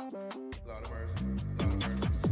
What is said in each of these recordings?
Lord of mercy. Lord of mercy.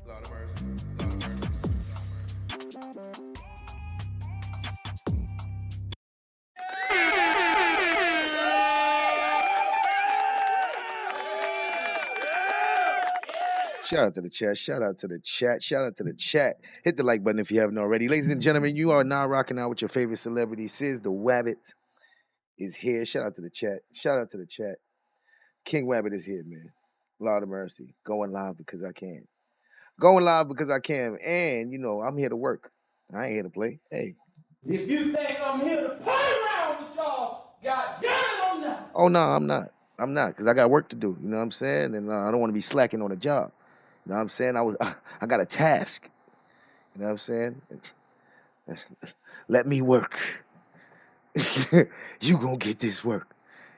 Lord of mercy. Lord of mercy. Shout out to the chat. Shout out to the chat. Shout out to the chat. Hit the like button if you haven't already. Ladies and gentlemen, you are now rocking out with your favorite celebrity. Sis the Wabbit is here. Shout out to the chat. Shout out to the chat. King Wabbit is here, man. Lord of mercy. Going live because I can. Going live because I can. And, you know, I'm here to work. I ain't here to play. Hey. If you think I'm here to play around with y'all, God damn it, I'm not. Oh, no, I'm not. I'm not, because I got work to do. You know what I'm saying? And I don't want to be slacking on a job. You know what I'm saying? I got a task. You know what I'm saying? Let me work. You gonna get this work.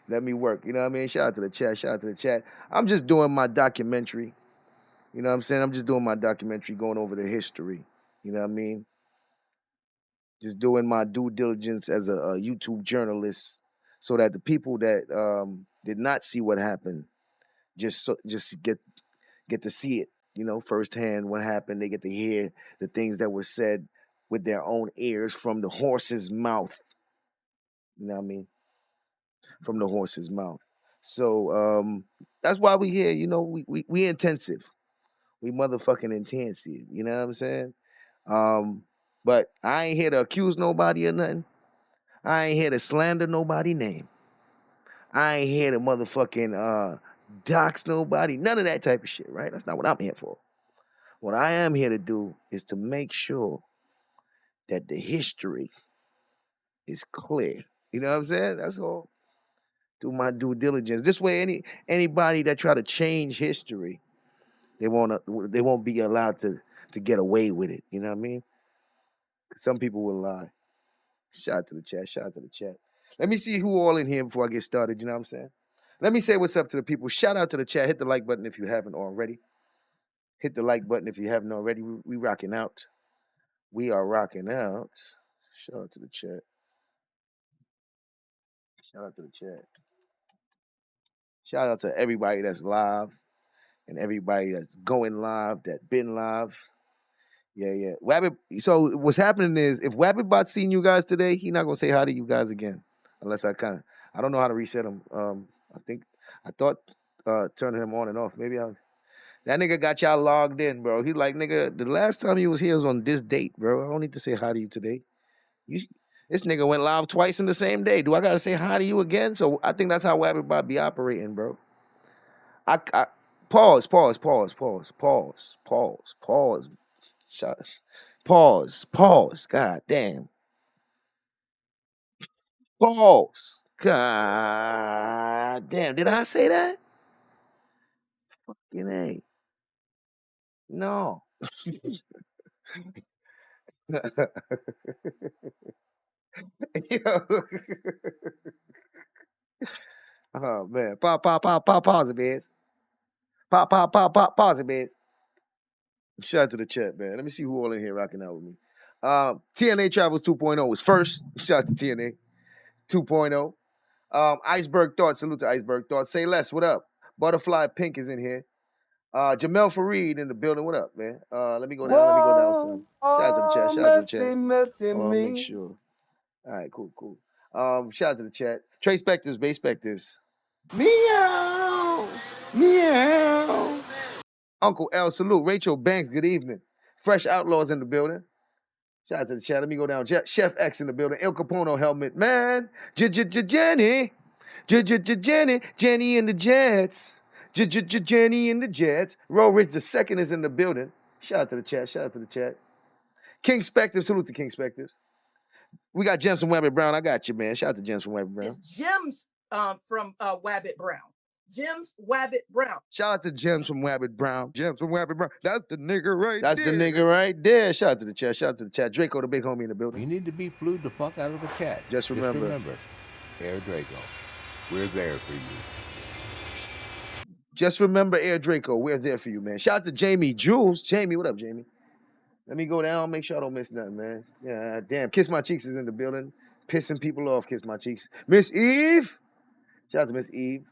Let me work. You know what I mean? Shout out to the chat. Shout out to the chat. I'm just doing my documentary. You know what I'm saying? I'm just doing my documentary, going over the history. You know what I mean? Just doing my due diligence as a YouTube journalist, so that the people that did not see what happened just get to see it. You know, firsthand what happened. They get to hear the things that were said with their own ears from the horse's mouth. You know what I mean? From the horse's mouth. So that's why we here. You know, we intensive. We motherfucking intensive. You know what I'm saying? But I ain't here to accuse nobody or nothing. I ain't here to slander nobody name. I ain't here to motherfucking dox nobody. None of that type of shit, right? That's not what I'm here for. What I am here to do is to make sure that the history is clear. You know what I'm saying? That's all. Do my due diligence. This way, anybody that try to change history, they won't be allowed to get away with it. You know what I mean? Some people will lie. Shout out to the chat. Shout out to the chat. Let me see who all in here before I get started. You know what I'm saying? Let me say what's up to the people. Shout out to the chat. Hit the like button if you haven't already. Hit the like button if you haven't already. We rocking out. We are rocking out. Shout out to the chat. Shout out to the chat. Shout out to everybody that's live and everybody that's going live, that been live. Yeah, yeah. Wabbit. So what's happening is, if Wabbittbot seen you guys today, he not gonna say hi to you guys again, unless I don't know how to reset him. I thought turning him on and off. That nigga got y'all logged in, bro. He like, nigga, the last time he was here was on this date, bro. I don't need to say hi to you today. You, this nigga went live twice in the same day. Do I gotta say hi to you again? So I think that's how Wabbittbot be operating, bro. I pause. Shut. Pause. God damn. Pause. God damn, did I say that? Fucking A. No. Yo. Oh man. Pause it, bitch. Pause it, bitch. Shout out to the chat, man. Let me see who all in here rocking out with me. TNA Travels 2.0 was first. Shout out to TNA 2.0. Iceberg Thoughts. Salute to Iceberg Thoughts. Say less. What up? Butterfly Pink is in here. Jamel Fareed in the building. What up, man? Let me go down. Let me go down some. Shout out to the chat. Shout out to the chat. Messy I want to make me. sure. All right, cool. Shout out to the chat. Trey Spectors, Bay Spectors. Meow. Meow. Uncle L, salute. Rachel Banks, good evening. Fresh Outlaws in the building. Shout out to the chat. Let me go down. Chef X in the building. El Capono helmet, man. Jenny. Jenny and the Jets. Jenny and the Jets. Ro Rich the second is in the building. Shout out to the chat. Shout out to the chat. King Spectre. Salute to King Spectres. We got Gems from Wabbit Brown. I got you, man. Shout out to Gems from Wabbit Brown. It's Gems from Wabbit Brown. Gems Wabbit Brown. Shout out to Gems from Wabbit Brown. Gems from Wabbit Brown. That's the nigga right there. That's the nigga right there. Shout out to the chat. Shout out to the chat. Draco, the big homie in the building. You need to be flued the fuck out of the chat. Just remember. Air Draco. We're there for you. Just remember, Air Draco. We're there for you, man. Shout out to Jamie Jules. Jamie, what up, Jamie? Let me go down. Make sure I don't miss nothing, man. Yeah, damn. Kiss My Cheeks is in the building. Pissing people off. Kiss My Cheeks. Miss Eve. Shout out to Miss Eve.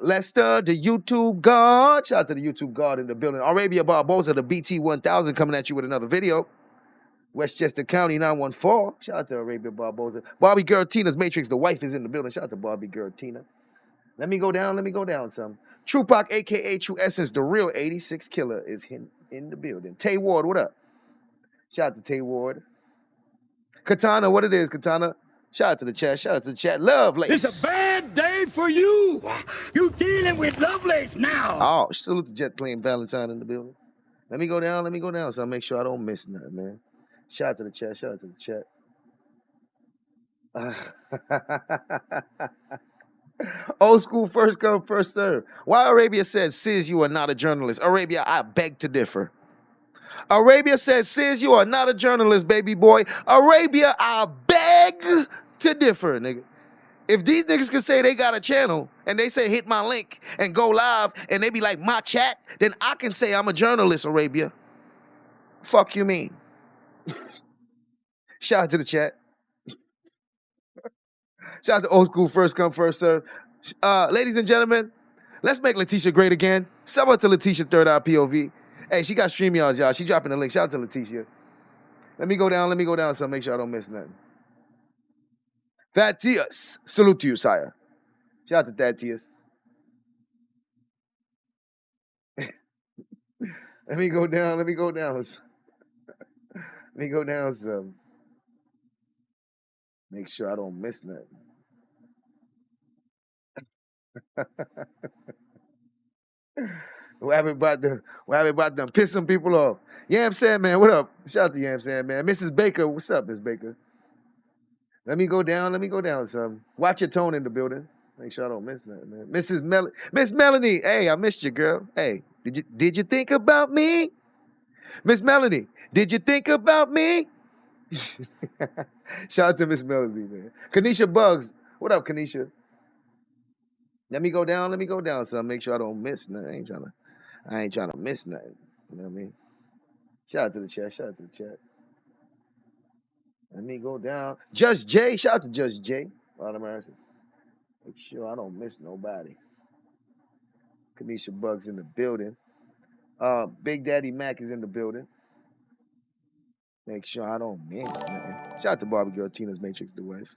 Lester, the YouTube God. Shout out to the YouTube God in the building. Arabia Barbosa, the BT 1000, coming at you with another video. Westchester County 914. Shout out to Arabia Barbosa. Barbie Girl Tina's Matrix, the wife, is in the building. Shout out to Barbie Girl Tina. Let me go down some. Trupac, a.k.a. True Essence, the real 86 killer, is in the building. Tay Ward, what up? Shout out to Tay Ward. Katana, what it is, Katana? Shout out to the chat. Shout out to the chat. Lovelace. It's a bad day for you. You dealing with Lovelace now. Oh, salute to Jet Plane Valentine in the building. Let me go down, so I make sure I don't miss nothing, man. Shout out to the chat. Shout out to the chat. Old school, first come, first serve. Why Arabia said, Sis, you are not a journalist. Arabia, I beg to differ. Arabia says, Sis, you are not a journalist, baby boy. Arabia, I beg to differ, nigga. If these niggas can say they got a channel and they say hit my link and go live and they be like my chat, then I can say I'm a journalist, Arabia. Fuck you mean? Shout out to the chat. Shout out to old school, first come, first serve. Ladies and gentlemen, let's make Letitia great again. Sub out to Letitia, Third Eye POV. Hey, she got StreamYards, y'all. She dropping the link. Shout out to Letitia. Let me go down so make sure I don't miss nothing. Thaddeus, salute to you, sire. Shout out to Thaddeus. Let me go down some. Make sure I don't miss nothing. What happened about them piss some people off? Yam Sam, man, what up? Shout out to Yam Sam, man. Mrs. Baker, what's up, Miss Baker? Let me go down some. Watch your tone in the building. Make sure I don't miss nothing, man. Miss Melanie, hey, I missed you, girl. Hey, did you think about me? Miss Melanie, did you think about me? Shout out to Miss Melanie, man. Kanisha Bugs, what up, Kanisha? Let me go down some. Make sure I don't miss nothing. I ain't trying to miss nothing. You know what I mean? Shout out to the chat. Let me go down. Just Jay. Shout out to Just Jay. Lord of mercy. Make sure I don't miss nobody. Kanisha Bugs in the building. Big Daddy Mac is in the building. Make sure I don't miss nothing. Shout out to Barbie Girl Tina's Matrix, the wife.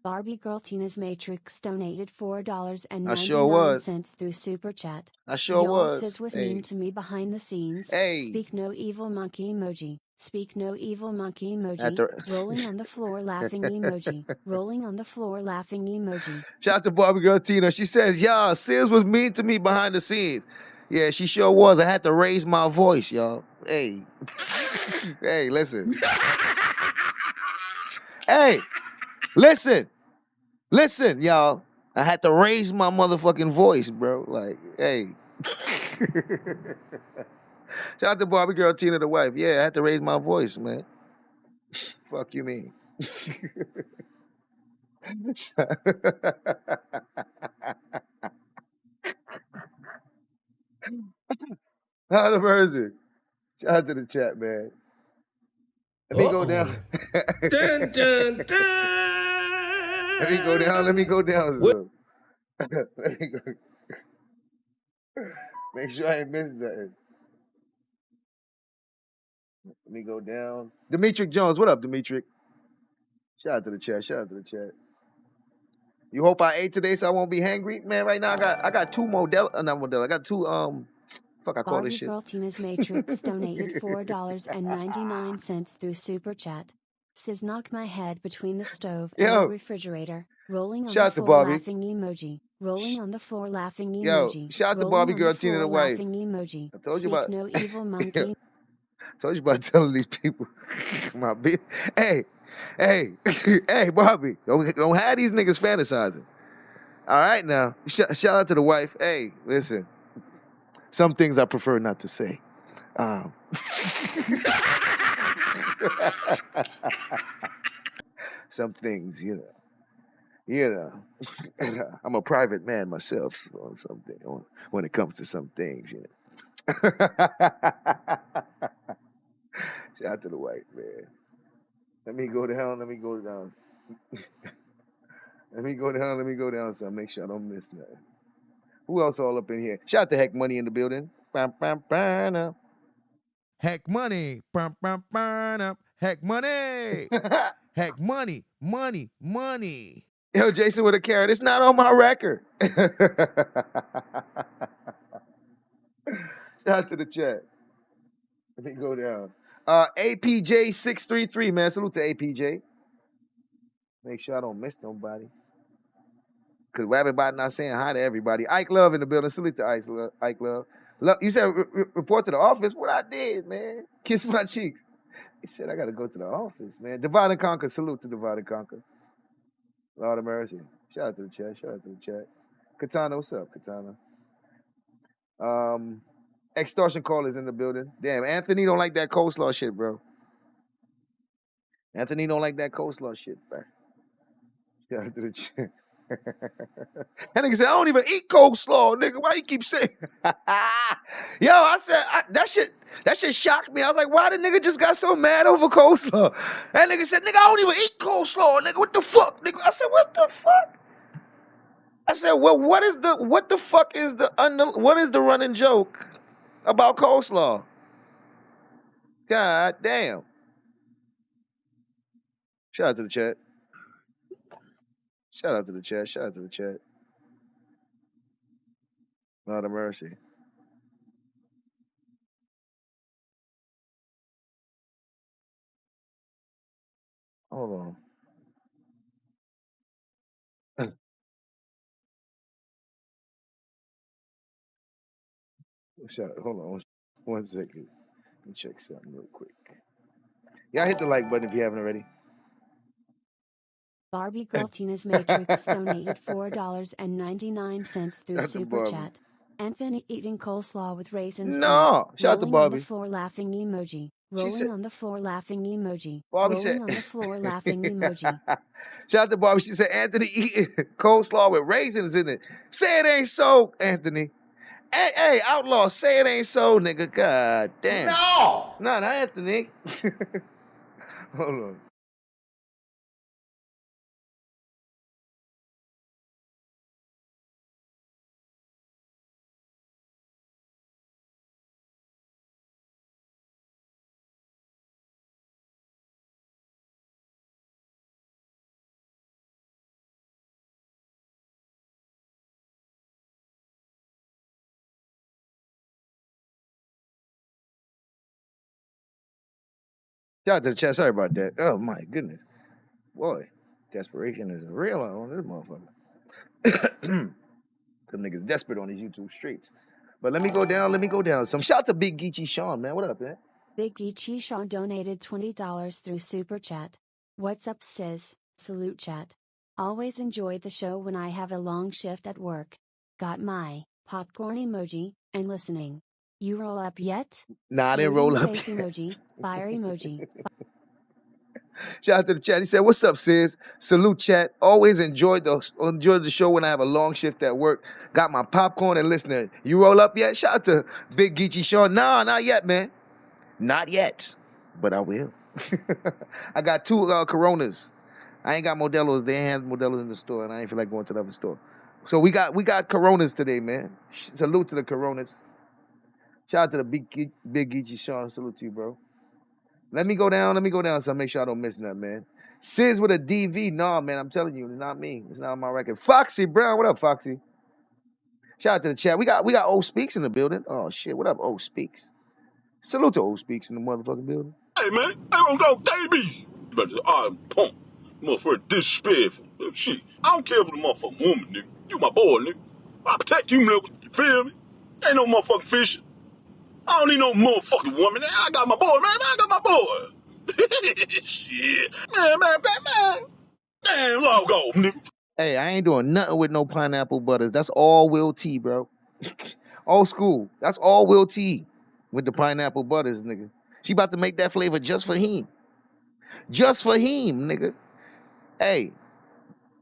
Barbie Girl Tina's Matrix donated $4.99 I sure was. through Super Chat. I sure was. Sis was Hey. mean to me behind the scenes. Hey. Speak no evil monkey emoji. Speak no evil monkey emoji. After- Rolling on the floor laughing emoji. Rolling on the floor laughing emoji. Shout out to Barbie Girl Tina. She says, y'all, Sis was mean to me behind the scenes. Yeah, she sure was. I had to raise my voice, y'all. Hey. Hey, listen. Hey. Listen, y'all. I had to raise my motherfucking voice, bro. Like, hey. Shout out to Barbie Girl Tina the wife. Yeah, I had to raise my voice, man. Fuck you mean? How the mercy. Shout out to the chat, man. Let me go down. Dun, dun, dun. Let me go down. Let me go down. So. Let me go. Make sure I ain't missing nothing. Let me go down. Demetric Jones, what up, Demetric? Shout out to the chat. Shout out to the chat. You hope I ate today so I won't be hangry? Man, right now I got two not Modelo. I got two fuck I call this Barbie shit. Girl Tina's Matrix donated $4.99 through Super Chat. Says knock my head between the stove and the refrigerator. Rolling on Shout the out to floor Barbie. laughing emoji. Rolling on the floor laughing Yo, emoji. shout out to Rolling Barbie on Girl the Tina floor the wife. laughing emoji. I told you Speak about no evil monkey. I told you about telling these people my bitch. Hey, Barbie, don't have these niggas fantasizing. All right now, shout out to the wife. Hey, listen, some things I prefer not to say. Some things, you know, I'm a private man myself on something when it comes to some things, you know. Shout out to the wife, man. Let me go down. Let me go down. Let me go down so I make sure I don't miss nothing. Who else all up in here? Shout out to Heck Money in the building. Heck money. Heck money. Heck money. Money. Yo, Jason with a carrot. It's not on my record. Shout out to the chat. Let me go down. APJ633, man. Salute to APJ. Make sure I don't miss nobody. Because Wabbittube not saying hi to everybody. Ike Love in the building. Salute to Ike Love. You said report to the office. What I did, man. Kiss my cheeks. He said I got to go to the office, man. Divide and Conquer. Salute to Divide and Conquer. Lord of mercy. Shout out to the chat. Shout out to the chat. Katana, what's up, Katana? Extortion callers in the building. Damn, Anthony don't like that coleslaw shit, bro. Anthony don't like that coleslaw shit, bro. Shout out to the chat. That nigga said, I don't even eat coleslaw, nigga. Why you keep saying? Yo, I said, that shit shocked me. I was like, why the nigga just got so mad over coleslaw? That nigga said, nigga, I don't even eat coleslaw, nigga. What the fuck, nigga? I said, what the fuck? I said, well, what the fuck is what is the running joke about coleslaw? God damn. Shout out to the chat. Shout out to the chat. Shout out to the chat. Lord of mercy. Hold on. Hold on. 1 second. Let me check something real quick. Y'all hit the like button if you haven't already. Barbie Girl Tina's Matrix donated $4.99 through Super Chat. Anthony eating coleslaw with raisins. No, shout out to Rolling Barbie. on the floor laughing emoji. Rolling on the floor laughing emoji. Barbie Rolling said, on the floor laughing emoji. Shout out to Barbie. She said, Anthony eating coleslaw with raisins in it. Say it ain't so, Anthony. Hey, outlaw, say it ain't so, nigga. God damn. No! Not Anthony. Hold on. Shout out to the chat. Sorry about that. Oh, my goodness. Boy, desperation is real on this motherfucker. Them niggas desperate on these YouTube streets. But let me go down. Some shout out to Big Geechee Sean, man. What up, man? Big Geechee Sean donated $20 through Super Chat. What's up, sis? Salute chat. Always enjoy the show when I have a long shift at work. Got my popcorn emoji and listening. You roll up yet? Nah, I didn't Saluting roll up face yet. emoji, fire emoji. Shout out to the chat. He said, "What's up, sis? Salute, chat. Always enjoy the show when I have a long shift at work. Got my popcorn and listening. You roll up yet?" Shout out to Big Geechee Sean. Nah, not yet, man. Not yet, but I will. I got 2 Coronas. I ain't got Modelo's. They ain't have Modelo's in the store, and I ain't feel like going to the other store. So we got Coronas today, man. Salute to the Coronas. Shout out to the Big Geechee Sean. Salute to you, bro. Let me go down so I make sure I don't miss nothing, man. Sis with a DV. Nah, man, I'm telling you, it's not me. It's not on my record. Foxy Brown, what up, Foxy? Shout out to the chat. We got old Speaks in the building. Oh shit, what up, old Speaks? Salute to old Speaks in the motherfucking building. Hey man, I don't go baby. You better punk. Motherfucker disrespectful. Shit. I don't care about the motherfucking woman, nigga. You my boy, nigga. I protect you, nigga. You feel me? Ain't no motherfucking fishing. I don't need no motherfucking woman. I got my boy, man. I got my boy. Shit. Man. Damn, log off, nigga. Hey, I ain't doing nothing with no pineapple butters. That's all Will T, bro. Old school. That's all Will T with the pineapple butters, nigga. She about to make that flavor just for him. Just for him, nigga. Hey,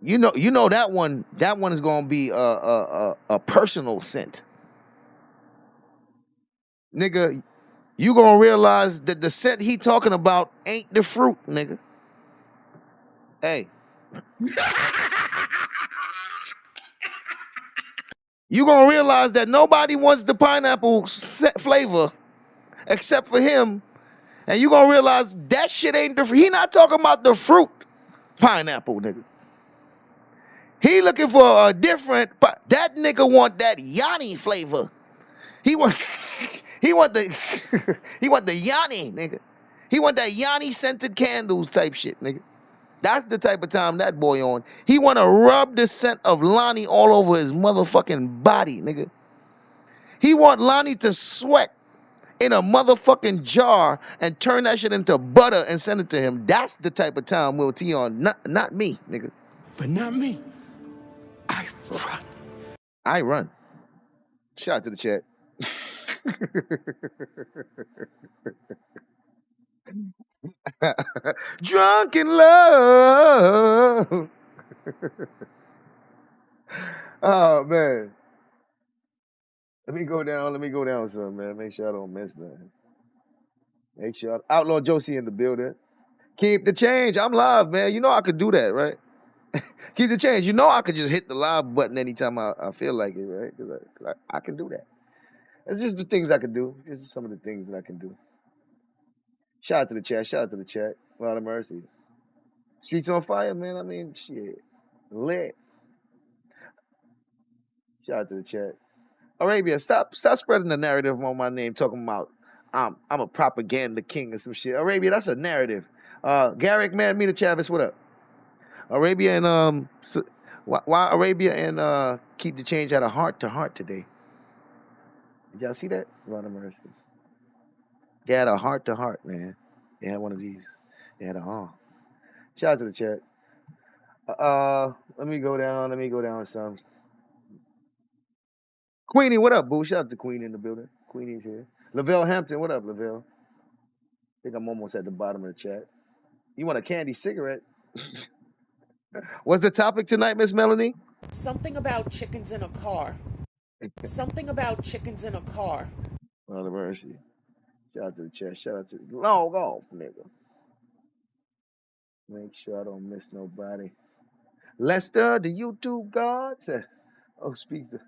you know that one is gonna be a personal scent. Nigga, you gonna realize that the scent he talking about ain't the fruit, nigga. Hey. You gonna realize that nobody wants the pineapple flavor except for him. And you gonna realize that shit ain't the he not talking about the fruit pineapple, nigga. He looking for a different, that nigga want that Yanni flavor. He want the he want the Yanni, nigga. He want that Yanni scented candles type shit, nigga. That's the type of time that boy on. He want to rub the scent of Lonnie all over his motherfucking body, nigga. He want Lonnie to sweat in a motherfucking jar and turn that shit into butter and send it to him. That's the type of time Will T on, not me, nigga. But not me. I run. I run. Shout out to the chat. Drunk in love. Oh man. Let me go down some, man. Make sure I don't miss nothing. Make sure Outlaw Josie in the building. Keep the change. I'm live, man. You know I could do that, right? Keep the change. You know I could just hit the live button anytime I feel like it, right? Because I can do that. It's just the things I can do. This is some of the things that I can do. Shout out to the chat. Shout out to the chat. A lot of mercy. Streets on fire, man. I mean, shit. Lit. Shout out to the chat. Arabia, stop spreading the narrative on my name, talking about I'm a propaganda king and some shit. Arabia, that's a narrative. Garrick, man, Mina Chavis, what up? Arabia and why Arabia and Keep the Change had a heart-to-heart today. Did y'all see that? A lot of mercy. They had a heart-to-heart, man. They had one of these. They had a Shout out to the chat. Let me go down some. Queenie, what up, boo? Shout out to Queenie in the building. Queenie's here. Lavelle Hampton, what up, Lavelle? I think I'm almost at the bottom of the chat. You want a candy cigarette? What's the topic tonight, Miss Melanie? Something about chickens in a car. Something about chickens in a car. Lord of mercy. Shout out to the chat. Shout out to the log off, nigga. Make sure I don't miss nobody. Lester, the YouTube god. Speaks to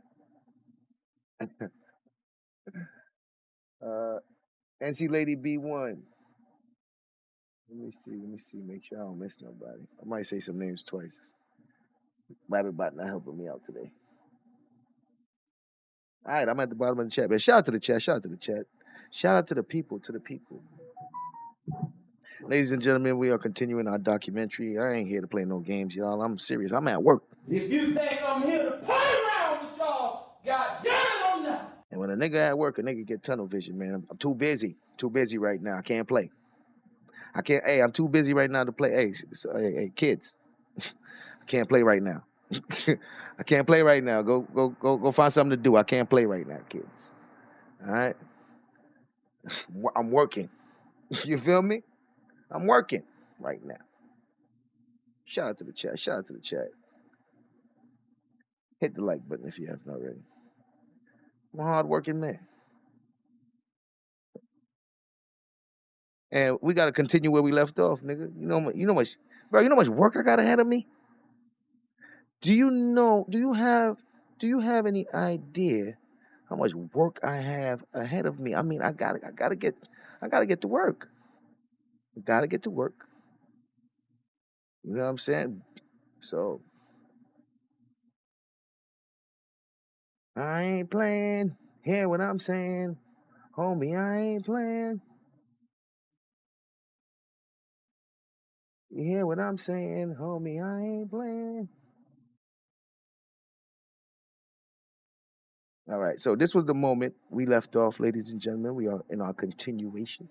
NC Lady B1. Let me see. Make sure I don't miss nobody. I might say some names twice. Wabbittube not helping me out today. All right, I'm at the bottom of the chat. But shout out to the chat. Shout out to the chat. Shout out to the people. Ladies and gentlemen, we are continuing our documentary. I ain't here to play no games, y'all. I'm serious. I'm at work. If you think I'm here to play around with y'all, God damn it, I'm not. And when a nigga at work, a nigga get tunnel vision, man. I'm too busy. Too busy right now. I can't play. I'm too busy right now to play. Hey, kids. I can't play right now. I can't play right now. Go find something to do. I can't play right now, kids. All right? I'm working. You feel me? I'm working right now. Shout out to the chat. Shout out to the chat. Hit the like button if you haven't already. I'm a hard-working man. And we gotta continue where we left off, nigga. You know much, bro. You know how much work I got ahead of me. Do you have any idea how much work I have ahead of me? I mean, I gotta get to work. I gotta get to work. You know what I'm saying? So I ain't playing. Hear what I'm saying, homie? I ain't playing. You hear what I'm saying, homie? I ain't playing. All right, so this was the moment we left off, ladies and gentlemen. We are in our continuation.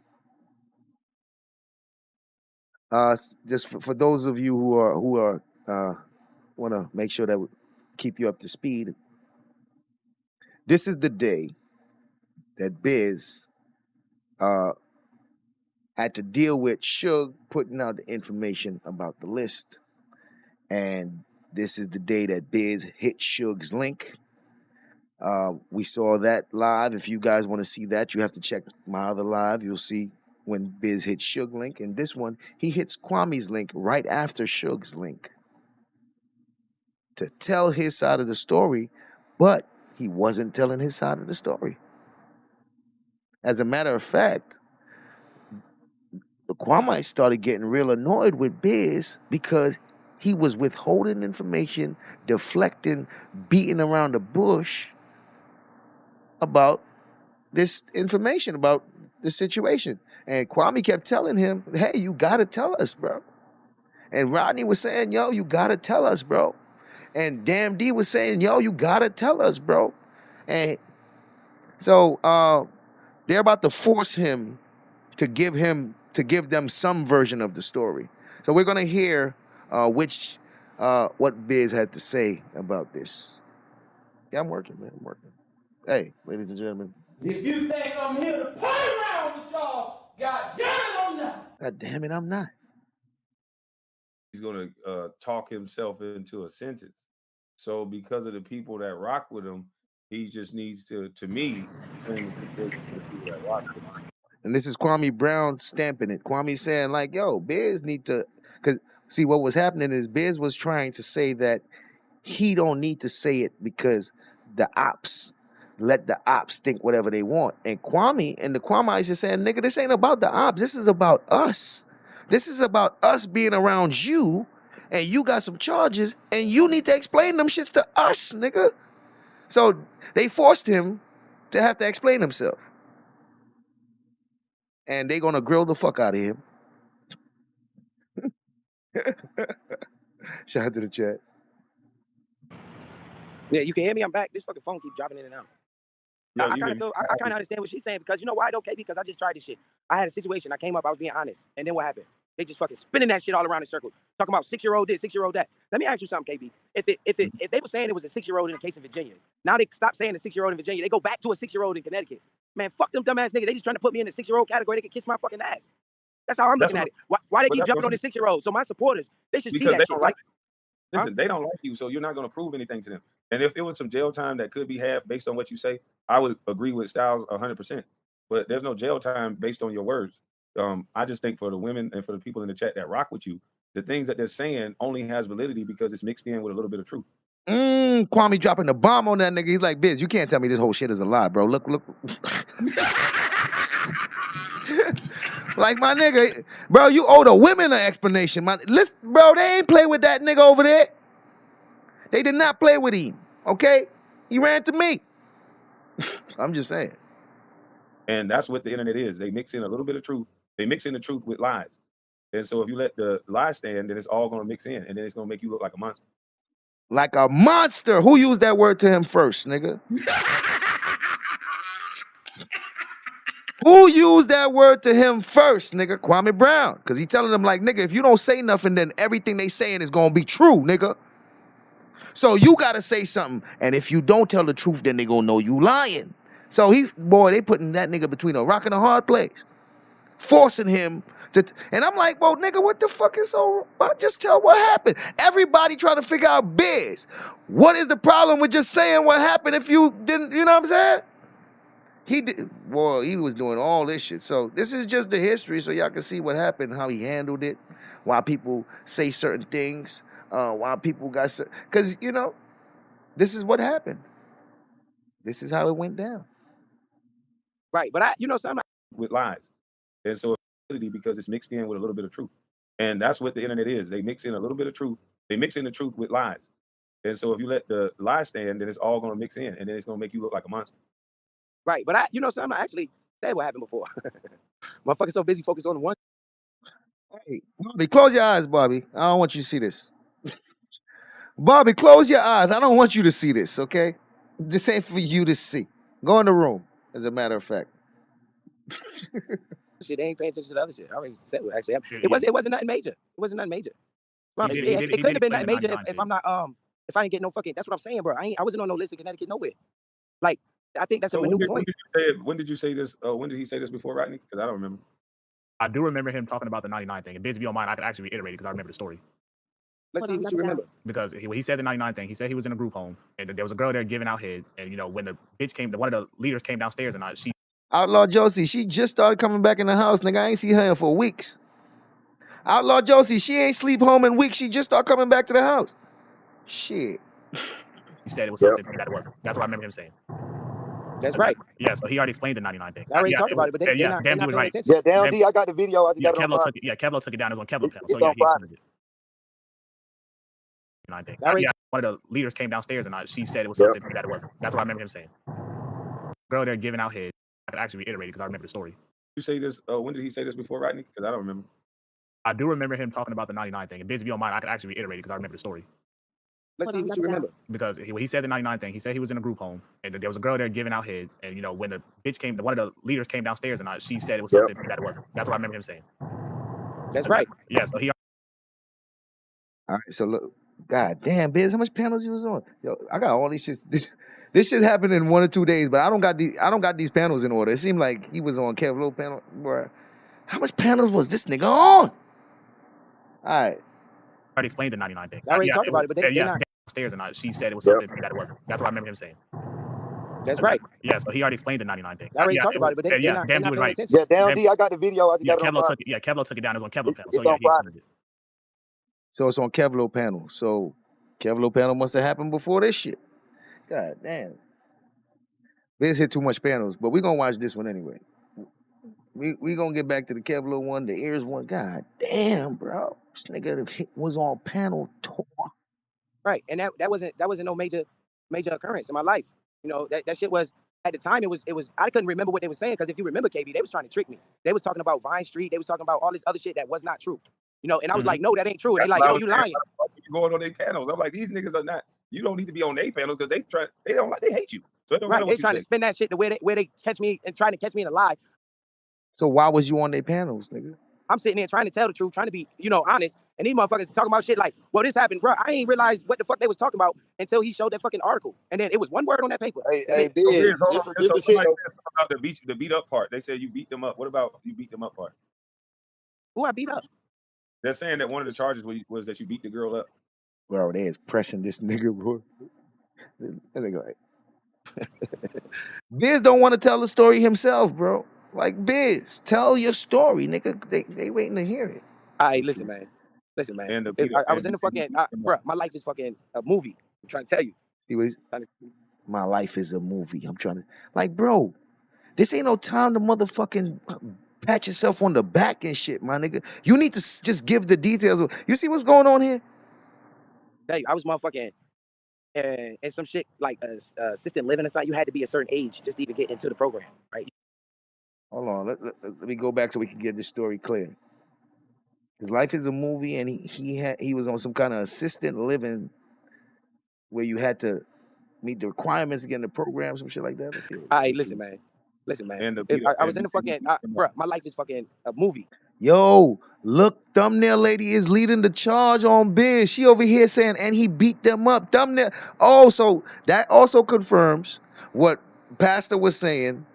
Just for those of you who are want to make sure that we keep you up to speed. This is the day that Biz had to deal with Suge putting out the information about the list, and this is the day that Biz hit Suge's link. We saw that live. If you guys want to see that, you have to check my other live. You'll see when Biz hits Suge link, and this one he hits Kwame's link right after Suge's link to tell his side of the story, but he wasn't telling his side of the story. As a matter of fact, the Kwame started getting real annoyed with Biz because he was withholding information, deflecting, beating around the bush about this information, about the situation. And Kwame kept telling him, hey, you gotta tell us, bro. And Rodney was saying, yo, you gotta tell us, bro. And Damn D was saying, yo, you gotta tell us, bro. And so they're about to force him to give them some version of the story. So we're gonna hear what Biz had to say about this. Yeah, I'm working, man. I'm working. Hey, ladies and gentlemen. If you think I'm here to play around with y'all, God damn it, I'm not. God damn it, I'm not. He's going to talk himself into a sentence. So because of the people that rock with him, he just needs to me, bring the people that rock with him. And this is Kwame Brown stamping it. Kwame saying like, yo, Biz need to, because see what was happening is Biz was trying to say that he don't need to say it because let the ops think whatever they want. And the Kwame is saying, nigga, this ain't about the ops. This is about us. This is about us being around you, and you got some charges, and you need to explain them shits to us, nigga. So they forced him to have to explain himself. And they gonna grill the fuck out of him. Shout out to the chat. Yeah, you can hear me. I'm back. This fucking phone keeps dropping in and out. No, I kind of understand what she's saying because you know why? Okay, because I just tried this shit. I had a situation. I came up. I was being honest, and then what happened? They just fucking spinning that shit all around in circles, talking about 6-year-old this, 6-year-old that. Let me ask you something, KB. If they were saying it was a 6-year-old in the case of Virginia, now they stop saying a 6-year-old in Virginia. They go back to a 6-year-old in Connecticut. Man, fuck them dumbass niggas. They just trying to put me in the 6-year-old category. They can kiss my fucking ass. That's how I'm looking at it. Why they keep jumping on the 6-year-old? So my supporters, they should see that shit. Like, listen, they don't like you, so you're not going to prove anything to them. And if it was some jail time that could be had based on what you say, I would agree with Styles 100%. But there's no jail time based on your words. I just think for the women and for the people in the chat that rock with you, the things that they're saying only has validity because it's mixed in with a little bit of truth. Kwame dropping the bomb on that nigga. He's like, Biz, you can't tell me this whole shit is a lie, bro. Look. Like, my nigga, bro, you owe the women an explanation. Listen, bro, they ain't play with that nigga over there. They did not play with him, okay? He ran to me. I'm just saying. And that's what the internet is. They mix in a little bit of truth. They mix in the truth with lies. And so if you let the lies stand, then it's all going to mix in. And then it's going to make you look like a monster. Like a monster? Who used that word to him first, nigga? Who used that word to him first, nigga? Kwame Brown. Because he telling them like, nigga, if you don't say nothing, then everything they saying is going to be true, nigga. So you got to say something. And if you don't tell the truth, then they going to know you lying. So they putting that nigga between a rock and a hard place. Forcing him to, and I'm like, well, nigga, what the fuck is so, just tell what happened. Everybody trying to figure out Biz. What is the problem with just saying what happened if you didn't, you know what I'm saying? He was doing all this shit. So this is just the history so y'all can see what happened, how he handled it, why people say certain things, why people got, because, you know, this is what happened. This is how it went down. Right, but something with lies. And so because it's mixed in with a little bit of truth. And that's what the internet is. They mix in a little bit of truth. They mix in the truth with lies. And so if you let the lie stand, then it's all going to mix in, and then it's going to make you look like a monster. Right, but something I actually said what happened before. Motherfuckers so busy focused on the one. Hey, Bobby, close your eyes, Bobby. I don't want you to see this. Bobby, close your eyes. I don't want you to see this, okay? This ain't for you to see. Go in the room, as a matter of fact. Shit, they ain't paying attention to the other shit. I already said what actually happened. It wasn't nothing major. It wasn't nothing major. Well, it couldn't have been nothing major if I'm not if I didn't get no fucking. That's what I'm saying, bro. I wasn't on no list in Connecticut nowhere. Like, I think that's a new point. When did you say this? When did he say this before, Rodney? Because I don't remember. I do remember him talking about the 99 thing. And Biz, if you don't mind, I could actually reiterate it because I remember the story. Let's see what you remember. Because when he said the 99 thing, he said he was in a group home and there was a girl there giving out head. And you know, when the bitch came, one of the leaders came downstairs and she. Outlaw Josie, she just started coming back in the house, nigga. I ain't see her for weeks. Outlaw Josie, she ain't sleep home in weeks. She just started coming back to the house. Shit. He said it was something that it wasn't. That's what I remember him saying. That's right. Yeah, so he already explained the 99 thing. I already talked about it, but they're not paying attention. Yeah, damn D, I got the video. I just got it on Kevlo took it down. It was on Kevlo panel. It's So on he explained it. 99 thing. One of the leaders came downstairs and she said it was something that it wasn't. That's what I remember him saying. Girl there giving out head. I could actually reiterate it because I remember the story. You say this? When did he say this before, Rodney? Because I don't remember. I do remember him talking about the 99 thing. And Biz, if you don't mind, I could actually reiterate it because I remember the story. Let's see what you remember. Because when he said the 99 thing, he said he was in a group home and there was a girl there giving out head. And you know, when the bitch came, one of the leaders came downstairs and she said it was something that it wasn't. That's what I remember him saying. That's right. Yeah, so he. All right, so look, God damn, Biz, how much panels you was on? Yo, I got all these shits. This shit happened in 1 or 2 days, but I don't got these panels in order. It seemed like he was on Kevlo panel. Bro, how much panels was this nigga on? All right. I already explained the 99 thing. I already talked about it, but they're not downstairs and she said it was something that it wasn't. That's what I remember him saying. That's right. Yeah, so he already explained the 99 thing. I already talked about it, but they're not paying attention. Yeah, damn D, I got the video. I just got it on Kevlo took it down. It was on Kevlo panel. It's on Friday. So it's on Kevlo panel. So Kevlo panel must have happened before this shit. God damn. Biz hit too much panels, but we're going to watch this one anyway. We going to get back to the Kevlo one, the ears one. God damn, bro. This nigga was on panel tour. Right, and that wasn't no major occurrence in my life. You know, that shit was, at the time, it was I couldn't remember what they were saying, because if you remember, KB, they was trying to trick me. They was talking about Vine Street. They was talking about all this other shit that was not true. You know, and I was like, no, that ain't true. And they like, yo, you lying. You going on their panels? I'm like, these niggas are not. You don't need to be on their panels because they hate you. So it don't matter what they trying to spin that shit the way they catch me and trying to catch me in a lie. So why was you on their panels, nigga? I'm sitting there trying to tell the truth, trying to be, honest. And these motherfuckers talking about shit like, well, this happened, bro. I ain't realized what the fuck they was talking about until he showed that fucking article. And then it was one word on that paper. Hey, Biz, this the shit about the beat up part. They said you beat them up. What about you beat them up part? Who I beat up? They're saying that one of the charges was that you beat the girl up. Bro, they is pressing this nigga, bro. Biz don't want to tell the story himself, bro. Like, Biz, tell your story, nigga. They waiting to hear it. All right, listen, man. And I was in the fucking, bro, my life is fucking a movie. I'm trying to tell you. See what my life is a movie. I'm trying to, like, bro, this ain't no time to motherfucking pat yourself on the back and shit, my nigga. You need to just give the details. You see what's going on here? Tell you, I was motherfucking and some shit like assistant living aside. You had to be a certain age just to even get into the program, right? Hold on, let me go back so we can get this story clear. His life is a movie, and he was on some kind of assistant living where you had to meet the requirements to get in the program, some shit like that. Let's see. All right, listen, man. Listen, man. And I was in the fucking, bro. My life is fucking a movie. Yo, look, thumbnail lady is leading the charge on Biz. She over here saying, and he beat them up. Thumbnail. Oh, so that also confirms what Pastor was saying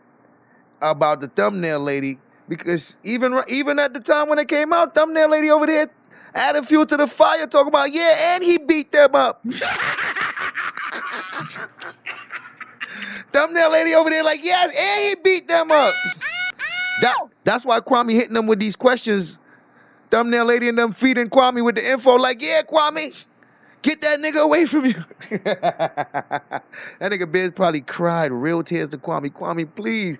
about the thumbnail lady, because even at the time when it came out, thumbnail lady over there added fuel to the fire, talking about, yeah, and he beat them up. Thumbnail lady over there like, yes, and he beat them up. That's why Kwame hitting them with these questions. Thumbnail lady and them feeding Kwame with the info like, yeah, Kwame, get that nigga away from you. That nigga Biz probably cried real tears to Kwame. Kwame, please,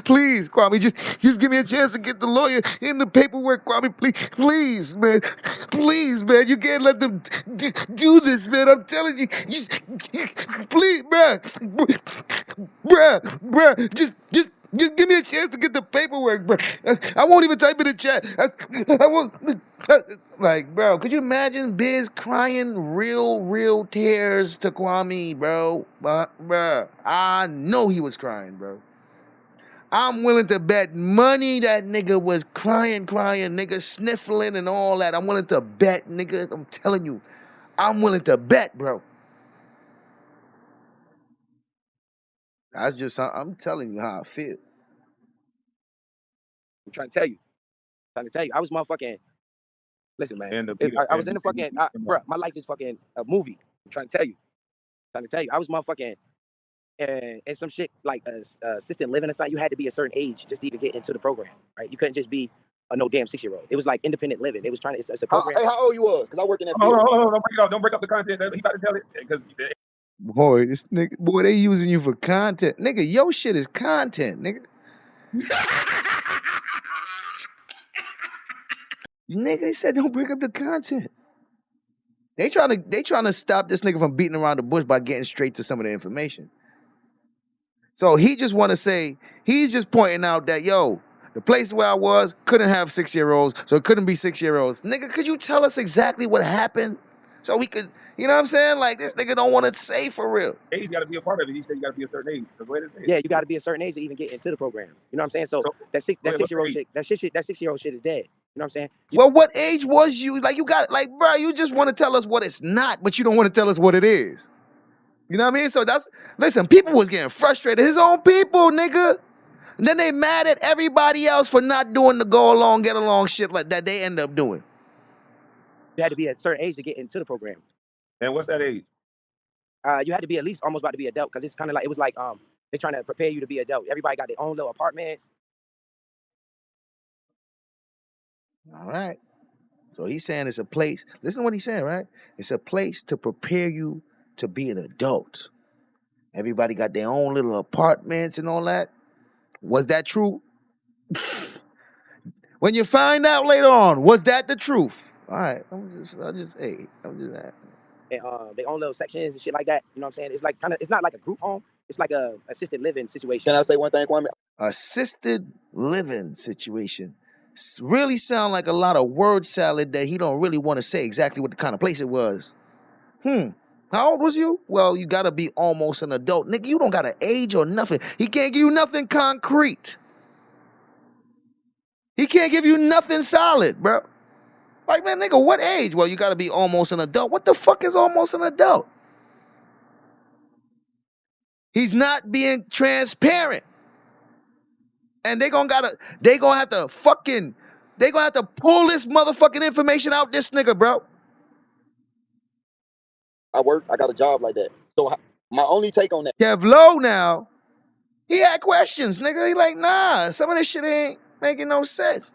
please, Kwame, just give me a chance to get the lawyer in the paperwork, Kwame, please, man. Please, man, you can't let them do this, man. I'm telling you, just please, bruh, just give me a chance to get the paperwork, bro. I won't even type in the chat. I won't. Like, bro, could you imagine Biz crying real tears to Kwame, bro? Bro, I know he was crying, bro. I'm willing to bet money that nigga was crying, nigga sniffling and all that. I'm willing to bet, nigga. I'm telling you, I'm willing to bet, bro. That's just, I'm telling you how I feel. I'm trying to tell you. I was motherfucking. Listen, man. And I was in the fucking. Bro, my life is fucking a movie. I'm trying to tell you. I was motherfucking. And some shit like assisted living or something. You had to be a certain age just to even get into the program, right? You couldn't just be a no damn 6-year-old. It was like independent living. It was trying to. It's a program. Hey, how old you was? Because I work in that Hold field. on, don't break up the content. He about to tell it because. Boy, this nigga, boy, they using you for content. Nigga, your shit is content, nigga. Nigga, they said don't break up the content. They trying to stop this nigga from beating around the bush by getting straight to some of the information. So he just want to say, he's just pointing out that, yo, the place where I was couldn't have 6-year-olds, so it couldn't be 6-year-olds. Nigga, could you tell us exactly what happened so we could, you know what I'm saying? Like, this nigga don't want to say for real. Age got to be a part of it. He said you got to be a certain age. Yeah, you got to be a certain age to even get into the program. You know what I'm saying? So that 6-year-old shit, that 6-year-old shit is dead. You know what I'm saying? Well, what age was you? Like, you got, like, bro, you just want to tell us what it's not, but you don't want to tell us what it is. You know what I mean? So listen, people was getting frustrated. His own people, nigga. And then they mad at everybody else for not doing the go along, get along shit like that they end up doing. You had to be at a certain age to get into the program. And what's that age? You had to be at least almost about to be adult, because it's kind of like, it was like they're trying to prepare you to be adult. Everybody got their own little apartments. All right. So he's saying it's a place. Listen to what he's saying, right? It's a place to prepare you to be an adult. Everybody got their own little apartments and all that. Was that true? When you find out later on, was that the truth? All right, I'm just asking. And they own little sections and shit like that. You know what I'm saying? It's like it's not like a group home. It's like a assisted living situation. Can I say one thing, Kwame? Assisted living situation. Really sound like a lot of word salad that he don't really want to say exactly what the kind of place it was. How old was you? Well, you gotta be almost an adult. Nigga, you don't got an age or nothing. He can't give you nothing concrete. He can't give you nothing solid, bro. Like, man, nigga, what age? Well, you gotta be almost an adult. What the fuck is almost an adult? He's not being transparent. And they gonna have to pull this motherfucking information out this nigga, bro. I got a job like that. So my only take on that. Kev Low now, he had questions, nigga. He like, nah, some of this shit ain't making no sense.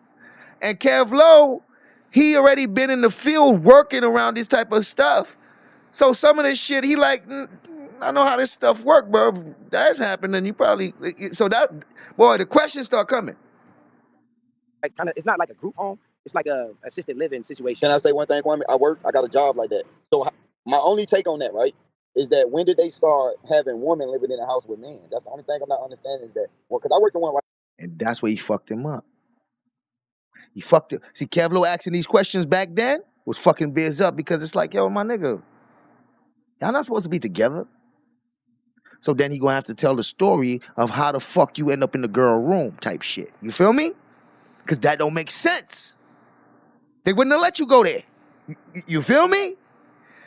And Kev Low, he already been in the field working around this type of stuff. So some of this shit, he like, I know how this stuff work, bro. If that's happening, you probably, so that, boy, the questions start coming. Like it's not like a group home. It's like a assisted living situation. Can I say one thing, Kwame? I got a job like that. So my only take on that, right, is that when did they start having women living in a house with men? That's the only thing I'm not understanding is that, well, because I work in one right. And that's where he fucked him up. He fucked it. See, Kev Low asking these questions back then was fucking Biz up, because it's like, yo, my nigga, y'all not supposed to be together. So then he gonna have to tell the story of how the fuck you end up in the girl room type shit. You feel me? Because that don't make sense. They wouldn't have let you go there. You feel me?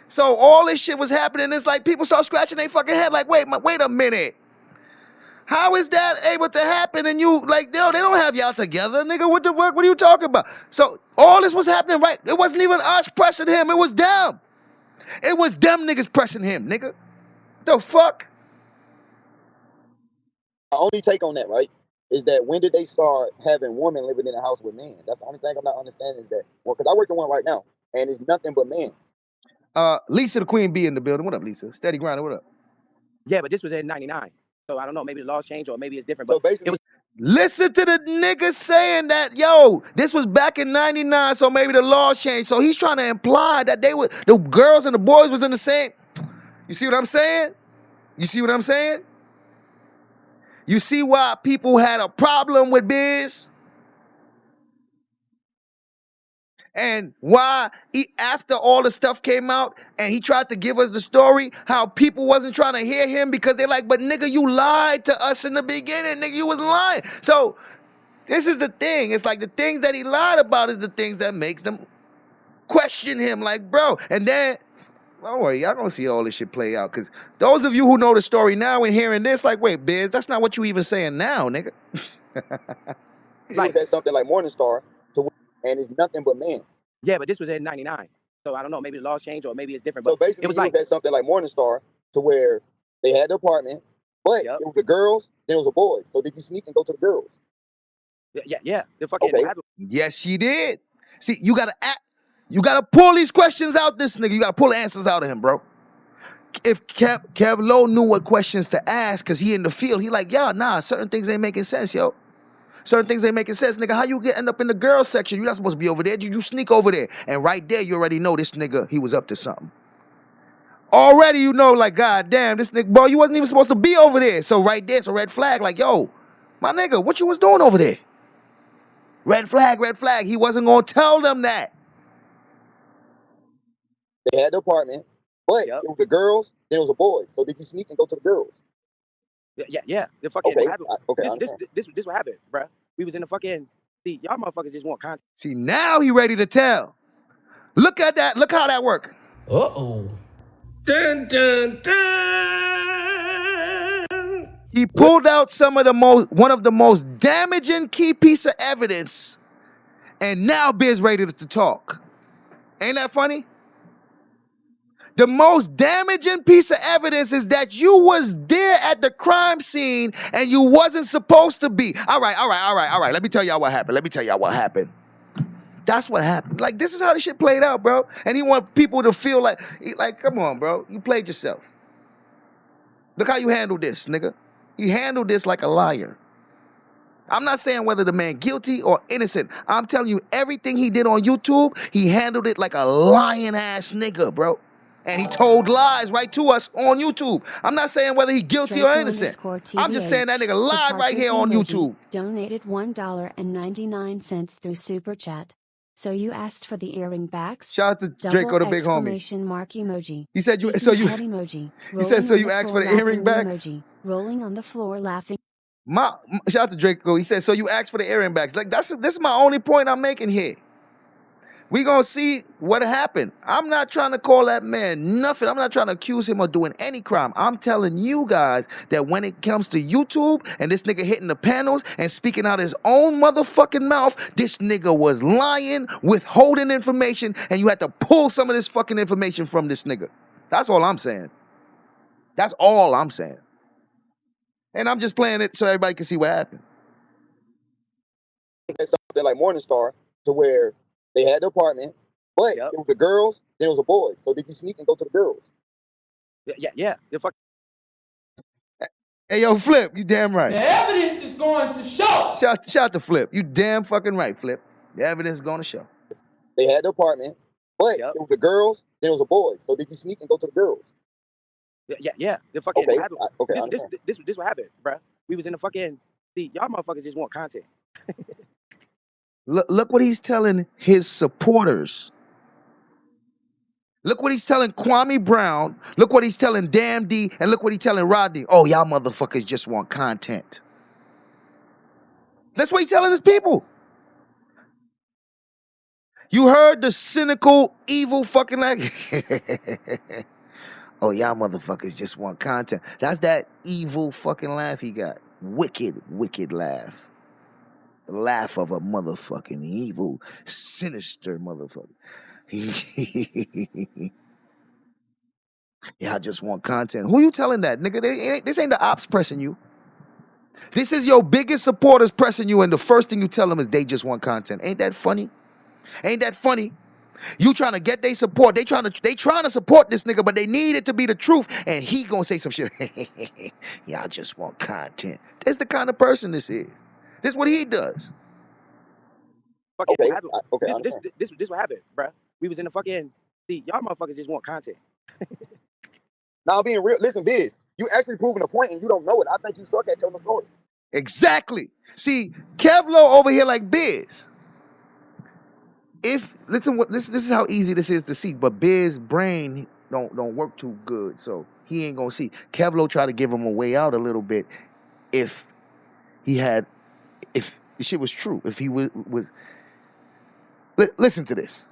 So all this shit was happening. It's like people start scratching their fucking head like, wait a minute. How is that able to happen? And you, like, they don't have y'all together, nigga. What the fuck? What are you talking about? So all this was happening, right? It wasn't even us pressing him. It was them. It was them niggas pressing him, nigga. The fuck? My only take on that, right, is that when did they start having women living in a house with men? That's the only thing I'm not understanding is that, well, because I work in one right now, and it's nothing but men. Lisa the Queen Bee in the building. What up, Lisa? Steady grinding, what up? Yeah, but this was in '99. So I don't know, maybe the laws changed or maybe it's different. So But basically, listen to the nigga saying that, yo, this was back in '99, so maybe the laws changed. So he's trying to imply that the girls and the boys was in the same. You see what I'm saying? You see what I'm saying? You see why people had a problem with Biz? And why after all the stuff came out and he tried to give us the story, how people wasn't trying to hear him because they're like, but nigga, you lied to us in the beginning, nigga, you was lying. So this is the thing. It's like the things that he lied about is the things that makes them question him, like, bro. And then, don't worry, y'all gonna see all this shit play out. Because those of you who know the story now and hearing this, like, wait, Biz, that's not what you even saying now, nigga. like that something like Morningstar, and it's nothing but men. Yeah, but this was in '99. So I don't know, maybe the laws changed or maybe it's different. So But basically, it was you like look at something like Morningstar to where they had the apartments, but it was the girls, then it was the boys. So did you sneak and go to the girls? Yeah. The fucking Yes, he did. See, you gotta pull these questions out this nigga. You gotta pull the answers out of him, bro. If Kev Lowe knew what questions to ask, cause he in the field, he like, yeah, nah, certain things ain't making sense, yo. Certain things ain't making sense, nigga. How you end up in the girls section? You're not supposed to be over there. You sneak over there. And right there, you already know this nigga, he was up to something. Already you know, like, god damn, this nigga, bro, you wasn't even supposed to be over there. So right there, it's a red flag, like, yo, my nigga, what you was doing over there? Red flag, red flag. He wasn't gonna tell them that. They had the apartments, but it was the girls, then it was the boys. So did you sneak and go to the girls? Yeah. The fucking this what happened, bruh. We was in the fucking, see, y'all motherfuckers just want content. See, now he ready to tell. Look at that. Look how that worked. Uh-oh. Dun, dun, dun. He pulled out one of the most damaging key piece of evidence, and now Biz ready to talk. Ain't that funny? The most damaging piece of evidence is that you was there at the crime scene and you wasn't supposed to be. All right. Let me tell y'all what happened. That's what happened. Like, this is how the shit played out, bro. And he want people to feel like, come on, bro. You played yourself. Look how you handled this, nigga. You handled this like a liar. I'm not saying whether the man guilty or innocent. I'm telling you, everything he did on YouTube, he handled it like a lying ass nigga, bro. And he told lies right to us on YouTube. I'm not saying whether he guilty or innocent. I'm just saying that nigga lied right here on YouTube. Donated $1.99 through Super Chat. So you asked for the earring backs? Shout out to Draco, the big homie. Exclamation mark emoji. He said you. Speaking So you. head emoji. He said so. You asked for the earring backs. Emoji. Rolling on the floor laughing. Shout out to Draco. He said so. You asked for the earring backs. Like this is my only point I'm making here. We gonna see what happened. I'm not trying to call that man nothing. I'm not trying to accuse him of doing any crime. I'm telling you guys that when it comes to YouTube and this nigga hitting the panels and speaking out his own motherfucking mouth, this nigga was lying, withholding information, and you had to pull some of this fucking information from this nigga. That's all I'm saying. That's all I'm saying. And I'm just playing it so everybody can see what happened. Something like Morningstar to where they had the apartments, but it was the girls, then it was the boys. So did you sneak and go to the girls? Yeah. The fuck. Hey, yo, Flip, you damn right. The evidence is going to show. Shout to Flip. You damn fucking right, Flip. The evidence is going to show. They had the apartments, but it was the girls, then it was the boys. So did you sneak and go to the girls? Yeah. The fucking this what happened, bruh. We was in the fucking, see, y'all motherfuckers just want content. Look what he's telling his supporters. Look what he's telling Kwame Brown. Look what he's telling Damn D. And look what he's telling Rodney. Oh, y'all motherfuckers just want content. That's what he's telling his people. You heard the cynical, evil fucking like, oh, y'all motherfuckers just want content. That's that evil fucking laugh he got. Wicked, wicked laugh. The laugh of a motherfucking evil, sinister motherfucker. Y'all just want content. Who you telling that, nigga? This ain't the ops pressing you. This is your biggest supporters pressing you, and the first thing you tell them is they just want content. Ain't that funny? Ain't that funny? You trying to get their support. They trying to support this nigga, but they need it to be the truth, and he gonna say some shit. Y'all just want content. That's the kind of person this is. This is what he does. Okay, this what happened, bro. We was in the fucking, see, y'all motherfuckers just want content. Now, being real, listen, Biz, you actually proving a point and you don't know it. I think you suck at telling the story. Exactly. See, Kevlo over here like Biz. Listen, this is how easy this is to see, but Biz's brain don't work too good, so he ain't gonna see. Kevlo tried to give him a way out a little bit if the shit was true. If he was listen to this.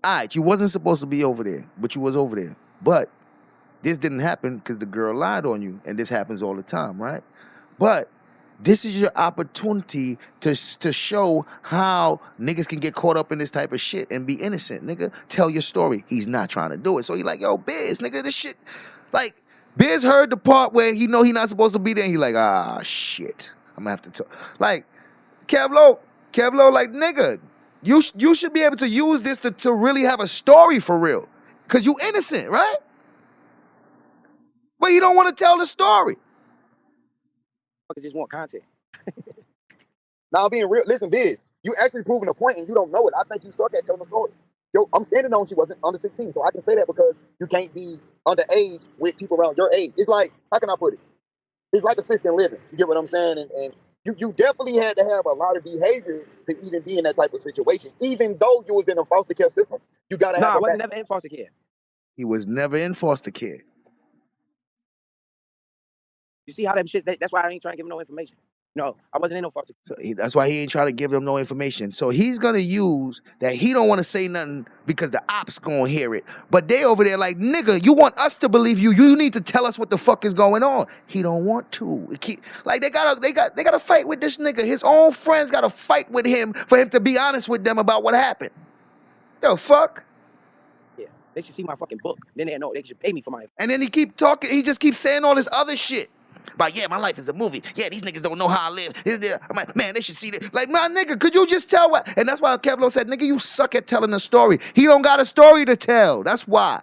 All right, you wasn't supposed to be over there, but you was over there. But this didn't happen because the girl lied on you, and this happens all the time, right? But this is your opportunity to show how niggas can get caught up in this type of shit and be innocent, nigga. Tell your story. He's not trying to do it. So he like, yo, Biz, nigga, this shit. Like, Biz heard the part where he know he not supposed to be there, and he like, ah, shit. I'm gonna have to talk. Like, Kevlo, like, nigga, you should be able to use this to really have a story for real. Because you innocent, right? But you don't want to tell the story. Just want content. Now, being real, listen, Biz, you actually proving a point and you don't know it. I think you suck at telling the story. Yo, I'm standing on she wasn't under 16, so I can say that because you can't be underage with people around your age. It's like, how can I put it? It's like assisted living. You get what I'm saying? And you definitely had to have a lot of behaviors to even be in that type of situation. Even though you was in a foster care system, you got to have I wasn't never in foster care. He was never in foster care. You see how that shit, that's why I ain't trying to give him no information. No, I wasn't in no foster care. So that's why he ain't trying to give them no information. So he's going to use that he don't want to say nothing because the ops going to hear it. But they over there like, nigga, you want us to believe you. You need to tell us what the fuck is going on. He don't want to. Like they got to fight with this nigga. His own friends got to fight with him for him to be honest with them about what happened. The fuck? Yeah, they should see my fucking book. Then they know they should pay me for my. And then he keep talking. He just keeps saying all this other shit. But yeah, my life is a movie. Yeah, these niggas don't know how I live. I'm like, man, they should see this. Like, my nigga, could you just tell what? And that's why Kevlo said, nigga, you suck at telling a story. He don't got a story to tell. That's why.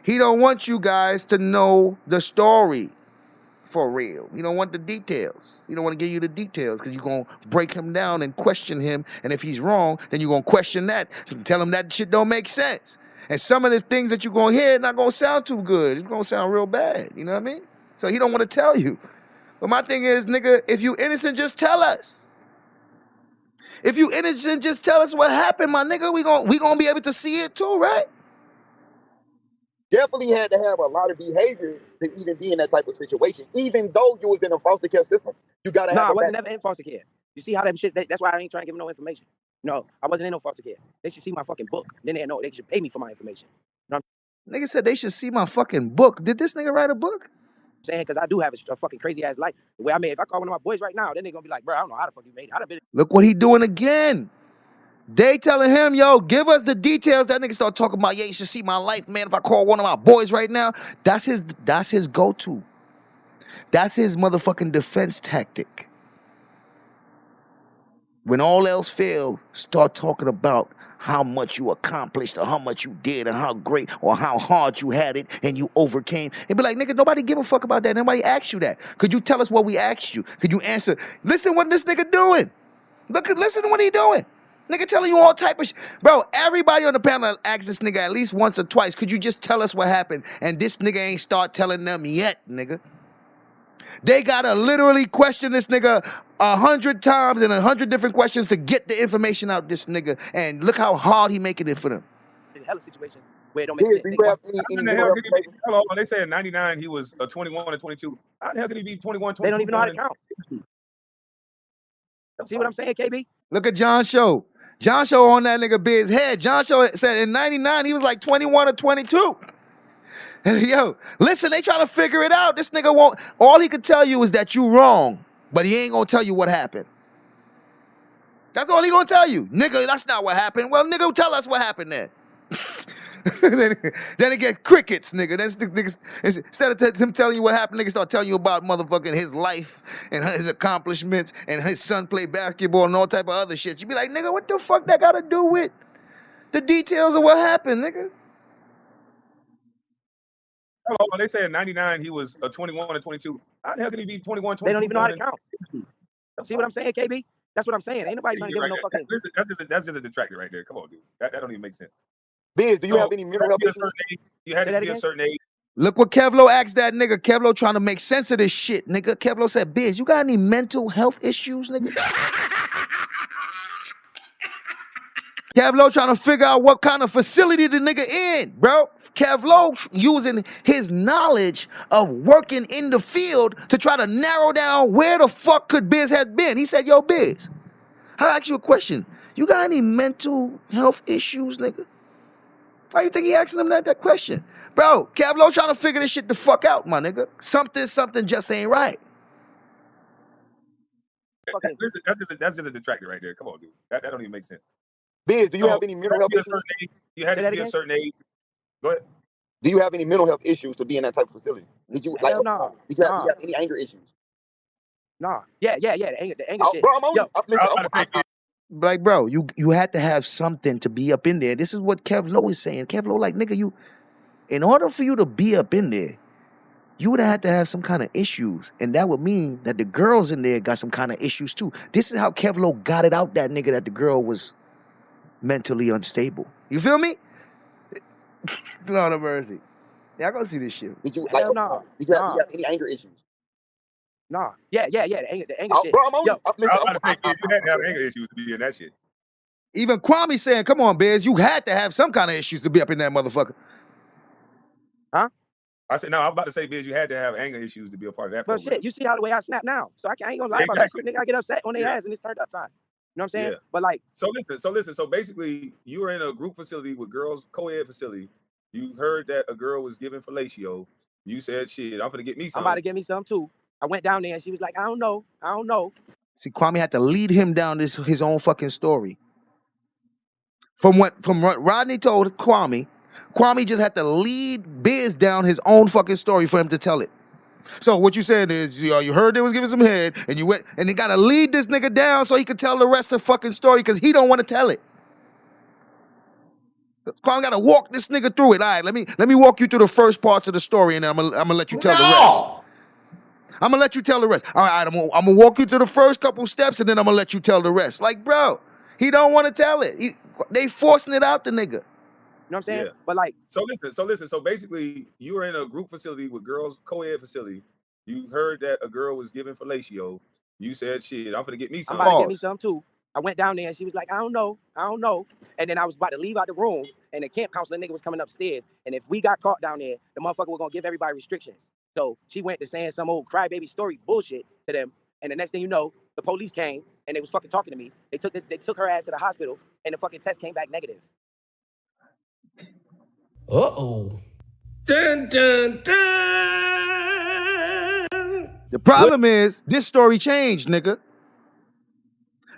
He don't want you guys to know the story for real. He don't want the details. He don't want to give you the details because you're going to break him down and question him. And if he's wrong, then you're going to question that. Tell him that shit don't make sense. And some of the things that you're going to hear not going to sound too good. It's going to sound real bad. You know what I mean? So he don't want to tell you. But my thing is, nigga, if you innocent, just tell us. If you innocent, just tell us what happened, my nigga. We gonna be able to see it too, right? Definitely had to have a lot of behaviors to even be in that type of situation. Even though you was in a foster care system, you got to have. I wasn't never in foster care. You see how that shit, that's why I ain't trying to give him no information. No, I wasn't in no foster care. They should see my fucking book. Then they know they should pay me for my information. You know nigga said they should see my fucking book. Did this nigga write a book? Saying because I do have a fucking crazy ass life. The way I made, if I call one of my boys right now, then they gonna be like, bro, I don't know how the fuck you made it. I'd have been. Look what he doing again. They telling him, yo, give us the details. That nigga start talking about, yeah, you should see my life, man. If I call one of my boys right now, that's his go-to. That's his motherfucking defense tactic. When all else fails, start talking about how much you accomplished or how much you did and how great or how hard you had it and you overcame. And be like, nigga, nobody give a fuck about that. Nobody asked you that. Could you tell us what we asked you? Could you answer? Listen what this nigga doing. Listen to what he doing. Nigga telling you all type of shit. Bro, everybody on the panel asked this nigga at least once or twice, could you just tell us what happened? And this nigga ain't start telling them yet, nigga. They gotta literally question this nigga 100 times and 100 different questions to get the information out this nigga. And look how hard he making it for them. hella situations where it don't make Biz, sense. do They you go, have How any the mental hell health could he issues? be? Hold on, they say in '99 he was 21 and 22. How the hell could he be 21, they don't 22 even know how to going count. See what I'm saying, KB? Look at John Show. John Show on that nigga Biz's head. John Show said in 99 he was like 21 or 22. Yo, listen, they trying to figure it out. This nigga won't. All he could tell you is that you wrong, but he ain't gonna tell you what happened. That's all he gonna tell you. Nigga, that's not what happened. Well, nigga, tell us what happened then. then it get crickets, nigga. That's the niggas. Instead of him telling you what happened, niggas start telling you about motherfucking his life and his accomplishments and his son played basketball and all type of other shit. You be like, nigga, what the fuck that got to do with the details of what happened, nigga? Hold on, they say in '99 he was 21 and 22. How the hell could he be 21, 22? They don't even know how to count. See what I'm saying, KB? That's what I'm saying. Ain't nobody trying to give him no fucking. Listen, that's just a detractor right there. Come on, dude. That don't even make sense. Biz, do you have any mental health issues? You had to be a certain age. Look what Kevlo asked that nigga. Kevlo trying to make sense of this shit, nigga. Kevlo said, Biz, you got any mental health issues, nigga? Kevlo trying to figure out what kind of facility the nigga in, bro. Kevlo using his knowledge of working in the field to try to narrow down where the fuck could Biz have been. He said, yo, Biz, I'll ask you a question. You got any mental health issues, nigga? Why you think he asking him that question? Bro, Kevlo trying to figure this shit the fuck out, my nigga. Something just ain't right. Listen, that's just a detractor right there. Come on, dude. That don't even make sense. Biz, do you have any mental health issues? You had to be a certain age. Go ahead. Do you have any mental health issues to be in that type of facility? Did you Hell no. Did you have any anger issues? Nah. Yeah. The anger shit. Bro, I'm only, Like, bro, you had to have something to be up in there. This is what Kevlo is saying. Kevlo, like, nigga, in order for you to be up in there, you would have had to have some kind of issues. And that would mean that the girls in there got some kind of issues too. This is how Kevlo got it out that nigga that the girl was mentally unstable. You feel me? Lord of mercy. Y'all gonna see this shit. Did you Hell no. Did you have any anger issues? Nah. Yeah. The anger shit. Bro, I'm only, you had to have anger issues to be in that shit. Even Kwame saying, come on, Biz, you had to have some kind of issues to be up in that motherfucker. Huh? I said, no, I'm about to say, Biz, you had to have anger issues to be a part of that But program. shit, you see how the way I snap now. So I ain't gonna lie about that shit. Nigga, I get upset on their ass and it's turned up time. You know what I'm saying? Yeah. But like. So listen. So basically, you were in a group facility with girls, co-ed facility. You heard that a girl was giving fellatio. You said, shit, I'm gonna get me some. I'm about to get me some too. I went down there and she was like, I don't know. See, Kwame had to lead him down his own fucking story. From what Rodney told Kwame just had to lead Biz down his own fucking story for him to tell it. So what you said is, you heard they was giving some head, and you went, and you gotta lead this nigga down so he could tell the rest of the fucking story because he don't want to tell it. Kwame gotta walk this nigga through it. All right, let me walk you through the first parts of the story, and then I'm gonna let you tell the rest. I'm gonna let you tell the rest. All right, I'm gonna walk you through the first couple steps, and then I'm gonna let you tell the rest. Like, bro, he don't want to tell it. They forcing it out the nigga. You know what I'm saying? Yeah. But like. So listen. So basically, you were in a group facility with girls, co-ed facility. You heard that a girl was giving fellatio. You said, shit, I'm gonna get me some. I'm about to get me some too. I went down there and she was like, I don't know. And then I was about to leave out the room and the camp counselor nigga was coming upstairs. And if we got caught down there, the motherfucker was gonna give everybody restrictions. So she went to saying some old crybaby story bullshit to them. And the next thing you know, the police came and they was fucking talking to me. They took her ass to the hospital and the fucking test came back negative. Uh-oh. Dun, dun, dun. The problem is, this story changed, nigga.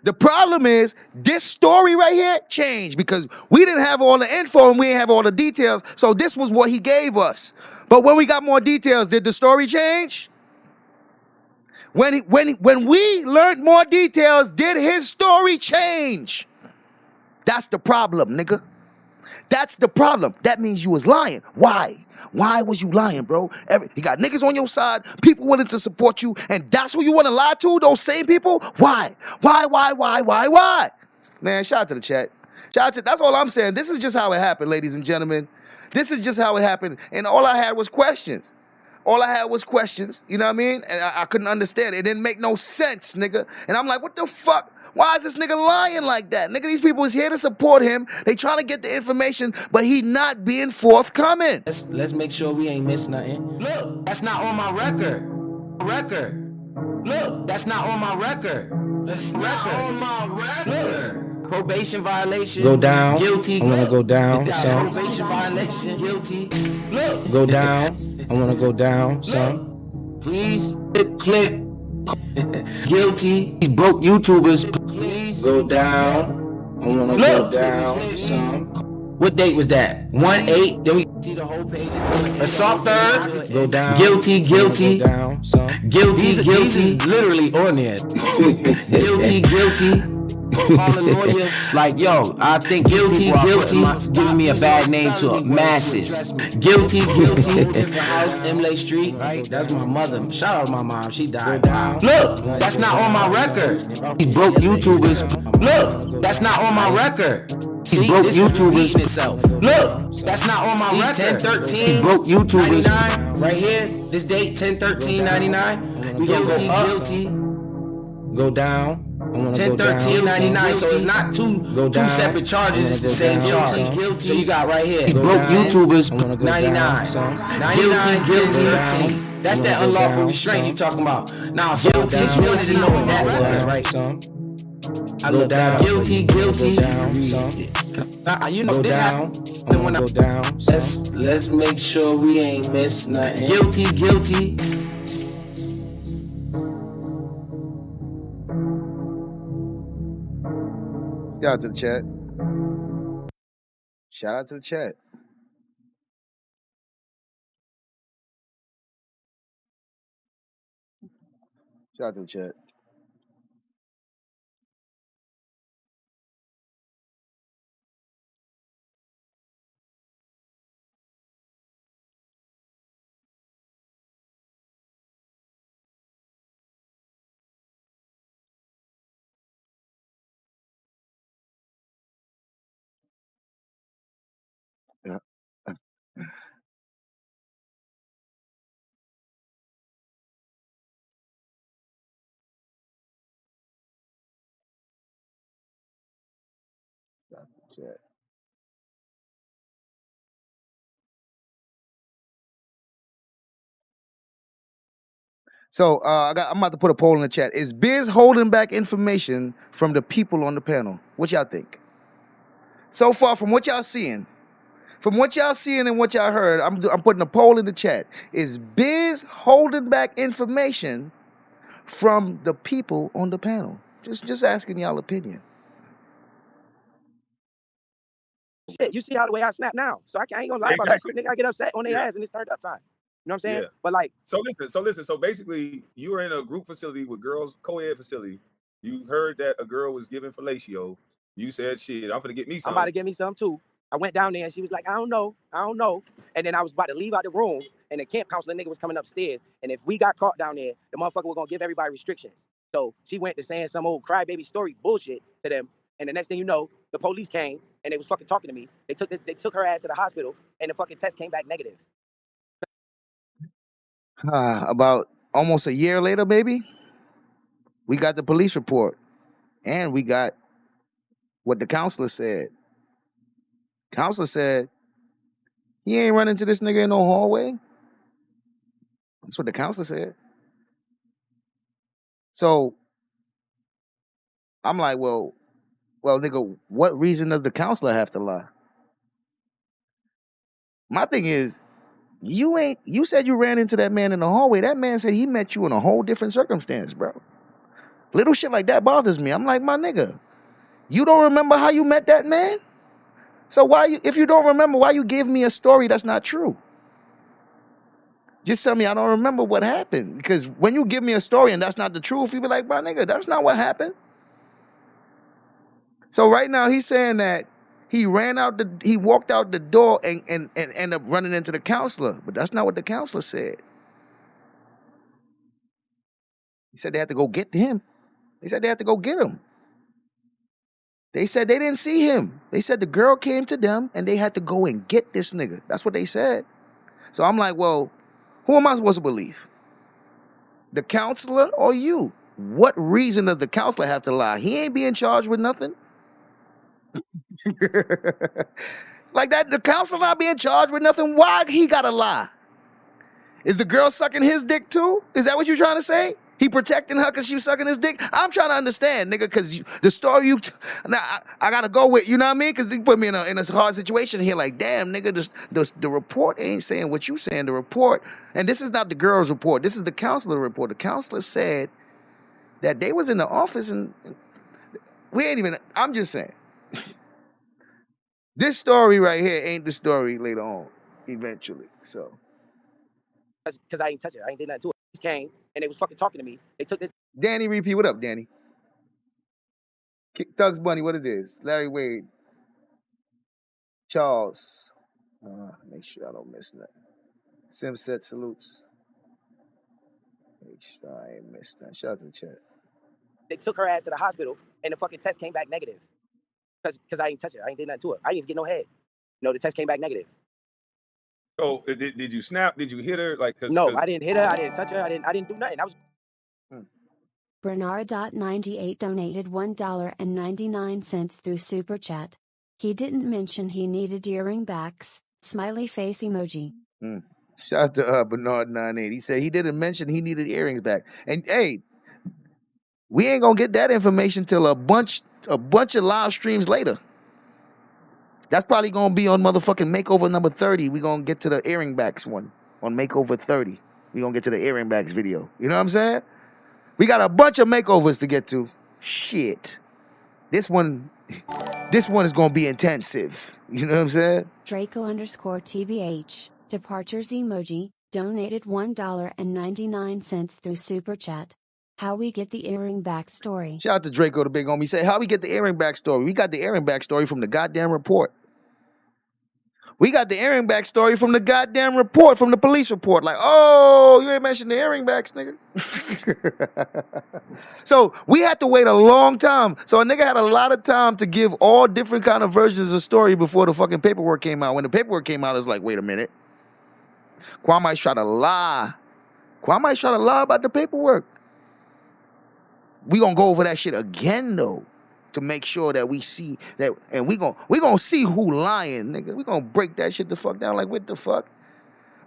The problem is, this story right here changed because we didn't have all the info and we didn't have all the details, so this was what he gave us. But when we got more details, did the story change? When we learned more details, did his story change? That's the problem, nigga. That's the problem. That means you was lying. Why? Why was you lying, bro? You got niggas on your side, people willing to support you, and that's who you want to lie to, those same people? Why? Why? Man, shout out to the chat. That's all I'm saying. This is just how it happened, ladies and gentlemen. This is just how it happened. And all I had was questions. You know what I mean? And I couldn't understand it. It didn't make no sense, nigga. And I'm like, what the fuck? Why is this nigga lying like that? Nigga, these people is here to support him. They trying to get the information, but he not being forthcoming. Let's make sure we ain't miss nothing. Look, that's not on my record. Look, that's not on my record. That's not on my record. Look, probation violation. Go down. Guilty. I wanna go down. Son. Probation violation. Guilty. Look. Go down. I wanna go down. Son. Please click. Guilty. These broke YouTubers. Please go down. I wanna go down. Son. What date was that? 1/8. Then we see the whole page. Assault third. Go down. Guilty. Go down. Guilty. Literally on there. Guilty. Call a lawyer. Like, yo, I think guilty. Giving me a bad name to masses. Guilty. Different house, Emley Street. Right? That's my mother. Shout out to my mom. She died. Look, that's not on my record. These broke YouTubers. Look, that's not on my record. These broke YouTubers. Look, that's not on my record. 10/13. These broke YouTubers. Right here, this date, 10/13/99. We gonna go up. Guilty. Go down. 10/13/99. So it's not two separate charges. It's the same charge. Guilty. So you got right here. These broke YouTubers. 99. Guilty. That's that unlawful restraint you talking about. Now, guilty. You wanted to know what that was, right, son? I go down. Guilty. You know this happened when I go down. Let's make sure we ain't miss nothing. Guilty. Shout out to the chat. Shout out to the chat. Shout out to the chat. Yeah. Chat. So I'm about to put a poll in the chat. Is Biz holding back information from the people on the panel? What y'all think? So far, from what y'all seeing and what y'all heard, I'm putting a poll in the chat. Is Biz holding back information from the people on the panel? Just asking y'all opinion. Shit, you see how the way I snap now. So I ain't gonna lie about that shit. Nigga, I get upset on their ass and it's turned up time. You know what I'm saying? Yeah. But like, so listen. So basically, you were in a group facility with girls, co-ed facility. You heard that a girl was giving fellatio. You said, "Shit, I'm gonna get me some." I'm about to get me some too. I went down there and she was like, I don't know. And then I was about to leave out the room and the camp counselor nigga was coming upstairs. And if we got caught down there, the motherfucker was gonna give everybody restrictions. So she went to saying some old crybaby story bullshit to them. And the next thing you know, the police came and they was fucking talking to me. They took her ass to the hospital and the fucking test came back negative. About almost a year later, maybe, we got the police report and we got what the counselor said. Counselor said, he ain't running into this nigga in no hallway. That's what the counselor said. So I'm like, well, nigga, what reason does the counselor have to lie? My thing is, you said you ran into that man in the hallway. That man said he met you in a whole different circumstance, bro. Little shit like that bothers me. I'm like, my nigga, you don't remember how you met that man? So if you don't remember, why you give me a story that's not true? Just tell me I don't remember what happened. Because when you give me a story and that's not the truth, you be like, my nigga, that's not what happened. So right now he's saying that he walked out the door and ended up running into the counselor. But that's not what the counselor said. He said they had to go get him. They said they had to go get him. They said they didn't see him. They said the girl came to them and they had to go and get this nigga. That's what they said. So I'm like, well, who am I supposed to believe? The counselor or you? What reason does the counselor have to lie? He ain't being charged with nothing. Like that, the counselor not being charged with nothing. Why he gotta lie? Is the girl sucking his dick too? Is that what you're trying to say? He protecting her because she was sucking his dick? I'm trying to understand, nigga, because the story now I gotta go with, you know what I mean? Because they put me in a hard situation here. Like, damn, nigga, the report ain't saying what you saying. The report, and this is not the girl's report. This is the counselor report. The counselor said that they was in the office and we ain't even. I'm just saying. This story right here ain't the story later on, eventually. So. Because I ain't touch it. I ain't did nothing to it. They came and they was fucking talking to me. They took this. Danny Repeat, what up, Danny? Thugs Bunny, what it is? Larry Wade. Charles. Make sure I don't miss that. Simset salutes. Make sure I ain't missed that. Shout out to the chat. They took her ass to the hospital and the fucking test came back negative. Because I ain't touch it. I ain't did nothing to it. I didn't even get no head. No, the test came back negative. So did you snap? Did you hit her? Like, no, I didn't hit her. I didn't touch her. I didn't do nothing. I was. Bernard.98 donated $1.99 through Super Chat. He didn't mention he needed earring backs. Smiley face emoji. Shout out to Bernard98. He said he didn't mention he needed earrings back. And hey, we ain't gonna get that information till a bunch of live streams later. That's probably gonna be on motherfucking Makeover number 30. We gonna get to the earring backs one on Makeover 30. We gonna get to the earring backs video. You know what I'm saying? We got a bunch of makeovers to get to. Shit. This one is gonna be intensive. You know what I'm saying? Draco_TBH, departures emoji, donated $1.99 through Super Chat. How we get the earring back story. Shout out to Draco, the big homie. Say, how we get the earring back story? We got the earring back story from the goddamn report. We got the earring back story from the goddamn report, from the police report. Like, oh, you ain't mentioned the earring backs, nigga. So we had to wait a long time. So a nigga had a lot of time to give all different kind of versions of the story before the fucking paperwork came out. When the paperwork came out, it's like, wait a minute. Kwame tried to lie. Kwame tried to lie about the paperwork. We gonna go over that shit again, though, to make sure that we see that, and we gonna see who lying, nigga. We gonna break that shit the fuck down. Like, what the fuck?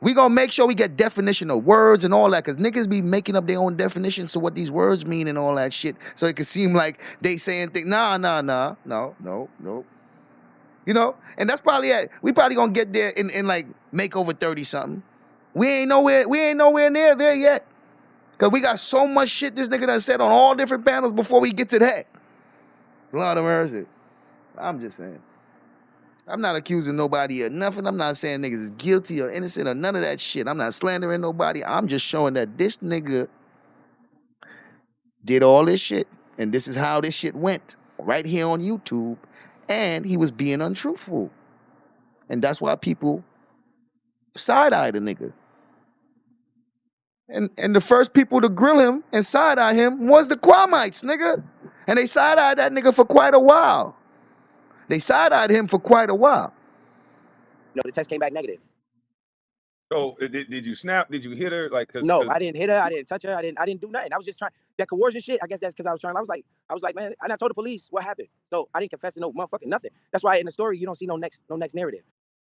We gonna make sure we get definition of words and all that, cause niggas be making up their own definitions to what these words mean and all that shit, so it can seem like they saying things. No. You know, and that's probably it. We probably gonna get there in like Makeover 30 something. We ain't nowhere near there yet. Cause we got so much shit this nigga done said on all different panels before we get to that. Lord of mercy. I'm just saying. I'm not accusing nobody of nothing. I'm not saying niggas is guilty or innocent or none of that shit. I'm not slandering nobody. I'm just showing that this nigga did all this shit, and this is how this shit went right here on YouTube, and he was being untruthful. And that's why people side-eyed a nigga. And the first people to grill him and side-eye him was the Kwamites, nigga. And they side-eyed that nigga for quite a while. They side-eyed him for quite a while. No, the test came back negative. So did you snap? Did you hit her? Like, no, I didn't hit her. I didn't touch her. I didn't do nothing. I was just trying that coercion shit. I guess that's because I was like, man, and I told the police what happened. So I didn't confess to no motherfucking nothing. That's why in the story you don't see no next narrative.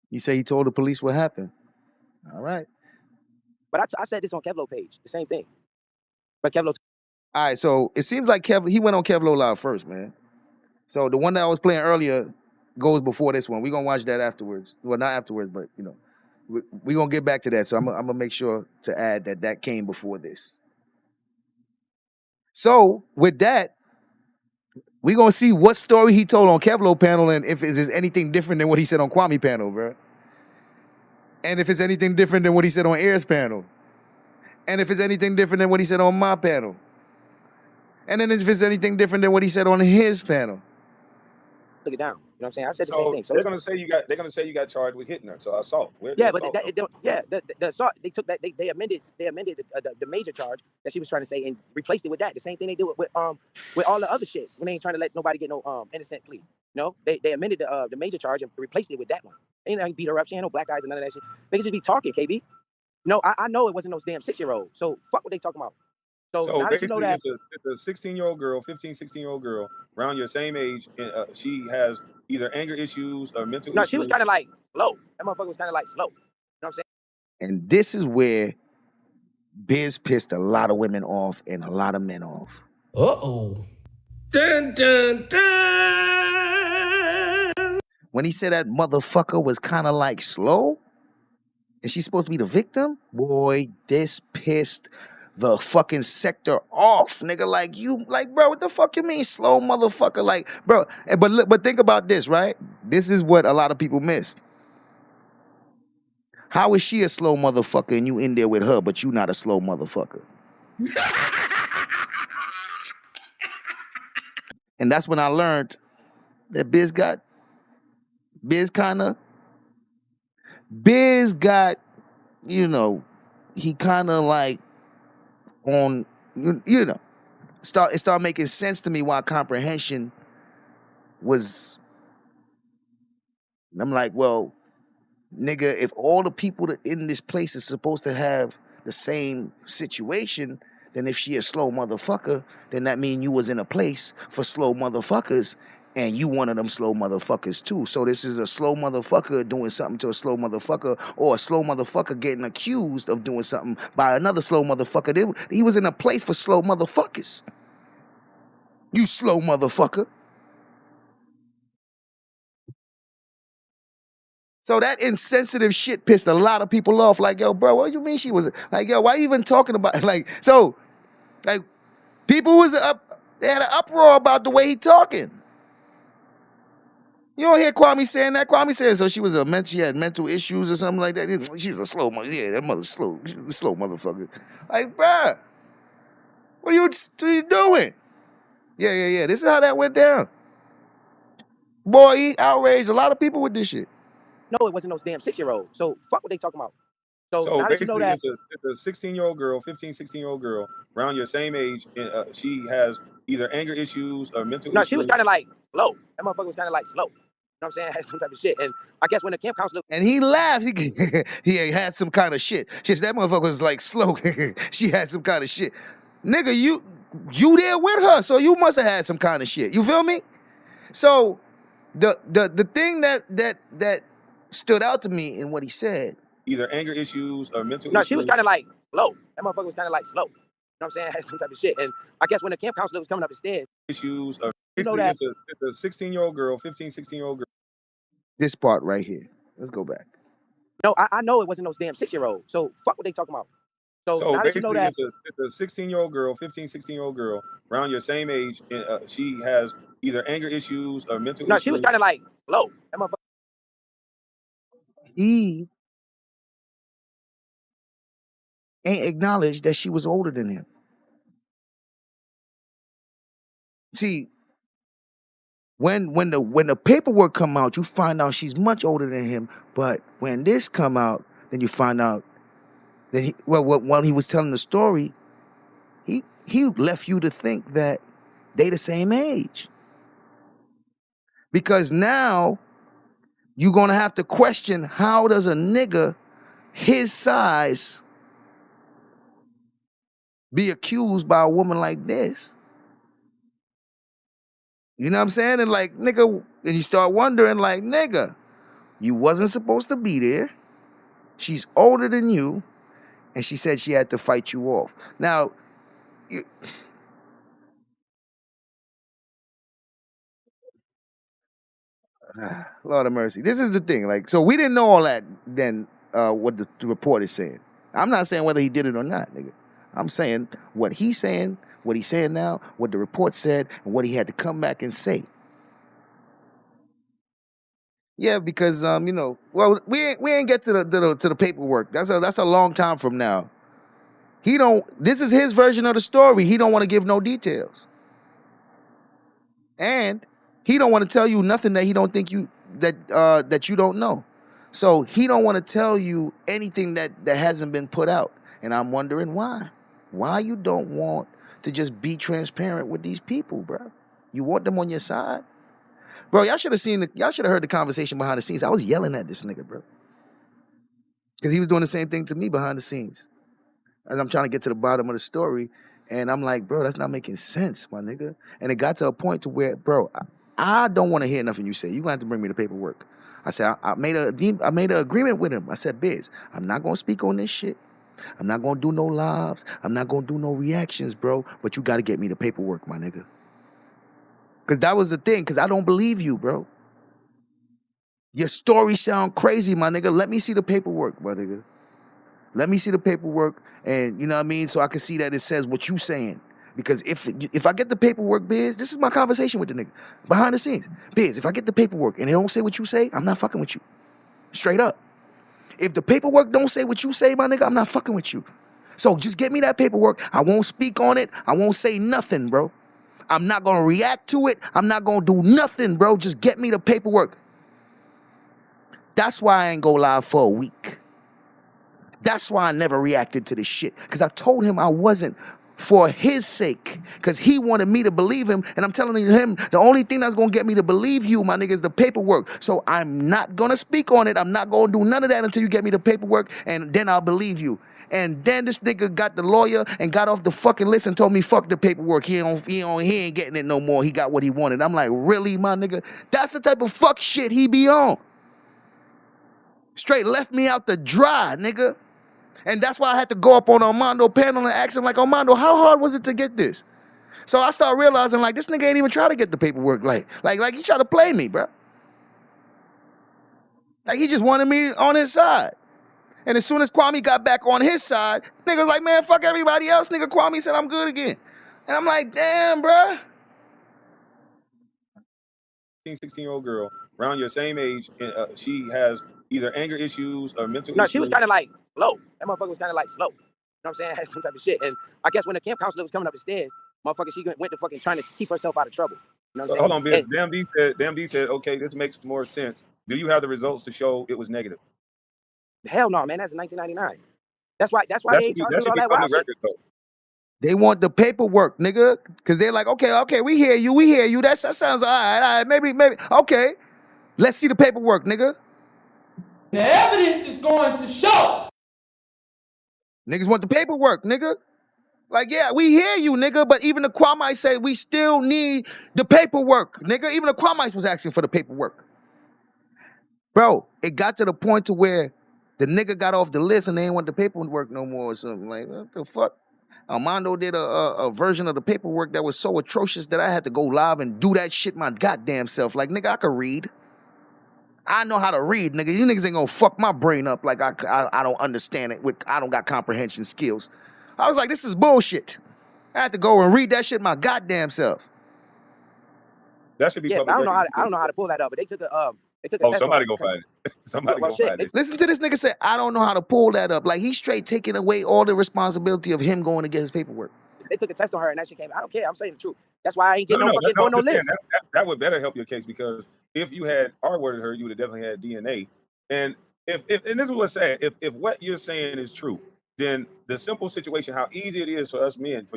You say he told the police what happened. All right. But I said this on Kevlo page, the same thing. But Kevlo. All right, so it seems like he went on Kevlo Live first, man. So the one that I was playing earlier goes before this one. We're going to watch that afterwards. Well, not afterwards, but, you know, we're going to get back to that. So I'm going to make sure to add that came before this. So with that, we're going to see what story he told on Kevlo panel and if there's anything different than what he said on Kwame panel, bro. And if it's anything different than what he said on Air's panel. And if it's anything different than what he said on my panel. And then if it's anything different than what he said on his panel. Took it down. You know what I'm saying? I said the So same thing. So they're gonna say you got charged with hitting her. So assault. Yeah, but the assault, they took that, they amended the major charge that she was trying to say and replaced it with that. The same thing they do with all the other shit when they ain't trying to let nobody get no innocent plea. No, they amended the major charge and replaced it with that one. They ain't beat her up. She ain't no black eyes and none of that shit. They could just be talking, KB. No, I know it wasn't no damn 6-year-old. So fuck what they talking about. So now that you know basically, that, it's a 16-year-old girl, 15, 16-year-old girl, around your same age. And, she has either anger issues or mental no, issues. she was kind of like slow. That motherfucker was kind of like slow. You know what I'm saying? And this is where Biz pissed a lot of women off and a lot of men off. Uh-oh. Dun, dun, dun. When he said that motherfucker was kind of like slow, and she's supposed to be the victim, boy, this pissed the fucking sector off, nigga. Like, you, like, bro, what the fuck you mean slow motherfucker? Like, bro, but think about this, right? This is what a lot of people miss. How is she a slow motherfucker and you in there with her, but you not a slow motherfucker? And that's when I learned that Biz got, you know, he kind of like on, you know, it started making sense to me why comprehension was, I'm like, well, nigga, if all the people that in this place is supposed to have the same situation, then if she a slow motherfucker, then that mean you was in a place for slow motherfuckers, and you one of them slow motherfuckers too. So this is a slow motherfucker doing something to a slow motherfucker, or a slow motherfucker getting accused of doing something by another slow motherfucker. He was in a place for slow motherfuckers. You slow motherfucker. So that insensitive shit pissed a lot of people off. Like, yo, bro, what do you mean she was like, yo, why you even talking about it? Like, so, like, people was they had an uproar about the way he talking. You don't hear Kwame saying that. Kwame saying so she had mental issues or something like that. She's a slow mother. Yeah, that mother's slow. She's a slow motherfucker. Like, bruh, what are you doing? Yeah. This is how that went down. Boy, he outraged a lot of people with this shit. No, it wasn't no damn 6-year-old. So fuck what they talking about. So now that you know basically, that, it's a 16-year-old girl, 15, 16-year-old girl, around your same age. And, she has either anger issues or mental no, issues. she was kind of like slow. That motherfucker was kind of like slow. You know what I'm saying? Had some type of shit. And I guess when the camp counselor, and he laughed, he had some kind of shit. She said, that motherfucker was like slow. She had some kind of shit. Nigga, you there with her, so you must have had some kind of shit. You feel me? So the thing that stood out to me in what he said, either anger issues or mental no, issues. she was kind of like slow. That motherfucker was kind of like slow. You know what I'm saying? Had some type of shit. And I guess when the camp counselor was coming up the stairs, Issues or you know that, it's a 16-year-old girl, 15, 16-year-old girl. this part right here. Let's go back. no, I know it wasn't no damn 6-year-old. So fuck what they talking about. So now that you know that, it's a 16-year-old girl, 15, 16-year-old girl, around your same age. And, she has either anger issues or mental no, issues. she was kind of like slow. That motherfucker. He ain't acknowledged that she was older than him. See, when the paperwork come out, you find out she's much older than him. But when this come out, then you find out that while he was telling the story, he left you to think that they the same age. Because now you're gonna have to question, how does a nigga his size be accused by a woman like this? You know what I'm saying? And like, nigga, and you start wondering, like, nigga, you wasn't supposed to be there. She's older than you, and she said she had to fight you off. Now, Lord of mercy. This is the thing. Like, so we didn't know all that then, what the report is saying. I'm not saying whether he did it or not, nigga. I'm saying what he's saying now, what the report said, and what he had to come back and say. Yeah, because you know, well, we ain't get to the paperwork. That's a long time from now. This is his version of the story. He don't want to give no details. And he don't want to tell you nothing that he don't think that you don't know. So he don't want to tell you anything that hasn't been put out. And I'm wondering why. Why you don't want to just be transparent with these people, bro? You want them on your side? Bro, y'all should have heard the conversation behind the scenes. I was yelling at this nigga, bro. Because he was doing the same thing to me behind the scenes. As I'm trying to get to the bottom of the story. And I'm like, bro, that's not making sense, my nigga. And it got to a point to where, bro, I don't want to hear nothing you say. You gonna have to bring me the paperwork. I said, I made an agreement with him. I said, Biz, I'm not gonna speak on this shit. I'm not gonna do no lives. I'm not gonna do no reactions, bro. But you gotta get me the paperwork, my nigga. Cause that was the thing, cause I don't believe you, bro. Your story sound crazy, my nigga. Let me see the paperwork, my nigga. Let me see the paperwork, and you know what I mean, so I can see that it says what you saying. Because if I get the paperwork, Biz, this is my conversation with the nigga behind the scenes. Biz, if I get the paperwork and it don't say what you say, I'm not fucking with you. Straight up. If the paperwork don't say what you say, my nigga, I'm not fucking with you. So just get me that paperwork. I won't speak on it. I won't say nothing, bro. I'm not gonna react to it. I'm not gonna do nothing, bro. Just get me the paperwork. That's why I ain't go live for a week. That's why I never reacted to this shit. Because I told him I wasn't for his sake. Because he wanted me to believe him. And I'm telling him the only thing that's going to get me to believe you, my nigga, is the paperwork. So I'm not going to speak on it. I'm not going to do none of that until you get me the paperwork. And then I'll believe you. And then this nigga got the lawyer and got off the fucking list and told me, fuck the paperwork. He ain't getting it no more. He got what he wanted. I'm like, really, my nigga? That's the type of fuck shit he be on. Straight left me out to dry, nigga. And that's why I had to go up on Armando panel and ask him, like, Armando, how hard was it to get this? So I started realizing, like, this nigga ain't even try to get the paperwork. Like he tried to play me, bro. Like, he just wanted me on his side. And as soon as Kwame got back on his side, nigga was like, man, fuck everybody else. Nigga, Kwame said I'm good again. And I'm like, damn, bro. 16-year-old girl around your same age, and she has either anger issues or mental issues. No, she was kind of like slow. That motherfucker was kind of like slow. You know what I'm saying? Had some type of shit. And I guess when the camp counselor was coming up the stairs, motherfucker, she went to fucking trying to keep herself out of trouble. You know what I'm saying? Hold on, Biz. Damn D said, okay, this makes more sense. Do you have the results to show it was negative? Hell no, man. That's in 1999. That's why That they should be all that public wild shit. record, though. They want the paperwork, nigga. Because they're like, okay, we hear you. That sounds all right, maybe. Okay, let's see the paperwork, nigga. The evidence is going to show. Niggas want the paperwork, nigga. Like, yeah, we hear you, nigga, but even the Kwame say we still need the paperwork, nigga. Even the Kwame was asking for the paperwork. Bro, it got to the point to where the nigga got off the list and they ain't want the paperwork no more or something. Like, what the fuck? Armando did a version of the paperwork that was so atrocious that I had to go live and do that shit my goddamn self. Like, nigga, I could read. I know how to read, nigga. You niggas ain't gonna fuck my brain up like I don't understand it. I don't got comprehension skills. I was like, this is bullshit. I had to go and read that shit my goddamn self. That should be public record. I don't know how to pull that up, but they took a Oh, somebody go find it. Somebody go find it. Listen to this nigga say, I don't know how to pull that up. Like, he's straight taking away all the responsibility of him going to get his paperwork. They took a test on her and that shit came. I don't care. I'm saying the truth. That's why I ain't getting no list. That would better help your case, because if you had R-worded her, you would have definitely had DNA. And if and this is what's sad, if what you're saying is true, then the simple situation, how easy it is for us men,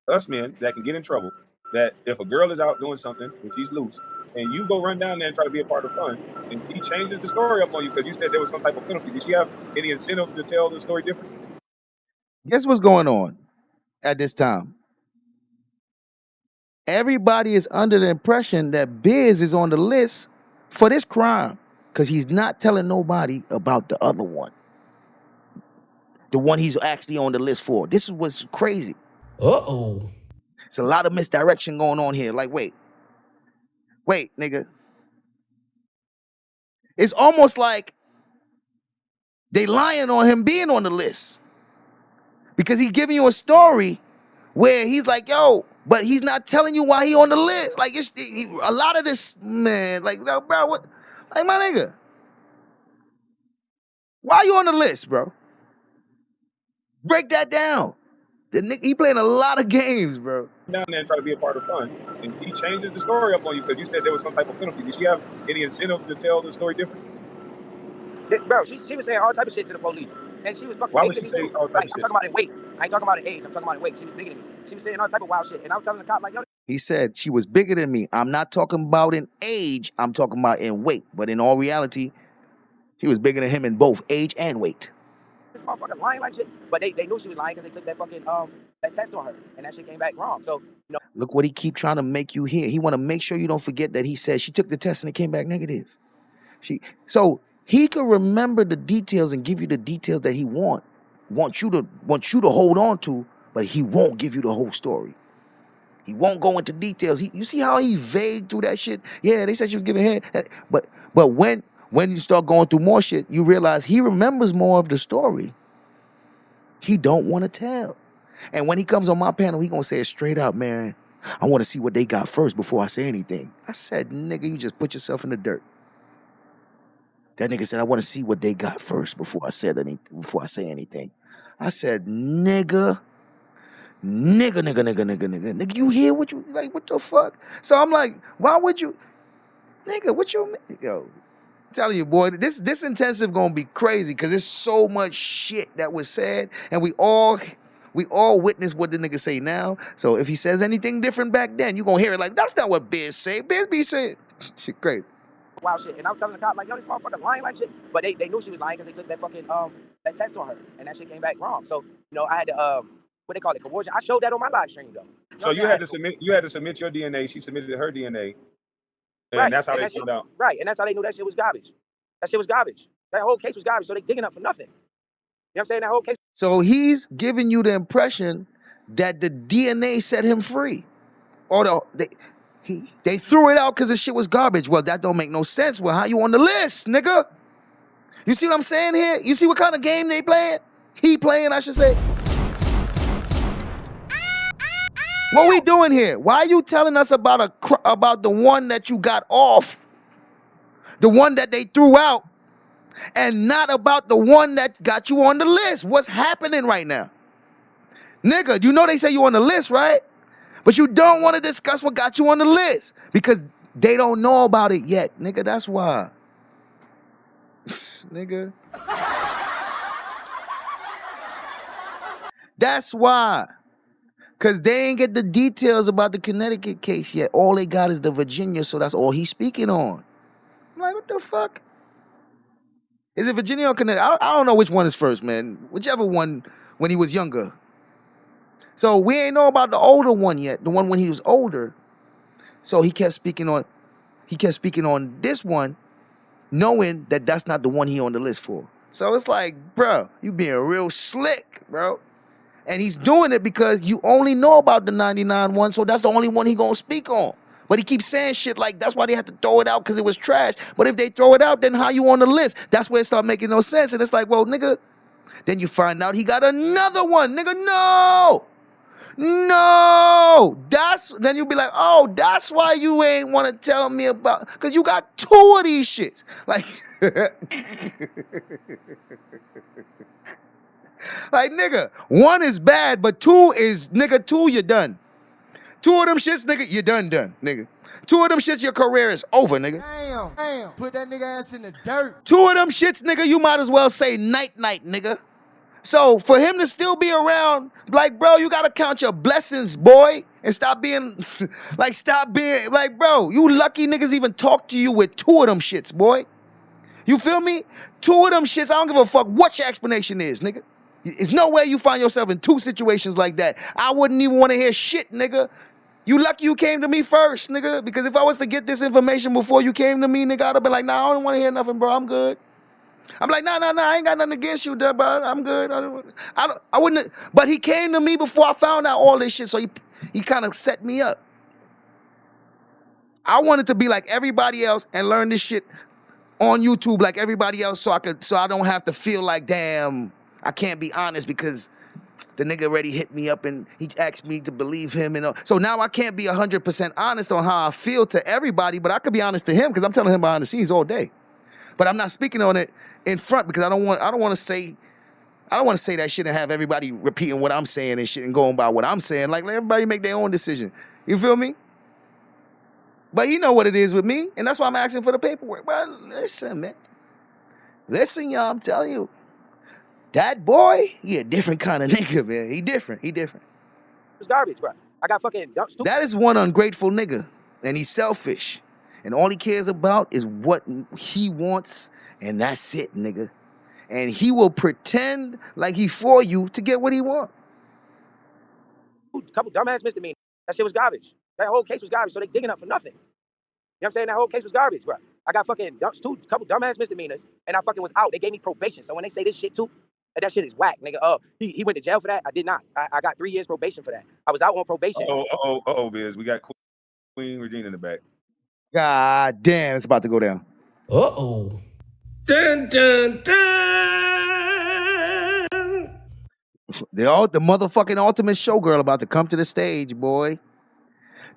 us men that can get in trouble, that if a girl is out doing something and she's loose, and you go run down there and try to be a part of fun, and she changes the story up on you because you said there was some type of penalty. Did she have any incentive to tell the story different? Guess what's going on at this time? Everybody is under the impression that Biz is on the list for this crime because he's not telling nobody about the other one. The one he's actually on the list for. This is what's crazy. Uh-oh. It's a lot of misdirection going on here. Like, wait, nigga. It's almost like they lying on him being on the list because he's giving you a story where he's like, yo, but he's not telling you why he on the list. Like, a lot of this, man, like, bro, what? Like, my nigga, why you on the list, bro? Break that down. He playing a lot of games, bro. Down there and try to be a part of fun, and he changes the story up on you because you said there was some type of penalty. Did she have any incentive to tell the story different? Bro, she was saying all type of shit to the police, and she was fucking. Why would she say all type of shit? I'm talking about in weight. I ain't talking about in age. I'm talking about in weight. She was bigger than me. She was saying all type of wild shit, and I was telling the cop like, yo. He said she was bigger than me. I'm not talking about in age. I'm talking about in weight. But in all reality, she was bigger than him in both age and weight. this motherfucker lying like shit. But they knew she was lying because they took that fucking that test on her, and that shit came back wrong. So you know. Look what he keep trying to make you hear. He want to make sure you don't forget that he said she took the test and it came back negative. So he can remember the details and give you the details that he wants you to hold on to, but he won't give you the whole story. He won't go into details. You see how he vague through that shit? Yeah, they said she was giving head, but when you start going through more shit, you realize he remembers more of the story. He don't want to tell. And when he comes on my panel, he gonna say it straight out, man. I want to see what they got first before I say anything. I said, nigga, you just put yourself in the dirt. That nigga said, I want to see what they got first before I say anything. I said, nigga, you hear what you, like, what the fuck? So I'm like, why would you, nigga, what you mean? Yo, I'm telling you, boy, this intensive gonna be crazy because there's so much shit that was said, and we all witness what the nigga say now. So if he says anything different back then, you gonna hear it like, that's not what Biz say. Biz be saying shit crazy. Wild shit. And I was telling the cop, like, yo, this motherfucker lying like shit. But they knew she was lying because they took that fucking that test on her, and that shit came back wrong. So you know, I had to what they call it, coercion. I showed that on my live stream though. So you had to submit your DNA. She submitted her DNA, and right. that's how they found out. Right, and that's how they knew that shit was garbage. That shit was garbage. That whole case was garbage. So they digging up for nothing. You know what I'm saying? That whole case. So he's giving you the impression that the DNA set him free, or they threw it out because the shit was garbage. Well, that don't make no sense. Well, how you on the list, nigga? You see what I'm saying here? You see what kind of game they playing? He playing, I should say. What we doing here? Why are you telling us about the one that you got off, the one that they threw out, and not about the one that got you on the list? What's happening right now? Nigga, you know they say you on the list, right? But you don't want to discuss what got you on the list because they don't know about it yet. Nigga, that's why. Nigga. That's why. Because they ain't get the details about the Connecticut case yet. All they got is the Virginia, so that's all he's speaking on. I'm like, what the fuck? Is it Virginia or Connecticut? I don't know which one is first, man. Whichever one when he was younger. So we ain't know about the older one yet, the one when he was older. So he kept speaking on this one, knowing that that's not the one he on the list for. So it's like, bro, you being real slick, bro. And he's doing it because you only know about the 99 one, so that's the only one he gonna speak on. But he keeps saying shit like that's why they had to throw it out because it was trash. But if they throw it out, then how you on the list? That's where it start making no sense. And it's like, well, nigga, then you find out he got another one. Nigga, no. Then you'll be like, oh, that's why you ain't want to tell me about, because you got two of these shits. Like, like, nigga, one is bad, but two, you're done. Two of them shits, nigga, you're done, nigga. Two of them shits, your career is over, nigga. Damn. Put that nigga ass in the dirt. Two of them shits, nigga, you might as well say night, nigga. So for him to still be around, like, bro, you gotta count your blessings, boy, and stop being, bro, you lucky niggas even talk to you with two of them shits, boy. You feel me? Two of them shits, I don't give a fuck what your explanation is, nigga. There's no way you find yourself in two situations like that. I wouldn't even want to hear shit, nigga. You lucky you came to me first, nigga, because if I was to get this information before you came to me, nigga, I'd have been like, nah, I don't want to hear nothing, bro, I'm good. I'm like, nah, I ain't got nothing against you, bro. I'm good. I wouldn't. But he came to me before I found out all this shit, so he kind of set me up. I wanted to be like everybody else and learn this shit on YouTube like everybody else, so I don't have to feel like, damn, I can't be honest because the nigga already hit me up and he asked me to believe him, and so now I can't be 100% honest on how I feel to everybody, but I could be honest to him because I'm telling him behind the scenes all day. But I'm not speaking on it in front because I don't want to say that shit and have everybody repeating what I'm saying and shit and going by what I'm saying. Like, let everybody make their own decision. You feel me? But you know what it is with me, and that's why I'm asking for the paperwork. But listen, man. Listen, y'all, I'm telling you. That boy, he a different kind of nigga, man. He different. It's garbage, bro. I got fucking dumb, stupid. That is one ungrateful nigga, and he's selfish. And all he cares about is what he wants, and that's it, nigga. and he will pretend like he for you to get what he want. A couple dumbass misdemeanors. That shit was garbage. That whole case was garbage, so they digging up for nothing. You know what I'm saying? That whole case was garbage, bro. I got fucking couple dumbass misdemeanors, and I fucking was out. They gave me probation. So when they say this shit too, that shit is whack, nigga. He went to jail for that. I did not. I got 3 years probation for that. I was out on probation. Biz. We got Queen Regina in the back. God damn, it's about to go down. Uh-oh. Dun, dun, dun. The motherfucking ultimate showgirl about to come to the stage, boy.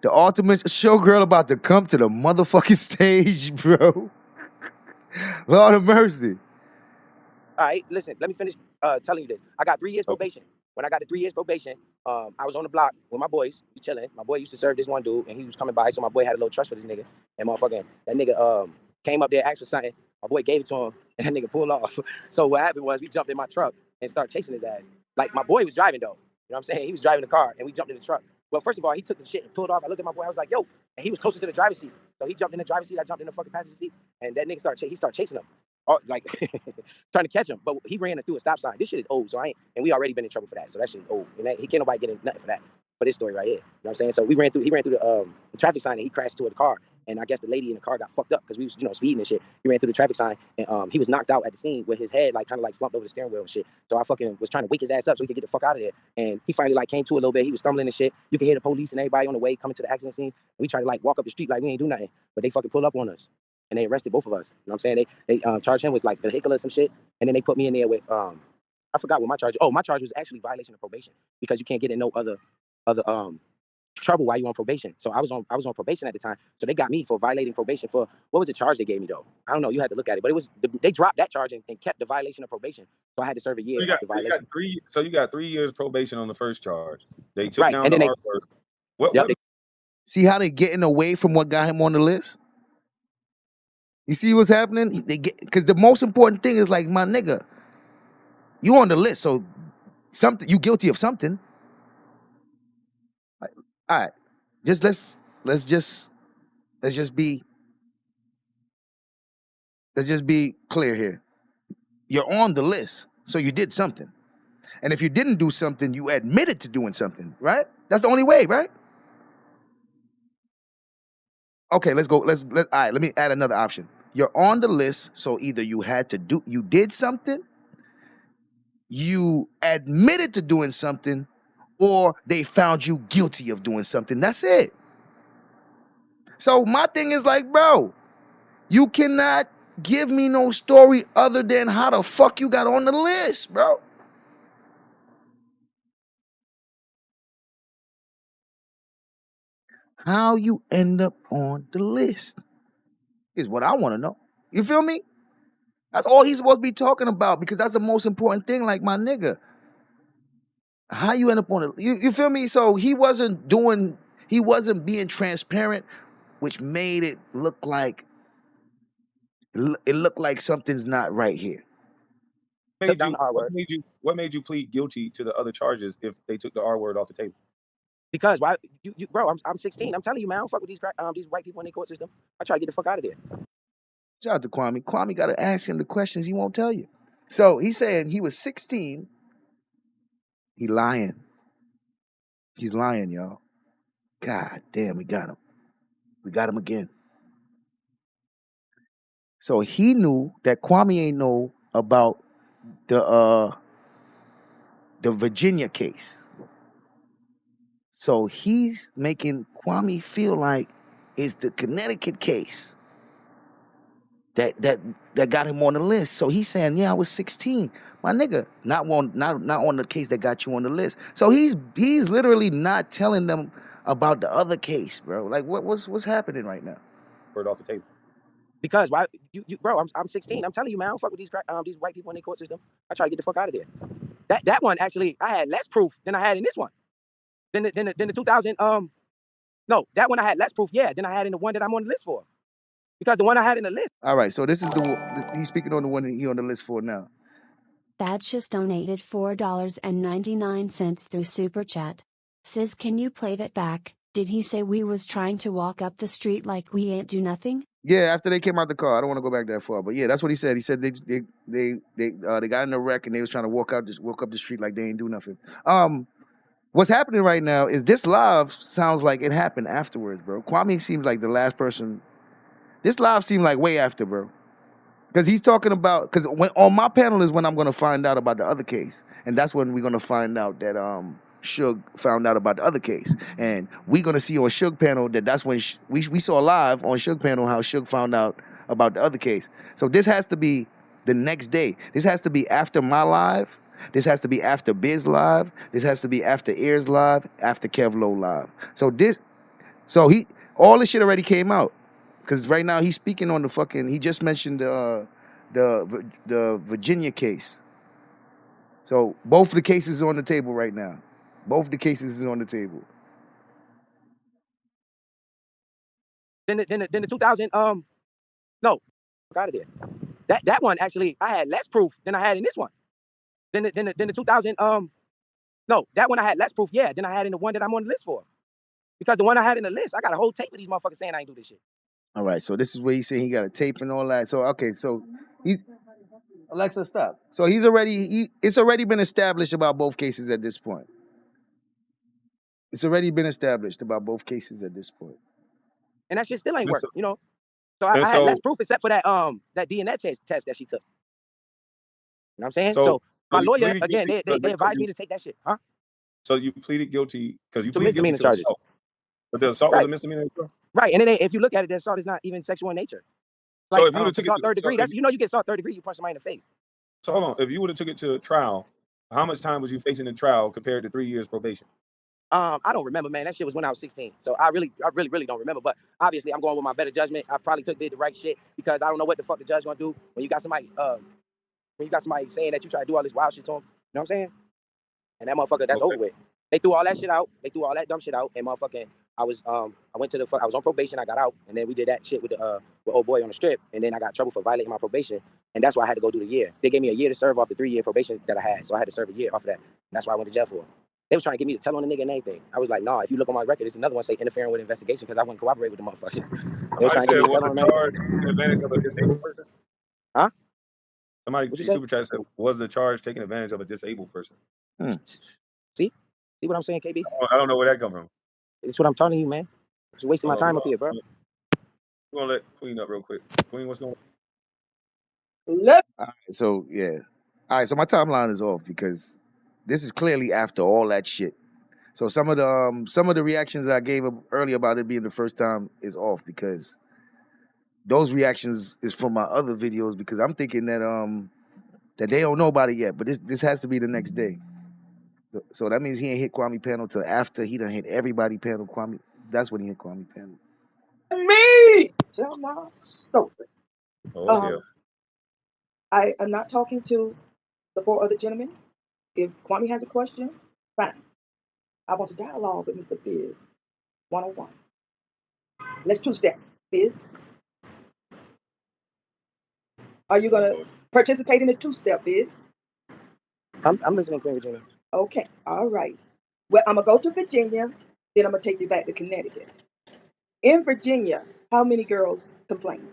The ultimate showgirl about to come to the motherfucking stage, bro. Lord of mercy. All right, listen, let me finish telling you this. I got 3 years probation. When I got the 3 years probation, I was on the block with my boys. We chilling. My boy used to serve this one dude, and he was coming by, so my boy had a little trust for this nigga. And that nigga came up there, asked for something. My boy gave it to him, and that nigga pulled off. So what happened was we jumped in my truck and started chasing his ass. Like, my boy was driving, though. You know what I'm saying? He was driving the car, and we jumped in the truck. Well, first of all, he took the shit and pulled off. I looked at my boy. I was like, yo. And he was closer to the driver's seat. So he jumped in the driver's seat. I jumped in the fucking passenger seat. And that nigga started chasing him. Like trying to catch him, but he ran us through a stop sign. This shit is old, so and we already been in trouble for that, so that shit is old. And he can't nobody get in nothing for that. For this story right here, you know what I'm saying? So he ran through the traffic sign, and he crashed into the car. And I guess the lady in the car got fucked up because we was speeding and shit. He ran through the traffic sign, and he was knocked out at the scene with his head kind of slumped over the steering wheel and shit. So I fucking was trying to wake his ass up so he could get the fuck out of there. And he finally came to a little bit. He was stumbling and shit. You can hear the police and everybody on the way coming to the accident scene. And we tried to walk up the street like we ain't do nothing, but they fucking pull up on us. And they arrested both of us. You know what I'm saying? They charged him with vehicular or some shit. And then they put me in there with I forgot what my charge. Oh, my charge was actually violation of probation because you can't get in no other trouble while you're on probation. So I was on probation at the time. So they got me for violating probation for what was the charge they gave me though? I don't know. You had to look at it, but it was they dropped that charge and kept the violation of probation. So I had to serve a year. So you got 3 years probation on the first charge. They took right. down and then the artwork. See how they getting away from what got him on the list? You see what's happening? Because the most important thing is like, my nigga, you on the list, so you guilty of something. All right, let's just be clear here. You're on the list, so you did something. And if you didn't do something, you admitted to doing something, right? That's the only way, right? Okay, let's go. All right, let me add another option. You're on the list, so either you did something, you admitted to doing something, or they found you guilty of doing something. That's it. So my thing is like, bro, you cannot give me no story other than how the fuck you got on the list, bro. How you end up on the list is what I want to know. You feel me? That's all he's supposed to be talking about, because that's the most important thing, like, my nigga. How you end up on it? You feel me? So he wasn't being transparent, which made it look like something's not right here. What made you plead guilty to the other charges if they took the R word off the table? Because why, bro? I'm 16. I'm telling you, man. I don't fuck with these white people in the court system. I try to get the fuck out of there. Shout out to Kwame. Kwame got to ask him the questions. He won't tell you. So he's saying he was 16. He lying. He's lying, y'all. God damn, we got him. We got him again. So he knew that Kwame ain't know about the Virginia case. So he's making Kwame feel like it's the Connecticut case that got him on the list. So he's saying, yeah, I was 16. My nigga, not on the case that got you on the list. So he's literally not telling them about the other case, bro. Like, what's happening right now? Word off the table. Because why, bro? I'm 16. I'm telling you, man. I don't fuck with these white people in the court system. I try to get the fuck out of there. That one actually, I had less proof than I had in this one. Then the 2000 no, that one I had less proof, than I had in the one that I'm on the list for. Because the one I had in the list. All right, so this is he's speaking on the one that he's on the list for now. That's just donated $4.99 through Super Chat. Says, can you play that back? Did he say we was trying to walk up the street like we ain't do nothing? Yeah, after they came out the car. I don't want to go back that far, but yeah, that's what he said. He said they got in a wreck and they was trying to walk up the street like they ain't do nothing. What's happening right now is this live sounds like it happened afterwards, bro. Kwame seems like the last person. This live seemed like way after, bro. Because he's talking about, because when on my panel is when I'm going to find out about the other case. And that's when we're going to find out that Suge found out about the other case. And we're going to see on Suge panel that's when we saw live on Suge panel how Suge found out about the other case. So this has to be the next day. This has to be after my live. This has to be after Biz live. This has to be after Ears live, after Kevlo live. So all this shit already came out. Because right now he's speaking on he just mentioned the Virginia case. So both of the cases are on the table right now. Both the cases is on the table. Then the 2000 no, out of there. That one actually I had less proof than I had in this one. Then the 2000 no, that one I had less proof, yeah, than I had in the one that I'm on the list for. Because the one I had in the list, I got a whole tape of these motherfuckers saying I ain't do this shit. All right, so this is where he's saying he got a tape and all that. So okay, so he's Alexa, stop. So it's already been established about both cases at this point. It's already been established about both cases at this point. And that shit still ain't work, you know. So I had less proof except for that DNA test that she took. You know what I'm saying? So my lawyer, again, they advised me to take that shit, huh? So you pleaded guilty because you pleaded guilty to assault. But the assault was a misdemeanor. Right, and then if you look at it, the assault is not even sexual in nature. Like, so if you would have took it to third degree, that's, you know, you get assault third degree, you punch somebody in the face. So hold on, if you would have took it to trial, how much time was you facing in trial compared to 3 years probation? I don't remember, man. That shit was when I was 16. So I really don't remember. But obviously, I'm going with my better judgment. I probably did the right shit because I don't know what the fuck the judge gonna do when you got somebody saying that you try to do all this wild shit to him. You know what I'm saying? And that motherfucker, that's over with. They threw all that shit out. They threw all that dumb shit out. And motherfucking, I was on probation. I got out, and then we did that shit with old boy on the strip. And then I got in trouble for violating my probation, and that's why I had to go do the year. They gave me a year to serve off the 3-year probation that I had, so I had to serve a year off of that. And that's why I went to jail for it. They was trying to get me to tell on the nigga and anything. I was like, nah, if you look on my record, it's another one say interfering with investigation because I wouldn't cooperate with the motherfuckers. They was trying to get me to tell on charge taking advantage of a disabled person? Huh? Somebody super chat said, was the charge taking advantage of a disabled person? See what I'm saying, KB? I don't know where that come from. It's what I'm telling you, man. Just wasting my time up here, bro. We're gonna let Queen up real quick. Queen, what's going on? All right, so yeah. All right, so my timeline is off because this is clearly after all that shit. So some of the reactions I gave earlier about it being the first time is off because those reactions is from my other videos because I'm thinking that that they don't know about it yet, but this has to be the next day. So that means he ain't hit Kwame panel till after he done hit everybody panel. Kwame, that's when he hit Kwame panel. Me tell my story. Oh, I am not talking to the 4 other gentlemen. If Kwame has a question, fine. I want to dialogue with Mr. Biz 101. Let's 2-step. Biz, are you going to participate in the 2-step, Biz? I'm listening to Virginia. Okay, all right. Well, I'm going to go to Virginia, then I'm going to take you back to Connecticut. In Virginia, how many girls complained?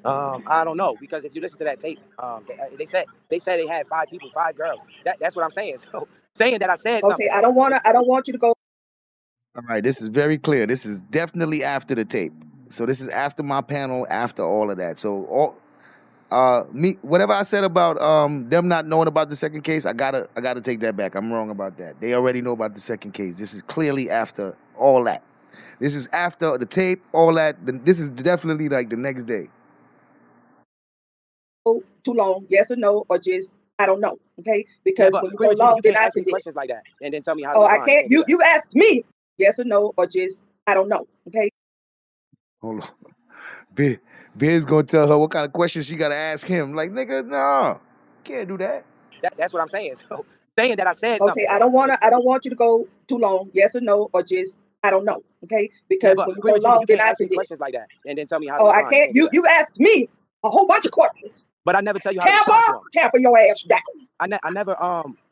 I don't know, because if you listen to that tape, they said they had 5 people, 5 girls. That's what I'm saying. So saying that I said something. Okay, I don't want you to go. All right, this is very clear. This is definitely after the tape. So this is after my panel, after all of that. So whatever I said about them not knowing about the second case, I gotta take that back. I'm wrong about that. They already know about the second case. This is clearly after all that. This is after the tape, all that. This is definitely like the next day. Too long, yes or no, or just I don't know. Okay, because when you go long, you can't ask me questions like that and then tell me how. Oh, I can't. You asked me yes or no, or just I don't know. Okay. Hold on. Biz gonna tell her what kind of questions she gotta ask him. Like, nigga, no, can't do that. That's what I'm saying. So saying that I said something. Okay, I don't want you to go too long, yes or no, or just I don't know. Okay, because when you go long, you can't ask me questions like that and then tell me how. Oh, I can't. You asked me a whole bunch of questions. But I never tell you how to respond to them. Tamper your ass down. I never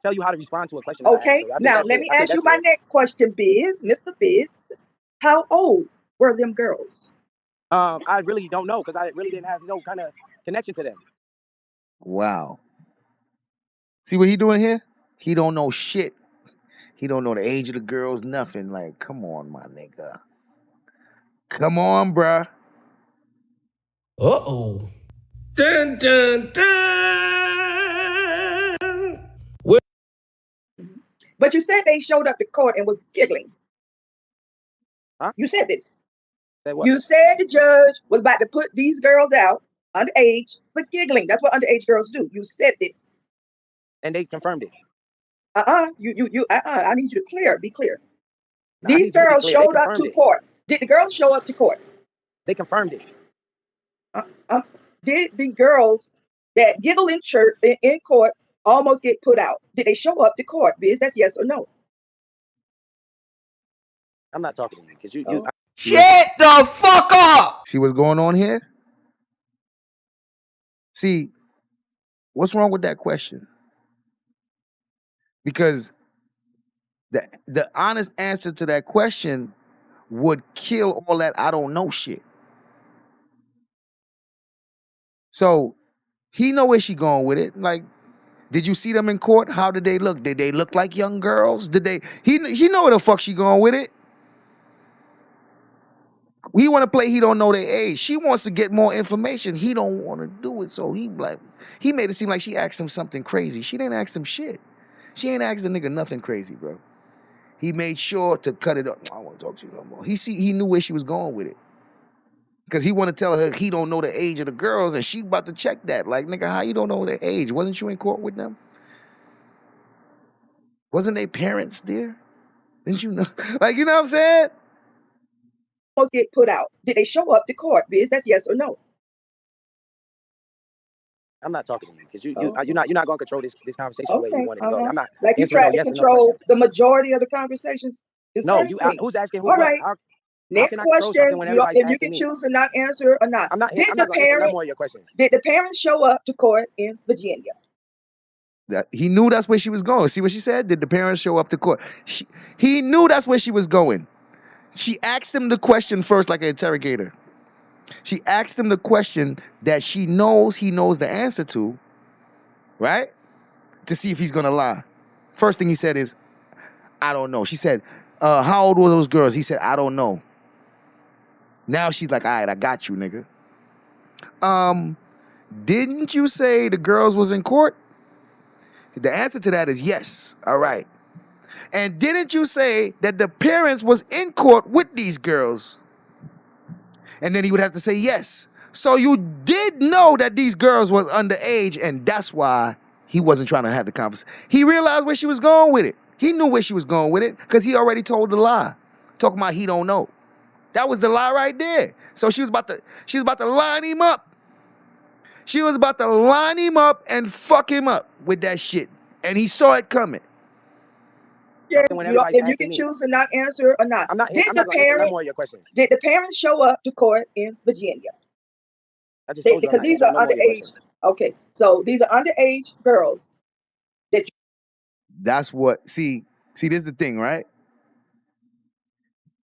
tell you how to respond to a question. Okay, now let me ask you my next question, Biz, Mr. Biz. How old were them girls? I really don't know because I really didn't have no kind of connection to them. Wow. See what he doing here? He don't know shit. He don't know the age of the girls, nothing. Like, come on, my nigga. Come on, bruh. Uh-oh. Dun, dun, dun. But you said they showed up to court and was giggling. Huh? You said this. Say what? You said the judge was about to put these girls out underage for giggling. That's what underage girls do. You said this. And they confirmed it. I need you to be clear. I need These you to be girls clear. They showed up confirmed to it. court. Did the girls show up to court? They confirmed it. Did the girls that giggle in church in court almost get put out? Did they show up to court? Biz, that's yes or no. I'm not talking to you because you. Shut the fuck up! See what's going on here? See, what's wrong with that question? Because the honest answer to that question would kill all that I don't know shit. So he know where she going with it. Like, did you see them in court? How did they look? Did they look like young girls? Did they? He know where the fuck she going with it. He want to play. He don't know their age. She wants to get more information. He don't want to do it. So he made it seem like she asked him something crazy. She didn't ask him shit. She ain't asked the nigga nothing crazy, bro. He made sure to cut it up. I don't want to talk to you no more. He knew where she was going with it. Because he want to tell her he don't know the age of the girls, and she about to check that. Like, nigga, how you don't know their age? Wasn't you in court with them? Wasn't they parents there? Didn't you know? Like, you know what I'm saying? Get put out. Did they show up to court? Biz, that's yes or no. I'm not talking to you because you're not going to control this conversation the way you want it to go. I'm not. Like you tried to control the majority of the conversations. No, who's asking who? All right. Next question. You can me? choose to not answer or not. Did the parents show up to court in Virginia? He knew that's where she was going. See what she said? Did the parents show up to court? He knew that's where she was going. She asked him the question first like an interrogator. She asked him the question that he knows the answer to, right? To see if he's going to lie. First thing he said is, I don't know. She said, how old were those girls? He said, I don't know. Now she's like, all right, I got you, nigga. Didn't you say the girls was in court? The answer to that is yes. All right. And didn't you say that the parents was in court with these girls? And then he would have to say yes. So you did know that these girls was underage, and that's why he wasn't trying to have the conversation. He realized where she was going with it. He knew where she was going with it because he already told the lie. Talking about he don't know. That was the lie right there. So she was about to line him up. She was about to line him up and fuck him up with that shit. And he saw it coming. If you can choose to not answer or not. Did the parents show up to court in Virginia? Because these are underage. Okay, so these are underage girls. That's what, see, this is the thing, right?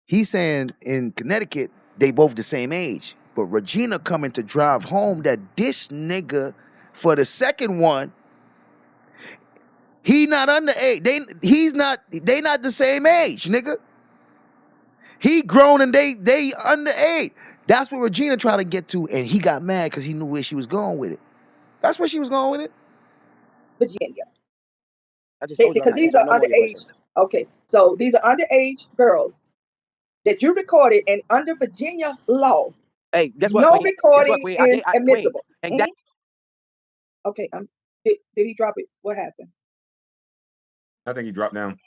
He's saying in Connecticut, they both the same age. But Regina coming to drive home that this nigga, for the second one, he not underage. They not the same age, nigga. He grown and they underage. That's what Regina tried to get to, and he got mad because he knew where she was going with it. That's where she was going with it. Virginia. Because these are underage. Okay, so these are underage girls that you recorded, and under Virginia law, hey, guess what? No recording is admissible. Okay, did he drop it? What happened? I think he dropped down.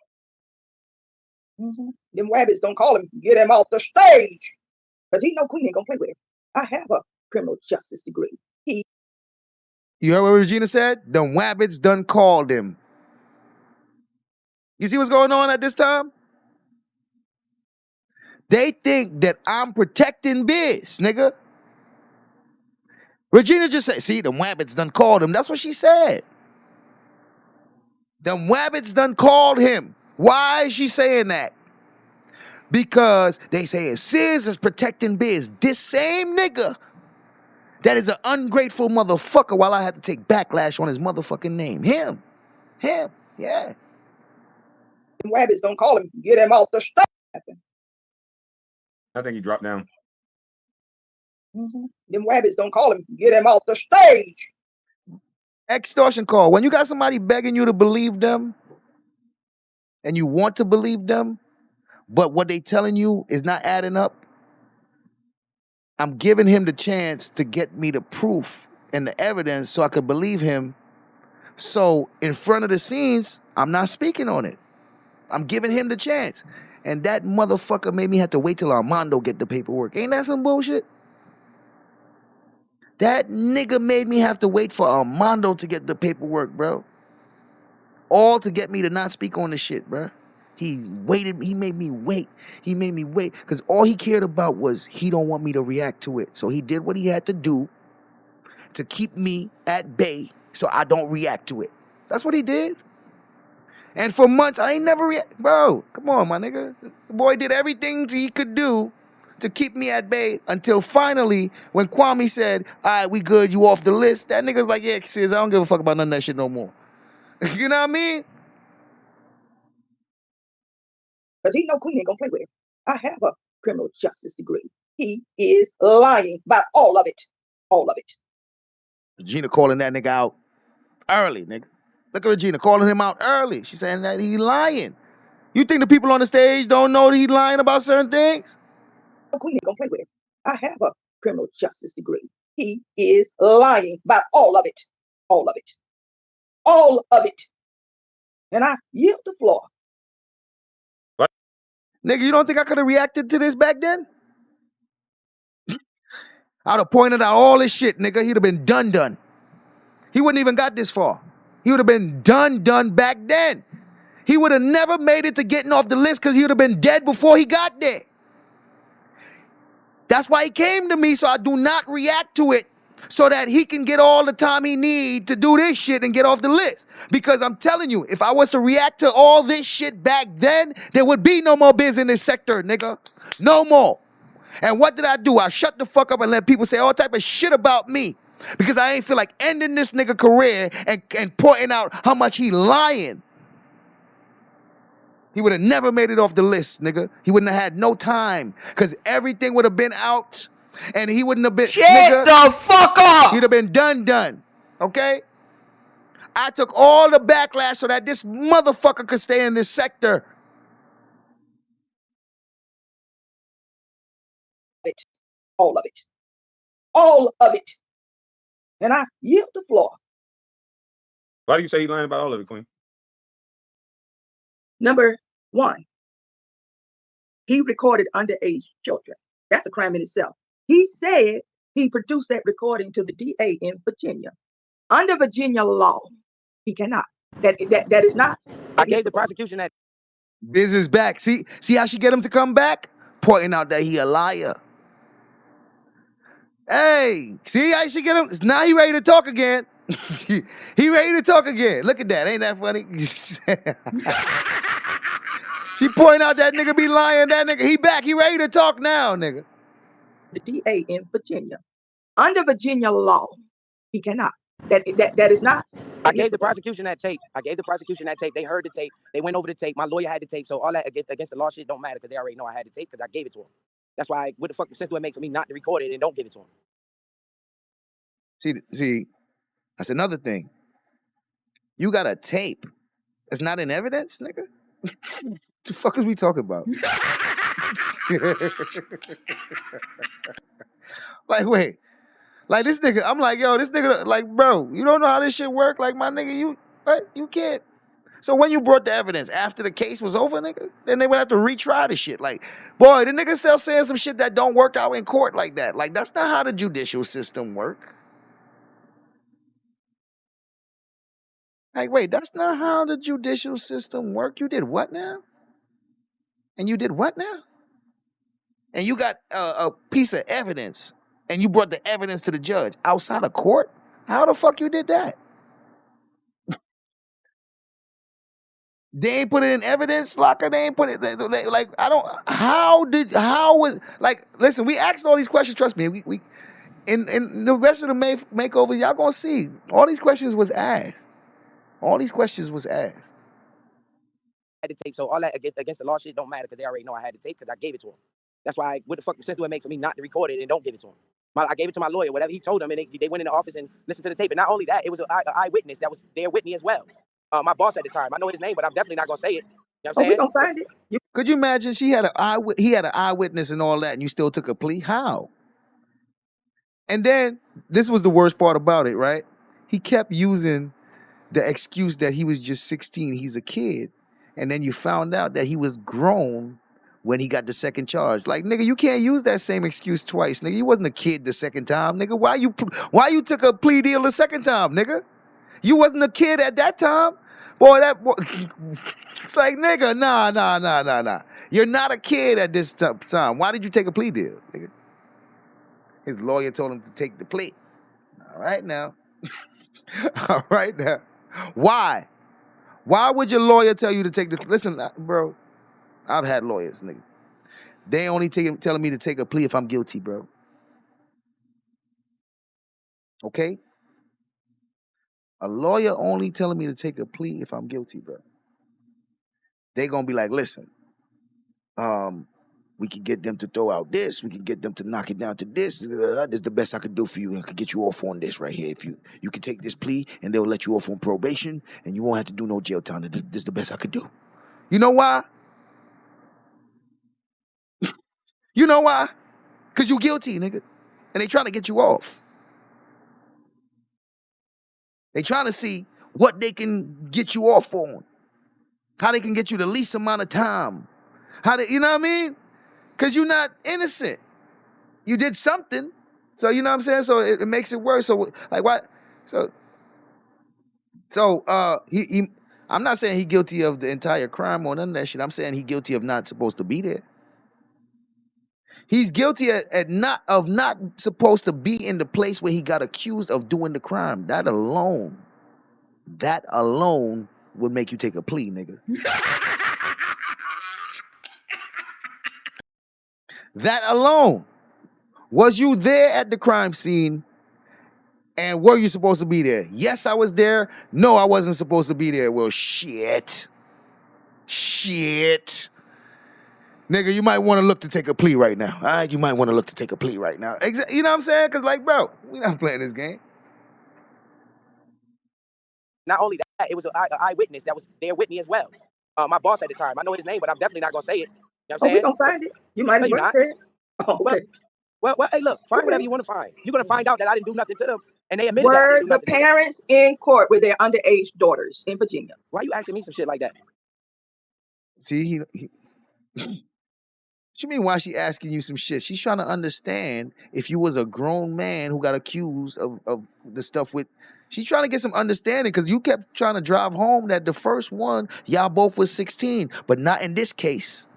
Them rabbits don't call him, get him off the stage. Because he know Queen ain't gonna play with him. I have a criminal justice degree. You heard what Regina said? Them wabbits done called him. You see what's going on at this time? They think that I'm protecting Biz, nigga. Regina just said, see, them wabbits done called him. That's what she said. Them wabbits done called him. Why is she saying that? Because they say Sears is protecting Biz. This same nigga that is an ungrateful motherfucker while I had to take backlash on his motherfucking name. Him, yeah. Them Wabbits don't call him, get him off the stage. I think he dropped down. Them Wabbits don't call him, get him off the stage. Extortion call. When you got somebody begging you to believe them, and you want to believe them, but what they telling you is not adding up, I'm giving him the chance to get me the proof and the evidence so I could believe him. So in front of the scenes, I'm not speaking on it. I'm giving him the chance. And that motherfucker made me have to wait till Armando get the paperwork. Ain't that some bullshit? That nigga made me have to wait for Armando to get the paperwork, bro. All to get me to not speak on the shit, bro. He waited, he made me wait. Because all he cared about was he don't want me to react to it. So he did what he had to do to keep me at bay so I don't react to it. That's what he did. And for months, I ain't never react. Bro, come on, my nigga. The boy did everything he could do to keep me at bay until finally, when Kwame said, all right, we good, you off the list, that nigga's like, yeah, sis, I don't give a fuck about none of that shit no more. You know what I mean? Because he know Queen ain't gonna play with him. I have a criminal justice degree. He is lying about all of it. All of it. Regina calling that nigga out early, nigga. Look at Regina calling him out early. She's saying that he lying. You think the people on the stage don't know that he lying about certain things? Queen ain't gonna play with him. I have a criminal justice degree. He is lying about all of it. All of it. All of it. And I yield the floor. What? Nigga, you don't think I could have reacted to this back then? I'd have pointed out all this shit, nigga. He'd have been done. He wouldn't even got this far. He would have been done back then. He would have never made it to getting off the list because he would have been dead before he got there. That's why he came to me, so I do not react to it so that he can get all the time he need to do this shit and get off the list. Because I'm telling you, if I was to react to all this shit back then, there would be no more biz in this sector, nigga. No more. And what did I do? I shut the fuck up and let people say all type of shit about me. Because I ain't feel like ending this nigga career and pointing out how much he lying. He would have never made it off the list, nigga. He wouldn't have had no time. Because everything would have been out. And he wouldn't have been... Shut the fuck up! He'd have been done. Okay? I took all the backlash so that this motherfucker could stay in this sector. All of it. All of it. And I yield the floor. Why do you say he's lying about all of it, Queen? Number one, he recorded underage children. That's a crime in itself. He said he produced that recording to the DA in Virginia. Under Virginia law, he cannot. That is not. I gave the prosecution that. Biz is back. See how she get him to come back? Pointing out that he a liar. Hey, see how she get him? Now he ready to talk again. He ready to talk again. Look at that. Ain't that funny? She point out that nigga be lying. That nigga, he back. He ready to talk now, nigga. The DA in Virginia. Under Virginia law, he cannot. That is not. I gave the prosecution that tape. They heard the tape. They went over the tape. My lawyer had the tape. So all that against the law shit don't matter because they already know I had the tape because I gave it to him. That's why, what the fuck sense do it make for me not to record it and don't give it to him? See, that's another thing. You got a tape that's not in evidence, nigga? The fuck is we talking about? Like, wait. Like, this nigga, I'm like, yo, this nigga, like, bro, you don't know how this shit work? Like, my nigga, you can't. So when you brought the evidence, after the case was over, nigga, then they would have to retry the shit. Like, boy, the nigga still saying some shit that don't work out in court like that. Like, that's not how the judicial system work. Like, wait, that's not how the judicial system work. You did what now? And you did what now? And you got a piece of evidence, and you brought the evidence to the judge outside of court? How the fuck you did that? They ain't put it in evidence, locker. They ain't put it like I don't. How was like? Listen, we asked all these questions. Trust me, we in the rest of the makeover, y'all gonna see all these questions was asked. All these questions was asked. I had the tape, so all that against the law shit don't matter because they already know I had the tape because I gave it to him. That's why, what the fuck sense do it make for me not to record it and don't give it to him? I gave it to my lawyer, whatever he told them, and they went in the office and listened to the tape. And not only that, it was an eyewitness that was there with me as well. My boss at the time. I know his name, but I'm definitely not gonna say it. You know what I'm saying? We gonna find it. Could you imagine he had an eyewitness and all that, and you still took a plea? How? And then this was the worst part about it, right? He kept using the excuse that he was just 16, he's a kid, and then you found out that he was grown when he got the second charge. Like, nigga, you can't use that same excuse twice, nigga. You wasn't a kid the second time, nigga. Why you took a plea deal the second time, nigga? You wasn't a kid at that time. Boy, it's like, nigga, nah. You're not a kid at this time. Why did you take a plea deal, nigga? His lawyer told him to take the plea. All right now. All right now. Why? Why would your lawyer tell you to take the... Listen, bro, I've had lawyers, nigga. They only telling me to take a plea if I'm guilty, bro. Okay? A lawyer only telling me to take a plea if I'm guilty, bro. They gonna be like, listen, we can get them to throw out this. We can get them to knock it down to this. This is the best I could do for you. I could get you off on this right here. If you can take this plea and they'll let you off on probation and you won't have to do no jail time. This is the best I could do. You know why? You know why? Because you guilty, nigga. And they trying to get you off. They trying to see what they can get you off on. How they can get you the least amount of time. You know what I mean? Because you're not innocent. You did something. So, you know what I'm saying? So it makes it worse. So, like, what? So I'm not saying he's guilty of the entire crime or none of that shit. I'm saying he's guilty of not supposed to be there. He's guilty of not supposed to be in the place where he got accused of doing the crime. That alone would make you take a plea, nigga. That alone. Was you there at the crime scene? And were you supposed to be there? Yes, I was there. No, I wasn't supposed to be there. Well, shit. Nigga, you might want to look to take a plea right now. All right? You might want to look to take a plea right now. You know what I'm saying? Because, like, bro, we not playing this game. Not only that, it was an eyewitness that was there with me as well. My boss at the time. I know his name, but I'm definitely not gonna say it. You know what I'm saying? We gonna find it. You might as well say it. Oh, okay. Well, hey, look, find whatever you want to find. You're gonna find out that I didn't do nothing to them, and they admitted Were that. the parents in court with their underage daughters in Virginia? Why you asking me some shit like that? See, what you mean why she asking you some shit? She's trying to understand if you was a grown man who got accused of the stuff with... She's trying to get some understanding because you kept trying to drive home that the first one, y'all both was 16, but not in this case.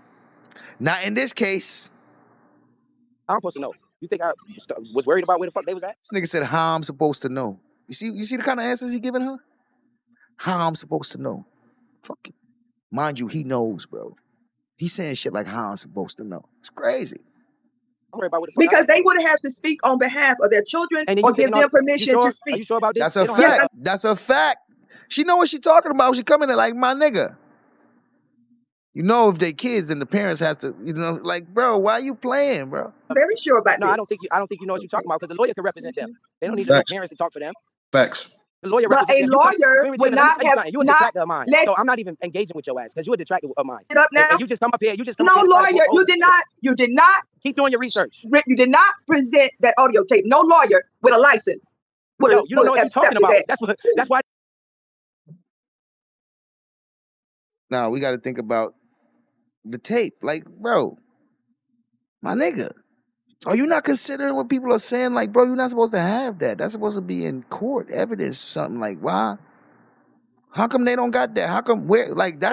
Not in this case. I'm supposed to know. You think I was worried about where the fuck they was at? This nigga said, how I'm supposed to know. You see the kind of answers he giving her? How I'm supposed to know. Fuck it. Mind you, he knows, bro. He's saying shit like how I'm supposed to know. It's crazy. I'm worried about what the fuck because they would have to speak on behalf of their children or give them permission to speak. Are you sure about this? That's a fact. That's a fact. She know what she talking about. She coming in like, my nigga. You know if they kids and the parents have to, you know, like, bro, why you playing, bro? I'm very sure about this. I don't think you know what you're talking about because the lawyer can represent them. They don't need the parents to talk for them. Facts. The lawyer but a lawyer would not have you a detractor of mine. So I'm not even engaging with your ass because you're a detractor of mine. It up now. And you just come up here. No lawyer. You did not. Keep doing your research. You did not present that audio tape. No lawyer with a license. You don't know what you're talking about. That's why. Now we got to think about the tape. Like, bro, my nigga. Are you not considering what people are saying? Like, bro, you're not supposed to have that. That's supposed to be in court evidence, something like, why? How come they don't got that? How come we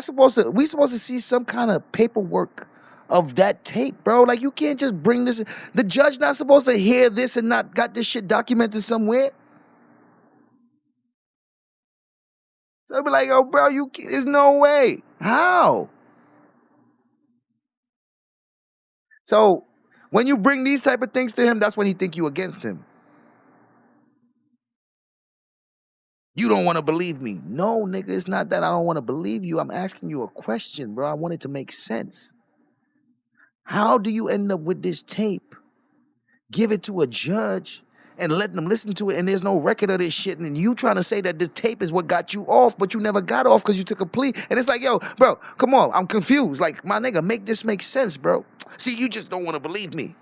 supposed to see some kind of paperwork of that tape, bro? Like, you can't just bring this. The judge not supposed to hear this and not got this shit documented somewhere. So I'd be like, yo, bro, there's no way. How? So when you bring these type of things to him, that's when he think you against him. You don't want to believe me. No, nigga, it's not that I don't want to believe you. I'm asking you a question, bro. I want it to make sense. How do you end up with this tape? Give it to a judge and let them listen to it, and there's no record of this shit, and you trying to say that this tape is what got you off, but you never got off because you took a plea. And it's like, yo, bro, come on, I'm confused. Like, my nigga, make this make sense, bro. See, you just don't want to believe me.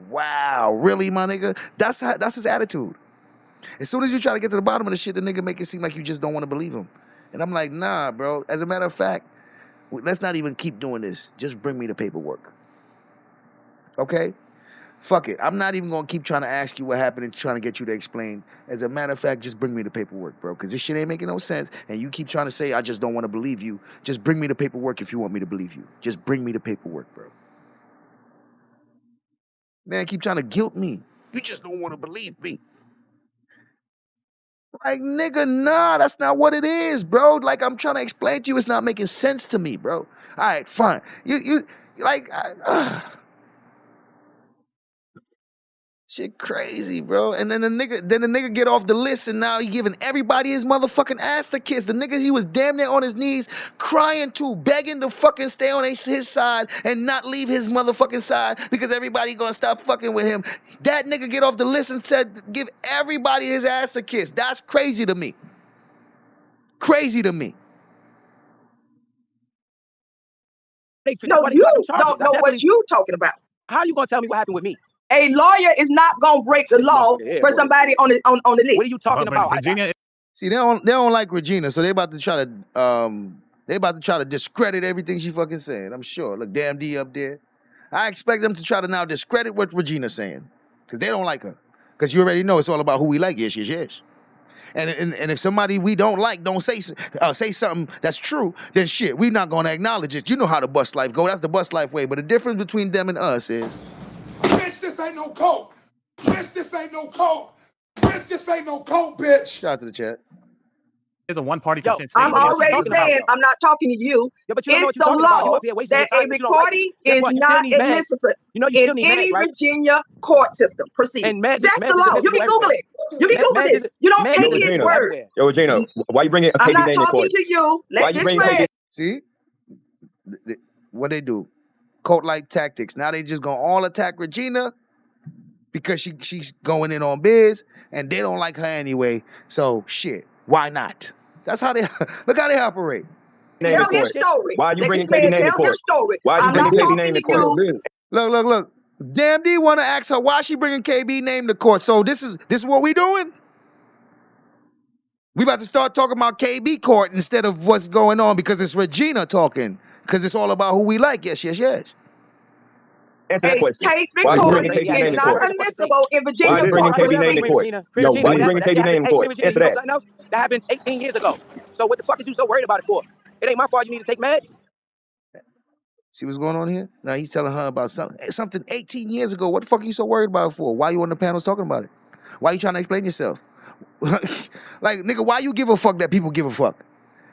Wow, really, my nigga? That's his attitude. As soon as you try to get to the bottom of the shit, the nigga make it seem like you just don't want to believe him. And I'm like, nah, bro. As a matter of fact, let's not even keep doing this. Just bring me the paperwork. Okay? Fuck it. I'm not even going to keep trying to ask you what happened and trying to get you to explain. As a matter of fact, just bring me the paperwork, bro. Because this shit ain't making no sense. And you keep trying to say, I just don't want to believe you. Just bring me the paperwork if you want me to believe you. Just bring me the paperwork, bro. Man, keep trying to guilt me. You just don't want to believe me. Like, nigga, nah, that's not what it is, bro. Like, I'm trying to explain to you, it's not making sense to me, bro. All right, fine. Shit crazy, bro. And then the nigga get off the list, and now he giving everybody his motherfucking ass to kiss. The nigga he was damn near on his knees, crying to, begging to fucking stay on his side and not leave his motherfucking side because everybody gonna stop fucking with him. That nigga get off the list and said, give everybody his ass to kiss. That's crazy to me. Crazy to me. No, you don't know what you talking about. How are you gonna tell me what happened with me? A lawyer is not gonna break the law for somebody on the list. What are you talking about? Virginia. See, they don't like Regina, so they about to try to discredit everything she fucking saying. I'm sure. Look, damn D up there. I expect them to try to now discredit what Regina's saying, because they don't like her. Because you already know it's all about who we like. Yes, yes, yes. And if somebody we don't like don't say something that's true, then shit, we not gonna acknowledge it. You know how the bus life go. That's the bus life way. But the difference between them and us is, bitch, this ain't no coke. Bitch, this ain't no coke. Bitch, this ain't no coke, bitch. Shout out to the chat. It's a one-party consent state. I'm already saying I'm not talking to you. Yeah, but you know it's the law that a recording is not admissible in any Virginia court system. Proceed. That's the law. You can Google it. You can Google this. You don't take his word. Yo, Regina, why you bringing a KB name in court? I'm not talking to you. Let this man. See? What they do? Cult-like tactics. Now they just gonna all attack Regina because she's going in on Biz, and they don't like her anyway. So shit, why not? That's how they look how they operate. Tell his story. Why are you bringing KB name in court? Why are you bringing KB name in court? Look. Damn D want to ask her why she bringing KB name to court. So this is what we doing? We about to start talking about KB court instead of what's going on because it's Regina talking. Because it's all about who we like. Yes, yes, yes. Answer that question. Tape recording is not admissible in Virginia. Why are you bringing KB name in court? No, why are you bringing KB name in court? Answer that. That happened 18 years ago. So what the fuck is you so worried about it for? It ain't my fault you need to take meds. See what's going on here? Now he's telling her about something 18 years ago. What the fuck are you so worried about it for? Why you on the panels talking about it? Why you trying to explain yourself? Like, nigga, why you give a fuck that people give a fuck?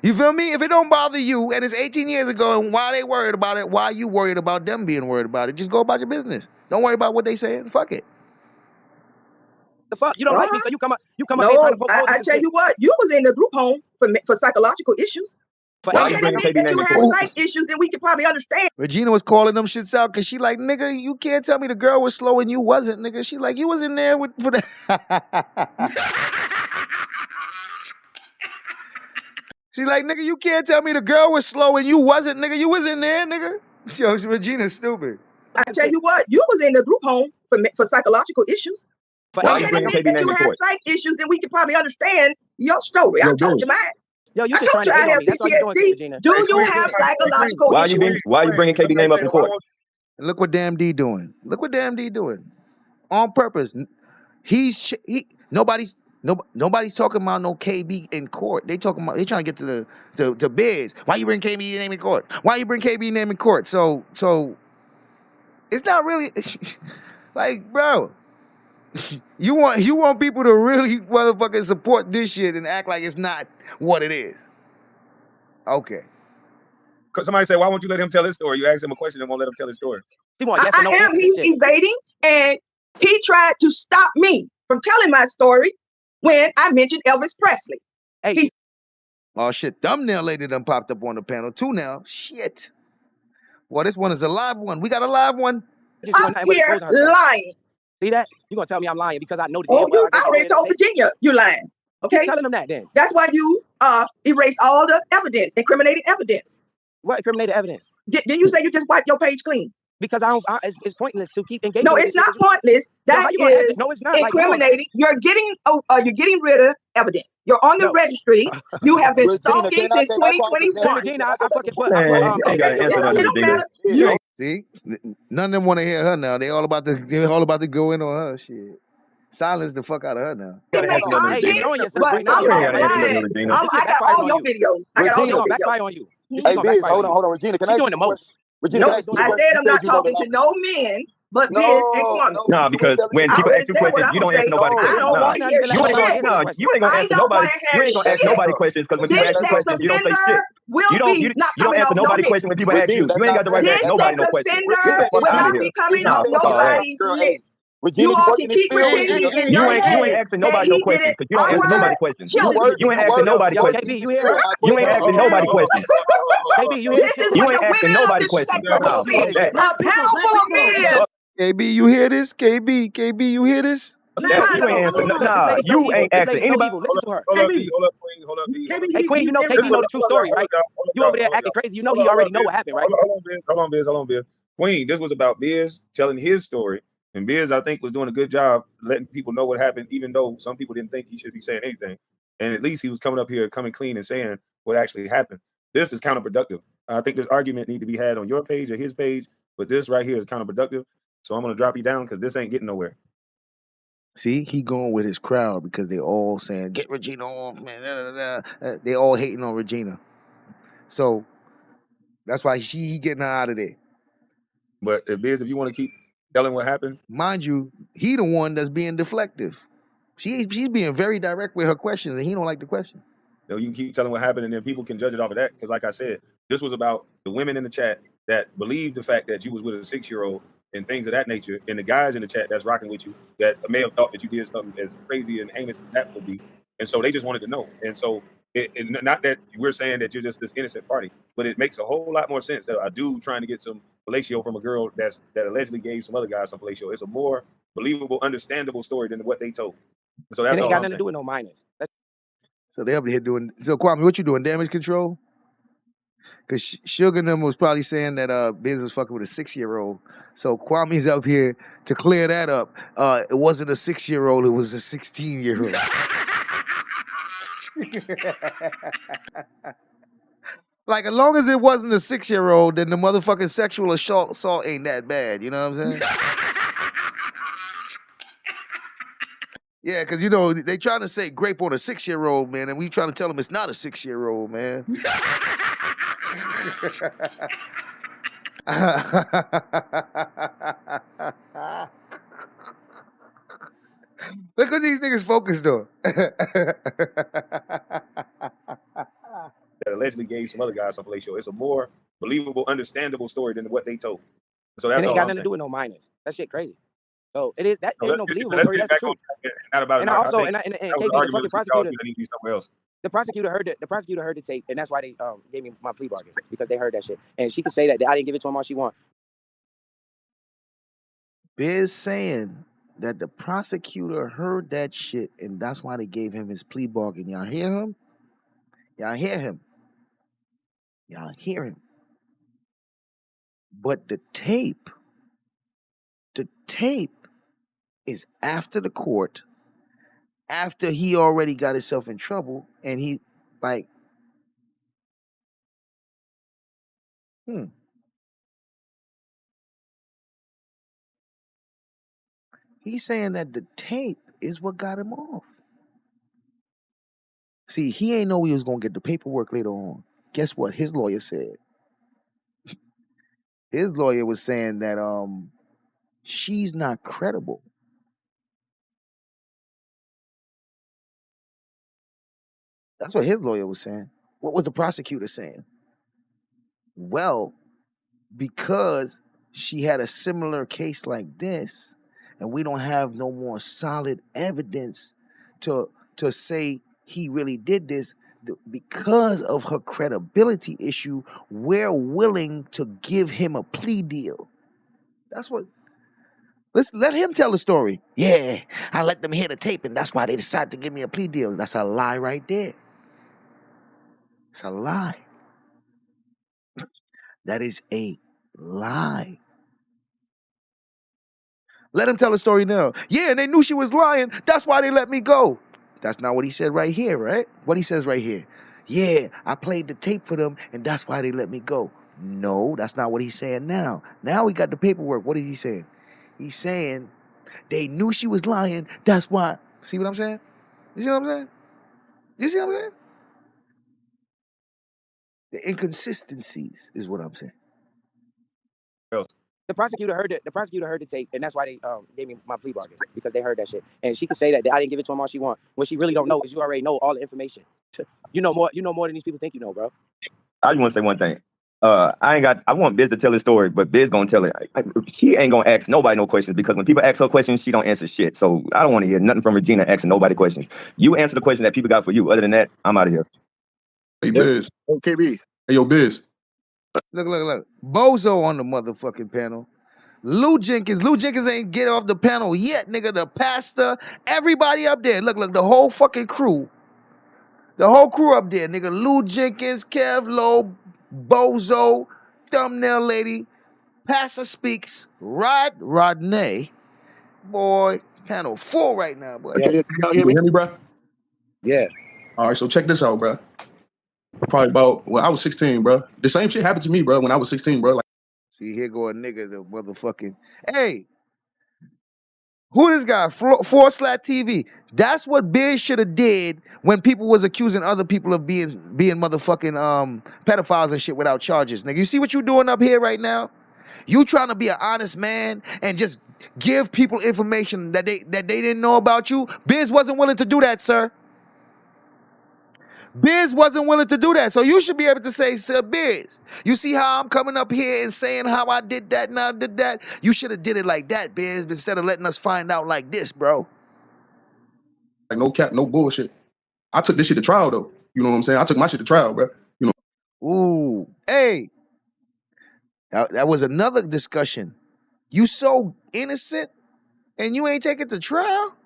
You feel me? If it don't bother you and it's 18 years ago and why they worried about it, why you worried about them being worried about it? Just go about your business. Don't worry about what they saying. Fuck it. The fuck? You don't like me, so you come up. No, I tell you what, you was in the group home for psychological issues. Why you admit that you have psych issues, then we could probably understand. Regina was calling them shits out because she like, nigga, you can't tell me the girl was slow and you wasn't, nigga. She like, you was in there for the... She like, nigga, you can't tell me the girl was slow and you wasn't, nigga. You was in there, nigga. Yo, Regina's stupid. I tell you what, you was in the group home for psychological issues. Why you admit that you have psych issues, then we could probably understand your story. I told you mine. Yo, I told you I have PTSD. Do you have psychological issues? Why are you bringing KB name up in court? And look what damn D doing. Look what damn D doing. On purpose. Nobody's talking about no KB in court. They trying to get to Biz. Why you bring KB name in court? Why you bring KB name in court? So it's not really like, bro. You want people to really motherfucking support this shit and act like it's not what it is. Okay. Somebody say, why won't you let him tell his story? You ask him a question and won't let him tell his story. I am. He's evading, and he tried to stop me from telling my story when I mentioned Elvis Presley. Oh shit, thumbnail lady done popped up on the panel too now. Shit. Well, this one is a live one. We got a live one. I'm here lying. See that? You're gonna tell me I'm lying because I know the Oh, damn well I already told Virginia you're lying. Okay, keep telling them that then. That's why you erased all the evidence, incriminating evidence. What incriminated evidence? Didn't you say you just wiped your page clean? Because it's pointless to keep engaging. No, with it's this not shit. pointless. That is no, it's not. incriminating. You're getting rid of evidence. You're on the registry. You have been stalking since 2021. Regina, I fucking put. See, none of them want to hear her now. They all about to go in on her shit. Silence the fuck out of her now. But I'm not lying. I got all your videos. I got all your videos. Backfire on you. Hey, Biz, hold on, Regina. Can I ask you a question? Regina, I said I'm not talking to no men, but Biz and Kwame. No, because when people ask you questions, you don't answer nobody questions. I don't want to hear shit. You ain't gonna answer nobody. You ain't gonna ask nobody questions because when people ask you questions, you don't say shit. You don't answer nobody questions when people ask you. You ain't got the right to ask nobody no questions. Will not be coming on nobody's list. You all can keep pretending in your head. You ain't asking nobody no questions because you don't answer nobody questions. You ain't asking nobody questions. KB, you hear her? You ain't asking nobody questions. KB, you hear her? You ain't asking nobody questions. A powerful video. KB, you hear this? KB, you hear this? You ain't answering. Nah, you ain't asking anybody. Listen to her. Hold up, Queen. Hey, Queen, you know KB know the true story, right? You over there acting crazy. You know he already know what happened, right? Hold on, Biz. Queen, this was about Biz telling his story. And Biz, I think, was doing a good job letting people know what happened, even though some people didn't think he should be saying anything. And at least he was coming up here, coming clean and saying what actually happened. This is counterproductive. I think this argument need to be had on your page or his page, but this right here is counterproductive. So I'm going to drop you down because this ain't getting nowhere. See, he going with his crowd because they all saying, get Regina off, man. Da, da, da. They all hating on Regina. So that's why he getting her out of there. But Biz, if you want to keep telling what happened, mind you, he the one that's being deflective. She's being very direct with her questions, and he don't like the question. You can keep telling what happened, and then people can judge it off of that. Because, like I said, this was about the women in the chat that believed the fact that you was with a 6-year-old and things of that nature, and the guys in the chat that's rocking with you that may have thought that you did something as crazy and heinous as that would be, and so they just wanted to know. And so, not that we're saying that you're just this innocent party, but it makes a whole lot more sense that a dude trying to get some fellatio from a girl that allegedly gave some other guys some fellatio. It's a more believable, understandable story than what they told. So that's it ain't all got I'm nothing saying. to do with no minors. So they up here doing. So Kwame, what you doing? Damage control? Because Sugar and them was probably saying that Biz was fucking with a 6-year-old. So Kwame's up here to clear that up. It wasn't a 6-year-old; it was a 16-year-old. Like, as long as it wasn't a 6-year-old, then the motherfucking sexual assault ain't that bad. You know what I'm saying? Yeah, because, they trying to say grape on a 6-year-old, man, and we trying to tell them it's not a 6-year-old, man. Look what these niggas focused on. That allegedly gave some other guys some fellatio. It's a more believable, understandable story than what they told. So that's it ain't all got I'm nothing saying. to do with no minors. That shit crazy. So it is that So there's no believable story. That's the truth. Not about And it. also, and KB, the fucking prosecutor, somewhere else. the prosecutor heard the tape, and that's why they gave me my plea bargain, because they heard that shit. And she could say that I didn't give it to him all she want. Biz saying that the prosecutor heard that shit, and that's why they gave him his plea bargain. Y'all hear him? Y'all hear him? Y'all hear him? But the tape is after the court, after he already got himself in trouble, and he, like, he's saying that the tape is what got him off. See, he ain't know he was going to get the paperwork later on. Guess what? His lawyer said. His lawyer was saying that she's not credible. That's what his lawyer was saying. What was the prosecutor saying? Well, because she had a similar case like this, and we don't have no more solid evidence to say he really did this, because of her credibility issue, we're willing to give him a plea deal. That's what. Let's let him tell the story. Yeah, I let them hear the tape, and that's why they decided to give me a plea deal. That's a lie right there. It's a lie. That is a lie. Let him tell the story now. Yeah, and they knew she was lying. That's why they let me go. That's not what he said right here, right? What he says right here. Yeah, I played the tape for them, and that's why they let me go. No, that's not what he's saying now. Now we got the paperwork. What is he saying? He's saying they knew she was lying. That's why. See what I'm saying? You see what I'm saying? You see what I'm saying? The inconsistencies is what I'm saying. The prosecutor heard the tape, and that's why they gave me my plea bargain, because they heard that shit. And she could say that I didn't give it to him all she want. What she really don't know is you already know all the information. You know more than these people think you know, bro. I just want to say one thing. I want Biz to tell his story, but Biz gonna tell it. She ain't gonna ask nobody no questions, because when people ask her questions, she don't answer shit. So I don't want to hear nothing from Regina asking nobody questions. You answer the question that people got for you. Other than that, I'm out of here. Hey, Biz. OKB. Hey, yo, Biz. Look. Bozo on the motherfucking panel. Lou Jenkins ain't get off the panel yet, nigga. The pastor, everybody up there. Look, the whole fucking crew. The whole crew up there, nigga. Lou Jenkins, Kev Lowe, Bozo, Thumbnail Lady, Pastor Speaks, Rodney. Boy, panel full right now, boy. Yeah. Can y'all hear me, bro? Yeah. All right, so check this out, bro. Probably about, I was 16, bro. The same shit happened to me, bro, when I was 16, bro. Like, see, here go a nigga, the motherfucking, hey, who this guy? Slat TV. That's what Biz should have did when people was accusing other people of being motherfucking pedophiles and shit without charges. Nigga, you see what you doing up here right now? You trying to be an honest man and just give people information that they didn't know about you? Biz wasn't willing to do that, sir. Biz wasn't willing to do that. So you should be able to say, Sir Biz, you see how I'm coming up here and saying how I did that and I did that? You should have did it like that, Biz, instead of letting us find out like this, bro. Like, no cap, no bullshit. I took this shit to trial, though. You know what I'm saying? I took my shit to trial, bro. You know. Ooh, hey. That was another discussion. You so innocent and you ain't take it to trial?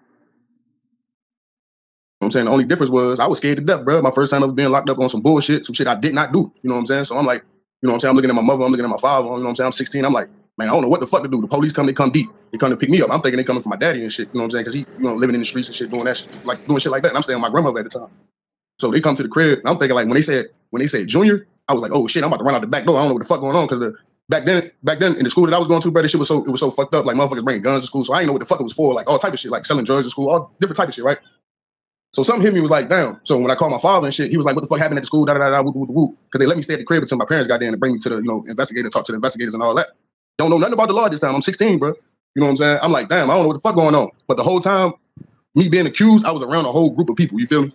I'm saying the only difference was I was scared to death, bro. My first time ever being locked up on some bullshit, some shit I did not do. You know what I'm saying? So I'm like, you know what I'm saying? I'm looking at my mother, I'm looking at my father, you know what I'm saying? I'm 16. I'm like, man, I don't know what the fuck to do. The police come, they come deep. They come to pick me up. I'm thinking they coming for my daddy and shit, you know what I'm saying? Because he, you know, living in the streets and shit, doing that shit, like doing shit like that. And I'm staying with my grandmother at the time. So they come to the crib, and I'm thinking like when they said junior, I was like, oh shit, I'm about to run out the back door. I don't know what the fuck going on, because back then in the school that I was going to, bro, this shit was so fucked up. Like motherfuckers bringing guns to school, so I didn't know what the fuck it was for. Like all type of shit, like selling drugs in school, all different type of shit, right? So something hit me, was like, damn. So when I called my father and shit, he was like, what the fuck happened at the school? Because they let me stay at the crib until my parents got there and bring me to the, you know, investigator, talk to the investigators and all that. Don't know nothing about the law this time. I'm 16, bro. You know what I'm saying? I'm like, damn, I don't know what the fuck going on. But the whole time, me being accused, I was around a whole group of people. You feel me?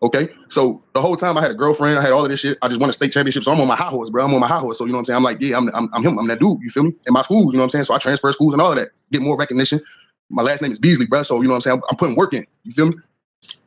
Okay, so the whole time I had a girlfriend, I had all of this shit. I just won a state championship, so I'm on my high horse, bro. I'm on my high horse. So you know what I'm saying? I'm like, yeah, I'm him. I'm that dude. You feel me? In my schools, you know what I'm saying? So I transfer schools and all of that, get more recognition. My last name is Beasley, bro. So you know what I'm saying? I'm putting work in. You feel me?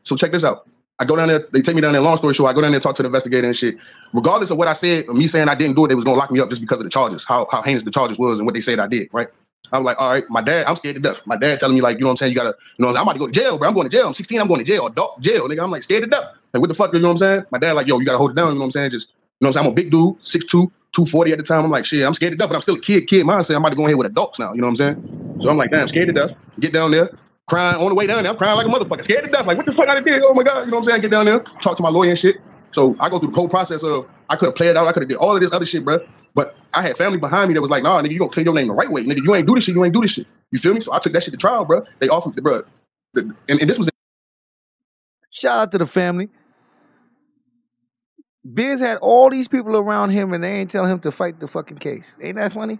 So check this out. I go down there. They take me down there. Long story short, I go down there, talk to the investigator and shit. Regardless of what I said, or me saying I didn't do it, they was gonna lock me up just because of the charges, how heinous the charges was, and what they said I did. Right? I was like, all right, my dad, I'm scared to death. My dad telling me like, you know what I'm saying? You gotta, you know, I'm about to go to jail, bro. I'm going to jail. I'm 16. I'm going to jail. Adult jail, nigga. I'm like scared to death. Like, what the fuck? You know what I'm saying? My dad like, yo, you gotta hold it down. You know what I'm saying? Just, you know what I'm saying? I'm a big dude, 6'2", 240 at the time. I'm like, shit, I'm scared to death, but I'm still a kid mindset. I'm about to go in here with adults now. You know what I'm saying? So I'm like, damn, scared to death. Get down there. Crying on the way down there, I'm crying like a motherfucker, scared to death. Like, what the fuck I did? Oh my God, you know what I'm saying? Get down there, talk to my lawyer and shit. So I go through the whole process of, I could have played out, I could have did all of this other shit, bro. But I had family behind me that was like, nah, nigga, you gonna clear your name the right way, nigga. You ain't do this shit, you ain't do this shit. You feel me? So I took that shit to trial, bro. They offered, bro, and this was. Shout out to the family. Biz had all these people around him, and they ain't telling him to fight the fucking case. Ain't that funny?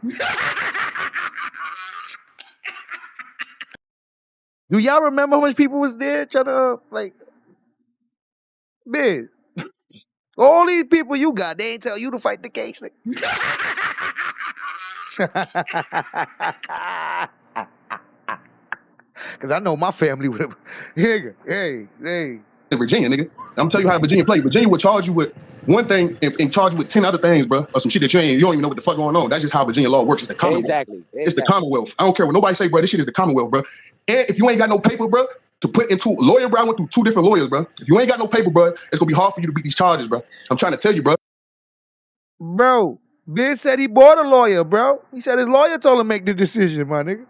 Do y'all remember how much people was there trying to, like, Biz? All these people you got, they ain't tell you to fight the case. Because I know my family would have. Hey. In Virginia, nigga. I'm telling you how Virginia play. Virginia will charge you with one thing and charge you with 10 other things, bro, or some shit that you don't even know what the fuck going on. That's just how Virginia law works. It's the Commonwealth. Exactly. It's the Commonwealth. I don't care what nobody say, bro. This shit is the Commonwealth, bro. And if you ain't got no paper, bro, to put into a lawyer, bro, I went through 2 different lawyers, bro. If you ain't got no paper, bro, it's gonna be hard for you to beat these charges, bro. I'm trying to tell you, bro. Bro, Biz said he bought a lawyer, bro. He said his lawyer told him to make the decision, my nigga.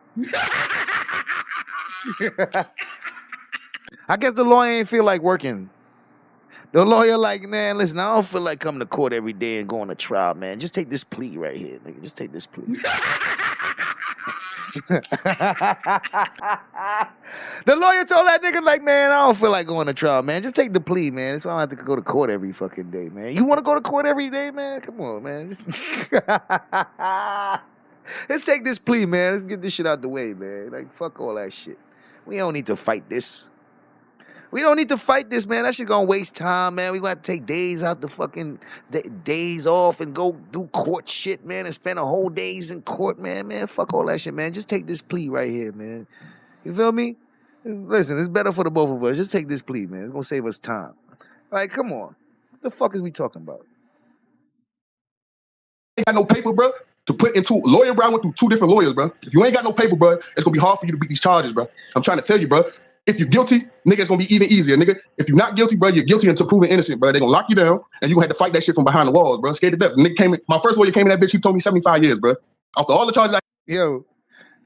I guess the lawyer ain't feel like working. The lawyer like, man, listen, I don't feel like coming to court every day and going to trial, man. Just take this plea right here, nigga. Just take this plea. The lawyer told that nigga, like, man, I don't feel like going to trial, man. Just take the plea, man. That's why I don't have to go to court every fucking day, man. You want to go to court every day, man? Come on, man. Let's take this plea, man. Let's get this shit out the way, man. Like, fuck all that shit. We don't need to fight this. We don't need to fight this, man. That shit gonna waste time, man. We gonna have to take days out the fucking days off and go do court shit, man, and spend a whole days in court, man. Man, fuck all that shit, man. Just take this plea right here, man. You feel me? Listen, it's better for the both of us. Just take this plea, man. It's gonna save us time. Like, come on. What the fuck is we talking about? Ain't got no paper, bro, to put into a lawyer, bro. I went through 2 different lawyers, bro. If you ain't got no paper, bro, it's gonna be hard for you to beat these charges, bro. I'm trying to tell you, bro. If you're guilty, nigga, it's gonna be even easier, nigga. If you're not guilty, bro, you're guilty until proven innocent, bro. They're gonna lock you down, and you gonna have to fight that shit from behind the walls, bro. Scared to death. Nigga came in, my first lawyer came in that bitch, he told me 75 years, bro. After all the charges Yo,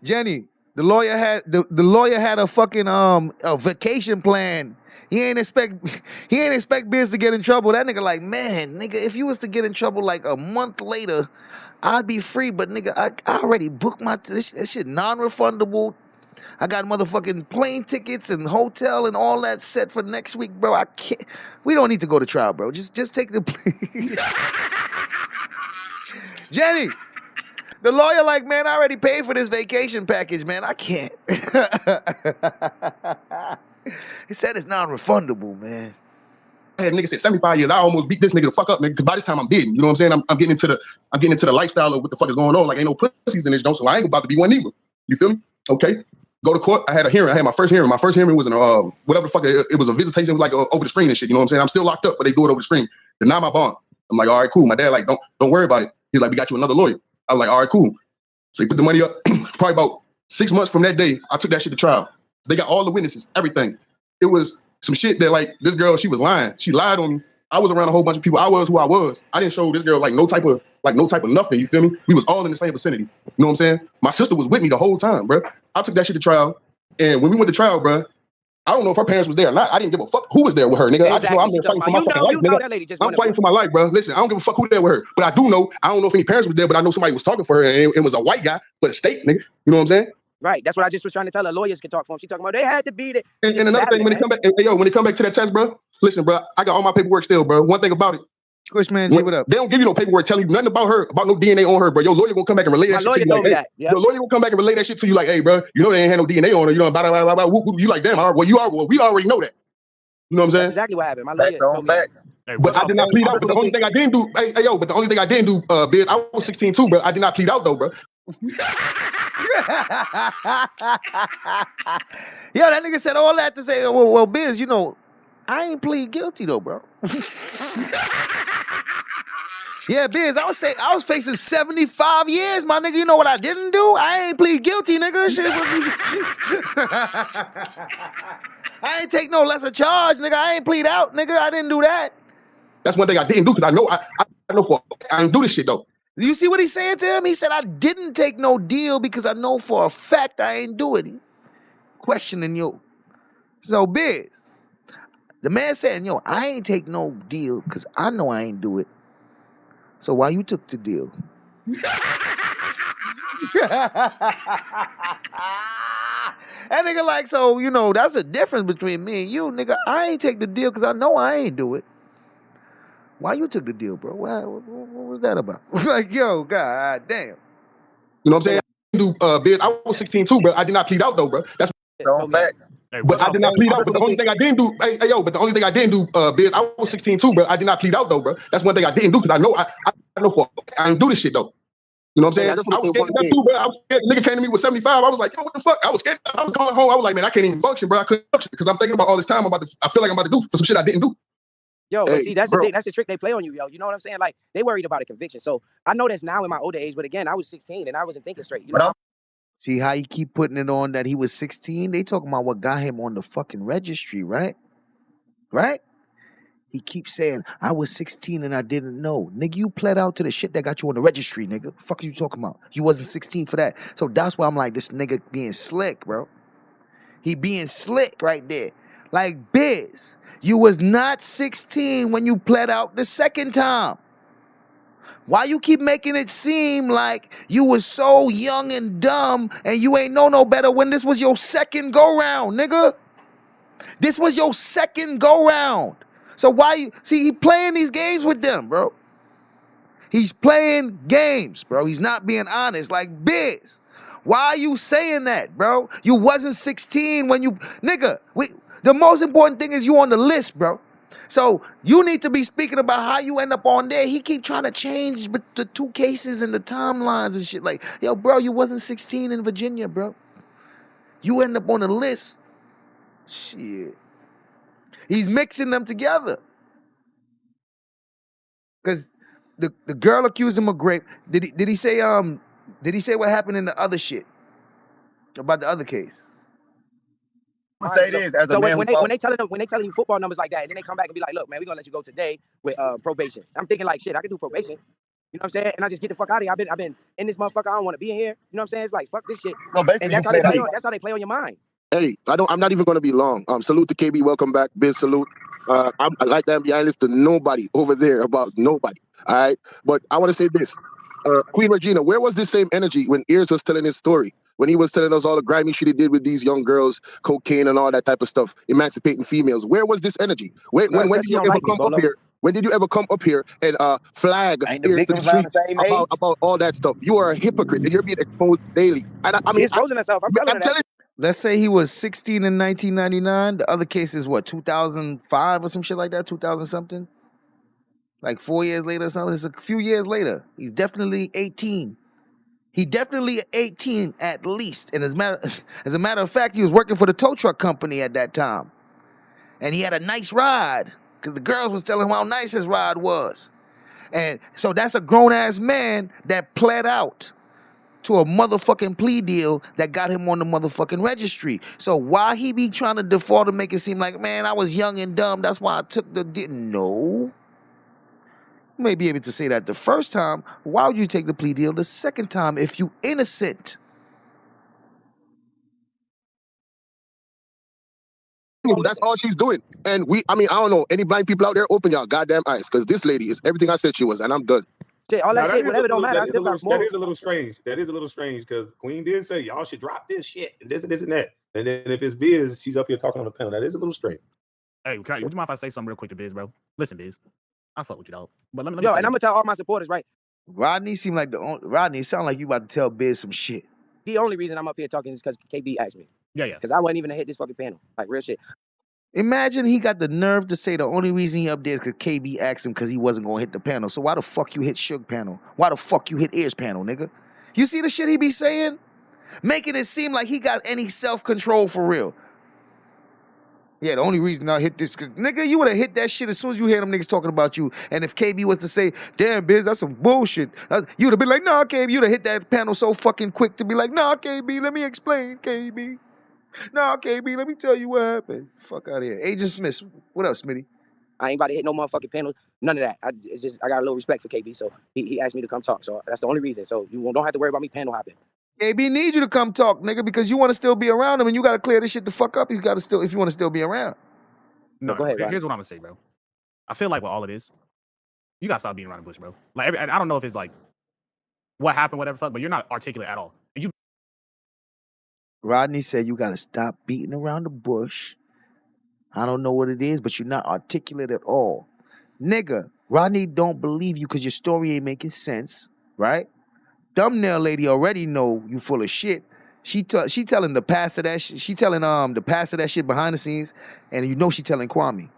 Jenny, the lawyer had a fucking a vacation plan. He ain't expect Biz to get in trouble. That nigga like, man, nigga, if you was to get in trouble like a month later, I'd be free. But nigga, I already booked this shit non-refundable. I got motherfucking plane tickets and hotel and all that set for next week, bro. I can't. We don't need to go to trial, bro. Just take the plea. Jenny, the lawyer like, man, I already paid for this vacation package, man. I can't. He said it's non-refundable, man. I had nigga said 75 years. I almost beat this nigga the fuck up, nigga. Because by this time I'm dead. You know what I'm saying? I'm getting into the lifestyle of what the fuck is going on. Like ain't no pussies in this joint, so I ain't about to be one either. You feel me? Okay. Go to court. I had a hearing. I had my first hearing. My first hearing was in whatever the fuck it was a visitation. It was like over the screen and shit. You know what I'm saying? I'm still locked up, but they do it over the screen. Deny my bond. I'm like, all right, cool. My dad like, don't worry about it. He's like, we got you another lawyer. I was like, all right, cool. So he put the money up. Probably about 6 months from that day, I took that shit to trial. They got all the witnesses, everything. It was some shit that like this girl, she was lying. She lied on me. I was around a whole bunch of people. I was who I was. I didn't show this girl like no type of nothing. You feel me? We was all in the same vicinity. You know what I'm saying? My sister was with me the whole time, bro. I took that shit to trial. And when we went to trial, bro, I don't know if her parents was there or not. I didn't give a fuck who was there with her, nigga. Exactly. I just know I'm there fighting for my fucking life, nigga. I'm fighting for my life, bro. Listen, I don't give a fuck who there with her. But I do know, I don't know if any parents was there, but I know somebody was talking for her, and it was a white guy for the state, nigga. You know what I'm saying? Right. That's what I just was trying to tell her. Lawyers can talk for him. She talking about they had to beat it. And another thing, when it come back, when it come back to that test, bro, listen, bro, I got all my paperwork still, bro. One thing about it. Squishman, G, what up? They don't give you no paperwork telling you nothing about her, about no DNA on her, bro. Your lawyer gonna come back and relay that shit to you. Like, hey, your lawyer gonna come back and relay that shit to you like, hey, bro, you know they ain't had no DNA on her. You know, blah, blah, blah, blah, blah. You like, damn, well, we already know that. You know what I'm saying? That's exactly what happened. My lawyer told me facts. But I did not plead out. So the only thing I didn't do, but the only thing I didn't do, Biz, I was 16 too, bro. I did not plead out though, bro. Yo, that nigga said all that to say, well, Biz, you know, I ain't plead guilty though, bro. Yeah, Biz, I was facing 75 years, my nigga. You know what I didn't do? I ain't plead guilty, nigga. Shit. I ain't take no lesser charge, nigga. I ain't plead out, nigga. I didn't do that. That's one thing I didn't do because I know I didn't do this shit though. You see what he's saying to him? He said, I didn't take no deal because I know for a fact I ain't do it. He questioning you. So, Biz, the man saying, yo, I ain't take no deal because I know I ain't do it. So why you took the deal? That nigga like, so, you know, that's the difference between me and you, nigga. I ain't take the deal because I know I ain't do it. Why you took the deal, bro? What was that about? Like, yo, god damn. You know what I'm saying? Biz, I was 16 too, bro. I did not plead out though, bro. That's so facts. But I did not plead out. But the only thing I didn't do, but the only thing I didn't do, Biz, I was 16 too, bro. I did not plead out though, bro. That's one thing I didn't do because I know I didn't do this shit though. You know what I'm saying? I was scared of that too, bro. I was scared. The nigga came to me with 75. I was like, yo, what the fuck? I was scared. I was going home. I was like, man, I can't even function, bro. I couldn't function because I'm thinking about all this time I feel like I'm about to do for some shit I didn't do. Yo, but see, that's the thing. That's the trick they play on you, yo. You know what I'm saying? Like, they worried about a conviction. So I know that's now in my older age, but again, I was 16 and I wasn't thinking straight. You know? See how you keep putting it on that he was 16? They talking about what got him on the fucking registry, right? Right? He keeps saying, I was 16 and I didn't know. Nigga, you pled out to the shit that got you on the registry, nigga. The fuck are you talking about? You wasn't 16 for that. So that's why I'm like, this nigga being slick, bro. He being slick right there. Like, Biz, you was not 16 when you pled out the second time. Why you keep making it seem like you was so young and dumb and you ain't know no better when this was your second go-round, nigga? This was your second go-round. So why you... See, he playing these games with them, bro. He's playing games, bro. He's not being honest. Like, Biz, why are you saying that, bro? You wasn't 16 when you... Nigga, the most important thing is you on the list, bro. So you need to be speaking about how you end up on there. He keep trying to change the two cases and the timelines and shit. Like, yo, bro, you wasn't 16 in Virginia, bro. You end up on the list. Shit. He's mixing them together. Because the girl accused him of rape. Did he say what happened in the other shit? About the other case? Say this as a man when they telling you football numbers like that, and then they come back and be like, look, man, we're gonna let you go today with probation. I'm thinking like, shit, I can do probation. You know what I'm saying? And I just get the fuck out of here. I've been in this motherfucker. I don't want to be in here. You know what I'm saying? It's like, fuck this shit. No, basically, and that's how they play on your mind. Hey, I'm not even gonna be long. Salute to KB. Welcome back. Biz salute. I like that behind this to nobody over there about nobody. All right, but I want to say this. Queen Regina, where was this same energy when Ears was telling his story? When he was telling us all the grimy shit he did with these young girls, cocaine and all that type of stuff, emancipating females. Where was this energy? When did you ever come up here? When did you ever come up here and flag Ears to the street about all that stuff? You are a hypocrite and you're being exposed daily. And I mean, she's exposing herself. I'm telling her. Let's say he was 16 in 1999. The other case is what, 2005 or some shit like that? 2000 something? Like 4 years later or something? It's a few years later. He's definitely 18. He definitely 18 at least. And as a matter of fact, he was working for the tow truck company at that time. And he had a nice ride because the girls was telling him how nice his ride was. And so that's a grown-ass man that pled out to a motherfucking plea deal that got him on the motherfucking registry. So why he be trying to default and make it seem like, man, I was young and dumb, that's why I took the... No. You may be able to say that the first time. Why would you take the plea deal the second time if you innocent? That's all she's doing. And I don't know, any blind people out there, open your goddamn eyes, because this lady is everything I said she was, and I'm done. All that shit, whatever, don't matter. That is a little strange. That is a little strange because Queen did say y'all should drop this shit and this and that. And then if it's Biz, she's up here talking on the panel. That is a little strange. Hey, would you mind if I say something real quick to Biz, bro? Listen, Biz, I fuck with you, dog. But let me and I'm gonna tell all my supporters, right? Rodney seemed like Rodney. It sound like you about to tell Biz some shit. The only reason I'm up here talking is because KB asked me. Yeah. Because I wasn't even to hit this fucking panel, like real shit. Imagine he got the nerve to say the only reason he up there is because KB asked him because he wasn't going to hit the panel. So why the fuck you hit Suge panel? Why the fuck you hit Ears panel, nigga? You see the shit he be saying? Making it seem like he got any self-control for real. Yeah, the only reason I hit this, because, nigga, you would have hit that shit as soon as you hear them niggas talking about you. And if KB was to say, damn, Biz, that's some bullshit, you would have been like, nah, KB. You'd have hit that panel so fucking quick to be like, nah, KB, let me explain, KB. Nah, KB, let me tell you what happened. Fuck out of here. Agent Smith, what up, Smitty? I ain't about to hit no motherfucking panel. None of that. I got a little respect for KB, so he asked me to come talk. So that's the only reason. So you don't have to worry about me panel hopping. KB needs you to come talk, nigga, because you want to still be around him and you got to clear this shit the fuck up. You got to still, if you want to still be around. No, go ahead. Here's what I'm gonna say, bro. I feel like with all of this, you gotta stop being around the bush, bro. Like, I don't know if it's like what happened, whatever fuck, but you're not articulate at all. Rodney said you gotta stop beating around the bush. I don't know what it is, but you're not articulate at all. Nigga, Rodney don't believe you because your story ain't making sense, right? Thumbnail lady already know you full of shit. She telling the pastor that she telling the pastor that shit behind the scenes, and you know she telling Kwame.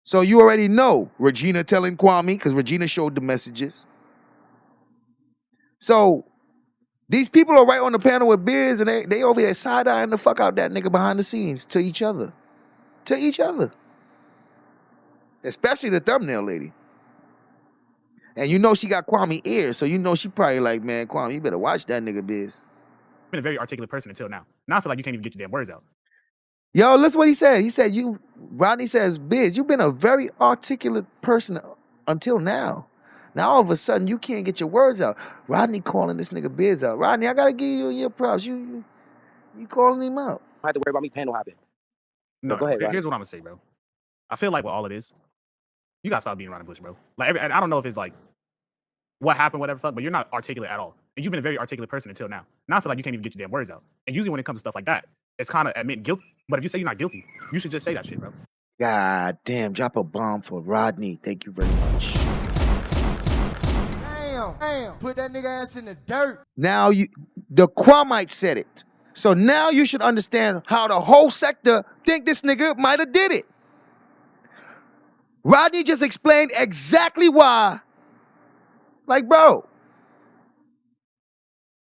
So you already know Regina telling Kwame because Regina showed the messages. So these people are right on the panel with Biz, and they over there side-eyeing the fuck out that nigga behind the scenes to each other. To each other. Especially the thumbnail lady. And you know she got Kwame ears, so you know she probably like, man, Kwame, you better watch that nigga, Biz. Been a very articulate person until now. Now I feel like you can't even get your damn words out. Yo, listen what he said. He said, Rodney says, Biz, you've been a very articulate person until now. Now all of a sudden you can't get your words out. Rodney calling this nigga Biz out. Rodney, I gotta give you your props. You calling him out. I have to worry about me panel hopping. No, go ahead, Rodney. here's what I'm gonna say, bro. I feel like with all of this, you gotta stop being around the bush, bro. Like I don't know if it's like what happened, whatever fuck, but you're not articulate at all. And you've been a very articulate person until now. Now I feel like you can't even get your damn words out. And usually when it comes to stuff like that, it's kind of admitting guilt. But if you say you're not guilty, you should just say that shit, bro. God damn, drop a bomb for Rodney. Thank you very much. Damn, put that nigga ass in the dirt. Now the Kwamite said it. So now you should understand how the whole sector think this nigga might have did it. Rodney just explained exactly why. Like, bro,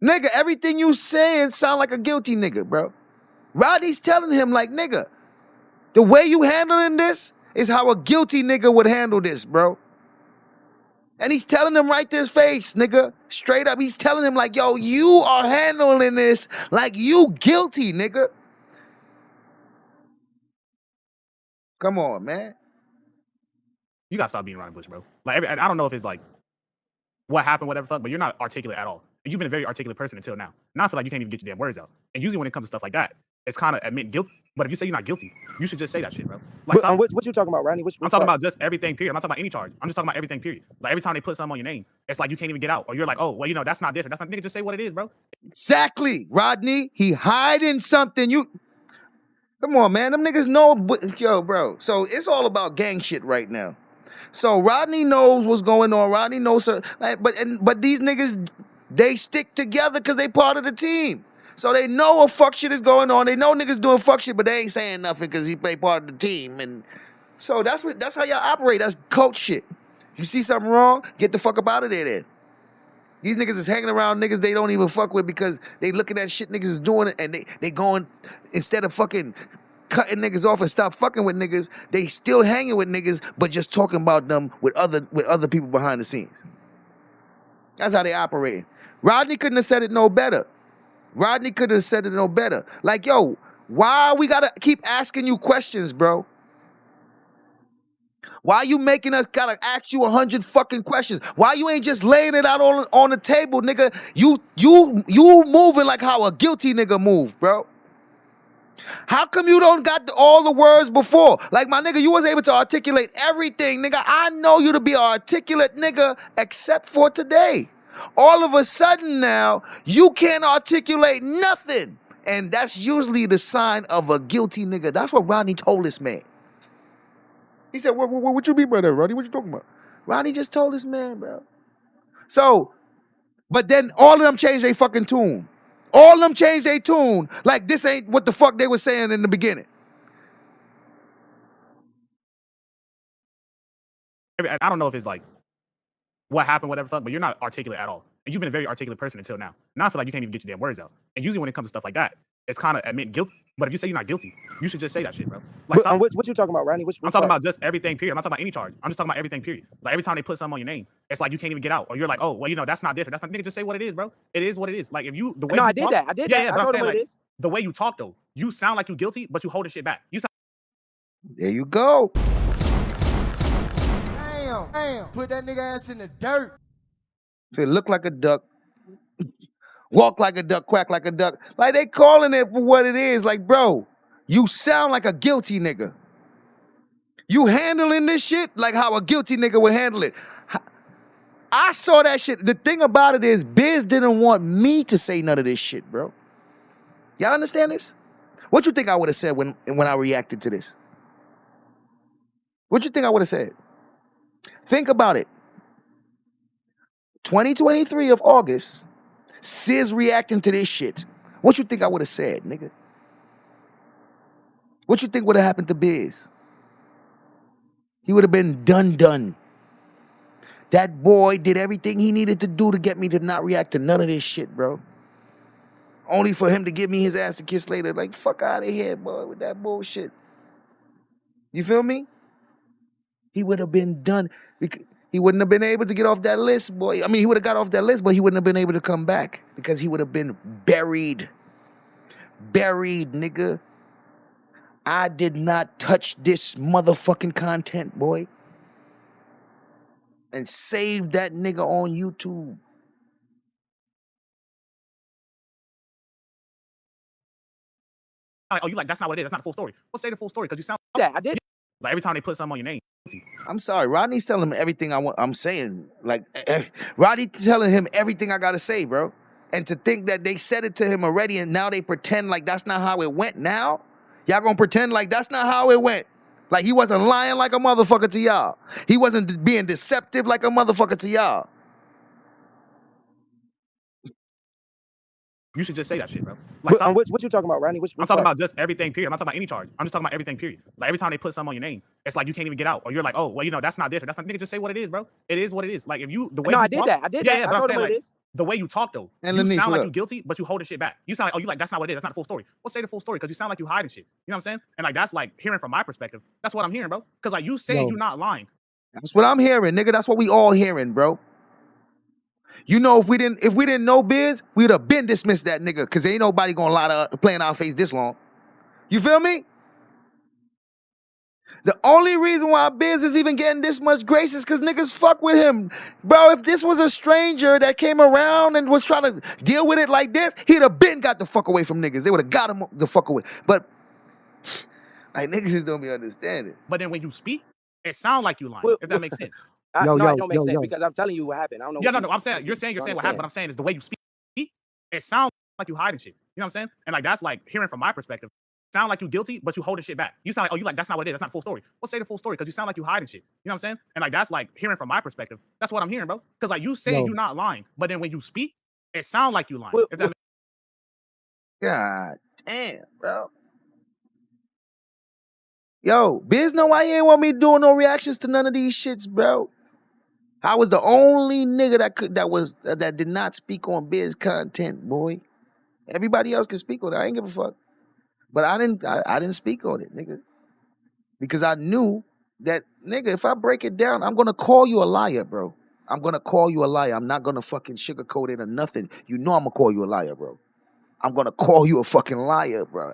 nigga, everything you saying sound like a guilty nigga, bro. Rodney's telling him, like, nigga, the way you handling this is how a guilty nigga would handle this, bro. And he's telling him right to his face, nigga, straight up. He's telling him, like, yo, you are handling this like you guilty, nigga. Come on, man. You gotta stop being around the bush, bro. Like I don't know if it's like what happened, whatever fuck, but you're not articulate at all. And you've been a very articulate person until now. Now I feel like you can't even get your damn words out. And usually when it comes to stuff like that, it's kind of admitting guilt. But if you say you're not guilty, you should just say that shit, bro. Like what you talking about, Rodney? I'm talking about just everything, period. I'm not talking about any charge. I'm just talking about everything, period. Like every time they put something on your name, it's like you can't even get out. Or you're like, oh, well, you know, that's not this or that's not. Nigga, just say what it is, bro. Exactly, Rodney. He hiding something. Come on, man. Them niggas know. Yo, bro. So it's all about gang shit right now. So Rodney knows what's going on. Rodney knows, but these niggas, they stick together because they part of the team. So they know what fuck shit is going on. They know niggas doing fuck shit, but they ain't saying nothing because they part of the team. And so that's how y'all operate. That's coach shit. You see something wrong, get the fuck up out of there then. These niggas is hanging around niggas they don't even fuck with because they looking at shit niggas is doing it and they going, instead of fucking cutting niggas off and stop fucking with niggas, they still hanging with niggas, but just talking about them with other people behind the scenes. That's how they operate. Rodney couldn't have said it no better. Rodney could have said it no better. Like, yo, why we gotta keep asking you questions, bro? Why you making us gotta ask you 100 fucking questions? Why you ain't just laying it out on the table, nigga? You moving like how a guilty nigga move, bro. How come you don't got all the words before? Like, my nigga, you was able to articulate everything, nigga. I know you to be an articulate nigga except for today. All of a sudden now, you can't articulate nothing. And that's usually the sign of a guilty nigga. That's what Rodney told this man. He said, what you mean by that, Rodney? What you talking about? Rodney just told this man, bro. So, but then all of them changed their fucking tune. All of them changed their tune. Like, this ain't what the fuck they were saying in the beginning. I don't know if it's like what happened, whatever fuck, but you're not articulate at all. And you've been a very articulate person until now. Now I feel like you can't even get your damn words out. And usually when it comes to stuff like that, it's kind of admitting guilt. But if you say you're not guilty, you should just say that shit, bro. Like what you talking about, Rodney? I'm talking about just everything, period. I'm not talking about any charge. I'm just talking about everything, period. Like every time they put something on your name, it's like you can't even get out. Or you're like, oh, well, you know, that's not this or that's not. Nigga, just say what it is, bro. It is what it is. Like if you the way I you did talk, that. I did that. Yeah, I but told I'm him saying, what it like, is. the way you talk though, you sound like you're guilty, but you holding shit back. You sound. There you go. Damn, put that nigga ass in the dirt. They look like a duck, walk like a duck, quack like a duck. Like, they calling it for what it is. Like, bro, you sound like a guilty nigga. You handling this shit like how a guilty nigga would handle it. I saw that shit. The thing about it is, Biz didn't want me to say none of this shit, bro. Y'all understand this? What you think I would have said when I reacted to this? What you think I would have said? Think about it. 2023 of August, Sis reacting to this shit. What you think I would have said, nigga? What you think would have happened to Biz? He would have been done. That boy did everything he needed to do to get me to not react to none of this shit, bro. Only for him to give me his ass to kiss later. Like, fuck out of here, boy, with that bullshit. You feel me? He would have been done. He wouldn't have been able to get off that list, boy. I mean, he would have got off that list, but he wouldn't have been able to come back because he would have been buried. Buried, nigga. I did not touch this motherfucking content, boy. And save that nigga on YouTube. Like, oh, you like, that's not what it is. That's not the full story. Well, say the full story because you sound. Yeah, I did. Like every time they put something on your name. I'm sorry, Rodney's telling him everything I'm saying. Like, Rodney telling him everything I gotta say, bro. And to think that they said it to him already and now they pretend like that's not how it went now? Y'all gonna pretend like that's not how it went? Like he wasn't lying like a motherfucker to y'all. He wasn't being deceptive like a motherfucker to y'all. You should just say that shit, bro. Like, what you talking about, Rodney? I'm talking about just everything, period. I'm not talking about any charge. I'm just talking about everything, period. Like every time they put something on your name, it's like you can't even get out. Or you're like, oh, well, you know, that's not this or that's not. Nigga, just say what it is, bro. It is what it is. Like if you, the way. No, you I did talk, that. I did that. Yeah, I told him what it is. The way you talk though, and you sound like you guilty, but you holding shit back. You sound like, oh, you like, that's not what it is. That's not the full story. Well, say the full story because you sound like you hiding shit. You know what I'm saying? And like that's like hearing from my perspective. That's what I'm hearing, bro. Because like you say you're not lying. That's what I'm hearing, nigga. That's what we all hearing, bro. You know, if we didn't know Biz, we'd have been dismissed that nigga because ain't nobody gonna lie to play in our face this long. You feel me? The only reason why Biz is even getting this much grace is because niggas fuck with him. Bro, if this was a stranger that came around and was trying to deal with it like this, he'd have been got the fuck away from niggas. They would have got him the fuck away. But, like, niggas just don't be understanding. But then when you speak, it sounds like you lying, if that makes sense. No, it don't make sense because I'm telling you what happened. I don't know. Yeah, no, I'm saying, you're saying what happened, but I'm saying is the way you speak, it sounds like you hiding shit. You know what I'm saying? And like, that's like hearing from my perspective. Sound like you guilty, but you holding shit back. You sound like, oh, you like, that's not what it is. That's not the full story. Well, say the full story because you sound like you hiding shit. You know what I'm saying? And like, that's like hearing from my perspective. That's what I'm hearing, bro. Because like you say you're not lying, but then when you speak, it sounds like you lying. If that God damn, bro. Yo, Biz know why he ain't want me doing no reactions to none of these shits, bro. I was the only nigga that did not speak on Biz content, boy. Everybody else could speak on it. I ain't give a fuck. But I didn't speak on it, nigga. Because I knew that, nigga, if I break it down, I'm gonna call you a liar, bro. I'm gonna call you a liar. I'm not gonna fucking sugarcoat it or nothing. You know I'm gonna call you a liar, bro. I'm gonna call you a fucking liar, bro.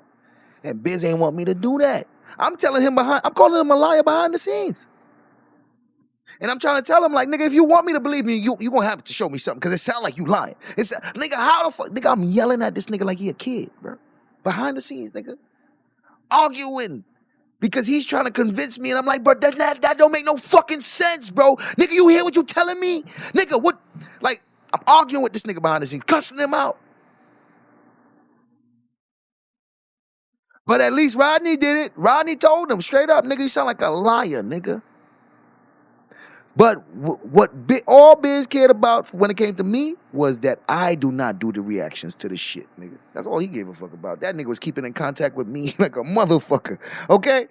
And Biz ain't want me to do that. I'm calling him a liar behind the scenes. And I'm trying to tell him, like, nigga, if you want me to believe me, you gonna have to show me something, because it sound like you lying. It's, nigga, how the fuck? Nigga, I'm yelling at this nigga like he a kid, bro. Behind the scenes, nigga. Arguing. Because he's trying to convince me, and I'm like, bro, that don't make no fucking sense, bro. Nigga, you hear what you telling me? Nigga, what? Like, I'm arguing with this nigga behind the scenes, cussing him out. But at least Rodney did it. Rodney told him straight up, nigga, you sound like a liar, nigga. But what all Biz cared about when it came to me was that I do not do the reactions to the shit, nigga. That's all he gave a fuck about. That nigga was keeping in contact with me like a motherfucker, okay?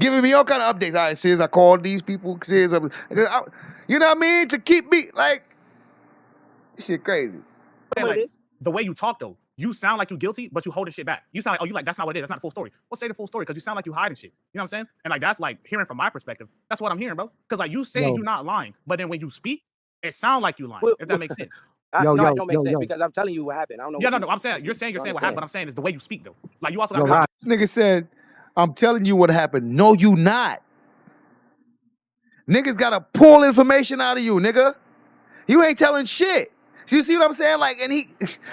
Giving me all kind of updates. All right, Sis, I called these people. Sis, you know what I mean? To keep me, like, shit crazy. like, the way you talk, though, you sound like you guilty, but you holding shit back. You sound like, oh, you like, that's not what it is. That's not the full story. Well, say the full story because you sound like you hiding shit. You know what I'm saying? And like, that's like hearing from my perspective. That's what I'm hearing, bro. Because like you say you're not lying, but then when you speak, it sounds like you lying. If that makes sense. It don't make sense because I'm telling you what happened. I don't know. Yeah, no, I'm saying you're saying what happened, but I'm saying is the way you speak though. Like you also got this nigga said, I'm telling you what happened. No, you not. Niggas gotta pull information out of you, nigga. You ain't telling shit. So you see what I'm saying? Like, and he,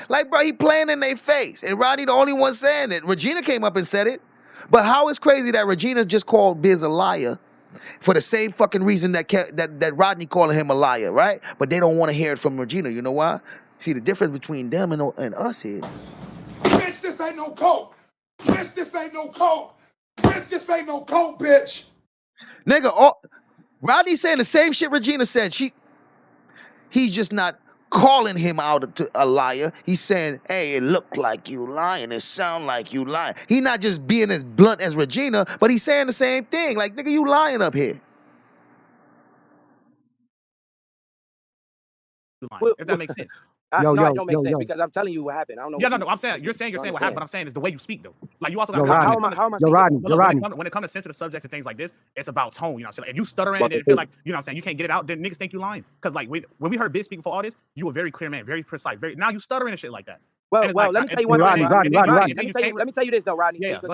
like, bro, he playing in their face. And Rodney the only one saying it. Regina came up and said it. But how is crazy that Regina just called Biz a liar for the same fucking reason that Rodney calling him a liar, right? But they don't want to hear it from Regina. You know why? See, the difference between them and us is, Bitch, this ain't no coke. Bitch, this ain't no coke. Bitch, this ain't no coke, bitch. Nigga, Rodney saying the same shit Regina said. He's just not calling him out a liar. He's saying, hey, it look like you lying. It sound like you lying. He not just being as blunt as Regina, but he's saying the same thing. Like, nigga, you lying up here. If that makes sense. No, it don't make sense because I'm telling you what happened. I don't know. Yeah, no. I'm saying you're saying what happened, but I'm saying it's the way you speak though. Like you also got how am I speaking? when it comes to sensitive subjects and things like this, it's about tone. You know what I'm saying? If you stuttering and feel like you know what I'm saying, you can't get it out, then niggas think you lying. Because like when we heard Biz speaking for all this, you were very clear man, very precise. Now you stuttering and shit like that. Well, let me tell you one thing, Rodney. Let me tell you this though, Rodney. Yeah, so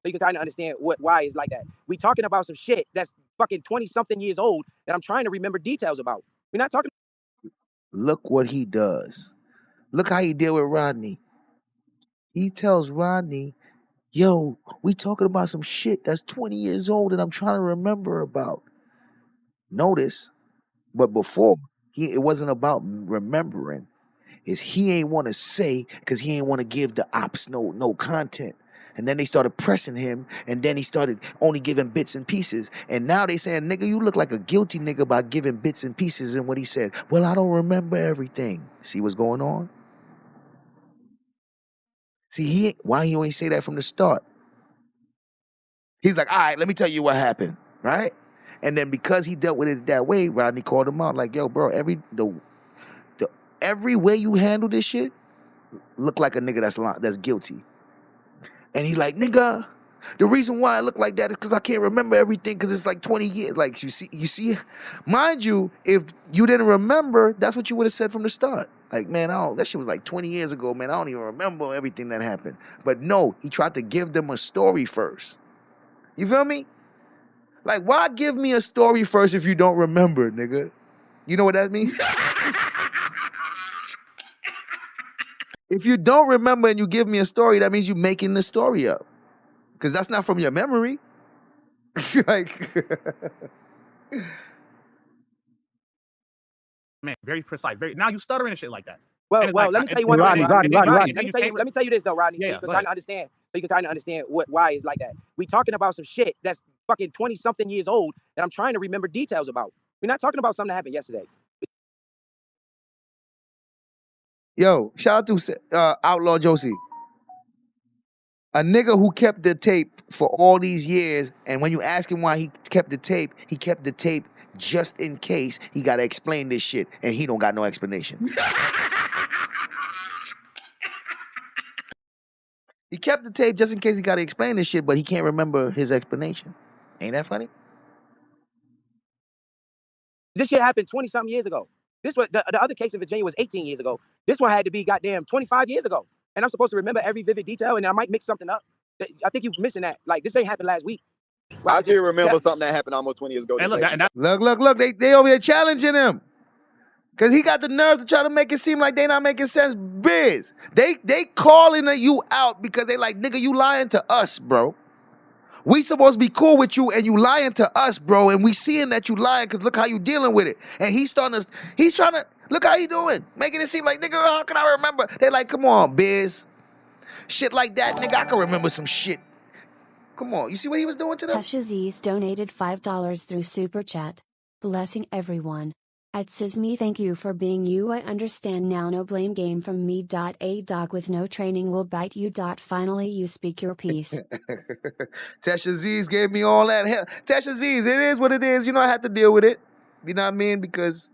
you can kind of understand why it's like that. We talking about some shit that's fucking 20-something years old that I'm trying to remember details about. We're not talking. Look what he does. Look how he deal with Rodney. He tells Rodney, yo, we talking about some shit that's 20 years old that I'm trying to remember about. Notice, but before, it wasn't about remembering. He ain't want to say because he ain't want to give the ops no content. And then they started pressing him, and then he started only giving bits and pieces. And now they saying, nigga, you look like a guilty nigga by giving bits and pieces. And what he said, well, I don't remember everything. See what's going on? See, why he only say that from the start? He's like, all right, let me tell you what happened, right? And then because he dealt with it that way, Rodney called him out like, yo, bro, every way you handle this shit look like a nigga that's guilty. And he's like, nigga, the reason why I look like that is because I can't remember everything because it's like 20 years. Like, you see, mind you, if you didn't remember, that's what you would have said from the start. Like, man, that shit was like 20 years ago, man. I don't even remember everything that happened. But no, he tried to give them a story first. You feel me? Like, why give me a story first if you don't remember, nigga? You know what that means? If you don't remember and you give me a story, that means you're making the story up. Because that's not from your memory. Like, man, very precise. Now you stuttering and shit like that. Well, let me tell you one thing, Rodney. Let me tell you this though, Rodney. Yeah, so you can kind of understand why it's like that. We talking about some shit that's fucking 20-something years old that I'm trying to remember details about. We're not talking about something that happened yesterday. yo, shout out to Outlaw Josie. A nigga who kept the tape for all these years, and when you ask him why he kept the tape just in case he got to explain this shit, and he don't got no explanation. He kept the tape just in case he got to explain this shit, but he can't remember his explanation. Ain't that funny? This shit happened 20-something years ago. This was the other case in Virginia was 18 years ago. This one had to be goddamn 25 years ago. And I'm supposed to remember every vivid detail, and I might mix something up. I think you're missing that. Like, this ain't happened last week. I can remember something that happened almost 20 years ago. Hey, look, they over here challenging him. Because he got the nerves to try to make it seem like they not making sense. Biz, they calling you out because they like, nigga, you lying to us, bro. We supposed to be cool with you and you lying to us, bro. And we seeing that you lying because look how you dealing with it. And he's trying to, look how he doing. Making it seem like, nigga, how can I remember? They like, come on, Biz. Shit like that, nigga, I can remember some shit. Come on, you see what he was doing to them? Tasha Z's donated $5 through Super Chat. Blessing everyone. At Sisme, thank you for being you. I understand now. No blame game from me. A dog with no training will bite you. Finally, you speak your piece. Tasha Z's gave me all that hell. Tasha Z's, it is what it is. You know, I have to deal with it. You know what I mean? Because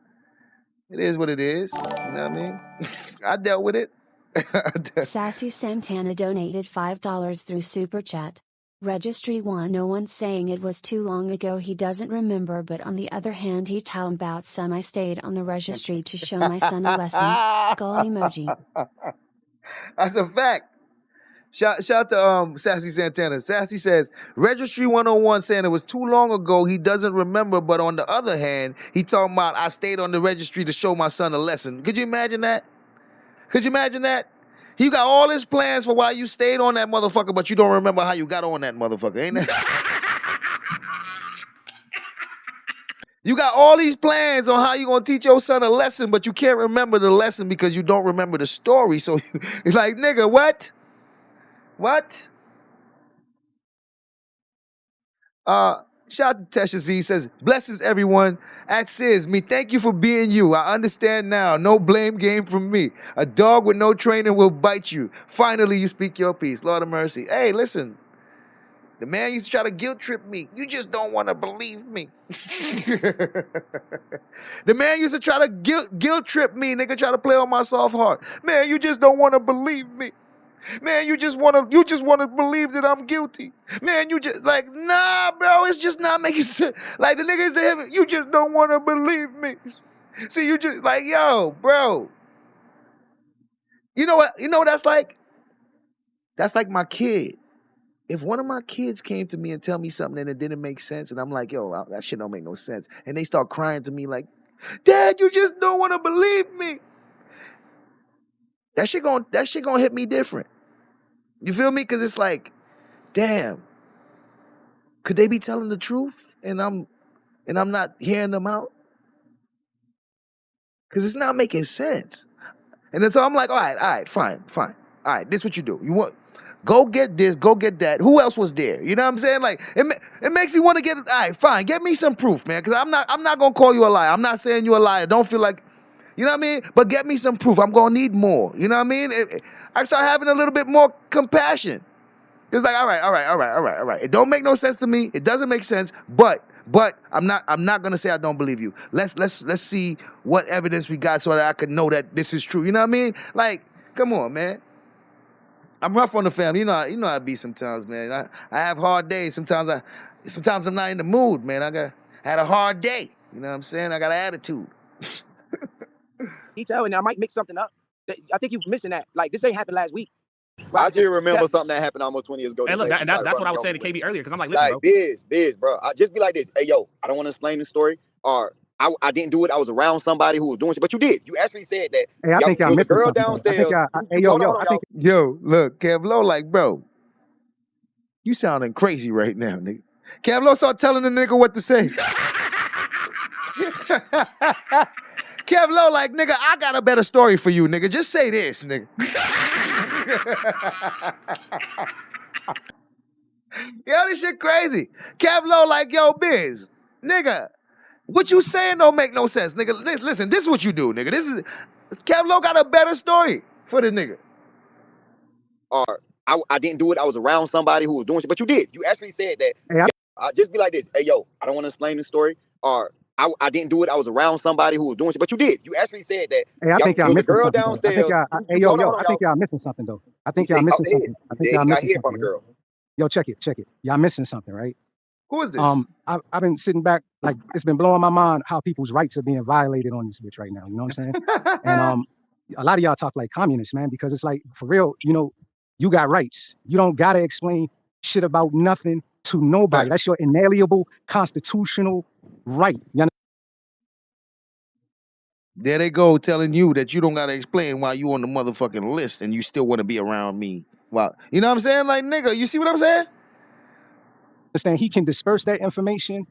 it is what it is. You know what I mean? I dealt with it. Sassy Santana donated $5 through Super Chat. Registry 101 saying it was too long ago he doesn't remember, but on the other hand he told about some I stayed on the registry to show my son a lesson. Skull emoji. That's a fact. Shout out to Sassy Santana. Sassy says, Registry 101 saying it was too long ago he doesn't remember, but on the other hand he talking about I stayed on the registry to show my son a lesson. Could you imagine that? Could you imagine that? You got all his plans for why you stayed on that motherfucker, but you don't remember how you got on that motherfucker, ain't that? You got all these plans on how you gonna teach your son a lesson, but you can't remember the lesson because you don't remember the story. So it's like, nigga, what? What? Shout out to Tesha Z. He says, blessings everyone. At Sis, me, thank you for being you. I understand now. No blame game from me. A dog with no training will bite you. Finally, you speak your piece. Lord of mercy. Hey, listen. The man used to try to guilt trip me. You just don't want to believe me. The man used to try to guilt trip me. Nigga try to play on my soft heart. Man, you just don't want to believe me. Man, you just want to believe that I'm guilty. Man, you just like, nah, bro, it's just not making sense. Like the niggas to him, you just don't want to believe me. See, you just like, yo, bro. You know what that's like? That's like my kid. If one of my kids came to me and tell me something and it didn't make sense, and I'm like, yo, that shit don't make no sense, and they start crying to me like, Dad, you just don't want to believe me. That shit gonna hit me different. You feel me? Because it's like, damn, could they be telling the truth and I'm not hearing them out? Because it's not making sense. And then so I'm like, all right, fine. All right, this is what you do. You want, go get this, go get that. Who else was there? You know what I'm saying? Like, it makes me want to get, all right, fine, get me some proof, man. Because I'm not going to call you a liar. I'm not saying you a liar. Don't feel like, you know what I mean? But get me some proof. I'm going to need more. You know what I mean? I start having a little bit more compassion. It's like, all right. It don't make no sense to me. It doesn't make sense, but I'm not gonna say I don't believe you. Let's see what evidence we got so that I can know that this is true. You know what I mean? Like, come on, man. I'm rough on the family. You know how I be sometimes, man. I have hard days. Sometimes I'm not in the mood, man. I had a hard day. You know what I'm saying? I got an attitude. He telling, I might mix something up. I think you're missing that. Like, this ain't happened last week. Right? I do remember something that happened almost 20 years ago. Hey, look, that's what I was saying to KB earlier, because I'm like, listen, like, bro. Biz, bro. I just be like this. Hey, yo, I don't want to explain the story, or I didn't do it. I was around somebody who was doing it, but you did. You actually said that. Hey, I think y'all missing something. Downstairs. Look, Kev Low, like, bro, you sounding crazy right now, nigga. Kev Low start telling the nigga what to say. Kev Low, like, nigga, I got a better story for you, nigga. Just say this, nigga. Yo, this shit crazy. Kev Low, like, yo, Biz, nigga, what you saying don't make no sense, nigga. Listen, this is what you do, nigga. Kev Low got a better story for the nigga. Or I didn't do it. I was around somebody who was doing it, but you did. You actually said that. Hey, I just be like this. Hey, yo, I don't want to explain the story, or I didn't do it. I was around somebody who was doing it, but you did. You actually said that. Hey, I think y'all missing something. Downstairs. I think y'all missing something though. I think y'all missing something. I think y'all missing something. Girl. Yo, check it. Y'all missing something, right? Who is this? I've been sitting back, like, it's been blowing my mind how people's rights are being violated on this bitch right now. You know what I'm saying? And a lot of y'all talk like communists, man, because it's like, for real, you got rights. You don't gotta explain shit about nothing to nobody. That's your inalienable constitutional right. You understand? There they go telling you that you don't gotta explain why you on the motherfucking list and you still want to be around me. Wow, you know what I'm saying? Like, nigga, you see what I'm saying? Understand? He can disperse that information,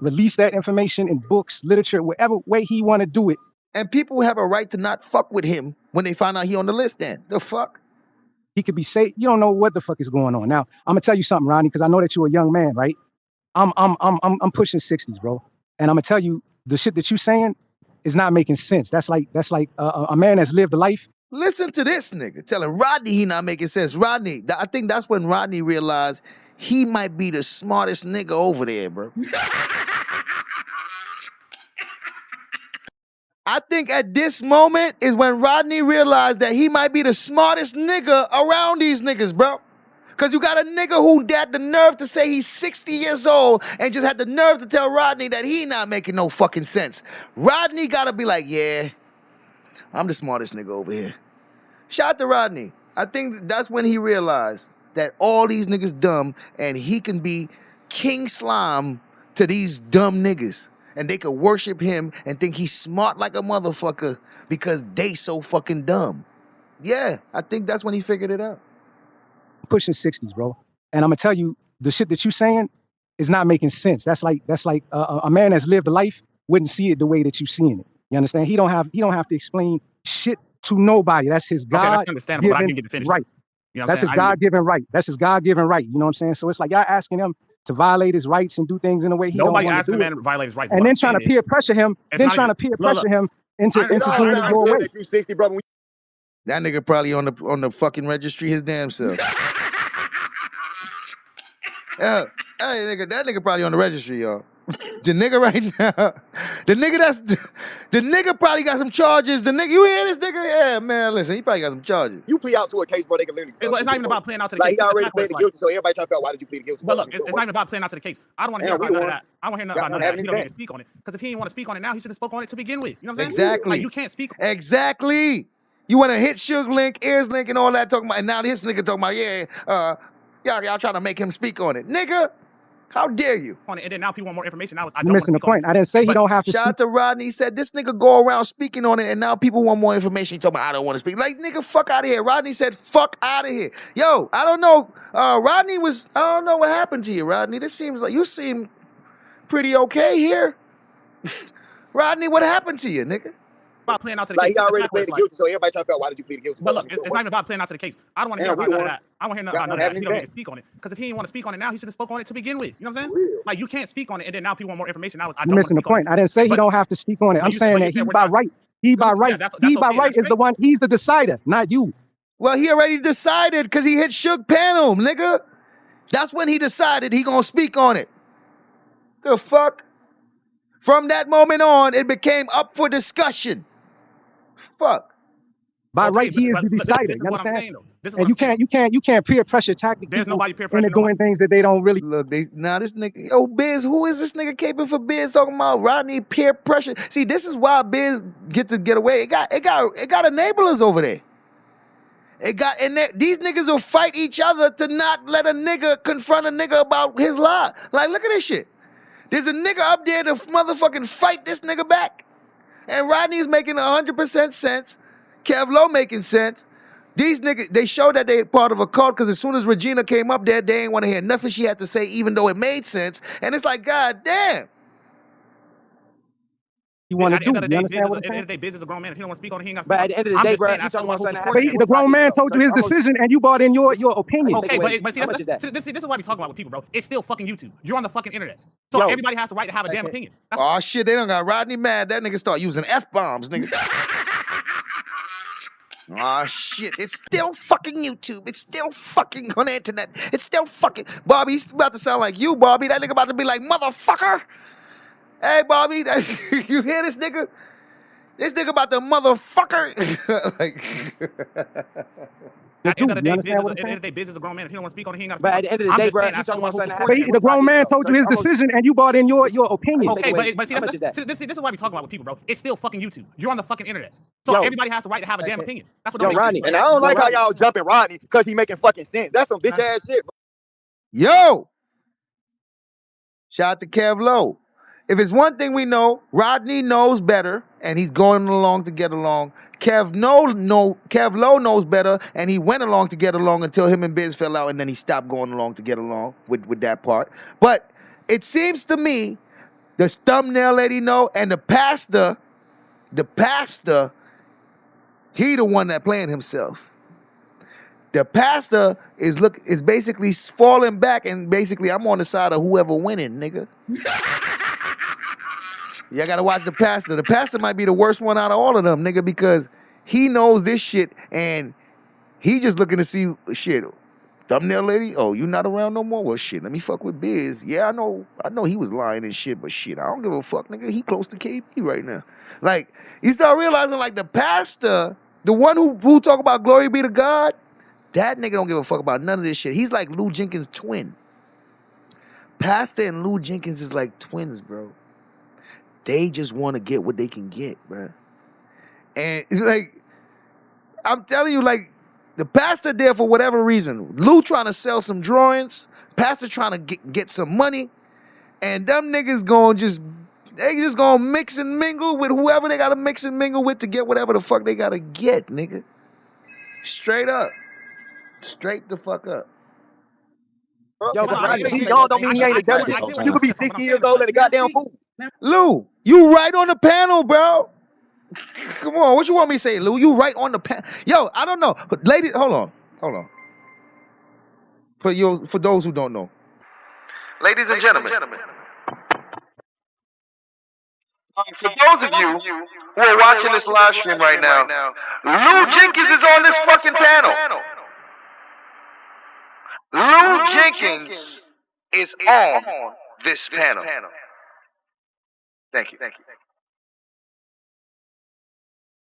release that information in books, literature, whatever way he want to do it. And people have a right to not fuck with him when they find out he on the list. Then the fuck. He could be safe. You don't know what the fuck is going on. Now, I'm gonna tell you something, Ronnie, because I know that you're a young man, right? I'm pushing 60s, bro, and I'm gonna tell you the shit that you saying is not making sense. That's like a man that's lived a life. Listen to this nigga telling Rodney he not making sense. Rodney, I think that's when Rodney realized he might be the smartest nigga over there, bro. I think at this moment is when Rodney realized that he might be the smartest nigga around these niggas, bro. Because you got a nigga who had the nerve to say he's 60 years old and just had the nerve to tell Rodney that he not making no fucking sense. Rodney got to be like, yeah, I'm the smartest nigga over here. Shout out to Rodney. I think that's when he realized that all these niggas dumb and he can be King Slime to these dumb niggas. And they could worship him and think he's smart like a motherfucker because they so fucking dumb. Yeah, I think that's when he figured it out. Pushing 60s, bro. And I'm gonna tell you, the shit that you saying is not making sense. That's like a man that's lived a life wouldn't see it the way that you seeing it. You understand? He don't have to explain shit to nobody. That's his God given right. You know that's his God given right. That's his God given right. You know what I'm saying? So it's like y'all asking him to violate his rights and do things in a way he Nobody don't want asked to the do man to violate his rights. and then trying to peer pressure him, into doing it your way. 60, brother. That nigga probably on the fucking registry his damn self. Yeah, hey nigga, that nigga probably on the registry, y'all. The nigga right now, the nigga probably got some charges. The nigga, you hear this nigga? Yeah, man, listen, he probably got some charges. You plea out to a case, bro, they can literally. It's not even about playing out to the like case. He already pleaded guilty, so everybody trying to figure out why did you plead guilty. But look, it's not even about playing out to the case. I don't want to hear about none of that. I don't want to hear nothing about none of that. He don't need to speak on it. Because if he didn't want to speak on it now, he should have spoke on it to begin with. You know what I'm saying? Exactly. Like, you can't speak. Exactly. You want to hit Suge Link, Ears Link, and all that talking about, and now this nigga talking about, y'all trying to make him speak on it. Nigga, how dare you? On it, and then now people want more information. Now You're missing the point. I didn't say he don't have to Shout out to Rodney. He said, this nigga go around speaking on it, and now people want more information. He talking about, I don't want to speak. Like, nigga, fuck out of here. Rodney said, fuck out of here. Yo, I don't know. Rodney I don't know what happened to you, Rodney. This seems like you seem pretty okay here. Rodney, what happened to you, nigga? About playing out to the like case. He already pleaded guilty, so everybody trying to figure out why did you plead guilty. But look, it's not even about playing out to the case. I don't want to hear about none of that. I don't want to hear nothing about none of that. He don't need to speak on it. Because if he didn't want to speak on it now, he should have spoke on it to begin with. You know what I'm saying? Like, you can't speak on it, and then now people want more information. Now You're missing the point. I didn't say he don't have to speak on it. I'm saying that he by right. He by right. He by right is the one. He's the decider, not you. Well, he already decided because he hit Suge panel, nigga. That's when he decided he gonna speak on it. The fuck? From that moment on, it became up for discussion. Fuck. By right, he is the decider. You understand? And you can't peer pressure tactic people into doing things that they don't really. Look, this nigga, yo, Biz, who is this nigga caping for Biz talking about Rodney peer pressure? See, this is why Biz get away. It got enablers over there. These niggas will fight each other to not let a nigga confront a nigga about his lie. Like, look at this shit. There's a nigga up there to motherfucking fight this nigga back. And Rodney's making 100% sense. Kev Low making sense. These niggas, they show that they part of a cult because as soon as Regina came up there, they ain't want to hear nothing she had to say, even though it made sense. And it's like, God damn. You want to do? You understand what I'm saying? At the end of the day, Biz is a grown man. If he don't want to speak on it, he ain't got to speak. But at the end of the day, bro, you talking about something that the grown man told you his decision, and you brought in your opinion. Okay, but see, this is why we talking about with people, bro. It's still fucking YouTube. You're on the fucking internet, so everybody has the right to have a damn opinion. Oh shit, they done got Rodney mad. That nigga start using F-bombs, nigga. Oh shit, it's still fucking YouTube. It's still fucking on the internet. It's still fucking Bobby. He's about to sound like you, Bobby. That nigga about to be like, motherfucker. Hey, Bobby, you hear this nigga? This nigga about the motherfucker. At the end of the day, Biz is a grown man. If he don't want to speak on it, he ain't got to speak. But at the end of the day, bro, you talking about something. The grown man told you his decision, and you brought in your opinion. Okay, but see, this is why we talking about with people, bro. It's still fucking YouTube. You're on the fucking internet, so everybody has the right to have a damn opinion. That's what Rodney. And I don't like how y'all jumping Rodney because he making fucking sense. That's some bitch ass shit, bro. Yo, shout out to Kev Low. If it's one thing we know, Rodney knows better, and he's going along to get along. Kev Low knows better, and he went along to get along until him and Biz fell out, and then he stopped going along to get along with that part. But it seems to me, the thumbnail lady know, and the pastor, he the one that playing himself. The pastor is basically falling back, and basically I'm on the side of whoever winning, nigga. Y'all gotta watch the pastor. The pastor might be the worst one out of all of them, nigga, because he knows this shit and he just looking to see shit. Thumbnail lady, oh, you not around no more? Well, shit, let me fuck with Biz. Yeah, I know he was lying and shit, but shit, I don't give a fuck, nigga. He close to KB right now. Like, you start realizing, like, the pastor, the one who talk about glory be to God, that nigga don't give a fuck about none of this shit. He's like Lou Jenkins' twin. Pastor and Lou Jenkins is like twins, bro. They just want to get what they can get, bro. And, like, I'm telling you, like, the pastor there for whatever reason. Lou trying to sell some drawings. Pastor trying to get some money. And them niggas they just gonna mix and mingle with whoever they gotta mix and mingle with to get whatever the fuck they gotta get, nigga. Straight up. Straight the fuck up. Yo, but he young don't mean he ain't intelligent. You could be 60 years old and a goddamn fool. Lou, you right on the panel, bro. Come on, what you want me to say, Lou? You right on the panel. Yo, I don't know. But ladies, hold on. For those who don't know. Ladies and gentlemen, for those of you who are watching this live stream right now, Lou Jenkins is on this fucking panel. Lou Jenkins is on this panel. Thank you.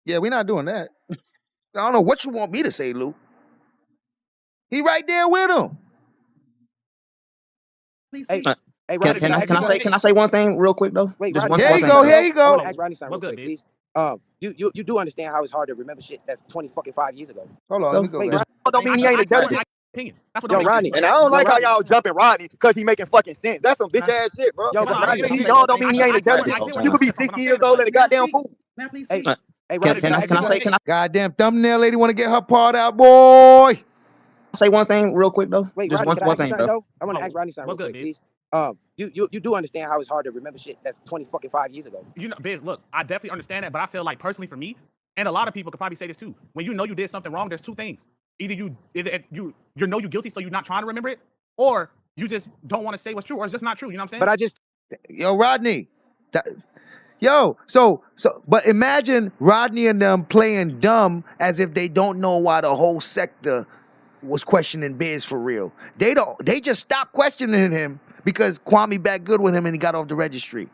Yeah, we're not doing that. I don't know what you want me to say, Lou. He right there with him. Hey, Can I say one thing real quick though? Wait, Just Rodney, one thing. I you go. want to ask Rodney something real quick, please. You do understand how it's hard to remember shit that's 5 years ago. Hold on, let me go. Wait, man. Don't mean he ain't intelligent. Yo, Rodney. And I don't like how y'all jumping Rodney because he making fucking sense. That's some bitch ass shit, bro. Yo, Rodney, He young don't mean he ain't intelligent. You could be 60 years old and a goddamn fool. Hey, Can I say Goddamn thumbnail lady want to get her part out, boy. say one thing real quick though? Wait, Just Rodney, one can I ask you thing, something, bro. though? I want to ask Rodney something real quick, please. You do understand how it's hard to remember shit that's 5 years ago. You know, Biz, look, I definitely understand that, but I feel like personally for me, and a lot of people could probably say this too. When you know you did something wrong, there's two things. Either you know you're guilty, so you're not trying to remember it, or you just don't want to say what's true, or it's just not true. You know what I'm saying? But Yo, Rodney. But imagine Rodney and them playing dumb as if they don't know why the whole sector was questioning Biz for real. They just stopped questioning him because Kwame back good with him and he got off the registry.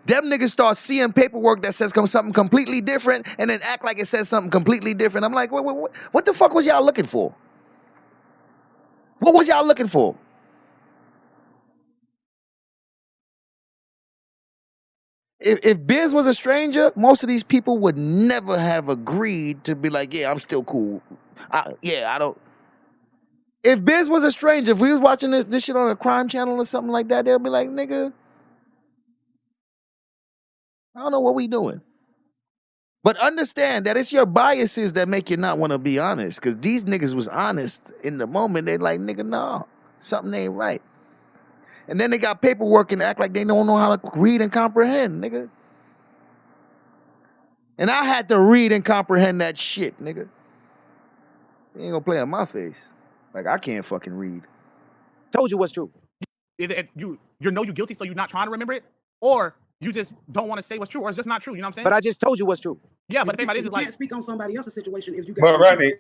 Them niggas start seeing paperwork that says something completely different and then act like it says something completely different. I'm like, what the fuck was y'all looking for? What was y'all looking for? If Biz was a stranger, most of these people would never have agreed to be like, yeah, I'm still cool. I don't. If Biz was a stranger, if we was watching this shit on a crime channel or something like that, they'll be like, nigga, I don't know what we doing. But understand that it's your biases that make you not want to be honest. Because these niggas was honest in the moment. They like, nigga, no, something ain't right. And then they got paperwork and act like they don't know how to read and comprehend, nigga. And I had to read and comprehend that shit, nigga. You ain't gonna play on my face. Like, I can't fucking read. Told you what's true. Either you know you're guilty, so you're not trying to remember it, or you just don't want to say what's true, or it's just not true. You know what I'm saying? But I just told you what's true. Yeah, but the thing about it is, you like, can't speak on somebody else's situation if you got. But Rodney,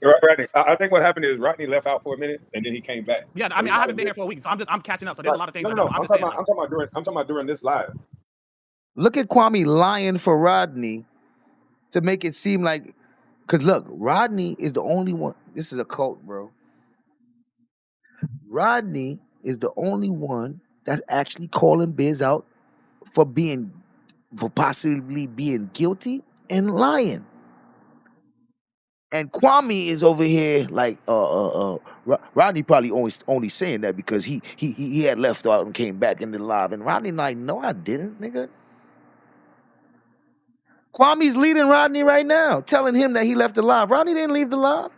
I think what happened is Rodney left out for a minute and then he came back. yeah, I mean, I haven't been here for a week, so I'm catching up. So there's a lot of things. No. I'm talking about during this live. Look at Kwame lying for Rodney to make it seem like, because look, Rodney is the only one. This is a cult, bro. Rodney is the only one that's actually calling Biz out for possibly being guilty and lying. And Kwame is over here like, Rodney probably only saying that because he had left out and came back into the live. And Rodney like, no, I didn't, nigga. Kwame's leading Rodney right now, telling him that he left the live. Rodney didn't leave the live.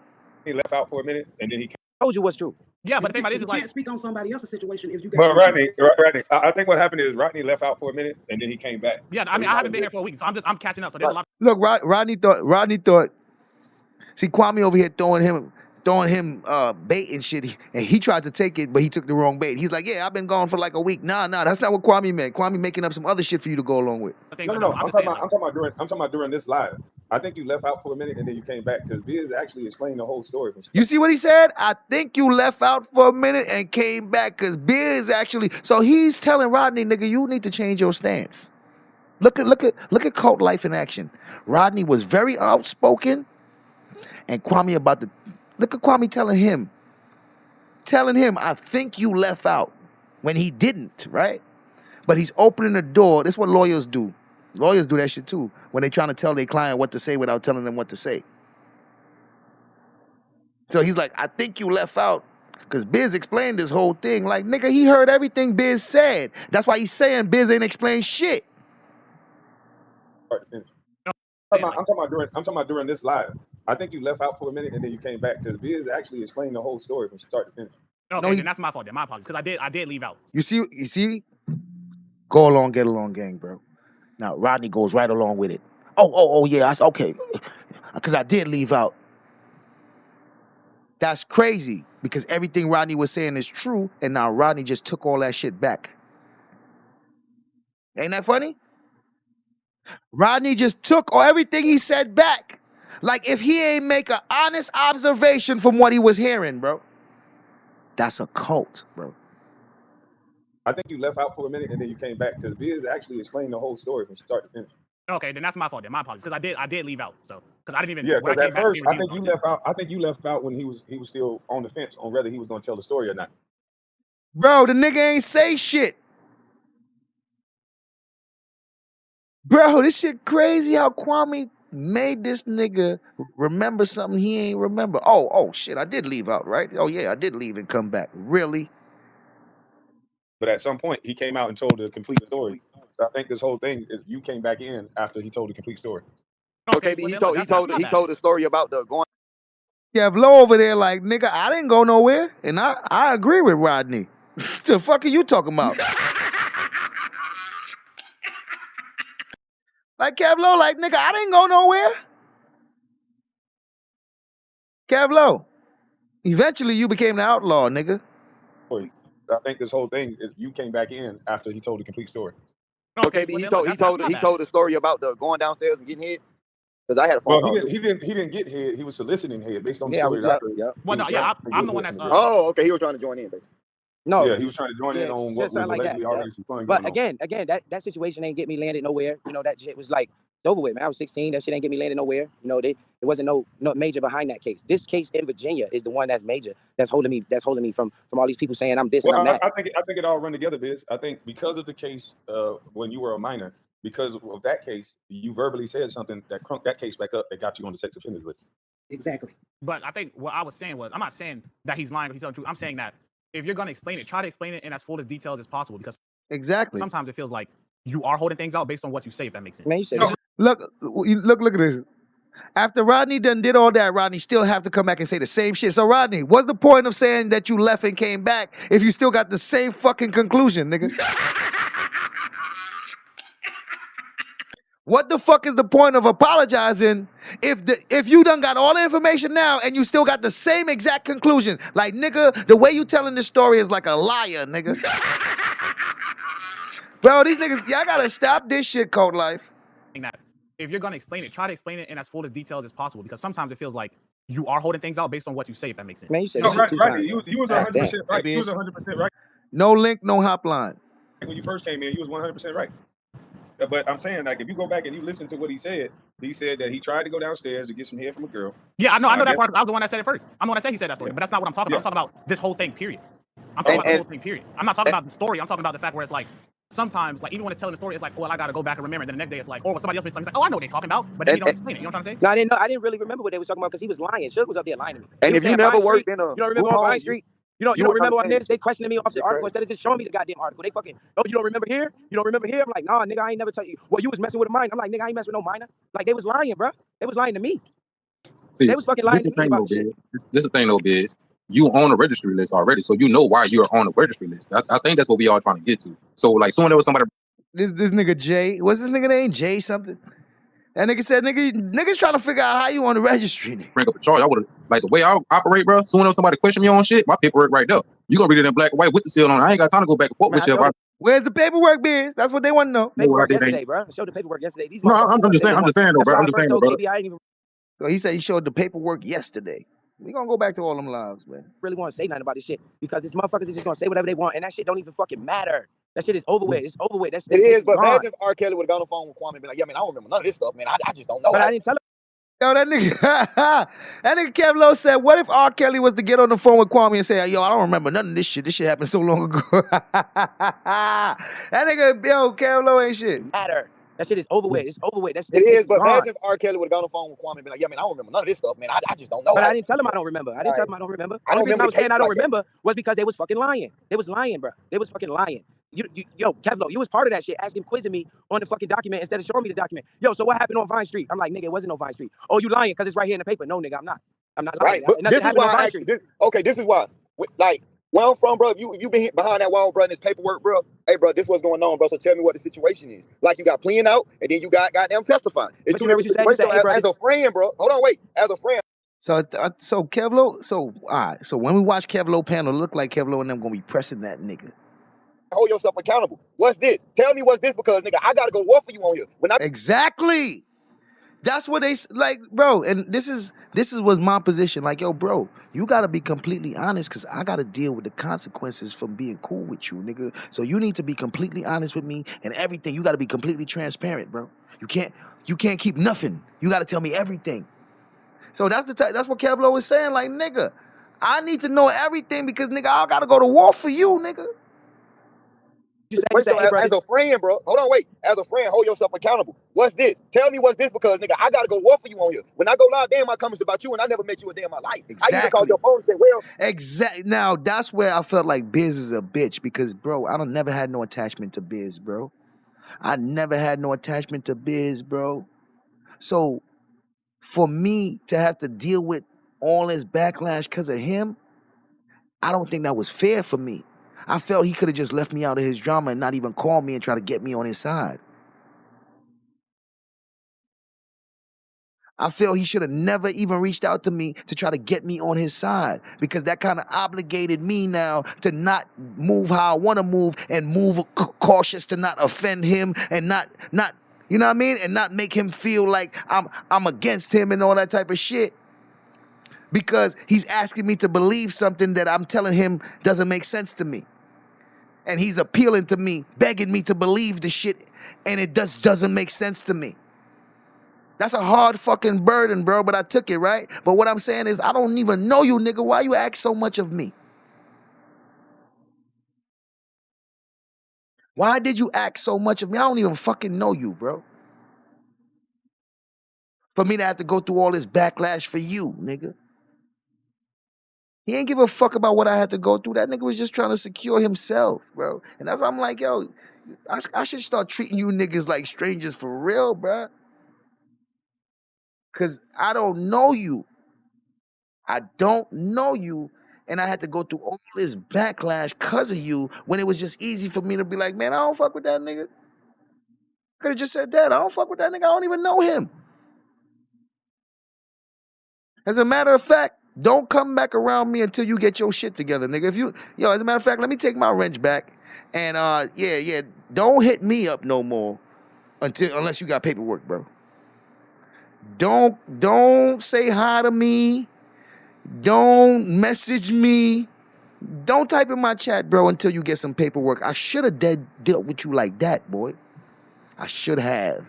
He left out for a minute and then he came. Told you what's true. Yeah, but the thing about it is, you like, can't speak on somebody else's situation if you got. But Rodney, I think what happened is Rodney left out for a minute and then he came back. yeah, I mean, I haven't been here for a week, so I'm catching up. So there's a lot. Look, Rodney thought. See, Kwame over here throwing him bait and shit, and he tried to take it, but he took the wrong bait. He's like, yeah, I've been gone for like a week. Nah, that's not what Kwame meant. Kwame making up some other shit for you to go along with. No. I'm talking about during this live. I think you left out for a minute and then you came back because Biz actually explained the whole story. You see what he said? I think you left out for a minute and came back because Biz actually. So he's telling Rodney, nigga, you need to change your stance. Look at cult life in action. Rodney was very outspoken, and Kwame look at Kwame telling him, I think you left out when he didn't, right? But he's opening the door. That's what lawyers do. Lawyers do that shit too when they're trying to tell their client what to say without telling them what to say. So he's like, I think you left out because Biz explained this whole thing. Like, nigga, he heard everything Biz said. That's why he's saying Biz ain't explained shit. I'm talking about during this live. I think you left out for a minute and then you came back because Biz actually explained the whole story from start to finish. Okay, then that's my fault. Then my apologies, because I did leave out. You see, go along, get along, gang, bro. Now Rodney goes right along with it. Oh yeah, okay, because I did leave out. That's crazy because everything Rodney was saying is true, and now Rodney just took all that shit back. Ain't that funny? Rodney just took everything he said back. Like if he ain't make an honest observation from what he was hearing, bro. That's a cult, bro. I think you left out for a minute and then you came back because Biz actually explained the whole story from start to finish. Okay, then that's my fault. Then my apologies, because I did leave out. So because I didn't even. Yeah, when because I at came first back, I think you left out. I think you left out when he was still on the fence on whether he was going to tell the story or not. Bro, the nigga ain't say shit. Bro, this shit crazy how Kwame made this nigga remember something he ain't remember. Oh shit, I did leave out, right? Oh yeah, I did leave and come back. Really? But at some point, he came out and told the complete story. So I think this whole thing is you came back in after he told the complete story. Okay, but he told the story about the going. Yeah, Flo over there like, nigga, I didn't go nowhere. And I agree with Rodney. The fuck are you talking about? Like Kevlo, like, nigga, I didn't go nowhere. Kevlo, eventually you became the outlaw, nigga. I think this whole thing is you came back in after he told the complete story. Okay, but he told the story about the going downstairs and getting hit. Because I had a phone call. He didn't get head. He was soliciting head based on the Yeah, story. Well, no, yeah, I'm the one that's. Oh, okay. He was trying to join in, basically. No. Yeah, he was trying to join in on what was allegedly already some fun But going on. again, that situation ain't get me landed nowhere. You know, that shit was like it's over with, man. I was 16. That shit ain't get me landed nowhere. You know, there wasn't no major behind that case. This case in Virginia is the one that's major. That's holding me from all these people saying I'm this and I'm that. I think it all run together, Biz. I think because of the case when you were a minor, because of that case, you verbally said something that crunked that case back up that got you on the sex offenders list. Exactly. But I think what I was saying was, I'm not saying that he's lying or he's telling the truth. I'm saying that if you're gonna explain it, try to explain it in as full as details as possible, because exactly sometimes it feels like you are holding things out based on what you say, if that makes sense. Man, you said Look at this. After Rodney did all that, Rodney still have to come back and say the same shit. So Rodney, what's the point of saying that you left and came back if you still got the same fucking conclusion, nigga? What the fuck is the point of apologizing if you done got all the information now and you still got the same exact conclusion? Like, nigga, the way you telling this story is like a liar, nigga. Bro, these niggas, y'all gotta stop this shit, Code Life. That if you're gonna explain it, try to explain it in as full as details as possible, because sometimes it feels like you are holding things out based on what you say, if that makes sense. Man, you said right. You was 100% right. You was 100% right. No link, no hotline. When you first came in, you was 100% right. But I'm saying, like, if you go back and you listen to what he said that he tried to go downstairs to get some head from a girl. Yeah, I know that part. I was the one that said it first. I'm the one that said he said that story, but that's not what I'm talking about. I'm talking about this whole thing, period. I'm talking about the whole thing, period. I'm not talking about the story. I'm talking about the fact where it's like, sometimes, like, even when it's telling the story, it's like, well, I gotta go back and remember. And then the next day, it's like, oh, somebody else made something. It's like, oh, I know what they're talking about, but then you don't explain it. You know what I'm saying? No, I didn't know. I didn't really remember what they was talking about because he was lying. Suge was up there lying to me. And if you never worked in a, you don't remember on Vine Street. You don't remember on this? They questioning me off the article instead of just showing me the goddamn article. They fucking, oh, you don't remember here? You don't remember here? I'm like, nah, nigga, I ain't never tell you. Well, you was messing with a minor. I'm like, nigga, I ain't messing with no minor. Like, they was lying, bro. They was lying to me. See, they was fucking lying to me about shit. This is the thing, though, Biz. You on a registry list already, so you know why you're on a registry list. I think that's what we all trying to get to. So, like, someone there was somebody. This nigga Jay, what's this nigga name? Jay something? That nigga said, niggas trying to figure out how you on the registry. Bring up a charge. I would have, like, the way I operate, bro. Soon as somebody question me on shit, my paperwork right there. You gonna read it in black and white with the seal on. I ain't got time to go back and forth with you. Where's the paperwork, Biz? That's what they want to know. Paperwork yesterday, bro. I showed the paperwork yesterday. These no, I'm just saying, though, bro. I'm just saying, though, bro. So he said he showed the paperwork yesterday. We gonna go back to all them lives, man. Really want to say nothing about this shit because these motherfuckers is just gonna say whatever they want, and that shit don't even fucking matter. That shit is over with. It's over with. It is, but imagine if R. Kelly would have gone on the phone with Kwame and been like, yeah, man, I don't remember none of this stuff, man. I just don't know. But I didn't tell him. Yo, that nigga Kevlo said, what if R. Kelly was to get on the phone with Kwame and say, yo, I don't remember none of this shit. This shit happened so long ago. That nigga, yo, Kevlo ain't shit. Matter. That shit is over with. It's over with. It is, but imagine if R. Kelly would have gone on the phone with Kwame and been like, yeah, man, I don't remember none of this stuff, man. I just don't know. But I didn't tell him I don't remember. I didn't tell him I don't remember. The only reason I was saying I don't remember was because they was fucking lying. They was lying, bro. They was fucking lying. Yo, Kevlo, you was part of that shit, asking, quizzing me on the fucking document instead of showing me the document. Yo, so what happened on Vine Street? I'm like, nigga, it wasn't on Vine Street. Oh, you lying because it's right here in the paper. No, nigga, I'm not. I'm not lying. Right, but this is why this is why. Like, where I'm from, bro, if you been behind that wall, bro, in this paperwork, bro, hey, bro, this what's going on, bro, so tell me what the situation is. Like, you got pleading out, and then you got goddamn testifying. It's two different situations. As a friend, bro, hold on, wait, as a friend. So Kevlo, so all right. So when we watch Kevlo panel, look like Kevlo and them gonna be pressing that nigga. Hold yourself accountable. What's this? Tell me what's this, because nigga, I gotta go war for you on here. When I Exactly. That's what they like, bro. And this was my position. Like, yo, bro, you gotta be completely honest, cause I gotta deal with the consequences from being cool with you, nigga. So you need to be completely honest with me and everything. You gotta be completely transparent, bro. You can't keep nothing. You gotta tell me everything. So that's what Kevlo was saying. Like, nigga, I need to know everything because nigga, I gotta go to war for you, nigga. Wait, so as a friend, bro. Hold on, wait. As a friend, hold yourself accountable. What's this? Tell me what's this, because nigga, I gotta go war for you on here. When I go live, damn, my comments about you, and I never met you a day in my life. Exactly. I even called your phone and said, well, exactly. Now that's where I felt like Biz is a bitch because, bro, I don't never had no attachment to Biz, bro. I never had no attachment to Biz, bro. So for me to have to deal with all this backlash because of him, I don't think that was fair for me. I felt he could have just left me out of his drama and not even call me and try to get me on his side. I feel he should have never even reached out to me to try to get me on his side, because that kind of obligated me now to not move how I want to move and move cautious to not offend him and not you know what I mean, and not make him feel like I'm against him and all that type of shit, because he's asking me to believe something that I'm telling him doesn't make sense to me. And he's appealing to me, begging me to believe the shit, and it doesn't make sense to me. That's a hard fucking burden, bro, but I took it, right? But what I'm saying is, I don't even know you, nigga. Why you ask so much of me? Why did you ask so much of me? I don't even fucking know you, bro. For me to have to go through all this backlash for you, nigga. He ain't give a fuck about what I had to go through. That nigga was just trying to secure himself, bro. And that's why I'm like, yo, I should start treating you niggas like strangers for real, bro. Because I don't know you. I don't know you. And I had to go through all this backlash because of you, when it was just easy for me to be like, man, I don't fuck with that nigga. Could have just said that. I don't fuck with that nigga. I don't even know him. As a matter of fact, don't come back around me until you get your shit together, nigga. As a matter of fact, let me take my wrench back. And don't hit me up no more unless you got paperwork, bro. Don't say hi to me. Don't message me. Don't type in my chat, bro, until you get some paperwork. I should have dealt with you like that, boy. I should have.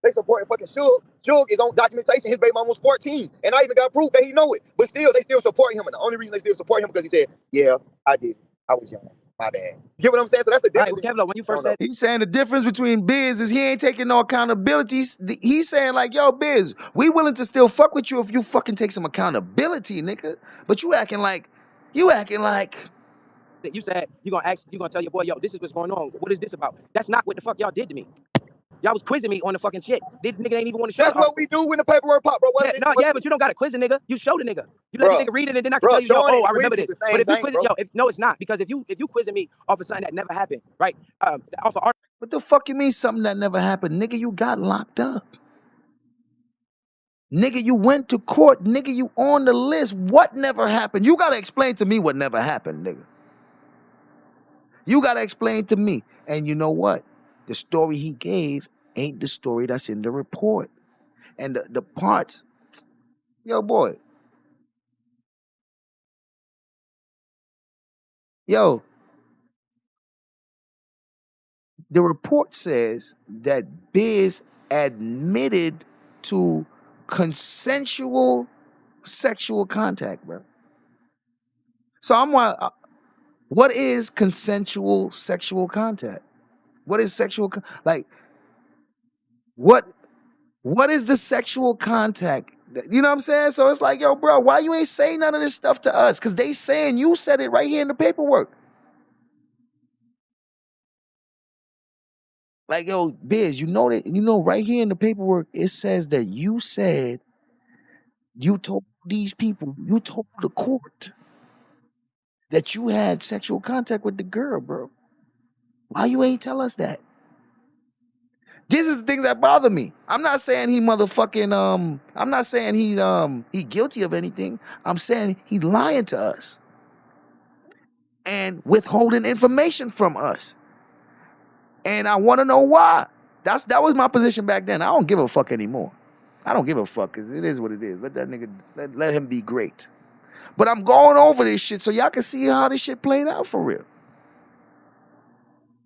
they supporting fucking Suge. Suge is on documentation. His baby mama was 14. And I even got proof that he know it. But still, they still supporting him. And the only reason they still support him because he said, yeah, I did. I was young. My bad. You get what I'm saying? So that's the difference. Right, Kevlo, when you first said, He's saying the difference between Biz is he ain't taking no accountability. He's saying like, yo, Biz, we willing to still fuck with you if you fucking take some accountability, nigga. But you acting like you said you gonna tell your boy, yo, this is what's going on. What is this about? That's not what the fuck y'all did to me. Y'all was quizzing me on the fucking shit. This nigga ain't even want to show. That's what we do when the paperwork pop, bro. But you don't got to quiz a nigga. You show the nigga. You let the nigga read it, and then I can tell you, oh, I remember this. But if you quiz it, no, it's not, because if you quizzing me off of something that never happened, right? Off of art. What the fuck you mean something that never happened? Nigga, you got locked up. Nigga, you went to court. Nigga, you on the list. What never happened? You gotta explain to me what never happened, nigga. You gotta explain to me. And you know what? The story he gave ain't the story that's in the report. And the parts, yo, boy. Yo, the report says that Biz admitted to consensual sexual contact, bro. So what is consensual sexual contact? What is sexual, what is the sexual contact? You know what I'm saying? So it's like, yo, bro, why you ain't saying none of this stuff to us? Because they saying you said it right here in the paperwork. Like, yo, Biz, you know right here in the paperwork, it says that you said, you told these people, you told the court that you had sexual contact with the girl, bro. Why you ain't tell us that? This is the things that bother me. I'm not saying he motherfucking I'm not saying he guilty of anything. I'm saying he's lying to us and withholding information from us. And I want to know why. That was my position back then. I don't give a fuck anymore. I don't give a fuck, because it is what it is. Let that nigga let him be great. But I'm going over this shit so y'all can see how this shit played out for real.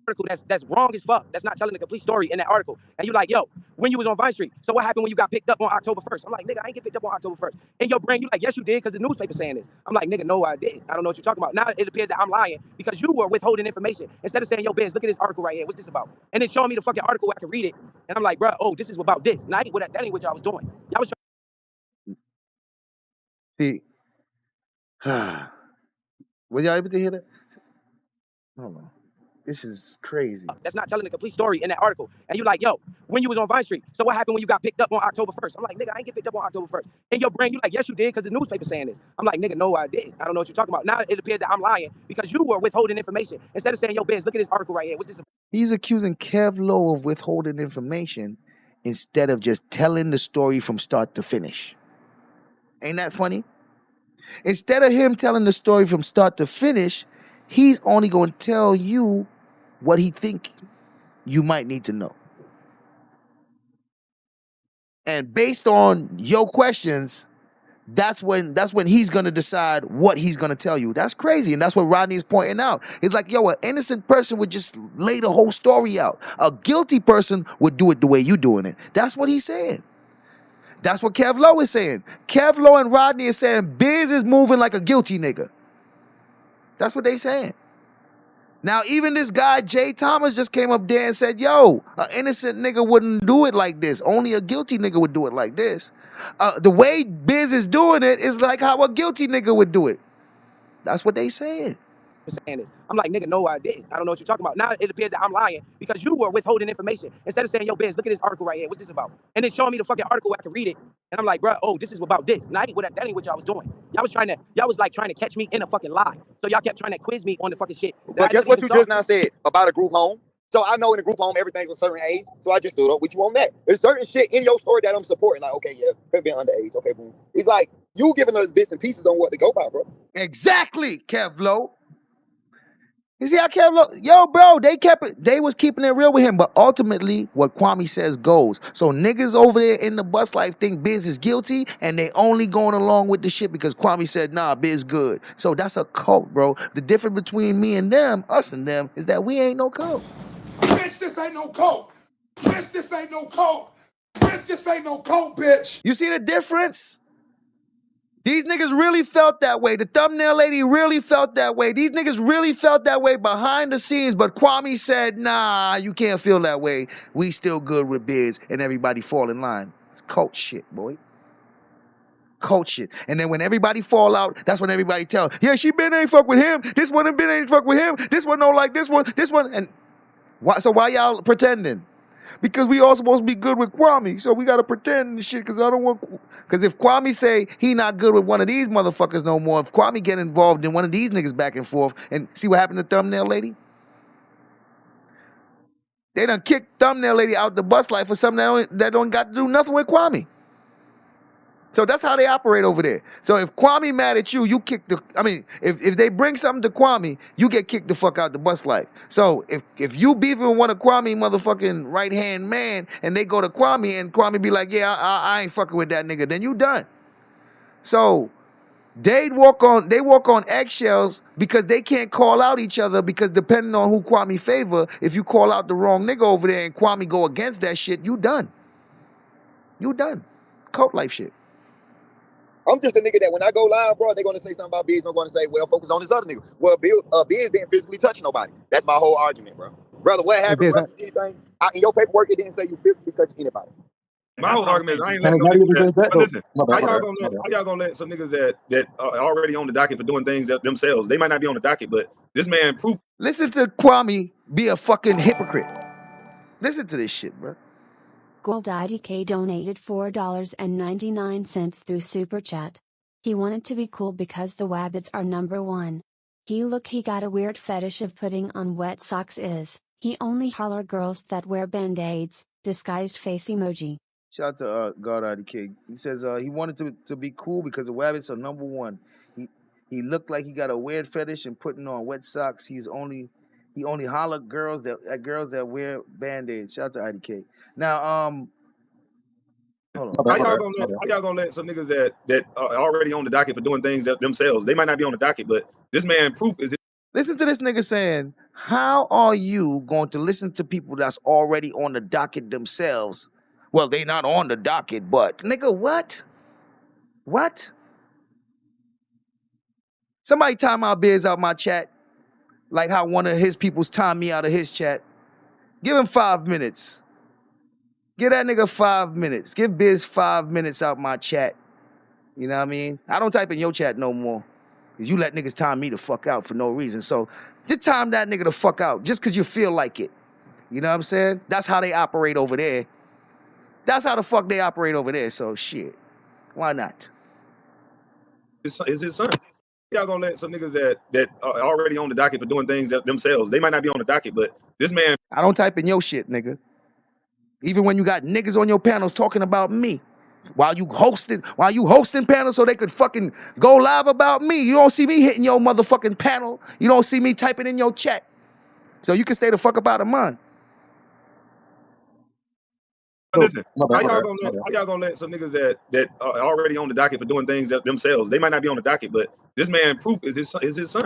Article that's wrong as fuck. That's not telling the complete story in that article. And you like, yo, when you was on Vine Street, so what happened when you got picked up on October 1st? I'm like, nigga, I ain't get picked up on October 1st. In your brain, you like, yes, you did, because the newspaper saying this. I'm like, nigga, no, I didn't. I don't know what you're talking about. Now it appears that I'm lying because you were withholding information. Instead of saying, yo, Biz, look at this article right here. What's this about? And then showing me the fucking article where I can read it. And I'm like, bro, oh, this is about this. And that ain't what y'all was doing. Y'all was See, were y'all able to hear that? Hold on. This is crazy. That's not telling the complete story in that article. And you like, yo, when you was on Vine Street, so what happened when you got picked up on October 1st? I'm like, nigga, I ain't get picked up on October 1st. In your brain, you like, yes, you did, because the newspaper saying this. I'm like, nigga, no, I didn't. I don't know what you're talking about. Now it appears that I'm lying because you were withholding information. Instead of saying, yo, Biz, look at this article right here. What's this about? He's accusing Kev Lowe of withholding information instead of just telling the story from start to finish. Ain't that funny? Instead of him telling the story from start to finish, he's only going to tell you what he think you might need to know. And based on your questions, that's when he's going to decide what he's going to tell you. That's crazy. And that's what Rodney is pointing out. It's like, yo, an innocent person would just lay the whole story out. A guilty person would do it the way you doing it. That's what he's saying. That's what Kev Lowe is saying. Kev Lowe and Rodney is saying Biz is moving like a guilty nigga. That's what they saying. Now, even this guy, Jay Thomas, just came up there and said, yo, an innocent nigga wouldn't do it like this. Only a guilty nigga would do it like this. The way Biz is doing it is like how a guilty nigga would do it. That's what they saying. Saying this. I'm like, nigga, no, I didn't. I don't know what you're talking about. Now it appears that I'm lying because you were withholding information. Instead of saying, yo, Biz, look at this article right here. What's this about? And then showing me the fucking article where I can read it. And I'm like, bro, oh, this is about this. And that ain't what y'all was doing. Y'all was trying to catch me in a fucking lie. So y'all kept trying to quiz me on the fucking shit. But guess what you just now said about a group home? So I know in a group home, everything's a certain age. So I just stood up with you on that. There's certain shit in your story that I'm supporting. Like, okay, yeah, could be underage. Okay, boom. It's like you giving us bits and pieces on what to go by, bro. Exactly, Kev Lowe. You see how Kev Lowe, yo, bro, they was keeping it real with him, but ultimately what Kwame says goes. So niggas over there in the bus life think Biz is guilty and they only going along with the shit because Kwame said, nah, Biz good. So that's a cult, bro. The difference between me and them, us and them, is that we ain't no cult. Bitch, this ain't no cult. Bitch, this ain't no cult. Bitch, this ain't no cult, bitch. You see the difference? These niggas really felt that way. The thumbnail lady really felt that way. These niggas really felt that way behind the scenes, but Kwame said, nah, you can't feel that way. We still good with Biz, and everybody fall in line. It's cult shit, boy. Cult shit. And then when everybody fall out, that's when everybody tell, yeah, she been ain't fuck with him. This one been ain't fuck with him. This one don't like this one. And why y'all pretending? Because we all supposed to be good with Kwame, so we gotta pretend and shit. Because if Kwame say he not good with one of these motherfuckers no more, if Kwame get involved in one of these niggas back and forth, and see what happened to Thumbnail Lady? They done kicked Thumbnail Lady out the bus life for something that don't got to do nothing with Kwame. So that's how they operate over there. So if Kwame mad at you, you kick if they bring something to Kwame, you get kicked the fuck out the bus life. So if you beefing with one of Kwame motherfucking right-hand man and they go to Kwame and Kwame be like, yeah, I ain't fucking with that nigga, then you done. So they walk on eggshells because they can't call out each other because depending on who Kwame favor, if you call out the wrong nigga over there and Kwame go against that shit, you done. You done. Cult life shit. I'm just a nigga that when I go live, bro, they're gonna say something about Biz, and I'm gonna say, well, focus on this other nigga. Well, Biz didn't physically touch nobody. That's my whole argument, bro. Brother, what happened? Anything in your paperwork, it didn't say you physically touched anybody. My whole argument is I ain't letting no niggas that. Listen, how y'all gonna let some niggas that are already on the docket for doing things themselves? They might not be on the docket, but this man proof. Listen to Kwame be a fucking hypocrite. Listen to this shit, bro. Gold IDK donated $4.99 through Super Chat. He wanted to be cool because the Wabbits are #1. He got a weird fetish of putting on wet socks He only holler girls that wear band-aids, disguised face emoji. Shout out to God IDK. He says he wanted to be cool because the Wabbits are number one. He looked like he got a weird fetish and putting on wet socks. He only holler girls that wear band-aids. Shout out to IDK. Now hold on. How y'all gonna let some niggas that are already on the docket for doing things themselves? They might not be on the docket, but this man proof is. Listen to this nigga saying, how are you going to listen to people that's already on the docket themselves? Well, they not on the docket, but nigga, what? What? Somebody time my Biz out my chat, like how one of his people's time me out of his chat. Give him 5 minutes. Give that nigga 5 minutes. Give Biz 5 minutes out my chat. You know what I mean? I don't type in your chat no more. Because you let niggas time me the fuck out for no reason. So just time that nigga the fuck out just because you feel like it. You know what I'm saying? That's how they operate over there. That's how the fuck they operate over there. So shit. Why not? Is his son. Y'all gonna let some niggas that are already on the docket for doing things themselves? They might not be on the docket, but this man. I don't type in your shit, nigga. Even when you got niggas on your panels talking about me. While you hosting panels so they could fucking go live about me. You don't see me hitting your motherfucking panel. You don't see me typing in your chat. So you can stay the fuck up out of mine. Listen, how y'all gonna let some niggas that are already on the docket for doing things themselves? They might not be on the docket, but this man proof is his son.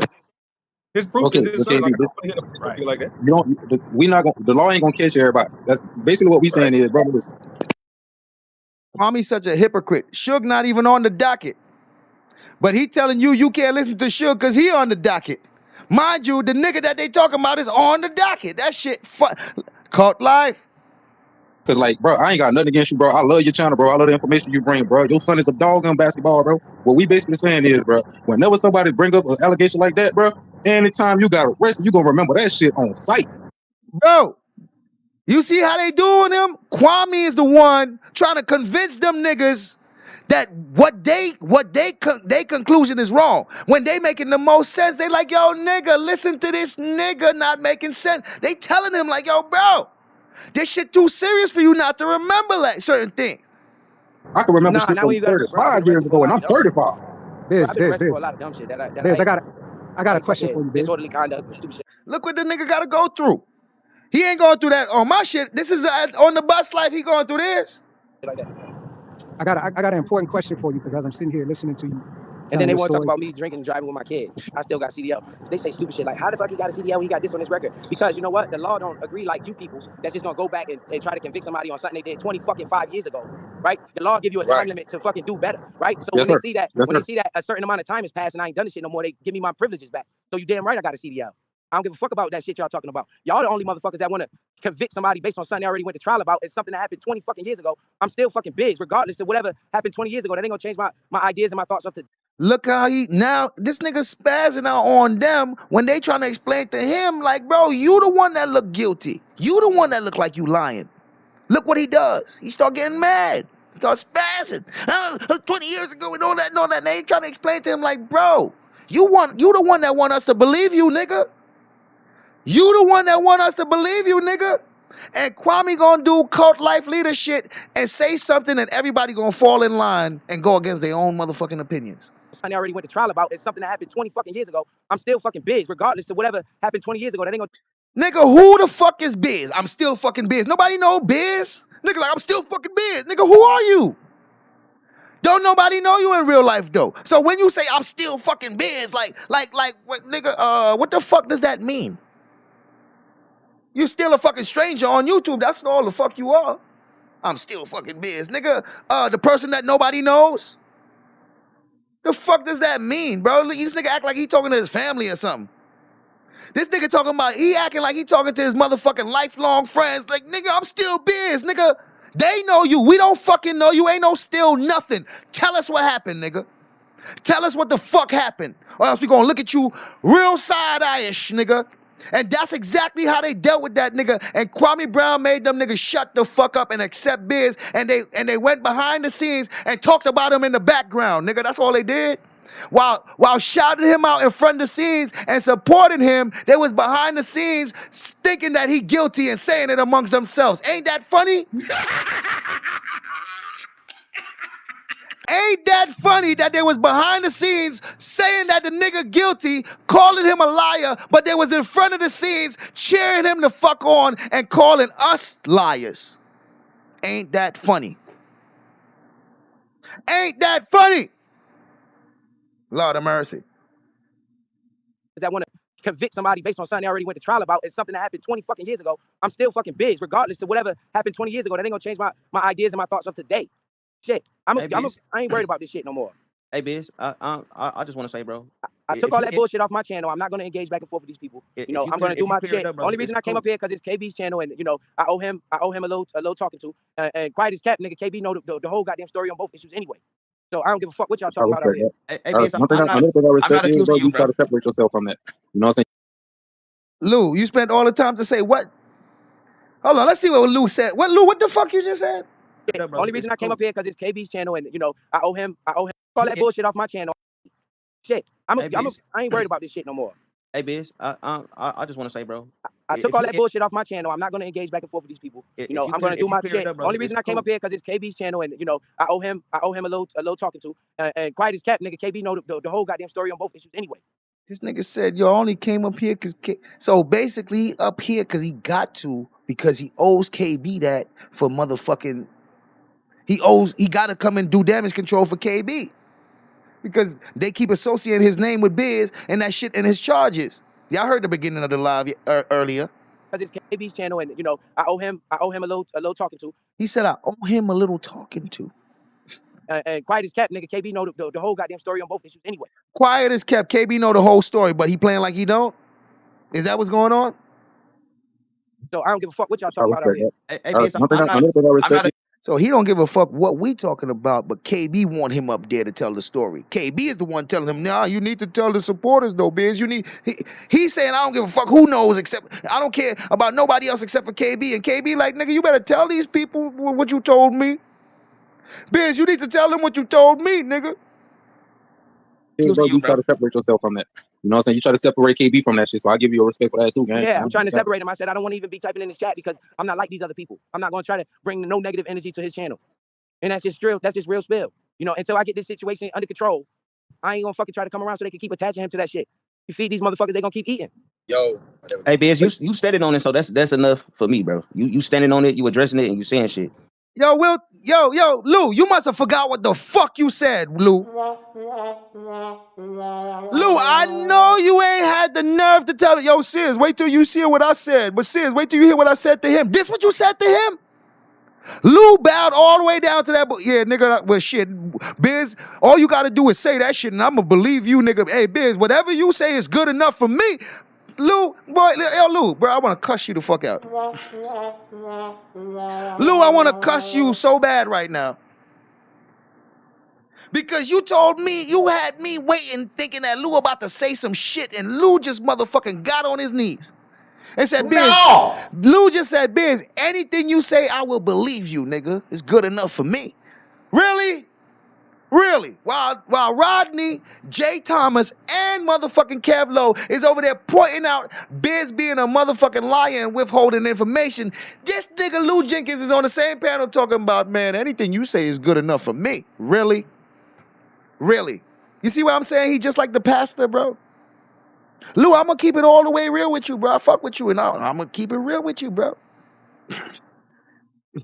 His proof is his son. Like that. You don't. We not gonna. The law ain't gonna catch everybody. That's basically what we saying is, brother. Listen. Kwami's such a hypocrite. Suge not even on the docket. But he telling you can't listen to Suge because he on the docket. Mind you, the nigga that they talking about is on the docket. That shit caught life. Cause like, bro, I ain't got nothing against you, bro. I love your channel, bro. I love the information you bring, bro. Your son is a dog on basketball, bro. What we basically saying is, bro, whenever somebody bring up an allegation like that, bro, anytime you got arrested, you gonna remember that shit on sight. Bro, you see how they doing him? Kwame is the one trying to convince them niggas that what they conclusion is wrong. When they making the most sense, they like, yo, nigga, listen to this nigga not making sense. They telling him like, yo, bro, this shit too serious for you not to remember like certain things. I can remember shit from 35 years ago, and I'm 35. Biz, I've been arrested for a lot of dumb shit. Biz, I got a question for you, Biz. Disorderly conduct, stupid shit. Look what the nigga got to go through. He ain't going through that on my shit. This is on the bus life. He going through this. Like that. I got an important question for you because as I'm sitting here listening to you, and then they want to talk about me drinking and driving with my kid. I still got CDL. They say stupid shit like, how the fuck he got a CDL when he got this on his record? Because you know what? The law don't agree like you people that's just gonna go back and try to convict somebody on something they did 5 years ago, right? The law give you a time limit to fucking do better, right? So when they see that a certain amount of time has passed and I ain't done this shit no more, they give me my privileges back. So you damn right I got a CDL. I don't give a fuck about that shit y'all talking about. Y'all the only motherfuckers that want to convict somebody based on something they already went to trial about. It's something that happened 20 fucking years ago. I'm still fucking Biggs, regardless of whatever happened 20 years ago. That ain't gonna change my ideas and my thoughts up to. Look how this nigga spazzing out on them when they trying to explain to him like, bro, you the one that look guilty. You the one that look like you lying. Look what he does. He start getting mad. He start spazzing. 20 years ago and all that and all that. And they trying to explain to him like, bro, you the one that want us to believe you, nigga. You the one that want us to believe you, nigga. And Kwame gonna do cult life leader shit and say something and everybody gonna fall in line and go against their own motherfucking opinions. Something I already went to trial about. It's something that happened 20 fucking years ago. I'm still fucking Biggs, regardless of whatever happened 20 years ago. That ain't gonna. Nigga, who the fuck is Biz? I'm still fucking Biz. Nobody know Biz. Nigga, like, I'm still fucking Biz. Nigga, who are you? Don't nobody know you in real life, though. So when you say I'm still fucking Biz, like, what, nigga, what the fuck does that mean? You still a fucking stranger on YouTube. That's all the fuck you are. I'm still fucking Biz. Nigga, the person that nobody knows? The fuck does that mean, bro? This nigga act like he talking to his family or something. This nigga talking about, he acting like he talking to his motherfucking lifelong friends. Like, nigga, I'm still Biz, nigga. They know you. We don't fucking know you. Ain't no still nothing. Tell us what happened, nigga. Tell us what the fuck happened. Or else we gonna look at you real side-eye-ish, nigga. And that's exactly how they dealt with that nigga. And Kwame Brown made them niggas shut the fuck up and accept Biz. And they went behind the scenes and talked about him in the background, nigga. That's all they did. While shouting him out in front of the scenes and supporting him, they was behind the scenes thinking that he guilty and saying it amongst themselves. Ain't that funny? Ain't that funny that they was behind the scenes saying that the nigga guilty, calling him a liar, but they was in front of the scenes cheering him the fuck on and calling us liars? Ain't that funny? Ain't that funny? Lord of mercy. That want to convict somebody based on something they already went to trial about. It's something that happened 20 fucking years ago. I'm still fucking Biggs, regardless of whatever happened 20 years ago. That ain't gonna change my ideas and my thoughts of today. Shit, I ain't worried about this shit no more. Hey, Biz, I just want to say, bro. I took all that bullshit off my channel. I'm not gonna engage back and forth with these people. You know, I'm gonna do my shit. The only reason I came up here because it's KB's channel, and you know, I owe him a little talking to. And quiet as cat, nigga. KB know the whole goddamn story on both issues anyway. So I don't give a fuck what y'all talking about out here. One thing I respect is, bro, you try to separate yourself from that. You know what I'm saying? Lou, you spent all the time to say what? Hold on, let's see what Lou said. What the fuck you just said? The only reason I came up here because it's KB's channel, and you know, I owe him all that bullshit off my channel. Shit, I ain't worried about this shit no more. Hey, Biz, I just want to say, bro. I took all that bullshit off my channel. I'm not gonna engage back and forth with these people. You know, I'm gonna do my shit. The only reason I came up here because it's KB's channel, and you know, I owe him a little talking to. And quiet as cat, nigga. KB know the whole goddamn story on both issues anyway. This nigga said you only came up here because so basically he up here because he got to, because he owes KB that for motherfucking. He got to come and do damage control for KB. Because they keep associating his name with Biz and that shit in his charges. Y'all heard the beginning of the live earlier. Because it's KB's channel, and you know, I owe him a little talking to. He said I owe him a little talking to. And quiet as kept, nigga. KB know the whole goddamn story on both issues anyway. Quiet as kept. KB know the whole story, but he playing like he don't. Is that what's going on? So I don't give a fuck what y'all talking about out here. So he don't give a fuck what we talking about, but KB want him up there to tell the story. KB is the one telling him, nah, you need to tell the supporters though, Biz. He's saying, I don't give a fuck who knows except, I don't care about nobody else except for KB. And KB like, nigga, you better tell these people what you told me. Biz, you need to tell them what you told me, nigga. You try to separate yourself from that. You know what I'm saying? You try to separate KB from that shit, so I give you a respect for that too, man. Yeah, I'm trying to separate him. I said I don't want to even be typing in his chat because I'm not like these other people. I'm not going to try to bring no negative energy to his channel. And that's just real spill. You know, until I get this situation under control, I ain't going to fucking try to come around so they can keep attaching him to that shit. You feed these motherfuckers, they going to keep eating. Yo. Hey, Biz, you standing on it, so that's enough for me, bro. You standing on it, you addressing it, and you saying shit. Yo, Lou, you must have forgot what the fuck you said, Lou. Lou, I know you ain't had the nerve to tell it. Yo, Sis, wait till you hear what I said. But Sis, wait till you hear what I said to him. This what you said to him? Lou bowed all the way down to that. Yeah, nigga, well, shit. Biz, all you got to do is say that shit, and I'm going to believe you, nigga. Hey, Biz, whatever you say is good enough for me. Lou, boy, yo, Lou, bro, I want to cuss you the fuck out. Lou, I want to cuss you so bad right now. Because you told me, you had me waiting, thinking that Lou about to say some shit, and Lou just motherfucking got on his knees and said, Biz, Lou just said, Biz, anything you say, I will believe you, nigga. It's good enough for me. Really? Really? While Rodney, Jay Thomas, and motherfucking Kevlo is over there pointing out Biz being a motherfucking liar and withholding information, this nigga Lou Jenkins is on the same panel talking about, man, anything you say is good enough for me. Really? Really? You see what I'm saying? He just like the pastor, bro. Lou, I'm going to keep it all the way real with you, bro. I fuck with you, and I'm going to keep it real with you, bro.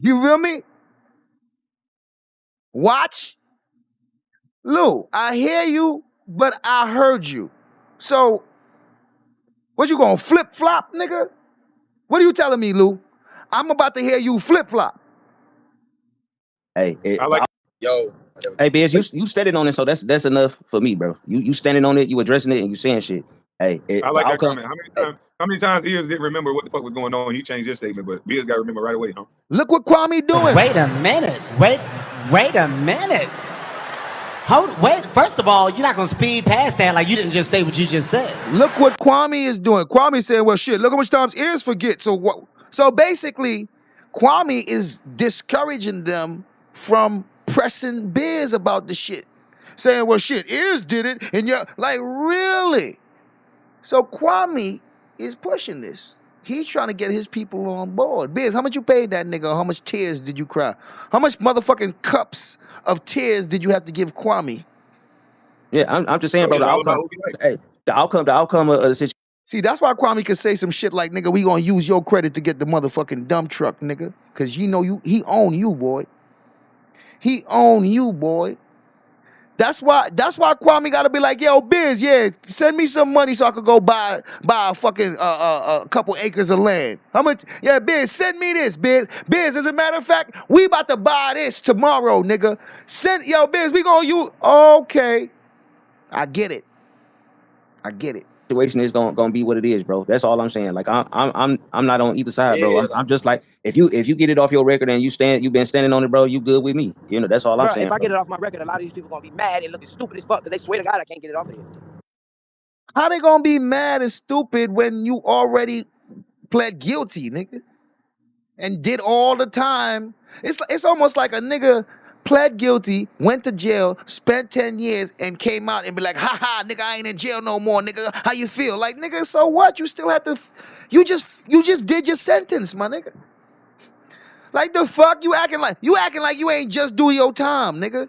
You feel me? Watch. Lou, I hear you, but I heard you. So, what you gonna flip-flop, nigga? What are you telling me, Lou? I'm about to hear you flip-flop. Hey, hey, Biz, you standing on it, so that's enough for me, bro. You standing on it, you addressing it, and you saying shit. Hey, I like that comment. How many times Biz didn't remember what the fuck was going on? He changed his statement, but Biz got to remember right away, huh? Look what Kwame doing. Wait a minute. Wait a minute. Wait, first of all, you're not going to speed past that like you didn't just say what you just said. Look what Kwame is doing. Kwame said, well, shit, look how much times ears forget. So basically, Kwame is discouraging them from pressing Biz about the shit. saying, well, shit, Ears did it, and you're like, really? So Kwame is pushing this. He's trying to get his people on board. Biz, how much you paid that nigga? How much tears did you cry? How much motherfucking cups of tears did you have to give Kwame? Yeah, I'm just saying, bro. The outcome, hey, the outcome of the situation. See, that's why Kwame could say some shit like, nigga, we gonna use your credit to get the motherfucking dump truck, nigga. Cause you know he own you, boy. He own you, boy. That's why Kwame gotta be like, yo, Biz, yeah, send me some money so I could go buy a fucking a couple acres of land. How much? Yeah, Biz, send me this, Biz. Biz, as a matter of fact, we about to buy this tomorrow, nigga. Yo, Biz, we gonna use. Okay, I get it. Situation is gonna be what it is, bro. That's all I'm saying. Like I'm not on either side, bro. I'm just like, if you get it off your record and you've been standing on it, bro, you good with me. You know, that's all I'm saying. If I get it off my record, a lot of these people gonna be mad and looking stupid as fuck because they swear to God I can't get it off of here. How they gonna be mad and stupid when you already pled guilty, nigga, and did all the time? It's almost like a nigga pled guilty, went to jail, spent 10 years, and came out and be like, ha ha, nigga, I ain't in jail no more, nigga. How you feel? Like, nigga, so what? You still have to, you just did your sentence, my nigga. Like, the fuck? You acting like you ain't just do your time, nigga.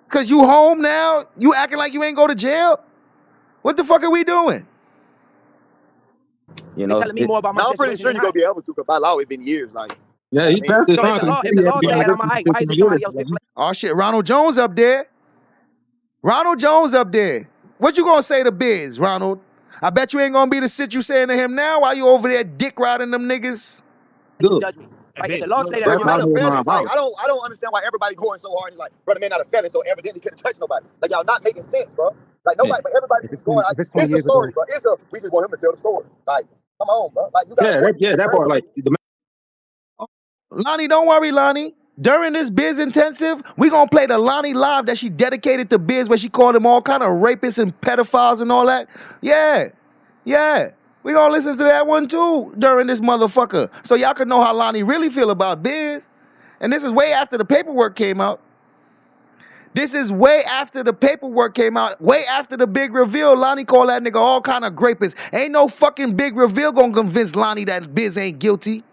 Cause you home now? You acting like you ain't go to jail? What the fuck are we doing? You know, telling me more about my I'm pretty sure you're gonna be able to, because by law it's been years. Like, yeah, he passed his time. Oh shit, Ronald Jones up there. Ronald Jones up there. What you gonna say to Biz, Ronald? I bet you ain't gonna be the shit you saying to him now while you over there dick riding them niggas. Good. Judge me. Like, if the law say that bro, you're not a felon. Like, I don't understand why everybody going so hard. He's like, brother, man, not a felon, so evidently couldn't touch nobody. Like, y'all not making sense, bro. Like, nobody, but everybody is going. Like, it's the story, bro. We just want him to tell the story. Like, come on, bro. Like, you got that part. Like, Lonnie, don't worry, Lonnie. During this Biz intensive, we gonna play the Lonnie live that she dedicated to Biz, where she called him all kind of rapists and pedophiles and all that. Yeah. We gonna listen to that one too during this motherfucker, so y'all can know how Lonnie really feel about Biz. And this is way after the paperwork came out. Way after the big reveal. Lonnie called that nigga all kind of rapist. Ain't no fucking big reveal gonna convince Lonnie that Biz ain't guilty.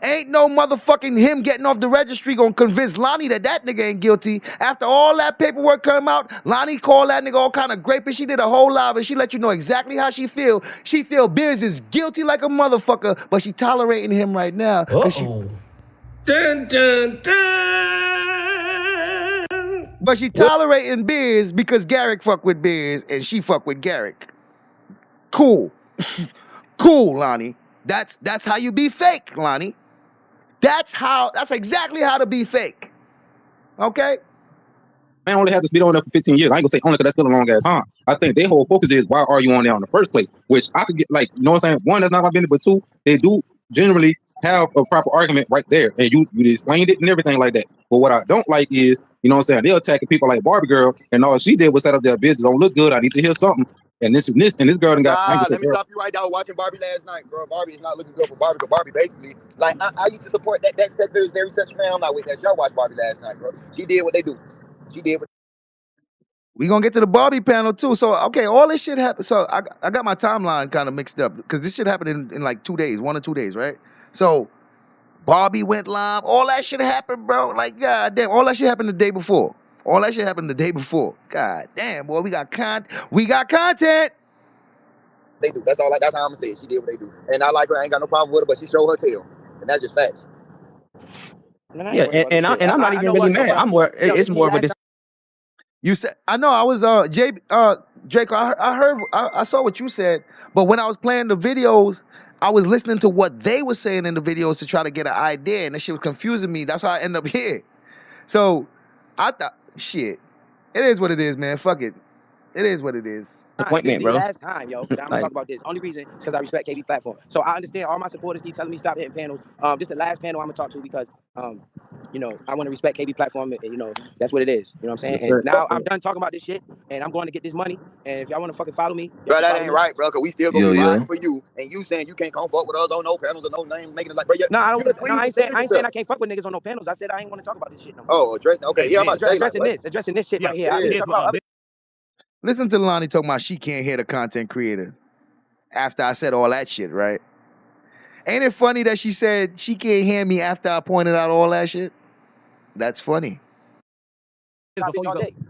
Ain't no motherfucking him getting off the registry gonna convince Lonnie that nigga ain't guilty. After all that paperwork come out, Lonnie called that nigga all kind of rapist. She did a whole live and she let you know exactly how she feel. She feel Biz is guilty like a motherfucker, but she tolerating him right now. Dun, dun, dun. But she tolerating Biz because Garrick fuck with Biz and she fuck with Garrick. Cool. Cool, Lonnie. That's how you be fake, Lonnie. That's exactly how to be fake. Okay? Man only had to be on there for 15 years. I ain't gonna say only because that's still a long ass time. I think their whole focus is, why are you on there in the first place? Which I could get, like, you know what I'm saying? One, that's not my business, but two, they do generally have a proper argument right there. And you explained it and everything like that. But what I don't like is, you know what I'm saying, they're attacking people like Barbie Girl, and all she did was set up their business. Don't look good. I need to hear something. And this, and this girl done got. Let me stop you right there. I was watching Barbie last night, bro. Barbie is not looking good for Barbie. But Barbie, basically, like, I used to support that sector. Very such fan. I'm not with that. Y'all watched Barbie last night, bro. She did what they do. We gonna get to the Barbie panel too. So okay, all this shit happened. So I got my timeline kind of mixed up because this shit happened in like 2 days, 1 or 2 days, right? So Barbie went live. All that shit happened, bro. Like, god damn, all that shit happened the day before. God damn, boy, we got content. They do. That's all. That's how I'm gonna say it. She did what they do, and I like her. I ain't got no problem with her, but she showed her tail, and that's just facts. Yeah, and I'm not even really mad. I'm more. It's more of a. You said, I know. I was Draco. I saw what you said, but when I was playing the videos, I was listening to what they were saying in the videos to try to get an idea, and that shit was confusing me. That's how I end up here. So I thought, shit, it is what it is, man. Fuck it. It is what it is. Appointment, bro. Last time, yo, but I'm gonna talk about this. Only reason is because I respect KB platform. So I understand all my supporters keep telling me stop hitting panels. This is the last panel I'm gonna talk to because you know, I want to respect KB platform, and you know, that's what it is. You know what I'm saying? Yes, And sir. now Yes, sir. I'm done talking about this shit, and I'm going to get this money. And if y'all want to fucking follow me, y'all Bro, can that follow ain't me. right, bro, because we still gonna be Yo, riding for you, and you saying you can't come fuck with us on no panels or no names, making it like, bro, No, I you don't. the No, queen. I ain't saying I yourself. can't fuck with niggas on no panels. I said I ain't want to talk about this shit no more. Oh, addressing. Okay, yeah, I'm about to say addressing like, addressing this shit Yeah, right here. I really talk about other. Listen to Lonnie talking about she can't hear the content creator after I said all that shit, right? Ain't it funny that she said she can't hear me after I pointed out all that shit? That's funny.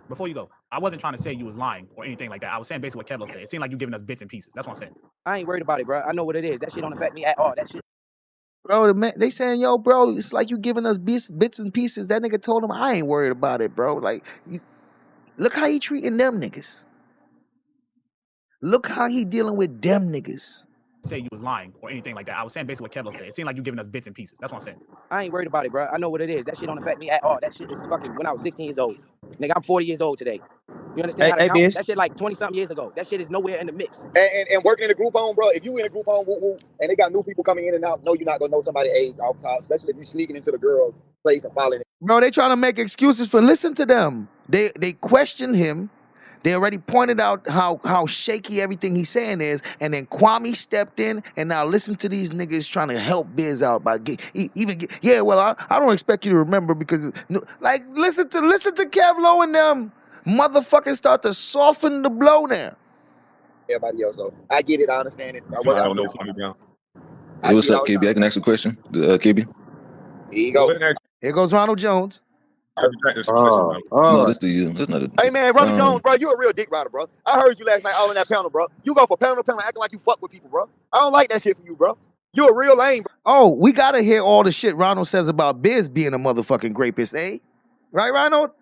Before you go, I wasn't trying to say you was lying or anything like that. I was saying basically what Kevlo said. It seemed like you giving us bits and pieces. That's what I'm saying. I ain't worried about it, bro. I know what it is. That shit don't affect me at all. That shit. Bro, they saying, yo, bro, it's like you giving us bits and pieces. That nigga told him, I ain't worried about it, bro. Like, look how he treating them niggas. Look how he dealing with them niggas. Say you was lying or anything like that. I was saying basically what Kevlo said. It seemed like you giving us bits and pieces. That's what I'm saying. I ain't worried about it, bro. I know what it is. That shit don't affect me at all. That shit is fucking when I was 16 years old. Nigga, I'm 40 years old today. You understand how to count? Biz. That shit like 20-something years ago. That shit is nowhere in the mix. And working in a group home, bro. If you in a group home, and they got new people coming in and out, no, you're not gonna know somebody's age off top, especially if you sneaking into the girl's place and following it. Bro, they trying to make excuses for listen to them. They questioned him. They already pointed out how shaky everything he's saying is, and then Kwame stepped in, and now listen to these niggas trying to help Biz out by I don't expect you to remember because like listen to Kevlo and them motherfuckers start to soften the blow now. Everybody else, though, I get it, I understand it. I don't know Kwame Brown. Hey, what's up, KB? I can ask a question. KB. Here you go. Here goes Ronald Jones. No, this to you. This not a. Hey man, Ronald Jones, bro, you a real dick rider, bro. I heard you last night all in that panel, bro. You go for panel acting like you fuck with people, bro. I don't like that shit for you, bro. You a real lame, bro. Oh, we gotta hear all the shit Ronald says about Biz being a motherfucking rapist, eh? Right, Ronald?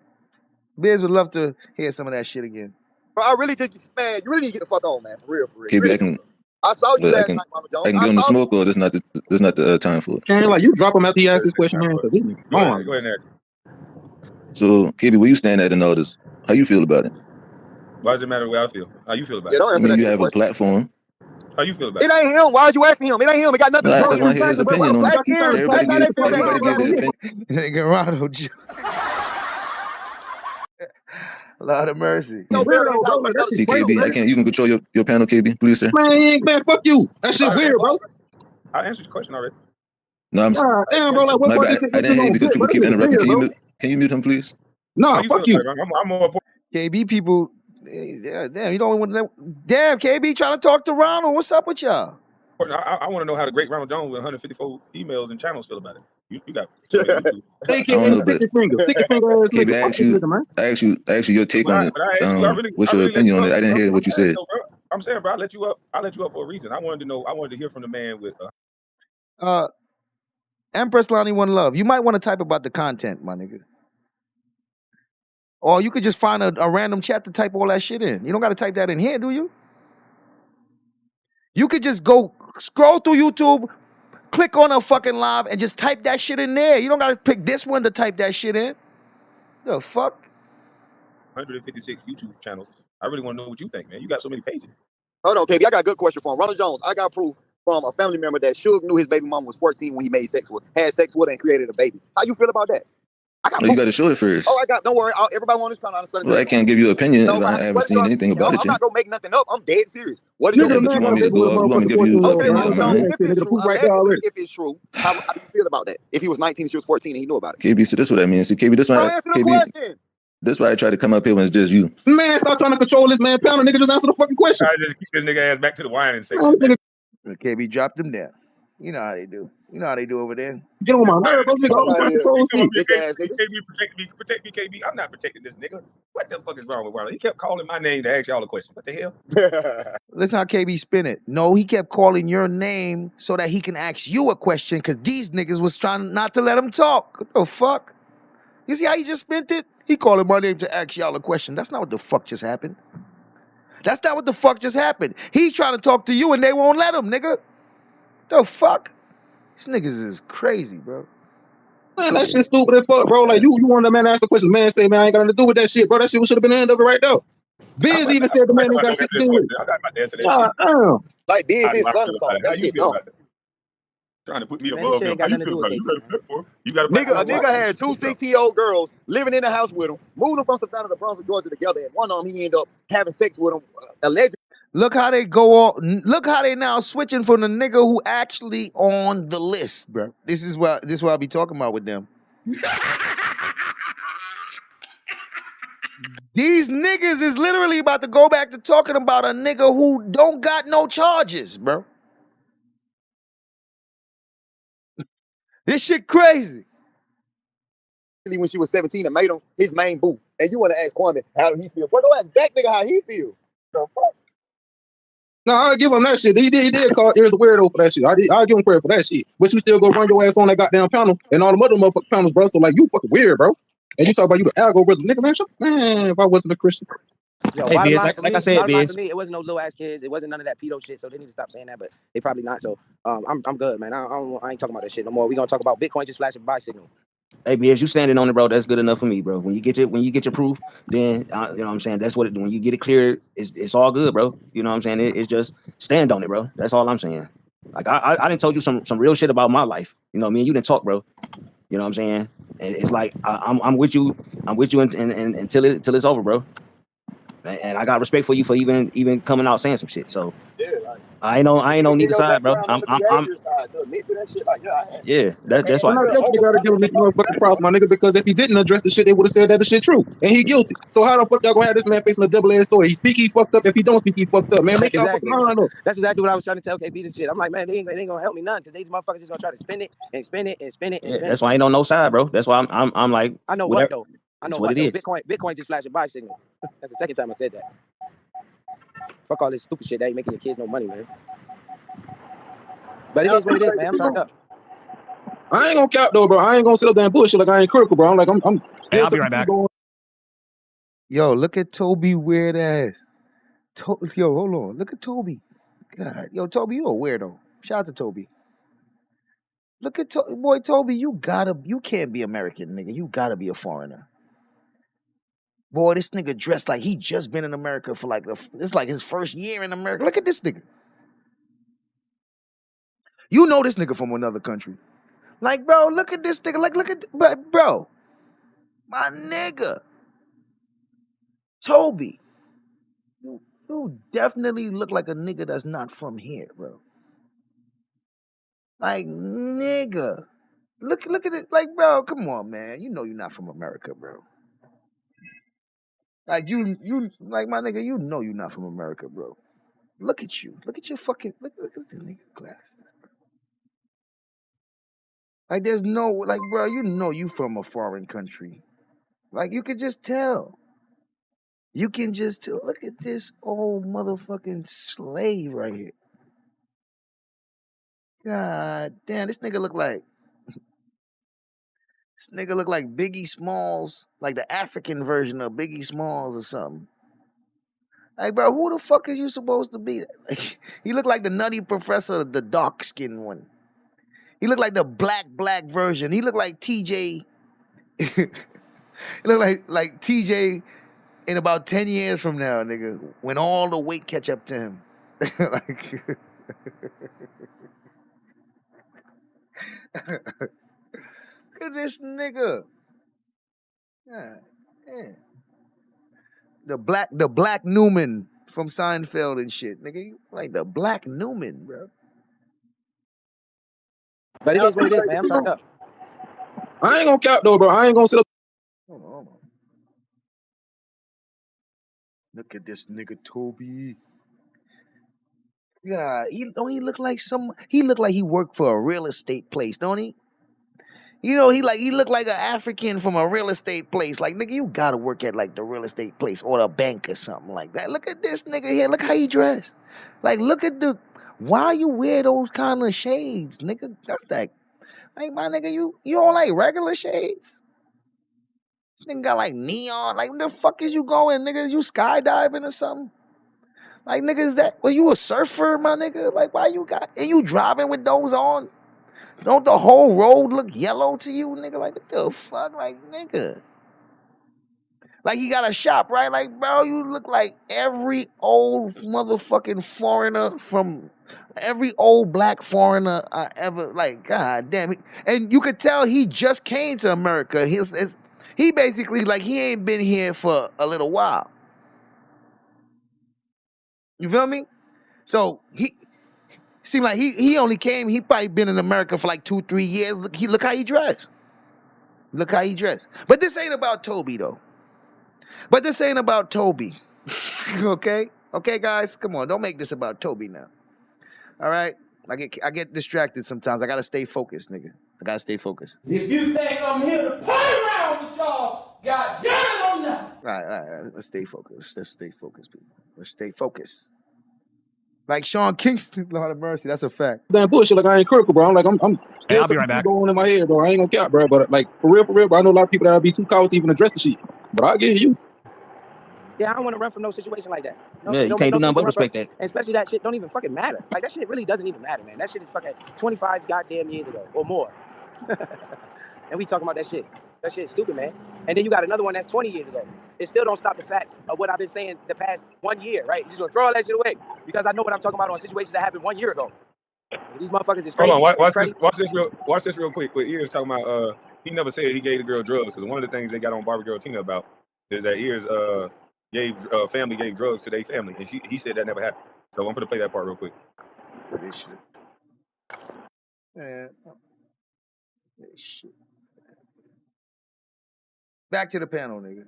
Biz would love to hear some of that shit again. Bro, I really did, man. You really need to get the fuck on, man. For real. KB, really, I saw you last night, Ronald Jones. I can give him the smoke, or this not the time for it. Can't like you drop him after he asked this question, man. Because he's gone. Go ahead, Eric. So, KB, where you stand at in all this? How you feel about it? Why does it matter the way I feel? How you feel about it? I mean, you have a platform. How you feel about it? It ain't him. Why are you asking him? It ain't him. It got nothing to do with him. I want to hear his opinion on it. Everybody give their opinion. Nigga, Ronald Jones. Lord of mercy. See, KB, you can control your panel, KB, please, sir. Man, fuck you. That shit weird, bro. I answered your question already. No, I'm damn, bro. Like, what I didn't hear you because people keep interrupting. Can you mute him, please? No, fuck you. I'm more important. KB people, damn, you don't want to. Damn, KB trying to talk to Ronald. What's up with y'all? I want to know how the great Ronald Jones with 154 emails and channels feel about it. You got. Stick your finger ass nigga. I asked you your take on it. What's your opinion on it? I didn't hear what you said. I'm saying, bro, I let you up for a reason. I wanted to hear from the man with. Empress Lonnie One Love. You might want to type about the content, my nigga. Or you could just find a random chat to type all that shit in. You don't got to type that in here, do you? You could just go scroll through YouTube, click on a fucking live, and just type that shit in there. You don't got to pick this one to type that shit in. The fuck? 156 YouTube channels. I really want to know what you think, man. You got so many pages. Hold on, KB. I got a good question for him. Ronald Jones, I got proof from a family member that Suge knew his baby mama was 14 when he had sex with her and created a baby. How you feel about that? You got to show it first. Oh, don't worry. Everybody on this panel understands. Well, I can't give you an opinion if I haven't seen anything about it. I'm not going to make nothing up. I'm dead serious. What is you want me to go? You want me to give you okay, opinion of mine? If it's true, how do you feel about that? If he was 19 and she was 14 and he knew about it. KB, so this is what I mean. See, KB, this one. That's why I try to come up here when it's just you. Man, stop trying to control this man. Panel nigga, just answer the fucking question. I just keep this nigga ass back to the whining section. KB dropped him down. You know how they do. You know how they do over there. Get on my nerve, bro. I'm trying to control Protect me, KB. I'm not protecting this nigga. What the fuck is wrong with Ronald? He kept calling my name to ask y'all a question. What the hell? Listen how KB spin it. No, he kept calling your name so that he can ask you a question because these niggas was trying not to let him talk. What the fuck? You see how he just spent it? He calling my name to ask y'all a question. That's not what the fuck just happened. That's not what the fuck just happened. He's trying to talk to you and they won't let him, nigga. The fuck? These niggas is crazy, bro. Man, that shit stupid as fuck, bro. Like, you want the man to ask a question. Man, say, man, I ain't got nothing to do with that shit, bro. That shit should have been the end of it right there. Biz even said the man ain't got shit to do with it. Like, Biz, his son or something. That shit dumb. Trying to put me Man, this above shit him. ain't How got you nothing to feel do with about it? You KP, got a man. platform. You got a Nigga, a platform. nigga Watch this had shit. two What's up? 16-year-old girls living in the house with him, moved them from Savannah to Brunswick, Georgia together, and one of them he ended up having sex with him, allegedly. Look how they go on. Look how they now switching from the nigga who actually on the list, bro. This is what I be talking about with them. These niggas is literally about to go back to talking about a nigga who don't got no charges, bro. This shit crazy. When she was 17 and made him his main boo. And you want to ask Kwame how he feel. Boy, go ask that nigga how he feel. The fuck? No, I'll give him that shit. He did call Ears a weirdo for that shit. I'll give him credit for that shit. But you still go run your ass on that goddamn panel and all the other motherfucking panels, bro. So like you fucking weird, bro. And you talk about you the algorithm, nigga, man, if I wasn't a Christian. Yo, Hey, bottom Biz, line for like I me, said, bottom line for Biz. me, it wasn't no little ass kids. It wasn't none of that pedo shit. So they need to stop saying that, but they probably not. So I'm good, man. I ain't talking about that shit no more. We gonna talk about Bitcoin just flashing buy signal. Hey, Biz, you standing on it, bro. That's good enough for me, bro. When you get your proof, then you know what I'm saying. That's what it. When you get it clear, it's all good, bro. You know what I'm saying. It's just stand on it, bro. That's all I'm saying. Like I didn't told you some real shit about my life. You know, me and you didn't talk, bro. You know what I'm saying. And it's like I'm with you. I'm with you until it's over, bro. And I got respect for you for even coming out saying some shit. So Yeah, like, I ain't on in neither your side, bro. background on the behavior side to admit to that shit, like, yeah, I had. Yeah, that's why. And I definitely gotta give him this motherfucking props, my nigga, because if he didn't address the shit, they would have said that the shit true. And he guilty. So how the fuck y'all gonna have this man facing a double-edged sword? He speak, he fucked up. If he don't speak, he fucked up. Man, make y'all fucking Exactly. mind up. That's exactly what I was trying to tell KP this shit. I'm like, man, they ain't gonna help me none because these motherfuckers just gonna try to spin it and spin it and spin it and Yeah, spin that's it. why I ain't on no side, bro. That's why I'm like I know whatever. what though. I It's know what what it though. is. Bitcoin just flashing buy signal. That's the second time I said that. Fuck all this stupid shit that ain't making your kids no money, man. But it is what it is, man. I'm turned up. I ain't gonna cap though, bro. I ain't gonna sit up there and bullshit like I ain't critical, bro. I'm like, I'm Hey, still I'll be right back. going. Yo, look at Toby weird ass. Yo, hold on. Look at Toby. God, yo, Toby, you a weirdo. Shout out to Toby. Look at boy, Toby. You can't be American, nigga. You gotta be a foreigner. Boy, this nigga dressed like he just been in America for like it's like his first year in America. Look at this nigga. You know this nigga from another country. Like, bro, look at this nigga. Like, look at, bro, my nigga, Toby. You definitely look like a nigga that's not from here, bro. Like, nigga. Look at it. Like, bro, come on, man. You know you're not from America, bro. Like, you, like, my nigga, you know you're not from America, bro. Look at you. Look at your fucking, look at the nigga glasses. Like, there's no, like, bro, you know you from a foreign country. Like, you can just tell. You can just tell. Look at this old motherfucking slave right here. God damn, this nigga look like Biggie Smalls, like the African version of Biggie Smalls or something. Like, bro, who the fuck is you supposed to be? Like, he look like the Nutty Professor, the dark skinned one. He look like the black version. He look like TJ. He look like TJ in about 10 years from now, nigga, when all the weight catch up to him. Like, look at this nigga. Yeah, yeah. The black Newman from Seinfeld and shit, nigga. You like the black Newman, bro. But it is what it is, man. I'm turned up. I ain't gonna cap though, bro. I ain't gonna sit up. Hold on. Look at this nigga Toby. Yeah, he look like he worked for a real estate place, don't he? You know, he looked like an African from a real estate place. Like, nigga, you gotta work at like the real estate place or the bank or something like that. Look at this nigga here. Look how he dressed. Like, look at why you wear those kind of shades, nigga? That's like my nigga, you don't like regular shades? This nigga got like neon. Like, where the fuck is you going, nigga? Is you skydiving or something? Like, nigga, were you a surfer, my nigga? Like, why you you driving with those on? Don't the whole road look yellow to you, nigga? Like, what the fuck? Like, nigga. Like, you got a shop, right? Like, bro, you look like every old motherfucking foreigner from Every old black foreigner I ever, like, god damn it. And you could tell he just came to America. He basically, like, he ain't been here for a little while. You feel me? So he seemed like he only came, he probably been in America for like 2-3 years. Look how he dressed. Look how he dressed. But this ain't about Toby, though. Okay? Okay, guys? Come on, don't make this about Toby now. All right? I get distracted sometimes. I gotta stay focused, nigga. I gotta stay focused. If you think I'm here to play around with y'all, God damn it, I'm not. All right. Let's stay focused. Let's stay focused, people. Let's stay focused. Like Sean Kingston, Lord have mercy. That's a fact. That bullshit, like I ain't critical, bro. I'm Hey, still I'll be some right shit back. going on in my head, bro. I ain't gonna cap, bro. But like for real, bro. I know a lot of people that'll be too coward to even address the shit. But I get you. Yeah, I don't want to run from no situation like that. No, Yeah, you can't do nothing but respect that. And especially that shit don't even fucking matter. Like that shit really doesn't even matter, man. That shit is fucking 25 goddamn years ago or more. And we talking about that shit. That shit's stupid, man. And then you got another one that's 20 years ago. It still don't stop the fact of what I've been saying the past 1 year, right? You just gonna throw all that shit away because I know what I'm talking about on situations that happened 1 year ago. These motherfuckers is crazy. Hold on, watch this real quick. What Ears talking about? He never said he gave the girl drugs because one of the things they got on Barbie Girl Tina about is that Ears family gave drugs to their family, and he said that never happened. So I'm gonna play that part real quick. This shit. Man. This shit. Back to the panel, nigga.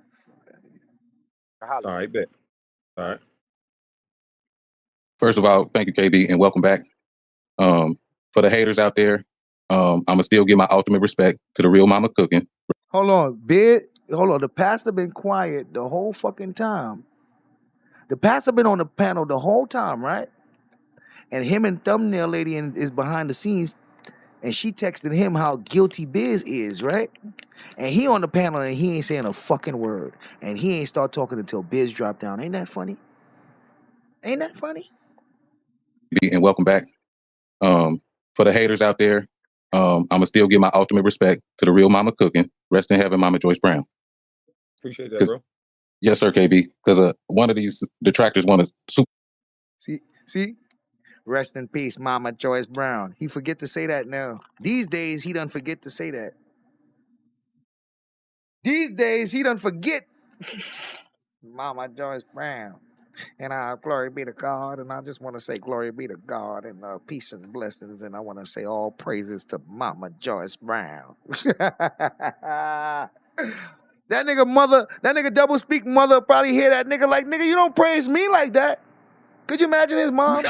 All right, bet. All right. First of all, thank you, KB, and welcome back. For the haters out there, I'ma still give my ultimate respect to the real mama cooking. Hold on, Bid. Hold on. The pastor been quiet the whole fucking time. The pastor been on the panel the whole time, right? And him and Thumbnail Lady is behind the scenes, and she texted him how guilty Biz is, right? And he on the panel and he ain't saying a fucking word. And he ain't start talking until Biz dropped down. Ain't that funny? Ain't that funny? And welcome back. For the haters out there, I'ma still give my ultimate respect to the real mama cooking. Rest in heaven, Mama Joyce Brown. Appreciate that, bro. Yes, sir, KB. Because one of these detractors want to See? Rest in peace, Mama Joyce Brown. He forget to say that now. These days, he done forget to say that. These days, he done forget. Mama Joyce Brown. And glory be to God. And I just want to say glory be to God and peace and blessings. And I want to say all praises to Mama Joyce Brown. That nigga double speak mother probably hear that nigga like, nigga, you don't praise me like that. Could you imagine his mom?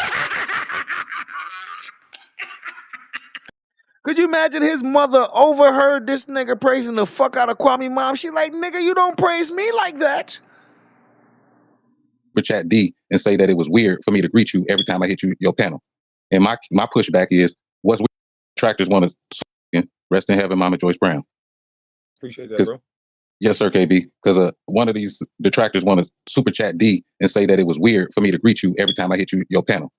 Could you imagine his mother overheard this nigga praising the fuck out of Kwame mom? She like, nigga, you don't praise me like that. chat D and say that it was weird for me to greet you every time I hit your panel. And my pushback is, what's weird? Detractors want to rest in heaven, Mama Joyce Brown. Appreciate that, bro. Yes, sir, KB. Because one of these detractors want to super chat D and say that it was weird for me to greet you every time I hit your panel.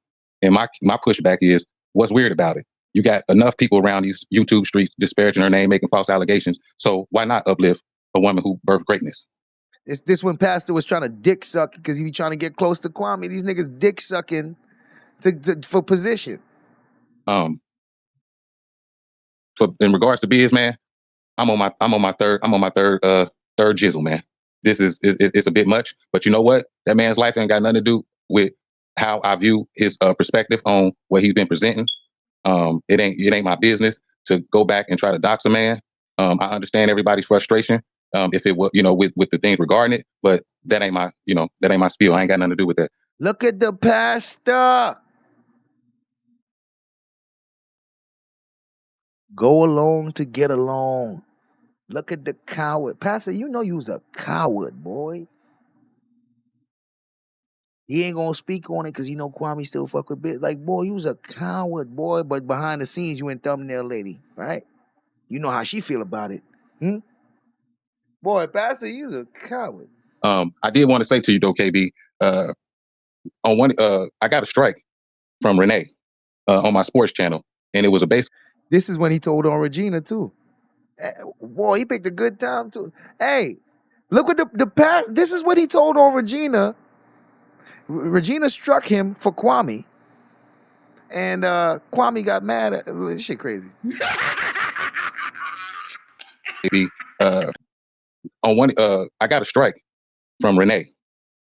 And my pushback is, what's weird about it? You got enough people around these YouTube streets disparaging her name, making false allegations. So why not uplift a woman who birthed greatness? This when Pastor was trying to dick suck because he be trying to get close to Kwame. These niggas dick sucking for position. In regards to Biz, man, I'm on my third jizzle, man. This is it's a bit much, but you know what? That man's life ain't got nothing to do with how I view his perspective on what he's been presenting. It ain't my business to go back and try to dox a man. I understand everybody's frustration. If it was, with the things regarding it, but that ain't my spiel. I ain't got nothing to do with that. Look at the pastor. Go along to get along. Look at the coward. Pastor, you know you was a coward, boy. He ain't gonna speak on it because you know Kwame still fuck with Biz. Like, boy, you was a coward, boy. But behind the scenes, you and Thumbnail Lady, right? You know how she feel about it. Boy, Pastor, you was a coward. I did want to say to you though, KB, on one, I got a strike from Renee on my sports channel, and it was a base. This is when he told on Regina too. Boy, he picked a good time too. Hey, look what the past. This is what he told on Regina. Regina struck him for Kwame. and Kwame got mad at this shit crazy. Maybe on one, I got a strike from Renee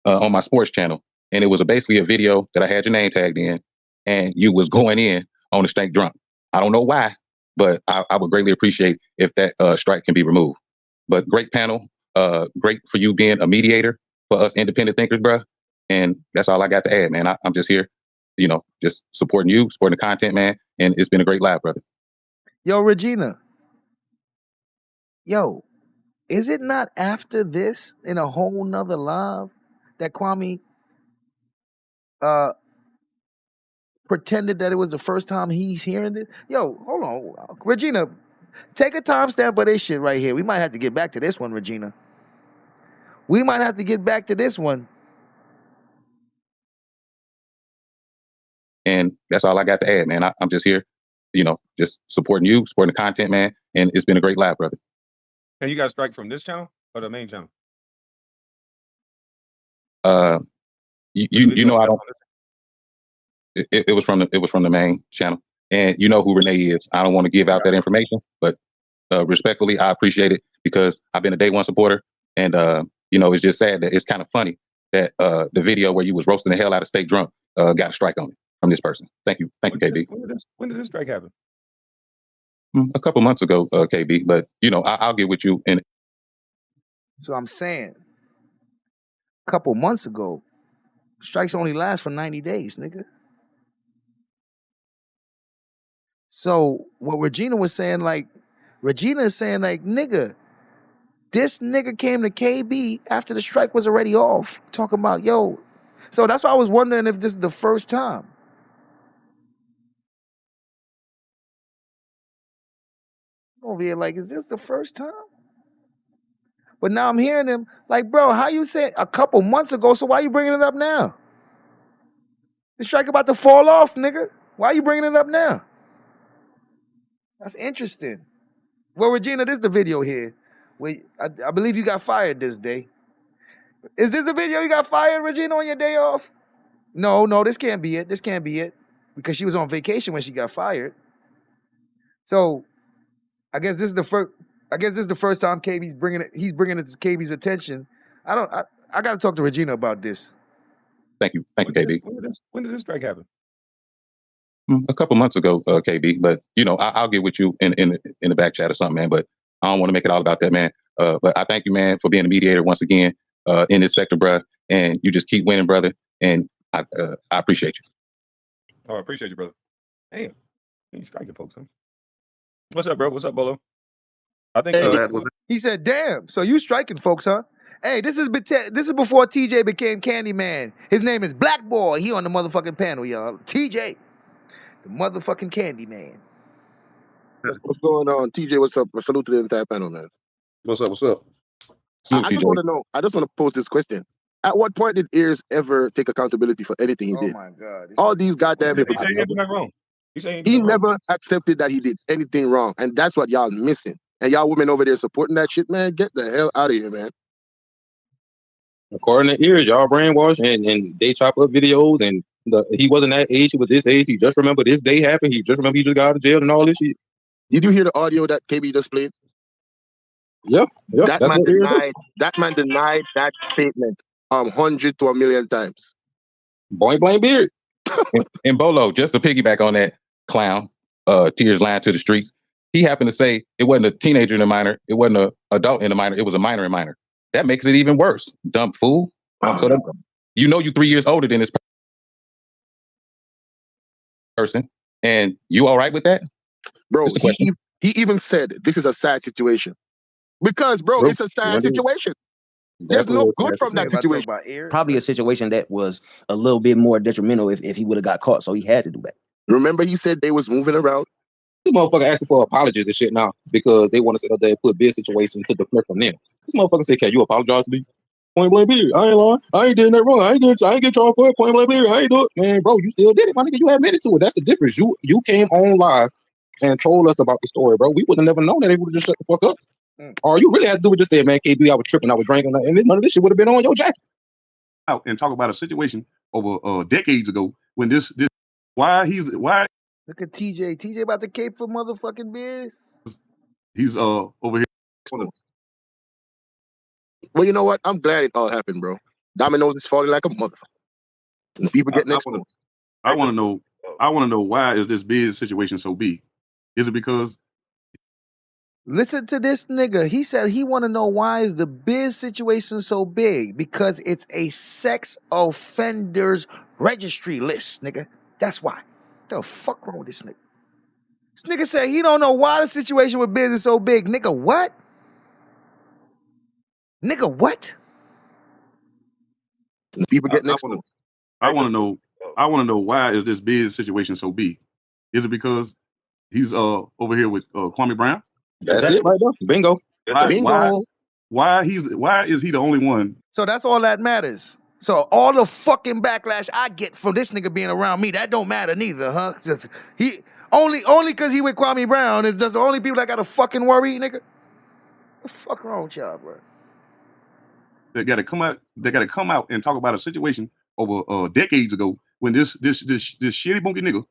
on my sports channel, and it was basically a video that I had your name tagged in, and you was going in on the stank drunk. I don't know why, but I would greatly appreciate if that strike can be removed. But great panel, great for you being a mediator for us independent thinkers, bro. And that's all I got to add, man. I'm just here, you know, just supporting you, supporting the content, man. And it's been a great live, brother. Yo, Regina. Yo, is it not after this in a whole nother live that Kwame pretended that it was the first time he's hearing this? Yo, hold on. Regina, take a timestamp of this shit right here. We might have to get back to this one, Regina. We might have to get back to this one. And that's all I got to add, man. I'm just here, you know, just supporting you, supporting the content, man. And it's been a great live, brother. And you got a strike from this channel or the main channel? You know I don't. It was from the main channel, and you know who Renee is. I don't want to give out that information, but respectfully, I appreciate it because I've been a day one supporter, and you know it's just sad that it's kind of funny that the video where you was roasting the hell out of Stay Drunk got a strike on it from this person. Thank you, KB. When did this strike happen? A couple months ago, KB. But you know I'll get with you in. So I'm saying, a couple months ago, strikes only last for 90 days, nigga. So what Regina was saying, like, Regina is saying, like, nigga, this nigga came to KB after the strike was already off, talking about, yo. So that's why I was wondering if this is the first time. Over here, like, is this the first time? But now I'm hearing him, like, bro, how you said a couple months ago, so why you bringing it up now? The strike about to fall off, nigga. Why you bringing it up now? That's interesting. Well, Regina, this is the video here. Wait, I believe you got fired this day. Is this the video you got fired, Regina, on your day off? No, this can't be it. This can't be it. Because she was on vacation when she got fired. So, I guess this is the first time KB's bringing it. He's bringing it to KB's attention. I got to talk to Regina about this. Thank you, KB. When did this strike happen? A couple months ago, KB. But you know I'll get with you in the back chat or something, man. But I don't want to make it all about that, man. But I thank you, man, for being a mediator once again in this sector, bruh. And you just keep winning, brother. And I appreciate you. Oh, I appreciate you, brother. Damn, you striking folks, huh? What's up, bro? What's up, Bolo? I think he said, "Damn, so you striking folks, huh?" Hey, this is before TJ became Candyman. His name is Black Boy. He on the motherfucking panel, y'all. TJ, the motherfucking Candyman. What's going on, TJ? What's up? Salute to the entire panel, man. What's up? I just want to know. I just want to pose this question. At what point did Ears ever take accountability for anything he did? Oh my God! All these goddamn hypocrites. He did nothing wrong. He never accepted that he did anything wrong, and that's what y'all missing. And y'all women over there supporting that shit, man. Get the hell out of here, man. According to Ears, y'all brainwashed and they chop up videos and he wasn't that age, he was this age. He just remember this day happened. He just remember he just got out of jail and all this shit. Did you hear the audio that KB just played? Yeah. That man denied that statement 100 to 1,000,000 times. Point blank period. and Bolo, just to piggyback on that clown, Tears lying to the streets. He happened to say it wasn't a teenager and a minor, it wasn't an adult and a minor, it was a minor and minor. That makes it even worse. Dumb fool. So that, you 3 years older than this person, and you all right with that? Bro, he even said this is a sad situation. Because, bro, it's a sad situation. There's no good from that situation. Probably a situation that was a little bit more detrimental if he would have got caught, so he had to do that. Remember he said they was moving around? This motherfucker asking for apologies and shit now because they want to sit up there and put this situation to deflect from them. This motherfucker said, "Can you apologize to me?" Point blank period. I ain't lying. I ain't doing that wrong. I ain't get charged for it. Point blank period. I ain't do it. Man, bro, you still did it, my nigga. You admitted to it. That's the difference. You came on live and told us about the story, bro. We would have never known that. They would have just shut the fuck up. All you really had to do was just say, "Man, KB, I was tripping. I was drinking," and none of this shit would have been on your jacket. Out and talk about a situation over decades ago when this why Look at TJ. TJ about to cape for motherfucking Biz. he's over here. Well, you know what? I'm glad it all happened, bro. Dominoes is falling like a motherfucker. And people getting exposed. I want to know why is this Biz situation so big? Is it because Listen to this nigga. He said he want to know why is the Biz situation so big? Because it's a sex offenders registry list, nigga. That's why. The fuck wrong with this nigga? This nigga said he don't know why the situation with Biz is so big. Nigga, what? Nigga, what? People getting exposed. I want to know why is this Biz situation so big? Is it because he's over here with Kwame Brown? That's it right there. Bingo. Why is he the only one? So that's all that matters. So all the fucking backlash I get from this nigga being around me, that don't matter neither, huh? He only because he with Kwame Brown is just the only people that gotta fucking worry, nigga. What the fuck wrong with y'all, bro? They gotta come out and talk about a situation over decades ago when this shitty bunky nigga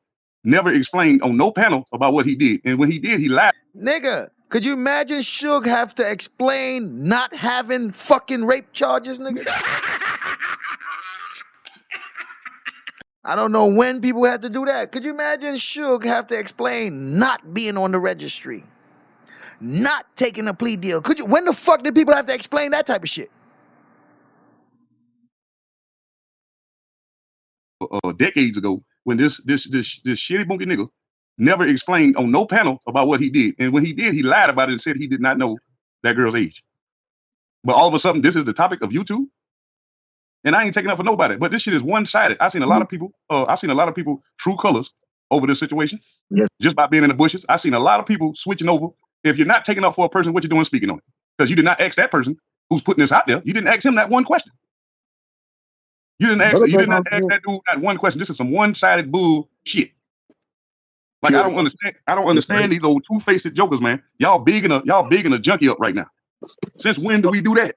never explained on no panel about what he did. And when he did, he lied. Nigga, could you imagine Suge have to explain not having fucking rape charges, nigga? I don't know when people had to do that. Could you imagine Suge have to explain not being on the registry? Not taking a plea deal? When the fuck did people have to explain that type of shit? Decades ago when this shitty bunky nigga never explained on no panel about what he did. And when he did, he lied about it and said he did not know that girl's age. But all of a sudden, this is the topic of YouTube. And I ain't taking up for nobody. But this shit is one-sided. I've seen a lot of people true colors over this situation. Yes. Just by being in the bushes. I've seen a lot of people switching over. If you're not taking up for a person, what you doing speaking on it? Because you did not ask that person who's putting this out there. You didn't ask him that one question. You didn't ask that dude that one question. This is some one-sided bullshit. Like I don't understand these old two-faced jokers, man. Y'all bigging a junkie up right now. Since when do we do that?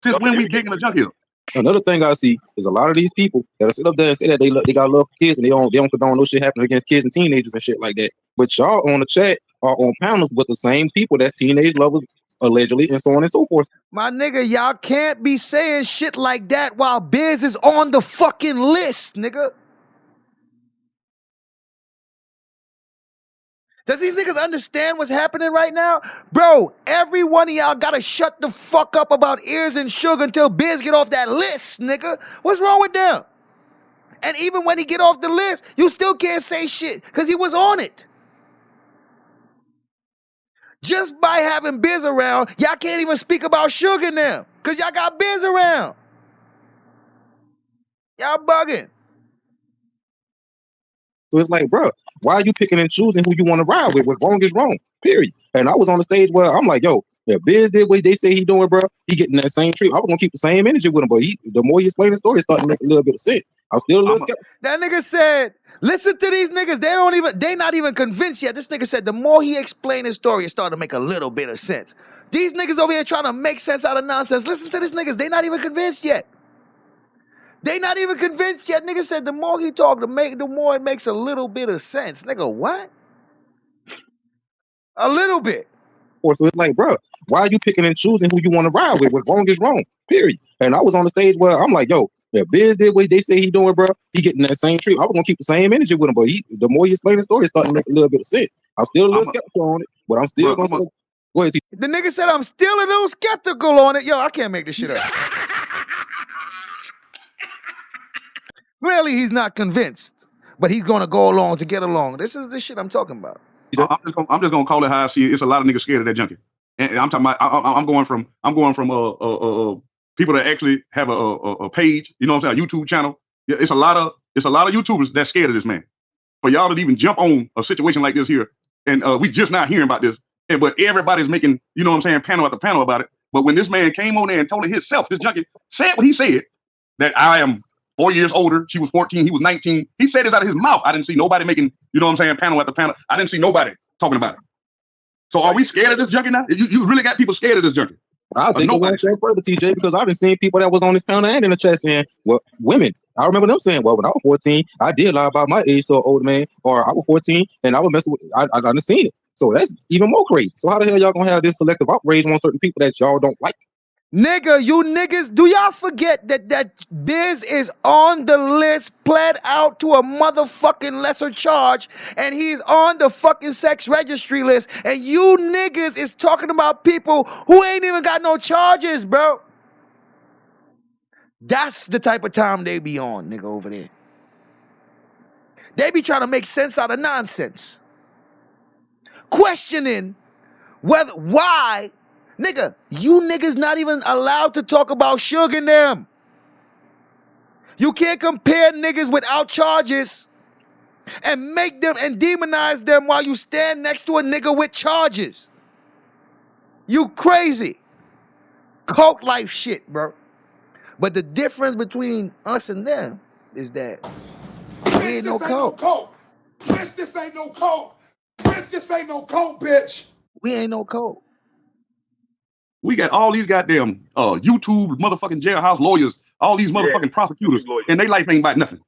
Since when we bigging a junkie up? Another thing I see is a lot of these people that sit up there and say that they got love for kids and they don't condone no shit happening against kids and teenagers and shit like that. But y'all on the chat are on panels with the same people that's teenage lovers allegedly and so on and so forth. My nigga, y'all can't be saying shit like that while Biz is on the fucking list, nigga. Does these niggas understand what's happening right now? Bro, every one of y'all gotta shut the fuck up about Ears and Sugar until Biz get off that list, nigga. What's wrong with them? And even when he get off the list, you still can't say shit, because he was on it. Just by having Biz around, y'all can't even speak about Sugar now, because y'all got Biz around. Y'all bugging. So it's like, bro, why are you picking and choosing who you want to ride with? What's wrong is wrong, period. And I was on the stage where I'm like, yo, if Biz did what they say he doing, bro, he getting that same treat. I was gonna keep the same energy with him, but the more he explained the story, it's starting to make a little bit of sense. I'm still a little skeptical. That nigga said, listen to these niggas, they not even convinced yet. This nigga said the more he explained his story, it started to make a little bit of sense. These niggas over here trying to make sense out of nonsense. Listen to these niggas, they not even convinced yet. They not even convinced yet. Nigga said the more he talk, the more it makes a little bit of sense. Nigga, what? A little bit. So it's like, bro, why are you picking and choosing who you want to ride with? What's wrong is wrong, period. And I was on the stage where I'm like, yo, if Biz did what they say he doing, bro, he getting that same treat. I was gonna keep the same energy with him, but the more he explained the story, it's starting to make a little bit of sense. I'm still a little skeptical on it, but I'm still gonna say, go ahead, T. The nigga said I'm still a little skeptical on it. Yo, I can't make this shit up. Clearly he's not convinced, but he's gonna go along to get along. This is the shit I'm talking about. I'm just gonna call it how I see it. It's a lot of niggas scared of that junkie, and I'm talking about. I'm going from people that actually have a page. You know what I'm saying? A YouTube channel. Yeah, it's a lot of YouTubers that's scared of this man. For y'all to even jump on a situation like this here, and we just not hearing about this, but everybody's making, you know what I'm saying, panel after panel about it. But when this man came on there and told it himself, this junkie said what he said, that I am 4 years older, she was 14, he was 19. He said it out of his mouth. I didn't see nobody making, you know what I'm saying, panel after panel. I didn't see nobody talking about it. So are we scared of this junkie now? You really got people scared of this junkie? I'll take it one step further, TJ, because I've been seeing people that was on this panel and in the chat saying, well, women, I remember them saying, well, when I was 14, I did lie about my age to an older man, or I was 14 and I was messing with, I done seen it. So that's even more crazy. So how the hell y'all gonna have this selective outrage on certain people that y'all don't like? Nigga, you niggas, do y'all forget that Biz is on the list, pled out to a motherfucking lesser charge, and he's on the fucking sex registry list, and you niggas is talking about people who ain't even got no charges, bro. That's the type of time they be on, nigga, over there. They be trying to make sense out of nonsense. Questioning why, nigga, you niggas not even allowed to talk about Suge and them. You can't compare niggas without charges and make them and demonize them while you stand next to a nigga with charges. You crazy. Cult life shit, bro. But the difference between us and them is that we ain't no cult. Bitch, this ain't no cult. Bitch, this ain't no cult, bitch. We ain't no cult. We got all these goddamn YouTube motherfucking jailhouse lawyers, all these motherfucking prosecutors, and their life ain't about nothing.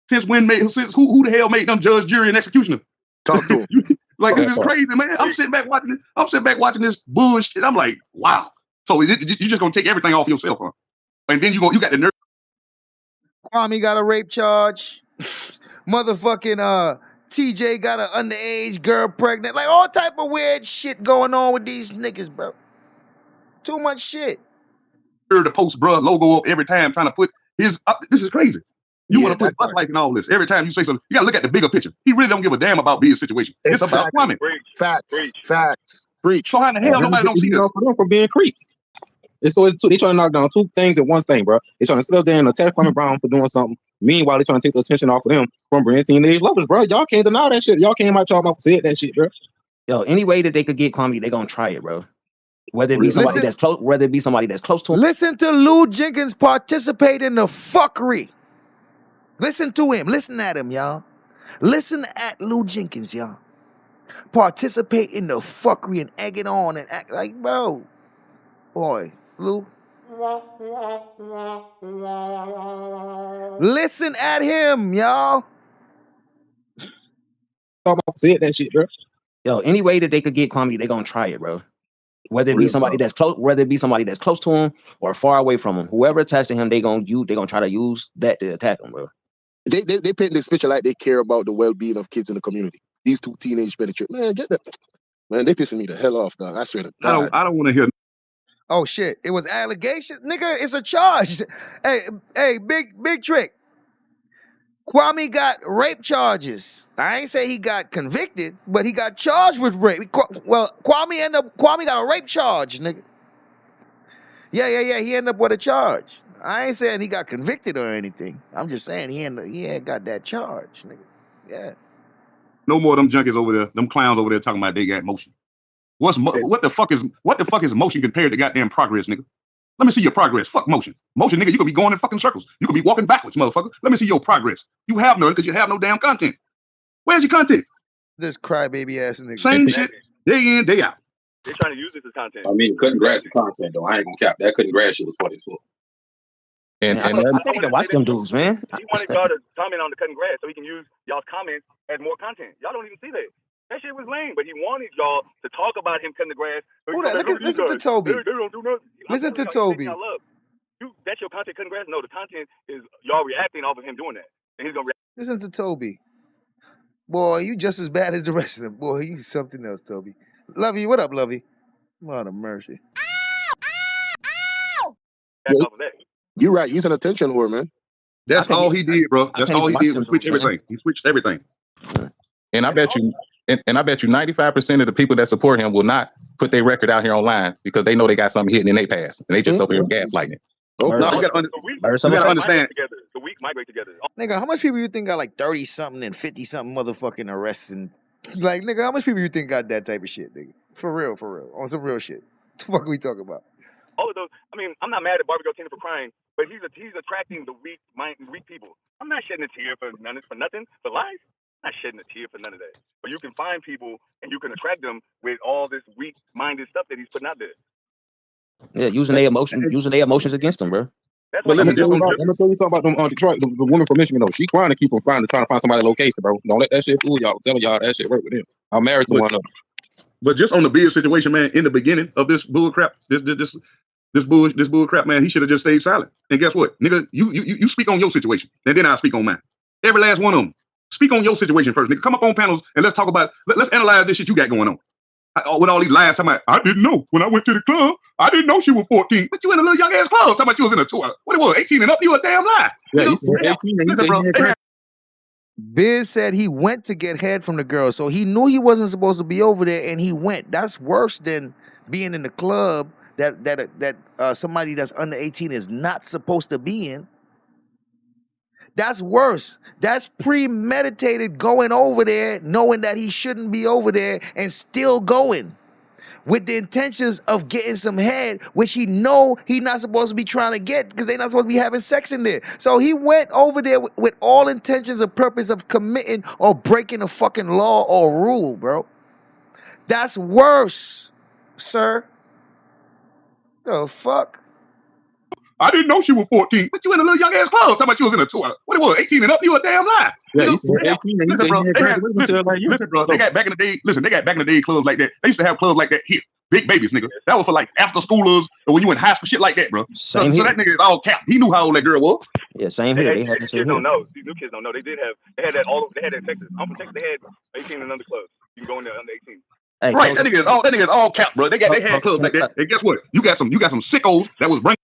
Since when who the hell made them judge, jury, and executioner? Talk to him. Like, this is crazy, man. I'm sitting back watching this bullshit. I'm like, wow. So you just gonna take everything off yourself, huh? And then you got the nerve. Kwame got a rape charge. Motherfucking TJ got an underage girl pregnant. Like, all type of weird shit going on with these niggas, bro. Too much shit. The post bruh logo up every time trying to put his this is crazy. You want to put butt life in all this. Every time you say something, you gotta look at the bigger picture. He really don't give a damn about B's situation. It's about Kwame. Facts. Preach. So how in the hell nobody don't see this? For them for being creeps. And so they trying to knock down two things in one thing, bro. They trying to sit up there and attack Kwame Brown for doing something. Meanwhile, they trying to take the attention off of them from bringing teenage lovers, bro. Y'all can't deny that shit. Y'all came out y'all mouth said that shit, bro. Yo, any way that they could get Kwame, they gonna try it, bro. Whether it be somebody that's close, to him. Listen to Lou Jenkins participate in the fuckery. Listen to him. Listen at him, y'all. Listen at Lou Jenkins, y'all. Participate in the fuckery and egg it on and act like, bro. Boy, Lou. Listen at him, y'all. Said that shit, bro. Yo, any way that they could get Kwame, they gonna try it, bro. Whether it be somebody that's close to him or far away from him, whoever attached to him, they gonna try to use that to attack him, bro. They paint this picture like they care about the well-being of kids in the community. These two teenage penetrate. Man, get that. Man, they pissing me the hell off, dog. I swear to God. I don't want to hear. Oh shit! It was allegation, nigga. It's a charge. Hey, big trick. Kwame got rape charges. I ain't say he got convicted, but he got charged with rape. Well, Kwame got a rape charge, nigga. Yeah. He ended up with a charge. I ain't saying he got convicted or anything. I'm just saying he ain't got that charge, nigga. Yeah. No more of them junkies over there, them clowns over there talking about they got motion. What the fuck is motion compared to goddamn progress, nigga? Let me see your progress. Fuck motion. Motion, nigga, you could be going in fucking circles. You could be walking backwards, motherfucker. Let me see your progress. You have none because you have no damn content. Where's your content? This crybaby ass nigga. Same shit, day in, day out. They're trying to use this as content. I mean, cutting grass is content, though. I ain't gonna cap that. Cutting grass shit was what it's for. And I can't even watch them dudes, man. He wanted y'all to comment on the cutting grass so he can use y'all's comments as more content. Y'all don't even see that. That shit was lame, but he wanted y'all to talk about him cutting the grass. Listen to Toby. They don't do nothing. Listen to Toby. That's your content, cutting grass? No, the content is y'all reacting off of him doing that. And he's gonna react. Listen to Toby. Boy, you just as bad as the rest of them. Boy, you something else, Toby. Lovey, what up, Lovey? Lord of mercy. You're right. He's an attention whore, man. That's all he did, bro. That's all he did was switch everything. He switched everything. And I bet you, and I bet you 95% of the people that support him will not put their record out here online because they know they got something hidden in their past. And they just over here gaslighting it. No, you gotta understand. The week migrate together. Nigga, how much people you think got like 30-something and 50-something motherfucking arrests and like, nigga, how much people you think got that type of shit, nigga? For real. On some real shit. What the fuck are we talking about? All of those. I mean, I'm not mad at Barbie Girl Tina for crying, but he's attracting the weak people. I'm not shedding a tear for nothing, for life. I'm not shedding a tear for none of that. But you can find people and you can attract them with all this weak-minded stuff that he's putting out there. Yeah, using their emotions against them, bro. That's But why let me you tell you something about them Detroit, the woman from Michigan though. She trying to keep from trying to find somebody location, bro. Don't let that shit fool y'all. I'm telling y'all that shit work with them. I'm married to one of them. But just on the Biz situation, man, in the beginning of this bull crap, this bull crap, man, he should have just stayed silent. And guess what, nigga, you speak on your situation, and then I'll speak on mine. Every last one of them. Speak on your situation first, nigga. Come up on panels and let's talk about. Let's analyze this shit you got going on. With all these lies, talking about, I didn't know when I went to the club. I didn't know she was 14. But you in a little young ass club. Talking about you was in a tour. What it was, 18 and up? You a damn lie. Yeah, he said 18 and he said he had Biz said he went to get head from the girl, so he knew he wasn't supposed to be over there, and he went. That's worse than being in the club that somebody that's under 18 is not supposed to be in. That's worse. That's premeditated going over there, knowing that he shouldn't be over there, and still going with the intentions of getting some head, which he know he not supposed to be trying to get because they not supposed to be having sex in there. So he went over there with all intentions and purpose of committing or breaking a fucking law or rule, bro. That's worse, sir. The fuck? I didn't know she was 14. But you in a little young ass club. Talking about you was in a tour. What it was, 18 and up? You a damn lie. Yeah, he said 18 and he said he had graduated until like you. Listen, bro, they got back in the day. Listen, they got back in the day clubs like that. They used to have clubs like that here. Big babies, nigga. That was for like after schoolers or when you in high school, shit like that, bro. So that nigga is all capped. He knew how old that girl was. Yeah, same here. They had these to kids don't know. These new kids don't know. They had that in Texas. I'm from Texas. They had 18 and under clubs. You can go in there under 18. Hey, right, that nigga is all capped, bro. They had clubs like that. And guess what? You got some sickos that was bringing.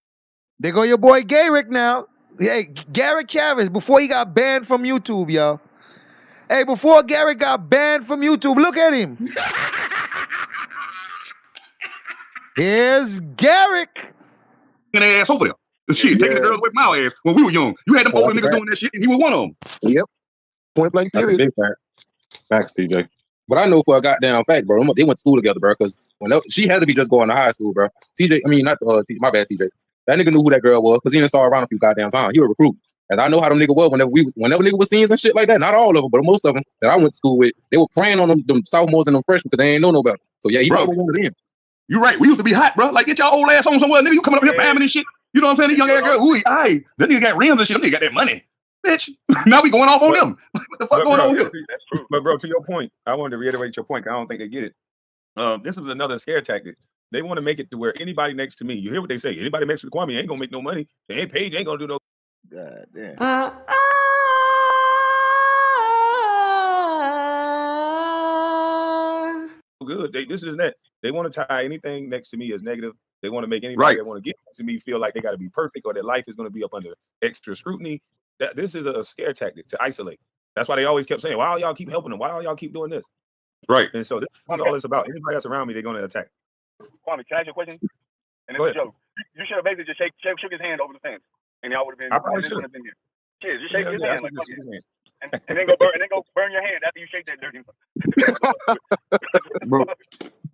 There go your boy Garrick now. Hey, Garrick Chavez, before he got banned from YouTube, y'all. Hey, before Garrick got banned from YouTube, look at him. Here's Garrick. An ass over there. Shit, taking the girls away from our ass when we were young. You had them older niggas doing that shit, and he was one of them. Yep. Point blank period. That's a big fact. Facts, TJ. But I know for a goddamn fact, bro. They went to school together, bro. Because she had to be just going to high school, bro. TJ, I mean, not my bad, TJ. That nigga knew who that girl was because he done saw her around a few goddamn times. He was a recruit. And I know how them niggas was whenever nigga was scenes and shit like that. Not all of them, but most of them that I went to school with, they were preying on them sophomores and them freshmen because they ain't know no better. So yeah, he probably one of them. You right. We used to be hot, bro. Like, get y'all old ass on somewhere, nigga. You coming up here bamming and shit. You know what I'm saying? These young ass girls, that nigga got rims and shit. That nigga got that money. Bitch. Now we going off on them. What the fuck going on here? That's true. But bro, to your point, I wanted to reiterate your point. I don't think they get it. This is another scare tactic. They want to make it to where anybody next to me, you hear what they say? Anybody next to Kwame ain't gonna make no money. They ain't paid, ain't gonna do no. God damn. Good. This is that. They want to tie anything next to me as negative. They want to make anybody that want to get to me feel like they got to be perfect or that life is going to be up under extra scrutiny. That this is a scare tactic to isolate. That's why they always kept saying, "Why all y'all keep helping them? Why all y'all keep doing this?" Right. And so this is all it's about. Anybody that's around me, they're going to attack. Kwame, can I ask you a question? And it's a joke. You should have basically just shook his hand over the fence, and y'all would have been. I probably should have been here. Cheers, just shake his hand. Like, his hand. And then go burn your hand after you shake that dirty.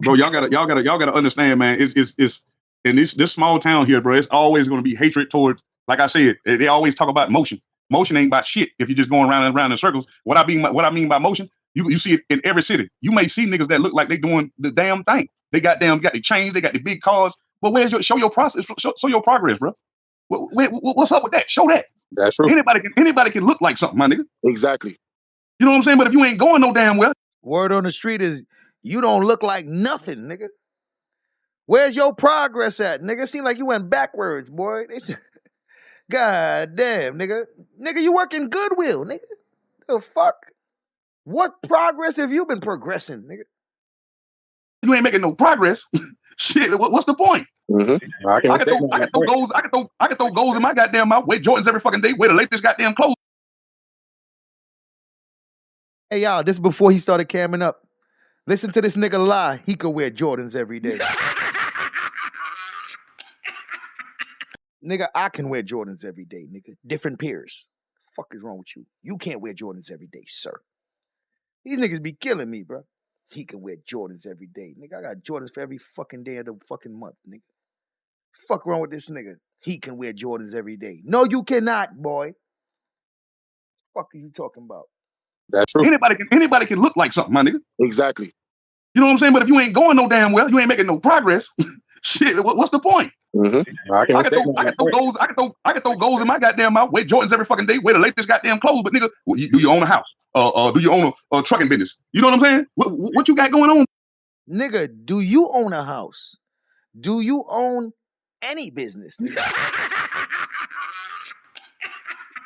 Bro, y'all gotta understand, man. It's in this small town here, bro. It's always gonna be hatred towards. Like I said, they always talk about motion. Motion ain't about shit. If you're just going around and around in circles, what I mean by motion, you see it in every city. You may see niggas that look like they doing the damn thing. They got the chains, they got the big cars. But show your process, show your progress, bro. What's up with that? Show that. That's true. Anybody can look like something, my nigga. Exactly. You know what I'm saying? But if you ain't going no damn well. Word on the street is you don't look like nothing, nigga. Where's your progress at, nigga? Seem like you went backwards, boy. God damn, nigga. Nigga, you working Goodwill, nigga. The fuck? What progress have you been progressing, nigga? You ain't making no progress. Shit, what's the point? Mm-hmm. I can throw goals in my goddamn mouth. Wear Jordans every fucking day. Wear the latest goddamn clothes. Hey, y'all, this is before he started camming up. Listen to this nigga lie. He could wear Jordans every day. Nigga, I can wear Jordans every day, nigga. Different pairs. Fuck is wrong with you? You can't wear Jordans every day, sir. These niggas be killing me, bro. He can wear Jordans every day. Nigga, I got Jordans for every fucking day of the fucking month, nigga. Fuck wrong with this nigga? He can wear Jordans every day. No, you cannot, boy. Fuck are you talking about? That's true. Anybody can look like something, my nigga. Exactly. You know what I'm saying? But if you ain't going no damn well, you ain't making no progress. Shit, what's the point? I can respect that. I can throw goals in my goddamn mouth. Wear Jordans every fucking day. Wear the latest goddamn clothes. But nigga, do you own a house? Do you own a trucking business? You know what I'm saying? What you got going on? Nigga, do you own a house? Do you own any business?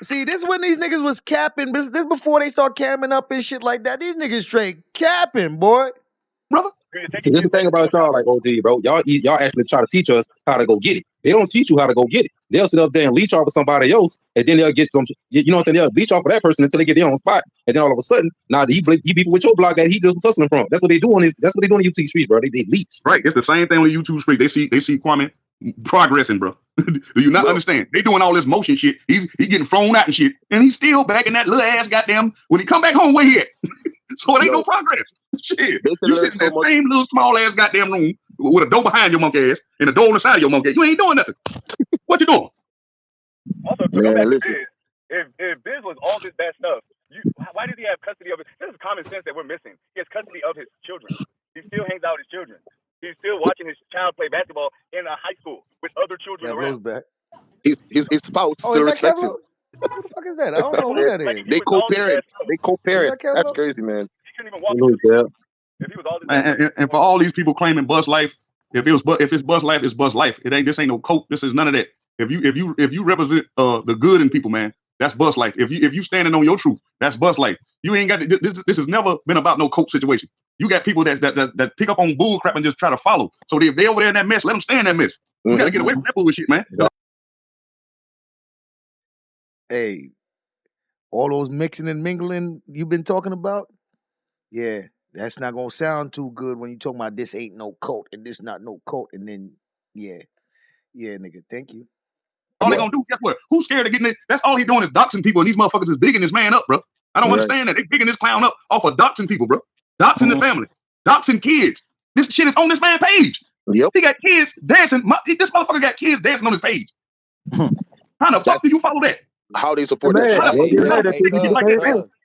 See, this is when these niggas was capping. This before they start camming up and shit like that. These niggas straight capping, boy. Brother. See, this is the thing about y'all, like OG, bro. Y'all actually try to teach us how to go get it. They don't teach you how to go get it. They'll sit up there and leech off of somebody else, and then they'll get some. You know what I'm saying? They'll leech off of that person until they get their own spot, and then all of a sudden, now he beefing with your block that he just hustling from. That's what they do on That's what they do on the YouTube streets, bro. They leech. Right. It's the same thing on the YouTube street. They see Kwame progressing, bro. Do you not understand? They doing all this motion shit. He getting thrown out and shit, and he's still back in that little ass goddamn. When he come back home, where he at? So it ain't no progress. Shit. You sit in that same little small ass goddamn room with a door behind your monkey ass and a door on the side of your monkey ass. You ain't doing nothing. What you doing? Also, to go back to Biz, if Biz was all this bad stuff, why does he have custody of it? This is common sense that we're missing. He has custody of his children. He still hangs out with his children. He's still watching his child play basketball in a high school with other children around. Back. His spouse still respects him. Who the fuck is that? I don't know who that is. They co-parent. They co-parent. That's crazy, man. Salute, yeah. And for all these people claiming bus life, if it's bus life, it's bus life. This ain't no coke. This is none of that. If you represent the good in people, man, that's bus life. If you standing on your truth, that's bus life. You ain't got this has never been about no coke situation. You got people that pick up on bull crap and just try to follow. So if they over there in that mess, let them stay in that mess. We gotta get away from that bullshit, man. Hey, all those mixing and mingling you've been talking about, yeah, that's not gonna sound too good when you talking about this ain't no cult and this not no cult, and then yeah, nigga, thank you. All they gonna do, guess what? Who's scared of getting it? That's all he doing is doxing people, and these motherfuckers is bigging this man up, bro. I don't understand that. They bigging this clown up off of doxing people, bro. Doxing the family, doxing kids. This shit is on this man's page. Yep. He got kids dancing. This motherfucker got kids dancing on his page. How the fuck do you follow that? How they support that?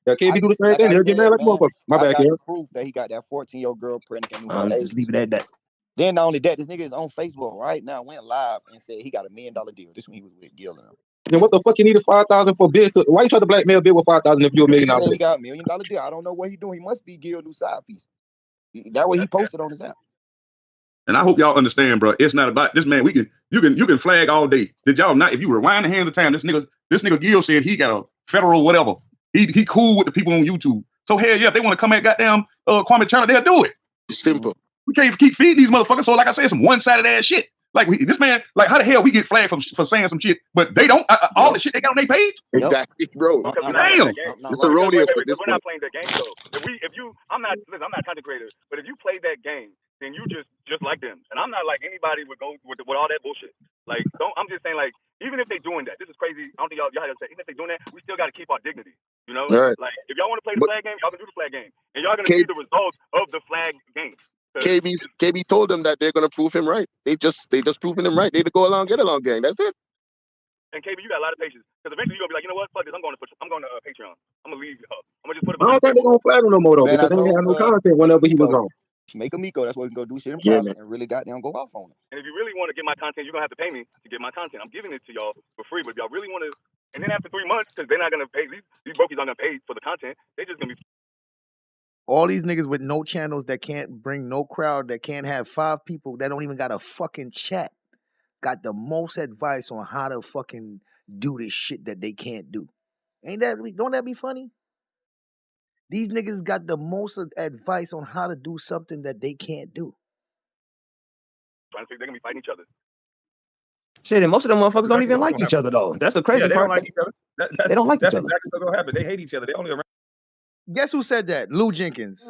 KB do the same thing. They'll get mad like motherfucker. My bad, Karen. Proof that he got that 14-year-old girl pregnant. Just leave it at that. Then not only that, this nigga is on Facebook right now, went live and said he got $1 million deal. This one he was with Gil and them. Then what the fuck you needed $5,000 for Biz? Why you try to blackmail Bill with $5,000 if you're $1 million? He got $1 million deal. I don't know what he doing. He must be Gil do side piece. That way he posted on his app. And I hope y'all understand, bro. It's not about this man. You can flag all day. Did y'all not? If you rewind the hands of time, this nigga Gil said he got a federal whatever. He cool with the people on YouTube. So hell yeah, if they want to come at goddamn Kwame Channel, they'll do it. Simple. We can't keep feeding these motherfuckers. So like I said, some one-sided ass shit. Like this man, like how the hell we get flagged for saying some shit, but they don't all the shit they got on their page. Exactly, bro. Damn, it's erroneous. We're not playing that game though. I'm not a content creator, but if you play that game, then you just like them. And I'm not like anybody would go with all that bullshit. Like, I'm just saying, like, even if they doing that, this is crazy. I don't think y'all have to say, even if they doing that, we still got to keep our dignity. You know, right. Like if y'all want to play the flag game, y'all can do the flag game, and y'all gonna see the results of the flag game. KB told them that they're gonna prove him right. They just proving him right. They go along, get along, gang. That's it. And KB, you got a lot of patience because eventually you're gonna be like, you know what, fuck this. I'm going to Patreon. I'm gonna leave. I'm gonna just put it. I don't think they're gonna flag him no more though, because they didn't have no content whenever he was on. Make a Miko. That's what we can go do shit in private and really goddamn go off on it. And if you really want to get my content, you're gonna have to pay me to get my content. I'm giving it to y'all for free. But if y'all really want to, and then after 3 months, because they're not gonna pay these brokies aren't gonna pay for the content. They're just gonna be. All these niggas with no channels that can't bring no crowd, that can't have 5 people, that don't even got a fucking chat, got the most advice on how to fucking do this shit that they can't do. Don't that be funny? These niggas got the most advice on how to do something that they can't do. Trying to think they're gonna be fighting each other. Shit, and most of them motherfuckers don't even like each other though. That's the crazy they part. don't like each other. They don't like each that's other. exactly what's gonna happen. They hate each other. They only around. Guess who said that? Lou Jenkins.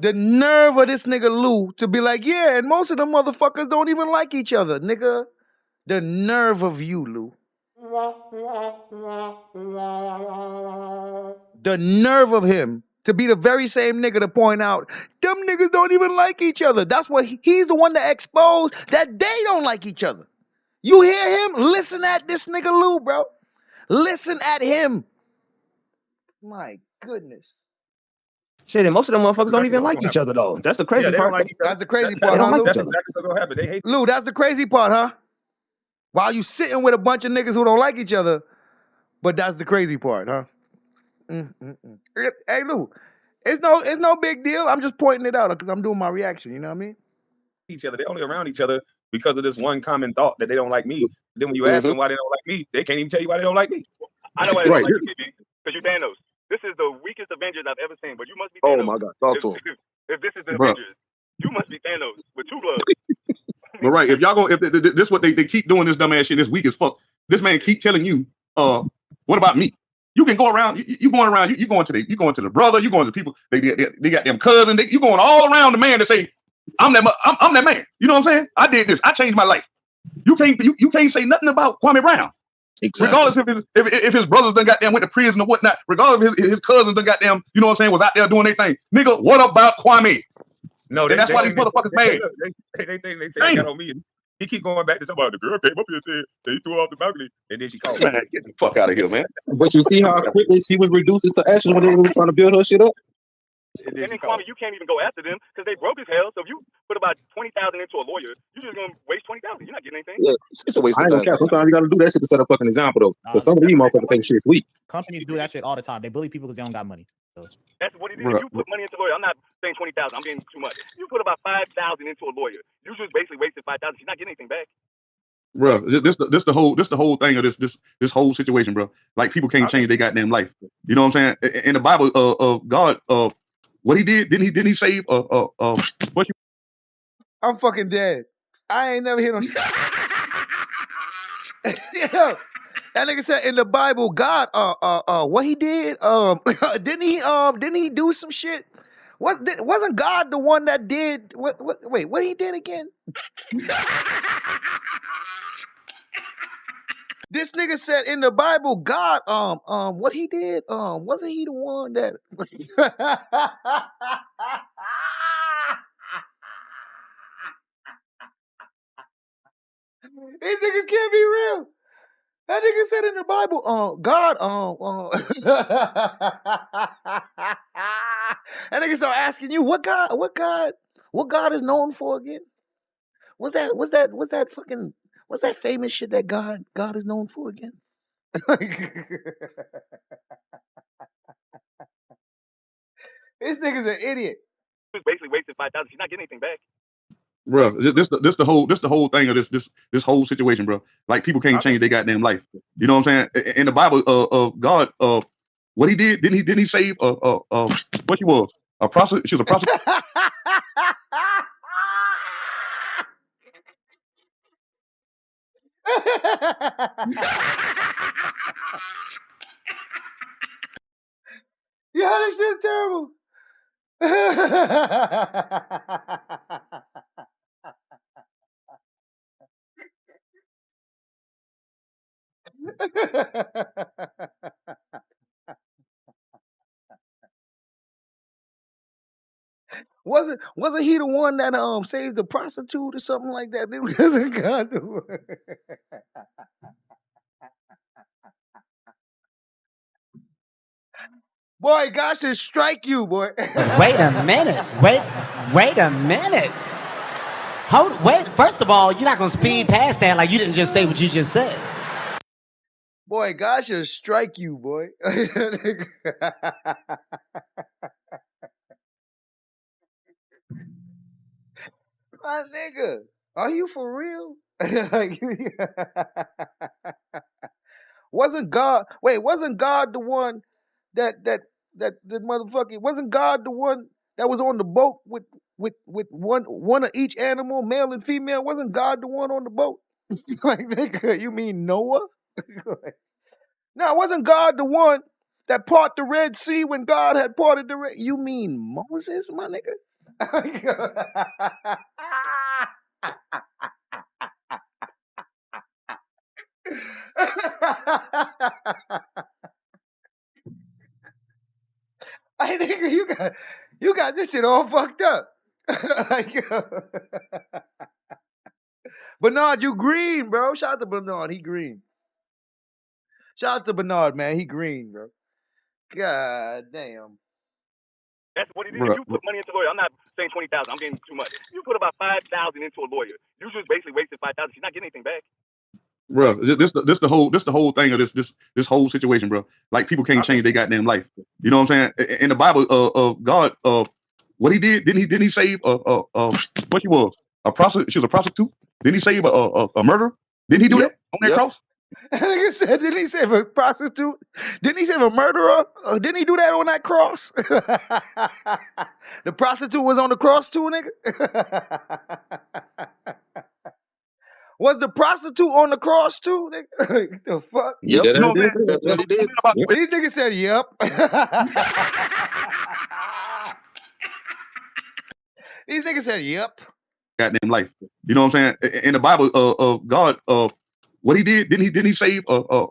The nerve of this nigga Lou to be like, yeah, and most of them motherfuckers don't even like each other, nigga. The nerve of you, Lou. The nerve of him to be the very same nigga to point out, them niggas don't even like each other. That's what he's the one to expose that they don't like each other. You hear him? Listen at this nigga Lou, bro. Listen at him. My goodness. Shit, and most of them motherfuckers don't even like each other though. That's the crazy they don't part. like each other. That's the crazy They part, don't huh, like Lou? each That's other. exactly what's gonna happen. They hate. Lou, that's the crazy part, huh? While you sitting with a bunch of niggas who don't like each other, but that's the crazy part, huh? Hey, Lou, it's no big deal. I'm just pointing it out because I'm doing my reaction. You know what I mean? Each other. They only around each other because of this one common thought that they don't like me. Then when you ask them why they don't like me, they can't even tell you why they don't like me. I know why they don't like you, KB. Because you Thanos. This is the weakest Avengers I've ever seen, but you must be Thanos. Oh my God, talk to him. If this is the Bro. Avengers, you must be Thanos with two gloves. But right, if y'all go, if this what they keep doing this dumbass shit, this weak as fuck. This man keep telling you, what about me? You can go around, you going around, you going to the brother, you going to people, they got them cousins, you going all around the man to say, I'm that man. You know what I'm saying? I did this, I changed my life. You can't say nothing about Kwame Brown. Exactly. Regardless if his brothers done goddamn went to prison or whatnot, regardless if his cousins done goddamn, you know what I'm saying, was out there doing their thing. Nigga, what about Kwame? No, and that's why these motherfuckers mad. They say they got on me. He keep going back to somebody. The girl came up here and said they threw her off the balcony, and then she called. Man, get the fuck out of here, man. But you see how quickly she was reduced to ashes when they were trying to build her shit up? And then Kwame, you can't even go after them because they broke as hell. So if you put about 20,000 into a lawyer, you're just gonna waste 20,000. You're not getting anything. Yeah, it's a waste I of ain't gonna time. care. Sometimes you gotta do that shit to set a fucking example though. Because some of these motherfuckers think shit's weak. Companies do that shit all the time. They bully people because they don't got money. So. That's what it is. If you put money into a lawyer, I'm not saying 20,000. I'm getting too much. You put about 5,000 into a lawyer, you just basically wasted 5,000. She's not getting anything back. Bro, this the whole thing of this whole situation, bro. Like people can't change their goddamn life. You know what I'm saying? In the Bible, God, what he did, didn't he save what you? I'm fucking dead. I ain't never hear no shit. Yeah. That nigga said in the Bible, God, what he did, didn't he do some shit? Wasn't God the one that did what he did again? This nigga said in the Bible, God, what he did, wasn't he the one that? These niggas can't be real. That nigga said in the Bible, God, that nigga start asking you what God is known for again? What's that famous shit that God is known for again? This nigga's an idiot. Just basically wasted 5,000. She's not getting anything back. Bro, this the whole thing of this whole situation, bro. Like people can't change their goddamn life. You know what I'm saying? In the Bible, God, what he did, didn't he save what she was? A prostitute. She was a prostitute. Yeah, this shit's terrible. Wasn't he the one that saved the prostitute or something like that? Wasn't God the one? Boy, God should strike you, boy. Wait a minute. Wait a minute. Wait. First of all, you're not gonna speed past that like you didn't just say what you just said. Boy, God should strike you, boy. My nigga, are you for real? Wasn't God the one that the motherfucker, wasn't God the one that was on the boat with one of each animal, male and female? Wasn't God the one on the boat? Like, nigga, you mean Noah? No, wasn't God the one that parted the Red Sea when God had parted the Red? You mean Moses, my nigga? I nigga, you got this shit all fucked up. Bernard, you green, bro. Shout out to Bernard, he green. Shout out to Bernard, man, he green, bro. God damn. That's what it is. Bruh, If you put money into a lawyer, I'm not saying 20,000. I'm getting too much. You put about 5,000 into a lawyer. You just basically wasted 5,000. She's not getting anything back. bro, this the whole thing of this whole situation, bro. Like people can't change their goddamn life. You know what I'm saying? In the Bible, God, what he did, didn't he save what she was? A prostitute. She was a prostitute. Didn't he save a murderer? Didn't he do that on that cross? Nigga said, didn't he save a prostitute? Didn't he save a murderer? Didn't he do that on that cross? The prostitute was on the cross too, nigga. Was the prostitute on the cross too, nigga? The fuck? Yep. You know what I'm saying? That's what he did. These niggas said, yep. These niggas said, yep. Goddamn life. You know what I'm saying? In the Bible, God, what he did, didn't he save what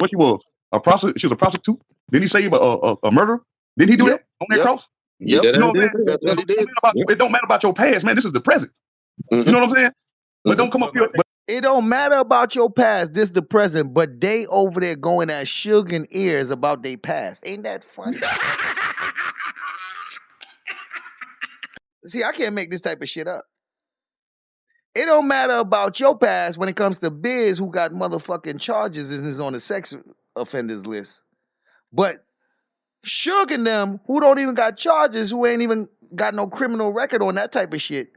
she was? A prostitute. She was a prostitute. Didn't he save a murderer? Didn't he do that on that cross? Yep. You know what I'm saying? It don't matter about your past, man. This is the present. You know what I'm saying? But don't come up here. It don't matter about your past, this the present, but they over there going at sugar and ears about their past. Ain't that funny? See, I can't make this type of shit up. It don't matter about your past when it comes to Biz, who got motherfucking charges and is on the sex offenders list. But Suge and them, who don't even got charges, who ain't even got no criminal record on that type of shit,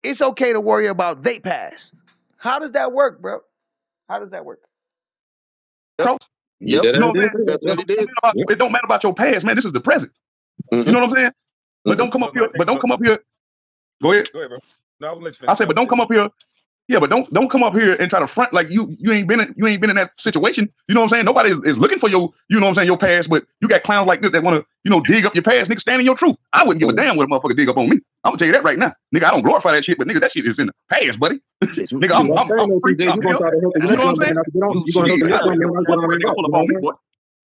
it's okay to worry about they past. How does that work, bro? How does that work? Yep. You know what I'm saying? It don't matter about your past, man. This is the present. You know what I'm saying? But don't come up here. But don't come up here. Go ahead. Go ahead, bro. No, I'll let you finish. I said, but don't come up here. Yeah, but don't come up here and try to front like you ain't been in that situation. You know what I'm saying? Nobody is looking for your, you know what I'm saying, your past, but you got clowns like this that want to, dig up your past, nigga, stand in your truth. I wouldn't give a damn what a motherfucker dig up on me. I'm gonna tell you that right now. Nigga, I don't glorify that shit, but nigga, that shit is in the past, buddy. Nigga, I'm free. You know what I'm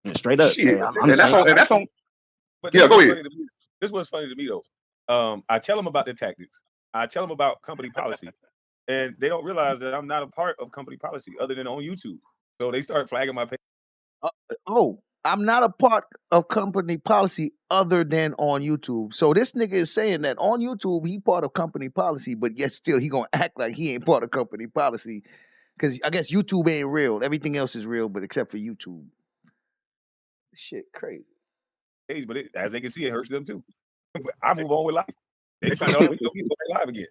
saying? Straight up. Shit. Yeah, And that's on. But Yeah, go ahead. This was funny to me though. I tell them about the tactics. I tell them about company policy, and they don't realize that I'm not a part of company policy other than on YouTube. So they start flagging my page. I'm not a part of company policy other than on YouTube. So this nigga is saying that on YouTube he part of company policy, but yet still he gonna act like he ain't part of company policy. Cause I guess YouTube ain't real. Everything else is real, but except for YouTube. Shit crazy. But as they can see, it hurts them too. But I move on with life. They find out we go live again.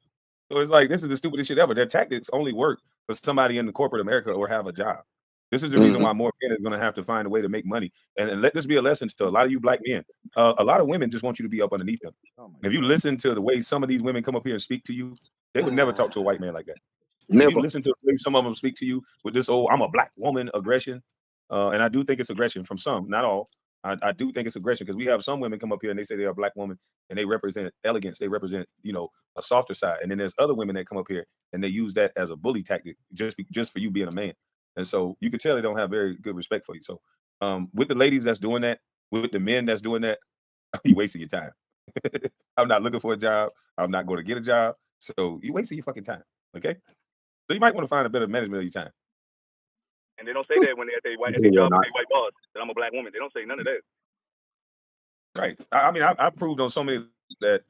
So it's like, this is the stupidest shit ever. Their tactics only work for somebody in the corporate America or have a job. This is the reason why more men are going to have to find a way to make money. And let this be a lesson to a lot of you black men. A lot of women just want you to be up underneath them. If you listen to the way some of these women come up here and speak to you, they would never talk to a white man like that. Never. If you listen to the way some of them speak to you with this old, I'm a black woman aggression. And I do think it's aggression from some, not all. I do think it's aggression because we have some women come up here and they say they're a black woman and they represent elegance. They represent, a softer side. And then there's other women that come up here and they use that as a bully tactic just for you being a man. And so you can tell they don't have very good respect for you. So with the ladies that's doing that, with the men that's doing that, you wasting your time. I'm not looking for a job. I'm not going to get a job. So you wasting your fucking time. Okay. So you might want to find a better management of your time. And they don't say that when they're at their white job with their white boss, that I'm a black woman. They don't say none of that. Right. I mean, I proved on so many that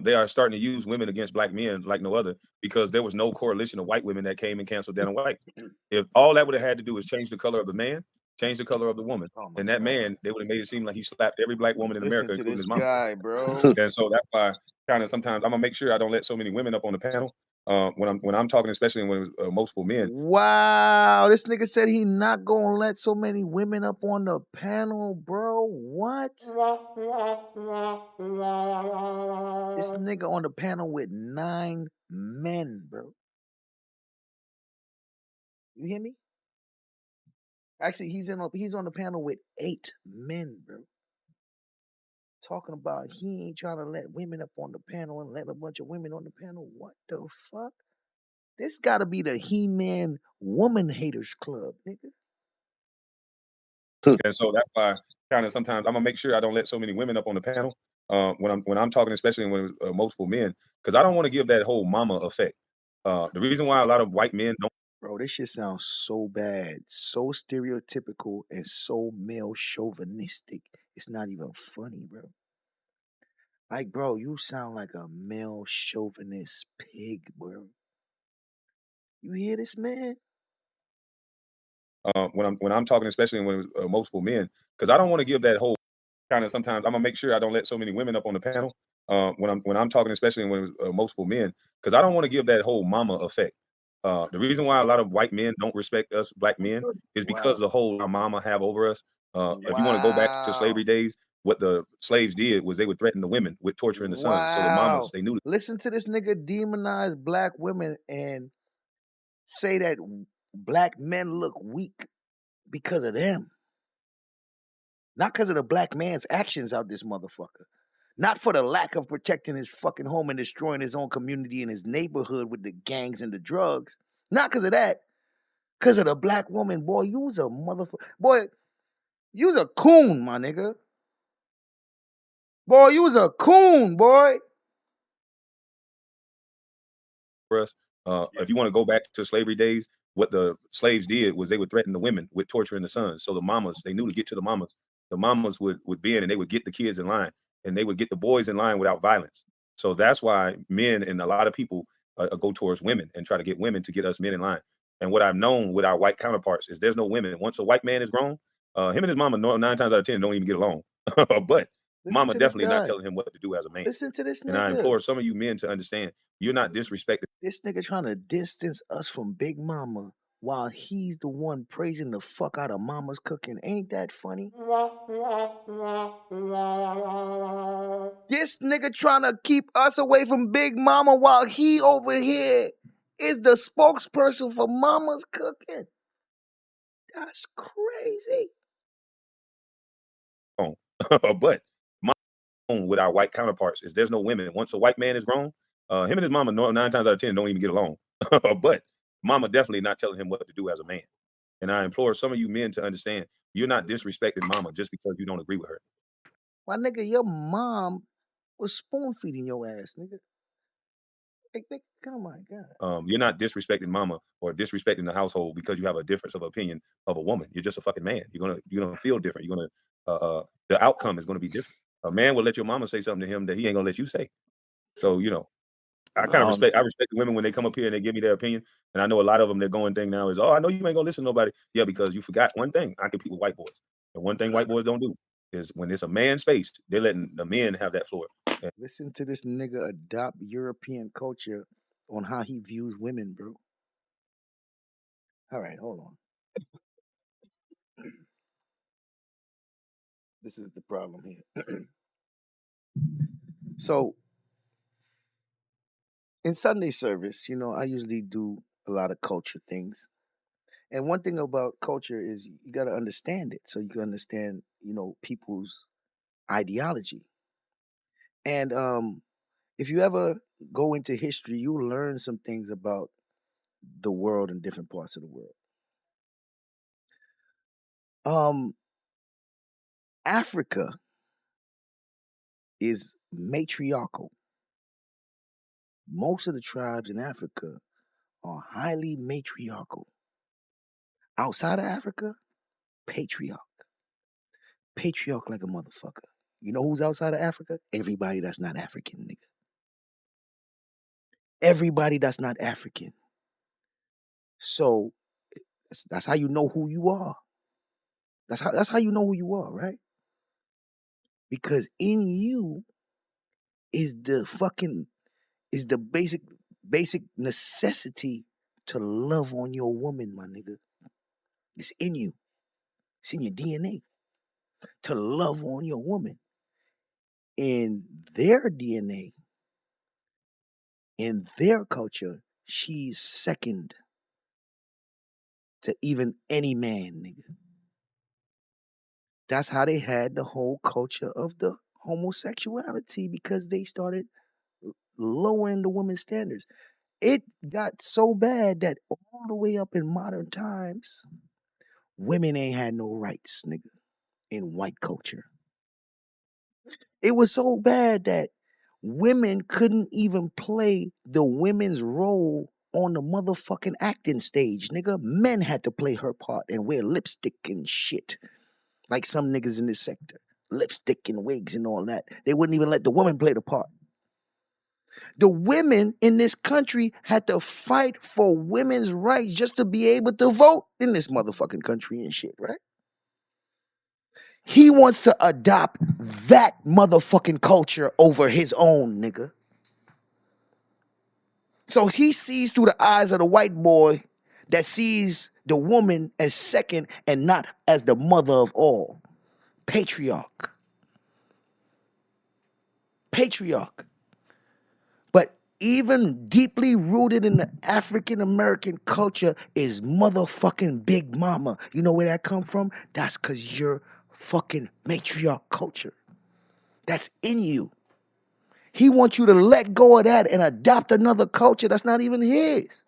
they are starting to use women against black men like no other because there was no correlation of white women that came and canceled down on white. If all that would have had to do is change the color of the man, change the color of the woman, and that man, they would have made it seem like he slapped every black woman in America, including his mom. Guy, bro. And so that's why kind of sometimes I'm gonna make sure I don't let so many women up on the panel when I'm talking, especially when it was multiple men. Wow, this nigga said he not gonna let so many women up on the panel, bro. What? This nigga on the panel with 9 men, bro. You hear me? Actually, he's on the panel with 8 men, bro. Talking about he ain't trying to let women up on the panel and let a bunch of women on the panel. What the fuck? This gotta be the He-Man Woman Haters Club, nigga. And so that's why kind of sometimes I'm gonna make sure I don't let so many women up on the panel when I'm talking, especially when it's multiple men, because I don't want to give that whole mama effect. The reason why a lot of white men don't. Bro, this shit sounds so bad, so stereotypical, and so male chauvinistic. It's not even funny, bro. Like, bro, you sound like a male chauvinist pig, bro. You hear this, man? When I'm talking, especially when it was multiple men, because I don't want to give that whole kind of. Sometimes I'm gonna make sure I don't let so many women up on the panel. When I'm talking, especially when it was multiple men, because I don't want to give that whole mama effect. The reason why a lot of white men don't respect us black men is because Wow. the whole our mama have over us. If you want to go back to slavery days, what the slaves did was they would threaten the women with torturing the sons. So the mamas, Wow. they knew. Listen to this nigga demonize black women and say that black men look weak because of them. Not because of the black man's actions out this motherfucker. Not for the lack of protecting his fucking home and destroying his own community and his neighborhood with the gangs and the drugs. Not because of that. Because of the black woman. Boy, you's a motherfucker. Boy, you's a coon, my nigga. Boy, you's a coon, boy. For us. If you want to go back to slavery days, what the slaves did was they would threaten the women with torturing the sons. So the mamas, they knew to get to the mamas. The mamas would bend and they would get the kids in line, and they would get the boys in line without violence. So that's why men and a lot of people go towards women and try to get women to get us men in line. And what I've known with our white counterparts is there's no women. Once a white man is grown, him and his mama 9 times out of 10 don't even get along. But Listen mama to this definitely not guy. telling him what to do as a man. Listen to this And I nigga. implore some of you men to understand, you're not disrespecting. This nigga trying to distance us from Big Mama while he's the one praising the fuck out of Mama's cooking. Ain't that funny? This nigga trying to keep us away from Big Mama while he over here is the spokesperson for Mama's cooking. That's crazy. But my own with our white counterparts is there's no women. Once a white man is grown, him and his mama 9 times out of 10 don't even get along. But mama definitely not telling him what to do as a man. And I implore some of you men to understand, you're not disrespecting mama just because you don't agree with her. My nigga, your mom was spoon feeding your ass, nigga. Like, oh my God. You're not disrespecting mama or disrespecting the household because you have a difference of opinion of a woman. You're just a fucking man. You're gonna feel different. You're gonna the outcome is gonna be different. A man will let your mama say something to him that he ain't gonna let you say. So I kind of respect the women when they come up here and they give me their opinion. And I know a lot of them, their going thing now is, oh, I know you ain't gonna listen to nobody. Yeah, because you forgot one thing. I compete with white boys. And one thing white boys don't do is when it's a man's space, they're letting the men have that floor. And Listen to this nigga adopt European culture on how he views women, bro. All right, hold on. This is the problem here. So, in Sunday service, I usually do a lot of culture things. And one thing about culture is you got to understand it so you can understand, people's ideology. And if you ever go into history, you learn some things about the world in different parts of the world. Africa is matriarchal. Most of the tribes in Africa are highly matriarchal. Outside of Africa, patriarch. Patriarch like a motherfucker. You know who's outside of Africa? Everybody that's not African, nigga. Everybody that's not African. So that's how you know who you are. That's how you know who you are, right? Because in you is the basic necessity to love on your woman, my nigga. It's in you. It's in your DNA to love on your woman. In their DNA, in their culture, she's second to even any man, nigga. That's how they had the whole culture of the homosexuality because they started lowering the women's standards. It got so bad that all the way up in modern times, women ain't had no rights, nigga, in white culture. It was so bad that women couldn't even play the women's role on the motherfucking acting stage, nigga. Men had to play her part and wear lipstick and shit, like some niggas in this sector. lipstick and wigs and all that. They wouldn't even let the woman play the part. The women in this country had to fight for women's rights just to be able to vote in this motherfucking country and shit, right? He wants to adopt that motherfucking culture over his own, nigga. So he sees through the eyes of the white boy that sees the woman as second and not as the mother of all. Patriarch. Patriarch. But even deeply rooted in the African American culture is motherfucking Big Mama. You know where that come from? That's because you're fucking matriarch culture. That's in you. He wants you to let go of that and adopt another culture that's not even his.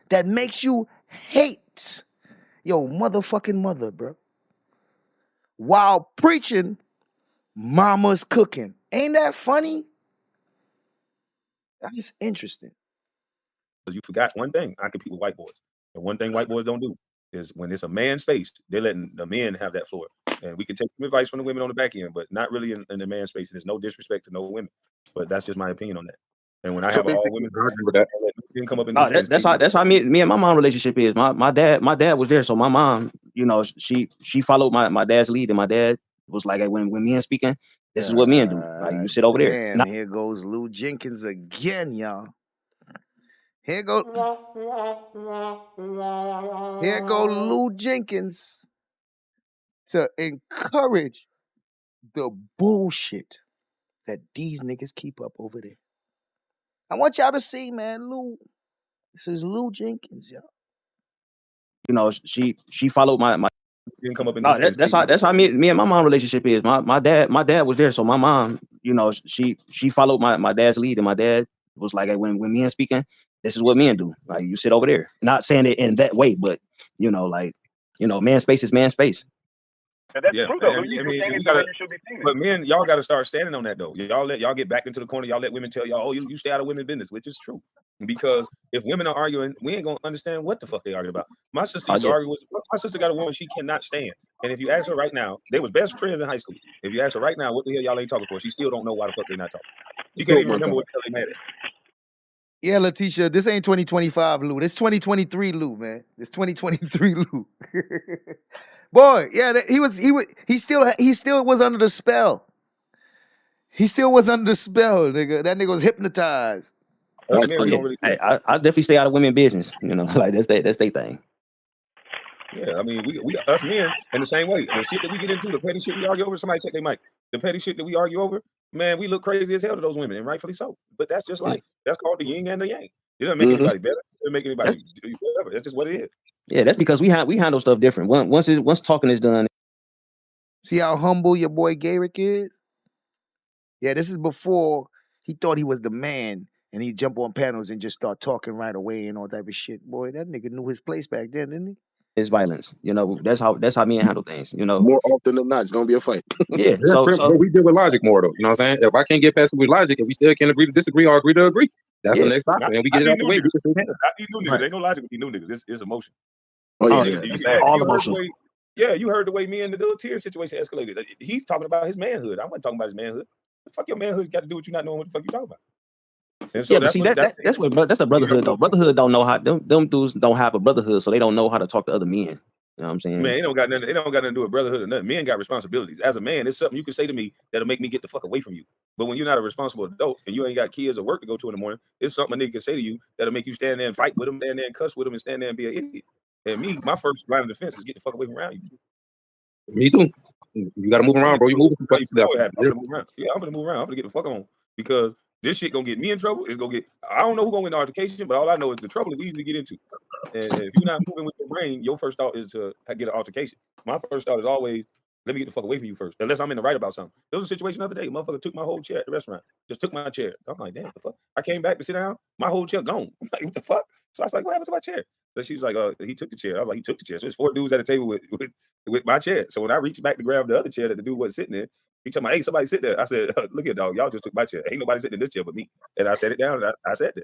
That makes you hate your motherfucking mother, bro. While preaching mama's cooking. Ain't that funny? That's interesting. You forgot one thing. I compete with white boys. And one thing white boys don't do is when it's a man's space, they're letting the men have that floor. And we can take some advice from the women on the back end, but not really in the man's space. And there's no disrespect to no women. But that's just my opinion on that. And when I have all women, come up and No, that's how me and my mom relationship is. My dad was there, so my mom, you know, she followed my dad's lead, and my dad was like, hey, when men speaking, this is what men do. Like, you sit over there. Damn, here goes Lou Jenkins again, y'all. Here go Lou Jenkins to encourage the bullshit that these niggas keep up over there. I want y'all to see, man, Lou. This is Lou Jenkins, y'all. You know, she followed my come up in no, that's how me and my mom relationship is. My dad was there, so my mom, you know, she followed my dad's lead, and my dad was like, hey, when men speaking, this is what men do. Like, you sit over there. Not saying it in that way, but you know, like, you know, man space is man space. That's yeah, true, though. and, You I mean, saying we it the way gotta, you should be saying it. but men, y'all got to start standing on that though. Y'all get back into the corner. Y'all let women tell y'all, oh, you stay out of women's business, which is true. Because if women are arguing, we ain't gonna understand what the fuck they arguing about. My sister used to argue with my sister got a woman she cannot stand, and if you ask her right now, they was best friends in high school. If you ask her right now, what the hell y'all ain't talking for? She still don't know why the fuck they not talking. She can't even remember what the hell they mad at. Yeah, Letitia, this ain't 2025 Lou. This 2023 Lou, man. This 2023 Lou. Boy, yeah, he still was under the spell. He still was under the spell, nigga. That nigga was hypnotized. I definitely stay out of women's business. You know, like that's their thing. Yeah, I mean, we us men in the same way. The shit that we get into, the petty shit we argue over. Somebody check their mic. The petty shit that we argue over, man, we look crazy as hell to those women, and rightfully so. But that's just life. That's called the yin and the yang. It doesn't make anybody better. It doesn't make anybody whatever. That's just what it is. Yeah, that's because we handle stuff different. Once talking is done. See how humble your boy Garrick is? Yeah, this is before he thought he was the man and he'd jump on panels and just start talking right away and all type of shit. Boy, that nigga knew his place back then, didn't he? It's violence. You know, that's how men handle things. You know, more often than not, it's gonna be a fight. Yeah. So we deal with logic more though. You know what I'm saying? If I can't get past it with logic, if we still can't agree to disagree or agree to agree, that's the next topic, and we get it out the way. Not these new niggas. Ain't no logic with these new niggas. It's emotion. Oh yeah, all emotion. Yeah, you heard the way me and the little tear situation escalated. He's talking about his manhood. I wasn't talking about his manhood. The fuck your manhood got to do with you not knowing what the fuck you talking about? And so yeah, but see that's the brotherhood though. Brotherhood don't know how them dudes don't have a brotherhood, so they don't know how to talk to other men. You know what I'm saying? Man, it don't got nothing to do with brotherhood or nothing. Men got responsibilities. As a man, it's something you can say to me that'll make me get the fuck away from you. But when you're not a responsible adult and you ain't got kids or work to go to in the morning, it's something a nigga can say to you that'll make you stand there and fight with him, stand there and cuss with him, and stand there and be an idiot. And me, my first line of defense is get the fuck away from around you. Me too. You gotta move around, bro. You moving too fast. I'm gonna move around. Yeah, I'm gonna move around. I'm gonna get the fuck on because this shit gonna get me in trouble. It's gonna get. I don't know who's gonna win the altercation, but all I know is the trouble is easy to get into. And if you're not moving with your brain, your first thought is to get an altercation. My first thought is always, let me get the fuck away from you first, unless I'm in the right about something. There was a situation the other day. Motherfucker took my whole chair at the restaurant. Just took my chair. I'm like, damn, what the fuck? I came back to sit down. My whole chair gone. I'm like, what the fuck? So I was like, what happened to my chair? So she was like, he took the chair. I was like, he took the chair. So there's 4 dudes at the table with my chair. So when I reached back to grab the other chair that the dude wasn't sitting in, he told me, hey, somebody sit there. I said, look here, dog. Y'all just took my chair. Ain't nobody sitting in this chair but me. And I sat it down and I said that.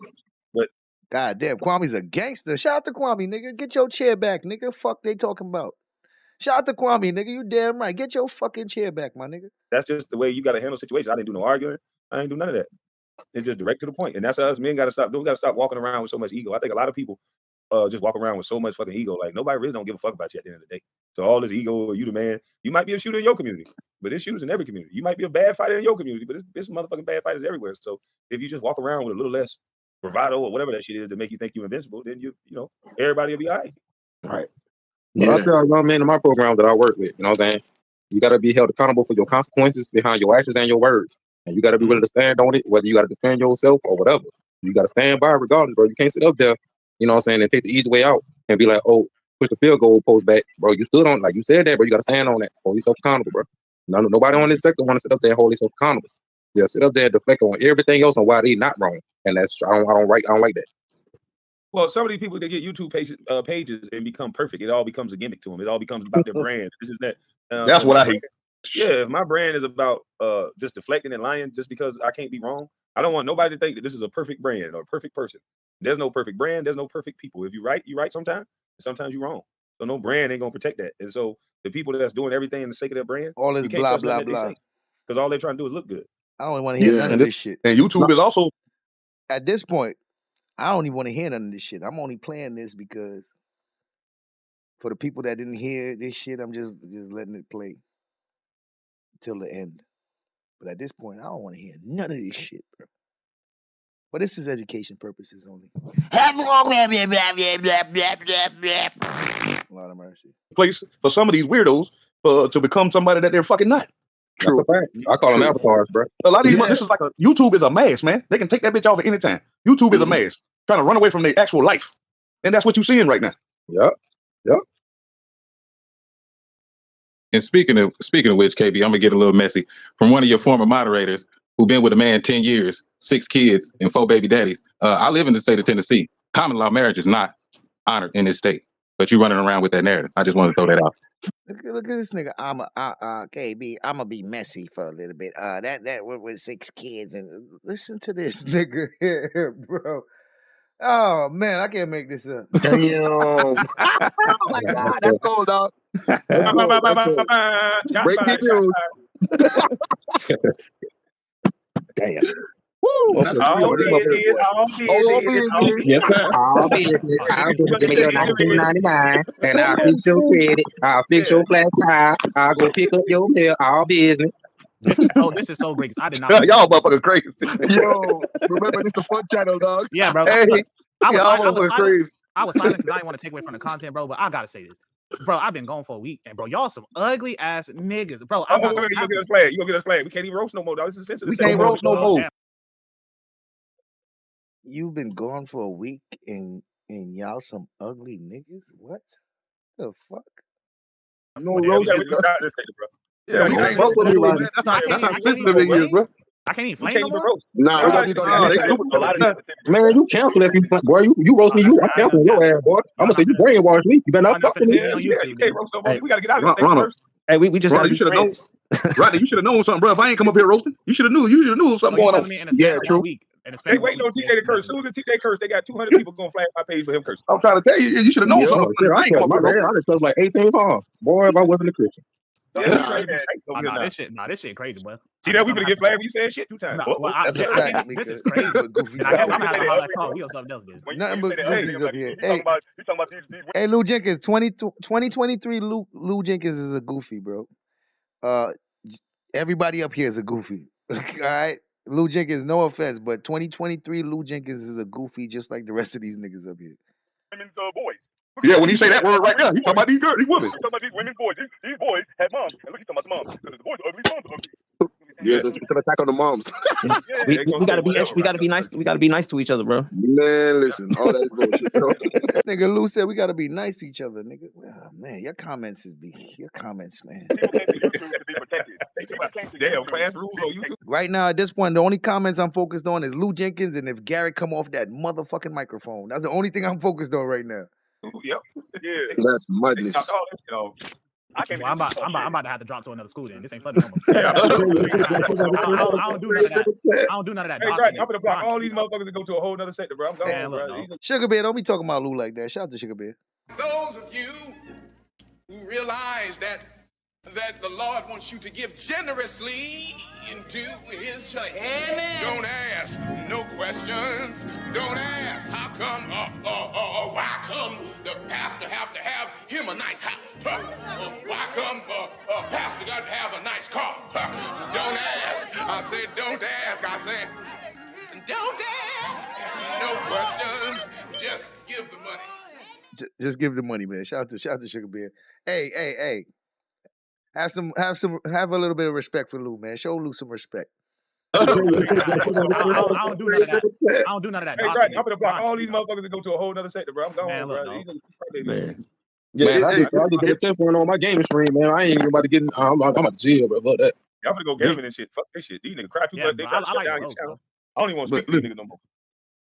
But God damn, Kwame's a gangster. Shout out to Kwame, nigga. Get your chair back, nigga. Fuck they talking about. Shout out to Kwame, nigga. You damn right. Get your fucking chair back, my nigga. That's just the way you got to handle situations. I didn't do no arguing. I ain't do none of that. It's just direct to the point. And that's how us men got to stop doing. We got to stop walking around with so much ego. I think a lot of people just walk around with so much fucking ego. Like, nobody really don't give a fuck about you at the end of the day. So all this ego, you the man, you might be a shooter in your community, but there's shooters in every community. You might be a bad fighter in your community, but there's motherfucking bad fighters everywhere. So if you just walk around with a little less bravado or whatever that shit is to make you think you're invincible, then you know, everybody will be all right. Right. But I tell young men in my program that I work with, you know what I'm saying? You got to be held accountable for your consequences behind your actions and your words. And you got to be willing to stand on it, whether you got to defend yourself or whatever. You got to stand by it regardless, bro. You can't sit up there, you know what I'm saying, and take the easy way out and be like, oh, push the field goal post back. Bro, you stood on, like you said that, bro. You got to stand on that. Hold yourself accountable, bro. Nobody on this sector want to sit up there and hold themselves accountable. They'll sit up there and deflect on everything else on why they not wrong. And that's, I don't like that. Well, some of these people, they get YouTube pages and become perfect. It all becomes a gimmick to them. It all becomes about their brand. This is that. That's what I hate. Yeah, if my brand is about just deflecting and lying just because I can't be wrong, I don't want nobody to think that this is a perfect brand or a perfect person. There's no perfect brand. There's no perfect people. If you right sometimes, and sometimes you're wrong. So no brand ain't gonna protect that. And so the people that's doing everything in the sake of their brand, all this blah blah blah, because all they're trying to do is look good. I don't want to hear none of this shit. And YouTube is also at this point. I don't even want to hear none of this shit. I'm only playing this because for the people that didn't hear this shit, I'm just letting it play till the end. But at this point, I don't want to hear none of this shit, bro. But this is education purposes only. Lord of mercy. Place for some of these weirdos to become somebody that they're fucking not. That's a fact. I call them avatars, bro. A lot of these, this is like YouTube is a mask, man. They can take that bitch off at any time. YouTube is a mask, trying to run away from their actual life, and that's what you're seeing right now. Yep. And speaking of which, KB, I'm gonna get a little messy. From one of your former moderators who been with a man 10 years, 6 kids, and 4 baby daddies. I live in the state of Tennessee. Common law marriage is not honored in this state, but you running around with that narrative. I just want to throw that out. Look at this nigga. KB. I'm gonna be messy for a little bit. That with 6 kids, and listen to this nigga here, bro. Oh man, I can't make this up. Damn. Oh my God, that's cold, dog. Break the news. Damn. Woo! That's all business. Yes, sir. All business. I'll give me your 1999 and I'll fix your credit. I'll fix your flat tire. I'll go pick up your mail. All business. This is so great. I did not. Y'all motherfucking crazy. Yo, remember this the fun channel, dog. Yeah, bro. Hey, I was silent crazy. because I didn't want to take away from the content, bro. But I gotta say this, bro. I've been gone for a week, and bro, y'all some ugly ass niggas, bro. You gonna get us flagged. You gonna get us flagged. We can't even roast no more, dog. This is sensitive. We can't roast no more. You've been gone for a week, and y'all some ugly niggas. What the fuck? No roast. Yeah, we can't fuck with you right now. That's how sensitive it is, bro. I can't even flame no more. Nah, man, you cancel if you boy. You roast me. I'm canceling your ass, boy. I'm gonna say you brainwashed me. You better not fuck with me. We gotta get out of this thing first. Hey, we just gotta be friends. Rodney, you should have known something, bro. If I ain't come up here roasting, you should have knew. You should have knew something going on. Yeah, true. They waiting on TJ to curse. As soon as TJ curse, they got 200 people gonna flag my page for him cursing. I'm trying to tell you, you should have known something. I ain't come up here. I just cussed like 18 times. Boy, if I wasn't a Christian. This shit crazy, boy. See that we gonna get flagged? You said shit 2 times. That's a fact. This is crazy. And I guess I'm gonna have to holler at Carl. We or something else. Nothing but goofies up here. Hey, Lou Jenkins, 2023. Lou Jenkins is a goofy, bro. Everybody up here is a goofy. All right, Lou Jenkins. No offense, but 2023 Lou Jenkins is a goofy, just like the rest of these niggas up here. Women's boys. Yeah, when you say that word right now, you talking about these girls, these women. You talking about these women's boys. These boys had moms. And look, you talking about the moms. Because the boys are ugly, moms are ugly. Yes, it's an attack on the moms. we gotta be nice. We gotta be nice to each other, bro. Man, listen, all that is bullshit, bro. This nigga Lou said we gotta be nice to each other, nigga. Oh, man, your comments, man. Damn, class rules on YouTube. Right now, at this point, the only comments I'm focused on is Lou Jenkins and if Garrett come off that motherfucking microphone. That's the only thing I'm focused on right now. Yep. Yeah. That's madness. I'm about to have to drop to another school then. This ain't funny no more. I don't do none of that. I don't do none of that. Hey, right, I'm gonna block all these motherfuckers and go to a whole nother sector, bro. I'm gone, bro. Sugar Bear, don't be talking about Lou like that. Shout out to Sugar Bear. Those of you who realize that the Lord wants you to give generously into his church. Amen. Don't ask no questions. Don't ask how come, why come the pastor have to have him a nice house? Why come pastor got to have a nice car? Don't ask. I said don't ask. I said don't ask no questions. Just give the money. Just give the money, man. Shout out to Sugar Bear. Hey. Have a little bit of respect for Lou, man. Show Lou some respect. I don't do none of that. I don't do none of that. Hey, right, I'm gonna block all these motherfuckers to go to a whole other sector, bro. I'm going, Man, bro. look, Man. Yeah, Man, I just did a test run on my gaming stream, man. I ain't even about to get. I'm about to jail, bro. About that. Y'all gonna go gaming and shit. Fuck this shit. These niggas cry too much. They try to shut down your channel. I don't even want to speak to these niggas no more.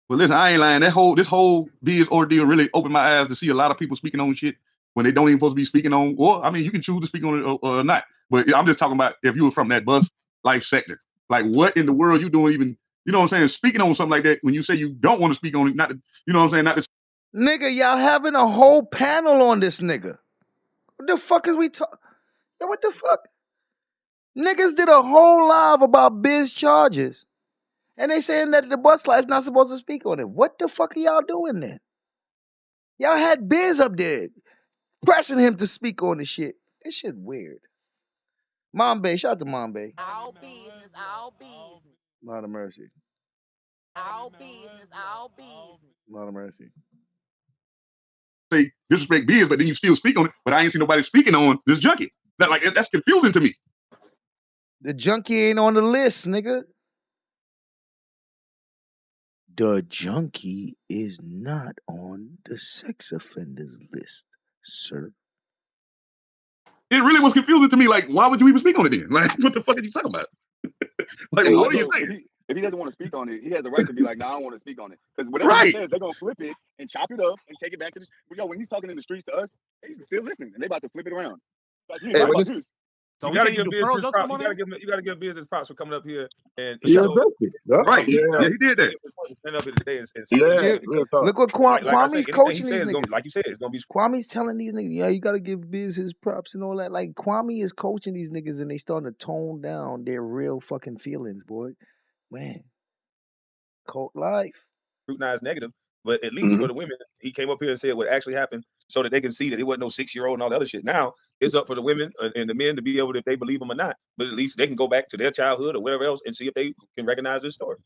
But listen, I ain't lying. This whole Biz ordeal really opened my eyes to see a lot of people speaking on shit when they don't even supposed to be speaking on. Or I mean, you can choose to speak on it or not. But I'm just talking about if you were from that bus life sector, like what in the world you doing even? You know what I'm saying? Speaking on something like that when you say you don't want to speak on it, not to, you know what I'm saying? Not to. Nigga, y'all having a whole panel on this nigga. What the fuck is we talking? What the fuck? Niggas did a whole live about Biz charges. And they saying that the bus life's not supposed to speak on it. What the fuck are y'all doing then? Y'all had Biz up there pressing him to speak on the shit. This shit weird. Mom Bay, shout out to Mom Bay. All business, all business. Lot of mercy. All business, all business. Lot of mercy. Say disrespect Biz, but then you still speak on it. But I ain't seen nobody speaking on this junkie. That's confusing to me. The junkie ain't on the list, nigga. The junkie is not on the sex offenders list, sir. It really was confusing to me. Like, why would you even speak on it then? Like, what the fuck are you talking about? Like, And what also, are you saying? if he doesn't want to speak on it, he has the right to be like, "No, I don't want to speak on it." Because whatever he says, they're gonna flip it and chop it up and take it back to the. When he's talking in the streets to us, he's still listening, and they about to flip it around. Like, you about this. So you gotta give Biz his props. You gotta give Biz his props for coming up here and Yeah, right. Yeah, he did that. Stand up here today and Look what Kwame's coaching these niggas. Like you said, it's gonna be. Kwame's telling these niggas, yeah, you gotta give Biz his props and all that. Like Kwame is coaching these niggas and they starting to tone down their real fucking feelings, boy. Man, cult life. Scrutinize negative, but at least for the women, he came up here and said what actually happened, so that they can see that it wasn't no 6-year-old and all the other shit. Now it's up for the women and the men to be able to, if they believe him or not, but at least they can go back to their childhood or whatever else and see if they can recognize this story.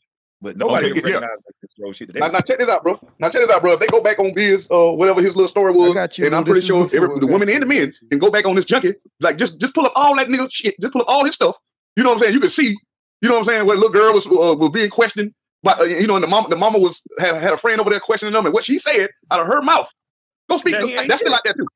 But nobody can recognize this shit. Now check this out, bro. If they go back on Biz, whatever his little story was, and I'm pretty sure the women and the men can go back on this junkie. Like just pull up all that nigga shit. Just pull up all his stuff. You know what I'm saying? You can see. You know what I'm saying? Where the little girl was being questioned. But you know, and the mama had a friend over there questioning them, and what she said out of her mouth. Go speak. That's still out there too.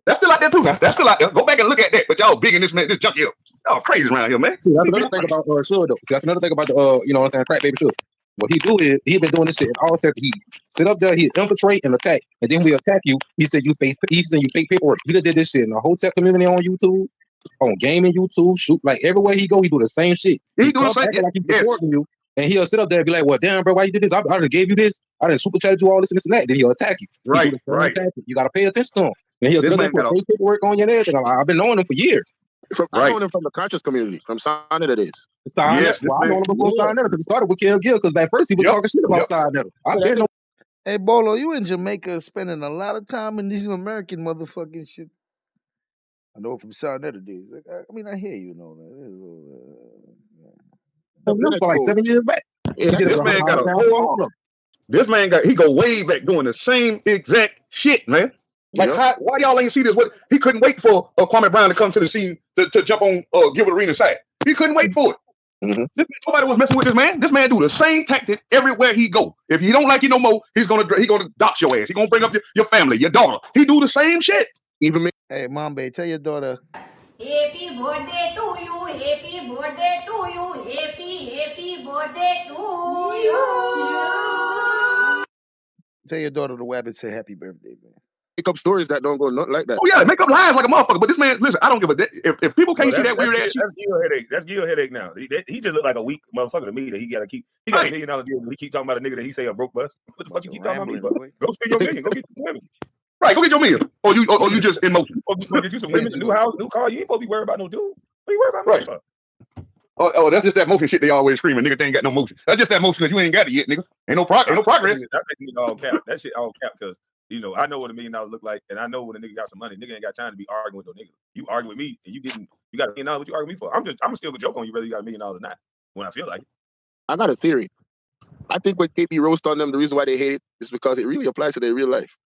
That's still out there too. That's still out there. Go back and look at that. But y'all bigging this junkie up. Y'all crazy around here, man. See, that's another thing about Suge though. See, that's another thing about the you know what I'm saying, crack baby Suge. What he do is he been doing this shit in all sets. He sit up there, he infiltrate and attack, and then we attack you. He said you fake paperwork. He did this shit in the hotel community on YouTube, on gaming YouTube, shoot like everywhere he go, he do the same shit. He do the same like he's supporting you. And he'll sit up there and be like, well, damn, bro, why you did this? I done gave you this. I done super chatted you all this and this and that. Then he'll attack you. Right. You got to pay attention to him. And he'll sit up there and put face paperwork on you and everything. I've been knowing him for years. I know him from the conscious community, from Sign It Is. I know him before Sign It because it started with Kill Gill because at first he was talking shit about Sign It. Hey, Bolo, you in Jamaica spending a lot of time in these American motherfucking shit. I know from Sign It days. I mean, I hear you know that. For like 7 years back. This man he go way back doing the same exact shit, man. Like why y'all ain't see this? What he couldn't wait for Kwame Brown to come to the scene to jump on Gilbert Arenas' side. He couldn't wait for it. Nobody was messing with this man. This man do the same tactic everywhere he go. If he don't like you no more, he gonna dox your ass. He gonna bring up your family, your daughter. He do the same shit. Even me. Hey, Mom, babe, tell your daughter. Happy birthday to you, happy birthday to you, happy birthday to you. Tell your daughter the Wabbit say happy birthday, man. Make up stories that don't go nothing like that. Oh yeah, make up lies like a motherfucker. But this man, listen, I don't give a if people can't see that weird ass. That's Gil headache. That's Gil headache now. He just look like a weak motherfucker to me that he got $1 million deal. He keep talking about a nigga that he say a broke bus. What the fuck you keep talking about me? Bro? Go spend your million. Go get some women. Right, go get your meal. Or you just in motion. Or get you some women, new house, new car. You ain't supposed to be worried about no dude. What are you worried about me for? Oh, that's just that motion shit they always screaming. Nigga, they ain't got no motion. That's just that motion because you ain't got it yet, nigga. Ain't no progress. That nigga all cap. That shit all cap because I know what $1 million look like, and I know when a nigga got some money. Nigga ain't got time to be arguing with no nigga. You argue with me, and you got $1 million. What you argue with me for? I'm still gonna joke on you whether you got $1 million or not when I feel like it. I got a theory. I think when KB roast on them, the reason why they hate it is because it really applies to their real life.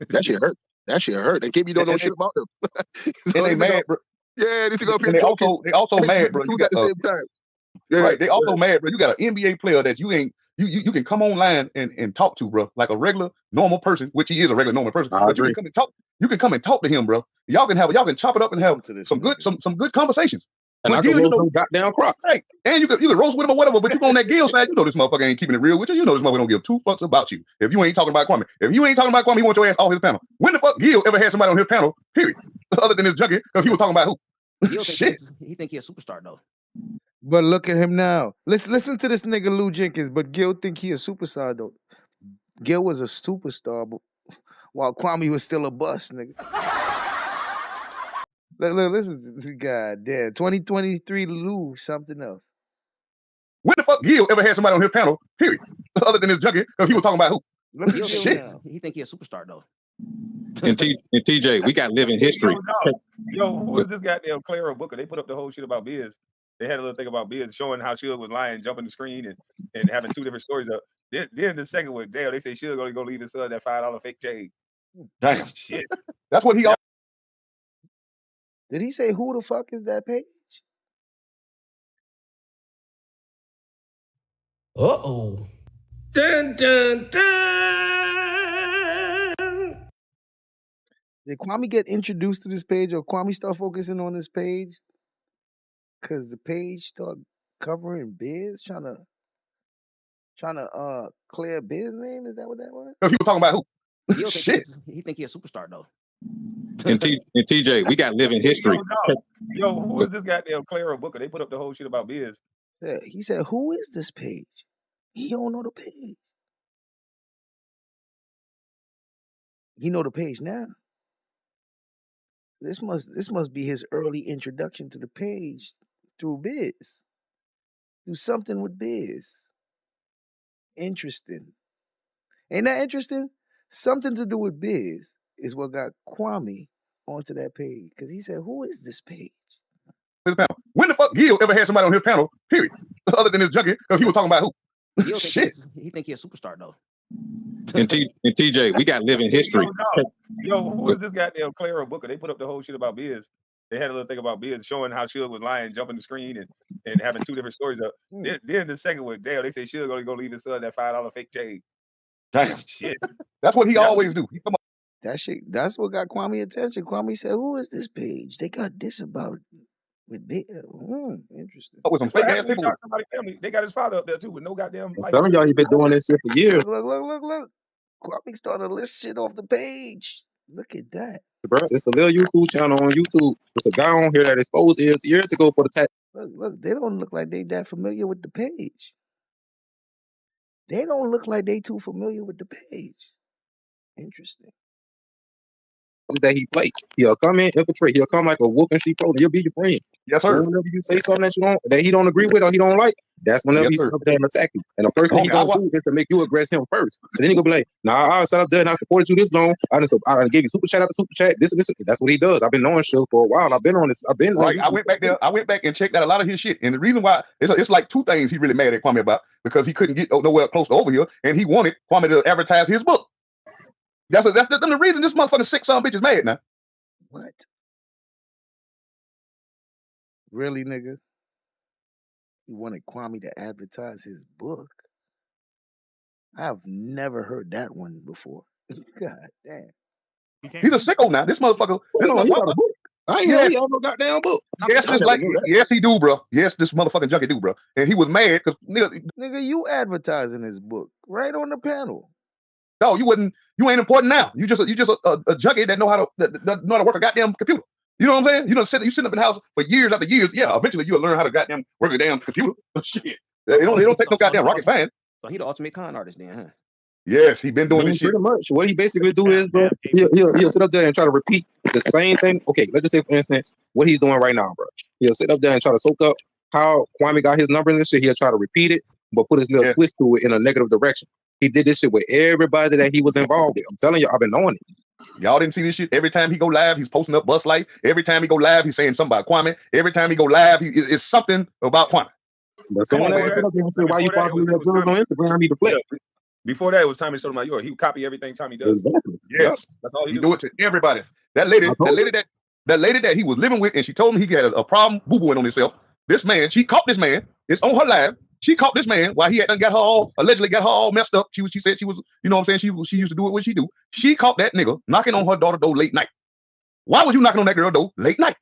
That shit hurt. That shit hurt. And KB don't know shit about them. So and they mad, bro. Yeah, they go up here and they also mad, bro. You got the same time. Yeah, right. They also mad, bro. You got an NBA player that you can come online and talk to, bro, like a regular normal person, which he is a regular normal person. But you can come and talk. You can come and talk to him, bro. Y'all can chop it up and have some good conversations. And I can roast them goddamn Crocs. Right. And you can roast with him or whatever, but you go on that Gil side, this motherfucker ain't keeping it real with you. You know this motherfucker don't give 2 fucks about you. If you ain't talking about Kwame. If you ain't talking about Kwame, he wants your ass off his panel. When the fuck Gil ever had somebody on his panel, period? Other than his junkie, because he was talking about who? Gil he think he a superstar though. But look at him now. Listen to this nigga Lou Jenkins, but Gil think he a superstar though. Gil was a superstar, but while Kwame was still a bust, nigga. Look, listen, God damn. 2023 Lou, something else. When the fuck Gil ever had somebody on his panel, period? Other than his junkie, because he was talking about who? Gil he think he a superstar though. And TJ, we got living history. Yo, who is this goddamn Clara Booker? They put up the whole shit about Biz. They had a little thing about Biz showing how Suge was lying, jumping the screen, and having 2 different stories up. Then the second one, damn, they say Suge gonna go leave his son that $5 fake chain. Damn. Shit. That's what he. Did he say who the fuck is that page? Uh-oh. Dun, dun, dun. Did Kwame get introduced to this page, or Kwame start focusing on this page? Because the page start covering Biz, trying to clear Biz name. Is that what that was? Because he was talking about who? Gil Shit. He think he a superstar though. And TJ, we got living history. Yo, who is this goddamn Clara Booker? They put up the whole shit about Biz. Yeah, he said, who is this page? He don't know the page. He know the page now. This must be his early introduction to the page through Biz. Do something with Biz. Interesting. Ain't that interesting? Something to do with Biz is what got Kwame onto that page. Because he said, who is this page? When the fuck Gil ever had somebody on his panel, period? Other than his junkie, because he was talking about who? Gil Shit. He think he a superstar though. And TJ, we got living history. Yo, who is this goddamn Clara Booker? They put up the whole shit about Biz. They had a little thing about Biz showing how Suge was lying, jumping the screen, and having 2 different stories up. Then the second one, damn, they say Suge gonna go leave his son that $5 fake chain. Damn. Shit. That's what he always do. He come up. That shit, that's what got Kwame attention. Kwame said, who is this page? They got this about with Biz. Interesting. With some fake ass people. Family. They got his father up there too with no goddamn life. Some of y'all, you been doing this shit for years. Look. Kwame started to list shit off the page. Look at that. Bro, it's a little YouTube channel on YouTube. There's a guy on here that exposed years ago for the tax. Look, they don't look like they that familiar with the page. They don't look like they too familiar with the page. Interesting. That he played. He'll come in, infiltrate. He'll come like a wolf in sheep clothing. He'll be your friend. Yes, sir. So whenever you say something that he don't agree with or he don't like, that's whenever he's up there and attack you. And the first thing he gonna do is to make you aggress him first. And then he gonna be like, nah, I sat up there and I supported you this long. I gave you super chat after super chat. This. That's what he does. I've been knowing shit for a while. I've been on this. Right. I went back there. I went back and checked out a lot of his shit. And the reason why it's like 2 things he really mad at Kwame about, because he couldn't get nowhere close to over here, and he wanted Kwame to advertise his book. That's the reason this motherfucking sick son of a bitch is mad now. What? Really, nigga? You wanted Kwame to advertise his book? I've never heard that one before. God damn. He's a sicko now. This motherfucker. I ain't know he have no goddamn book. Yes, he do, bro. Yes, this motherfucking junkie do, bro. And he was mad because nigga, you advertising his book right on the panel. No, you ain't important now. You just a junkie that know how to work a goddamn computer. You know what I'm saying? You sit up in the house for years after years. Yeah, eventually you'll learn how to goddamn work a damn computer. Shit. They don't take no goddamn rocket science. So he the ultimate con artist then, huh? Yes, he been doing this shit. Pretty much. What he basically do is, bro, he'll sit up there and try to repeat the same thing. Okay, let's just say, for instance, what he's doing right now, bro. He'll sit up there and try to soak up how Kwame got his numbers and shit. He'll try to repeat it, but put his little twist to it in a negative direction. He did this shit with everybody that he was involved with. I'm telling you, I've been knowing it. Y'all didn't see this shit? Every time he go live, he's posting up Bus Life. Every time he go live, he's saying something about Kwame. Every time he go live, it's something about Kwame. But someone that sit up there and say, why you following that girls on Instagram, he deflect. Before that, it was Tommy Sotomayor. He would copy everything Tommy does. Exactly. Yes. That's all he do it to everybody. That lady that he was living with, and she told him he had a problem boo-booing on himself. This man, she caught this man. It's on her live. She caught this man while he had allegedly got her all messed up. She said she was, you know what I'm saying? She used to do it what she do. She caught that nigga knocking on her daughter door late night. Why was you knocking on that girl door late night?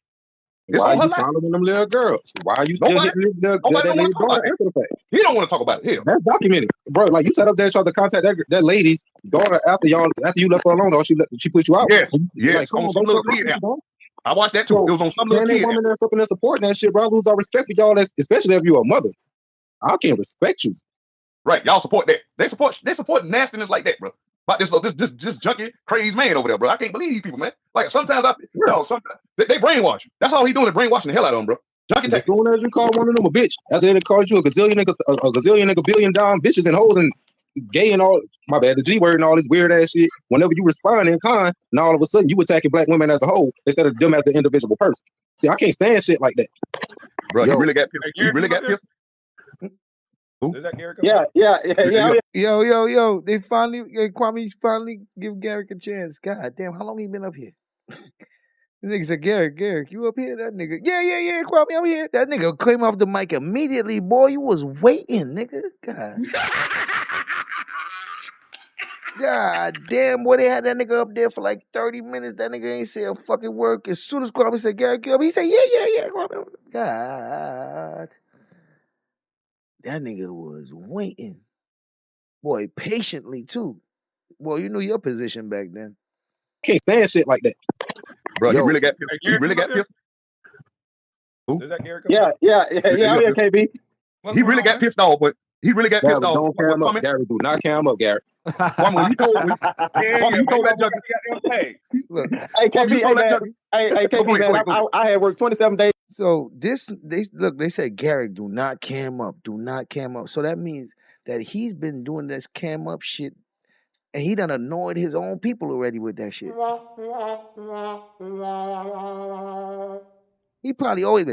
Why are you following them little girls? Why are you still hitting this little daughter after the fact? He don't want to talk about it. Hell, that's documented, bro. Like you sat up there and tried to contact that lady's daughter after you left her alone, or she put you out. Yeah. Like, come on, some little kid. I watched that too. It was on some little kid. Woman that's up in there supporting that shit, bro. Lose all respect for y'all, especially if you're a mother. I can't respect you. Right, y'all support that. They support nastiness like that, bro. But this junkie, crazy man over there, bro. I can't believe these people, man. Like sometimes sometimes they brainwash you. That's all he doing is brainwashing the hell out of them, bro. Junkie as soon as you call one of them a bitch, after they called you a gazillion nigga billion down bitches and hoes and gay and all, my bad, the G word and all this weird ass shit. Whenever you respond in kind, now all of a sudden you attacking black women as a whole instead of them as the individual person. See, I can't stand shit like that, bro. You really got pissed. Is that Garrett? Yeah. Yo. They Kwame finally give Garrett a chance. God damn, how long he been up here? The nigga said, Garrett, you up here? That nigga, yeah, Kwame, I'm here. That nigga came off the mic immediately. Boy, you was waiting, nigga. God damn, boy, they had that nigga up there for like 30 minutes. That nigga ain't say a fucking word. As soon as Kwame said, Garrett, he said, yeah, Kwame. God. That nigga was waiting. Boy, patiently too. Boy, you knew your position back then. Can't stand shit like that. Bro, you really got pissed. You really got pissed. Is that Garrett? Yeah, KB. He really got pissed off, but he really got pissed off. Don't cam up, Garrett. Do not cam up, Garrett. Kwame, you told that junkie. Look, hey, KB, hey, KB, man, I had worked 27 days. So they said, Garrett, do not cam up. Do not cam up. So that means that he's been doing this cam up shit, and he done annoyed his own people already with that shit. He probably always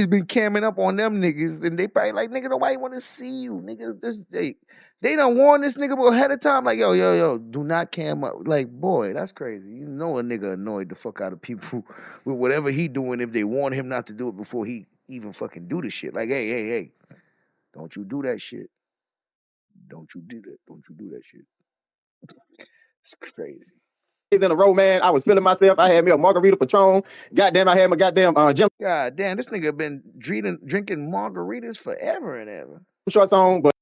been camming up on them niggas, and they probably like, nigga, nobody want to see you, nigga. They done warned this nigga ahead of time, like, yo, do not cam up. Like, boy, that's crazy. You know a nigga annoyed the fuck out of people with whatever he doing if they warn him not to do it before he even fucking do the shit. Like, hey, don't you do that shit. Don't you do that shit. It's crazy. In a row, man. I was feeling myself. I had me a margarita Patron. Goddamn, I had my goddamn gym. God damn, this nigga been drinking margaritas forever and ever. Shorts on, but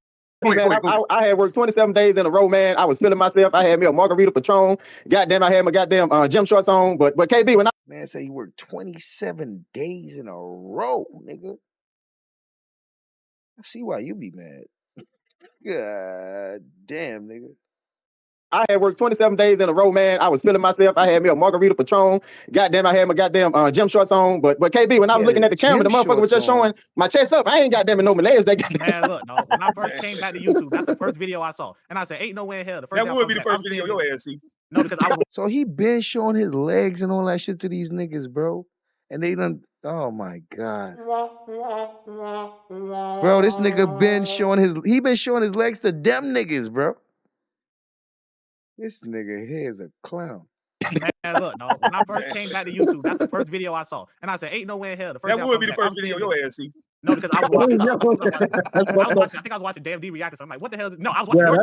I had worked 27 days in a row, man. I was feeling myself. I had me a margarita Patron. Goddamn, I had my goddamn gym shorts on. But KB, when man say you worked 27 days in a row, nigga. I see why you be mad. God damn, nigga. I had worked 27 days in a row, man. I was feeling myself. I had me a margarita Patron. Goddamn, I had my goddamn gym shorts on. But KB, when I was looking at the camera, the motherfucker was just showing my chest up. I ain't goddamn no legs. Man, look, no. When I first came back to YouTube, that's the first video I saw, and I said, "Ain't no way in hell." That would be the first video your ass see. No, because I was. So he been showing his legs and all that shit to these niggas, bro, and they done. Oh my god, bro, this nigga been showing his legs to them niggas, bro. This nigga here is a clown. Man, look, no. When I first came back to YouTube, that's the first video I saw, and I said, "Ain't no way in hell." That would be the first video your ass see. No, because I was watching. I think I was watching Damn D react to something. I'm like, what the hell is? No, I was watching. I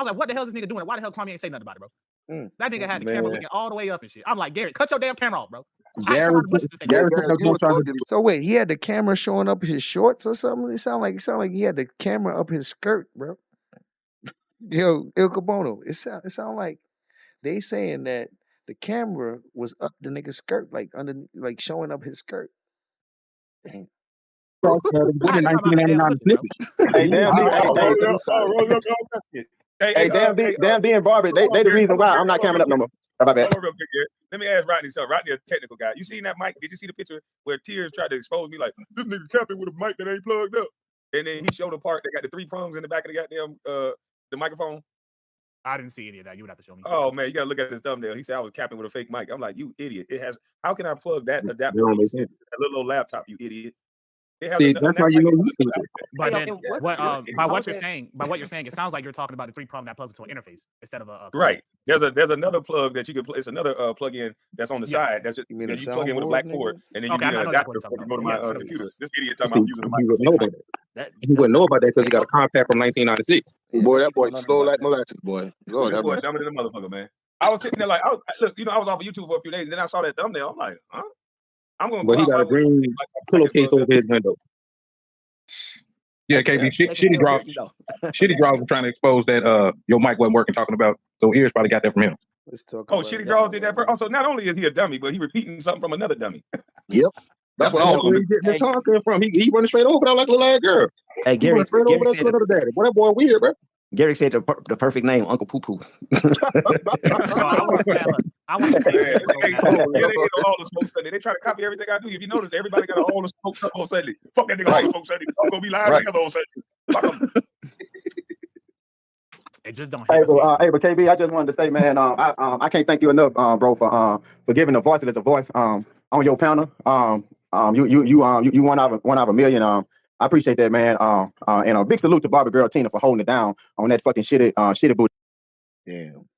was like, what the hell is this nigga doing? Why the hell Kwame ain't say nothing about it, bro? That nigga had the camera looking all the way up and shit. I'm like, Garrett, cut your damn camera off, bro. So wait, he had the camera showing up his shorts or something? It sound like he had the camera up his skirt, bro. Yo, Il Cabono, it sound like they saying that the camera was up the nigga's skirt, like under, like showing up his skirt. Damn. Hey, damn, Hey, damn D and Barbie, they the reason why I'm not camming up no more. How about that? Hold on real quick, Gary. Let me ask Rodney something. Rodney, a technical guy. You seen that mic? Did you see the picture where Tears tried to expose me like, this nigga capping with a mic that ain't plugged up? And then he showed a part that got the 3 prongs in the back of the goddamn the microphone. I didn't see any of that. You would have to show me. Oh man, you gotta look at his thumbnail. He said I was capping with a fake mic. I'm like, you idiot. It has how can I plug that adapter don't make piece in sense. that little old laptop, you idiot? It has See, a that's how you know you stupid. But Hey, then, and what- what? what- By how what is you're that- saying, it sounds like you're talking about the 3 prong that plugs into an interface instead of a Right. There's another plug that you can it's another plug-in that's on the side. That's just You mean that a you plug in with a soundboard, black nigga? cord, and then you Okay, I get an know exactly adapter what to you're go to talking my about. computer. This idiot See, talking about using a he wouldn't know microphone. about that. He wouldn't know about that because he got a compact from 1996. Boy, that boy slow like molasses, boy. Lord, That that boy boy. dumber than a motherfucker, man. I was sitting there like, look, I was off of YouTube for a few days, and then I saw that thumbnail. I'm like, huh? I'm gonna But go he got outside a with green like pillowcase over his window. Yeah, KB, They can shitty still draw. hear you though. Shitty draw was trying to expose that your mic wasn't working. Talking about so ears probably got that from him. Let's talk Oh, about Shitty it. Draws did that first. Also, not only is he a dummy, but he repeating something from another dummy. Yep. That's what all of where them. he getting his content from. He running straight over there like a little ass girl. Hey, He Gary, running straight over Gary there said to another daddy. Boy, that boy weird, bro. Gary said the perfect name, Uncle Poo Poo. So I want to thank Man, Gary for they that. ain't all the smoke Sunday. They try to copy everything I do. If you notice, everybody got all the smoke stuff on Sunday. Fuck that nigga all the smoke Sunday. I'm gonna be live together on Sunday. Fuck 'em. It just don't Hey, hit. but KB, I just wanted to say, man, I can't thank you enough, bro, for giving a voice as a voice on your panel. You one out of a million. I appreciate that, man. And a big salute to Barbie Girl Tina for holding it down on that fucking shitty booty. Damn.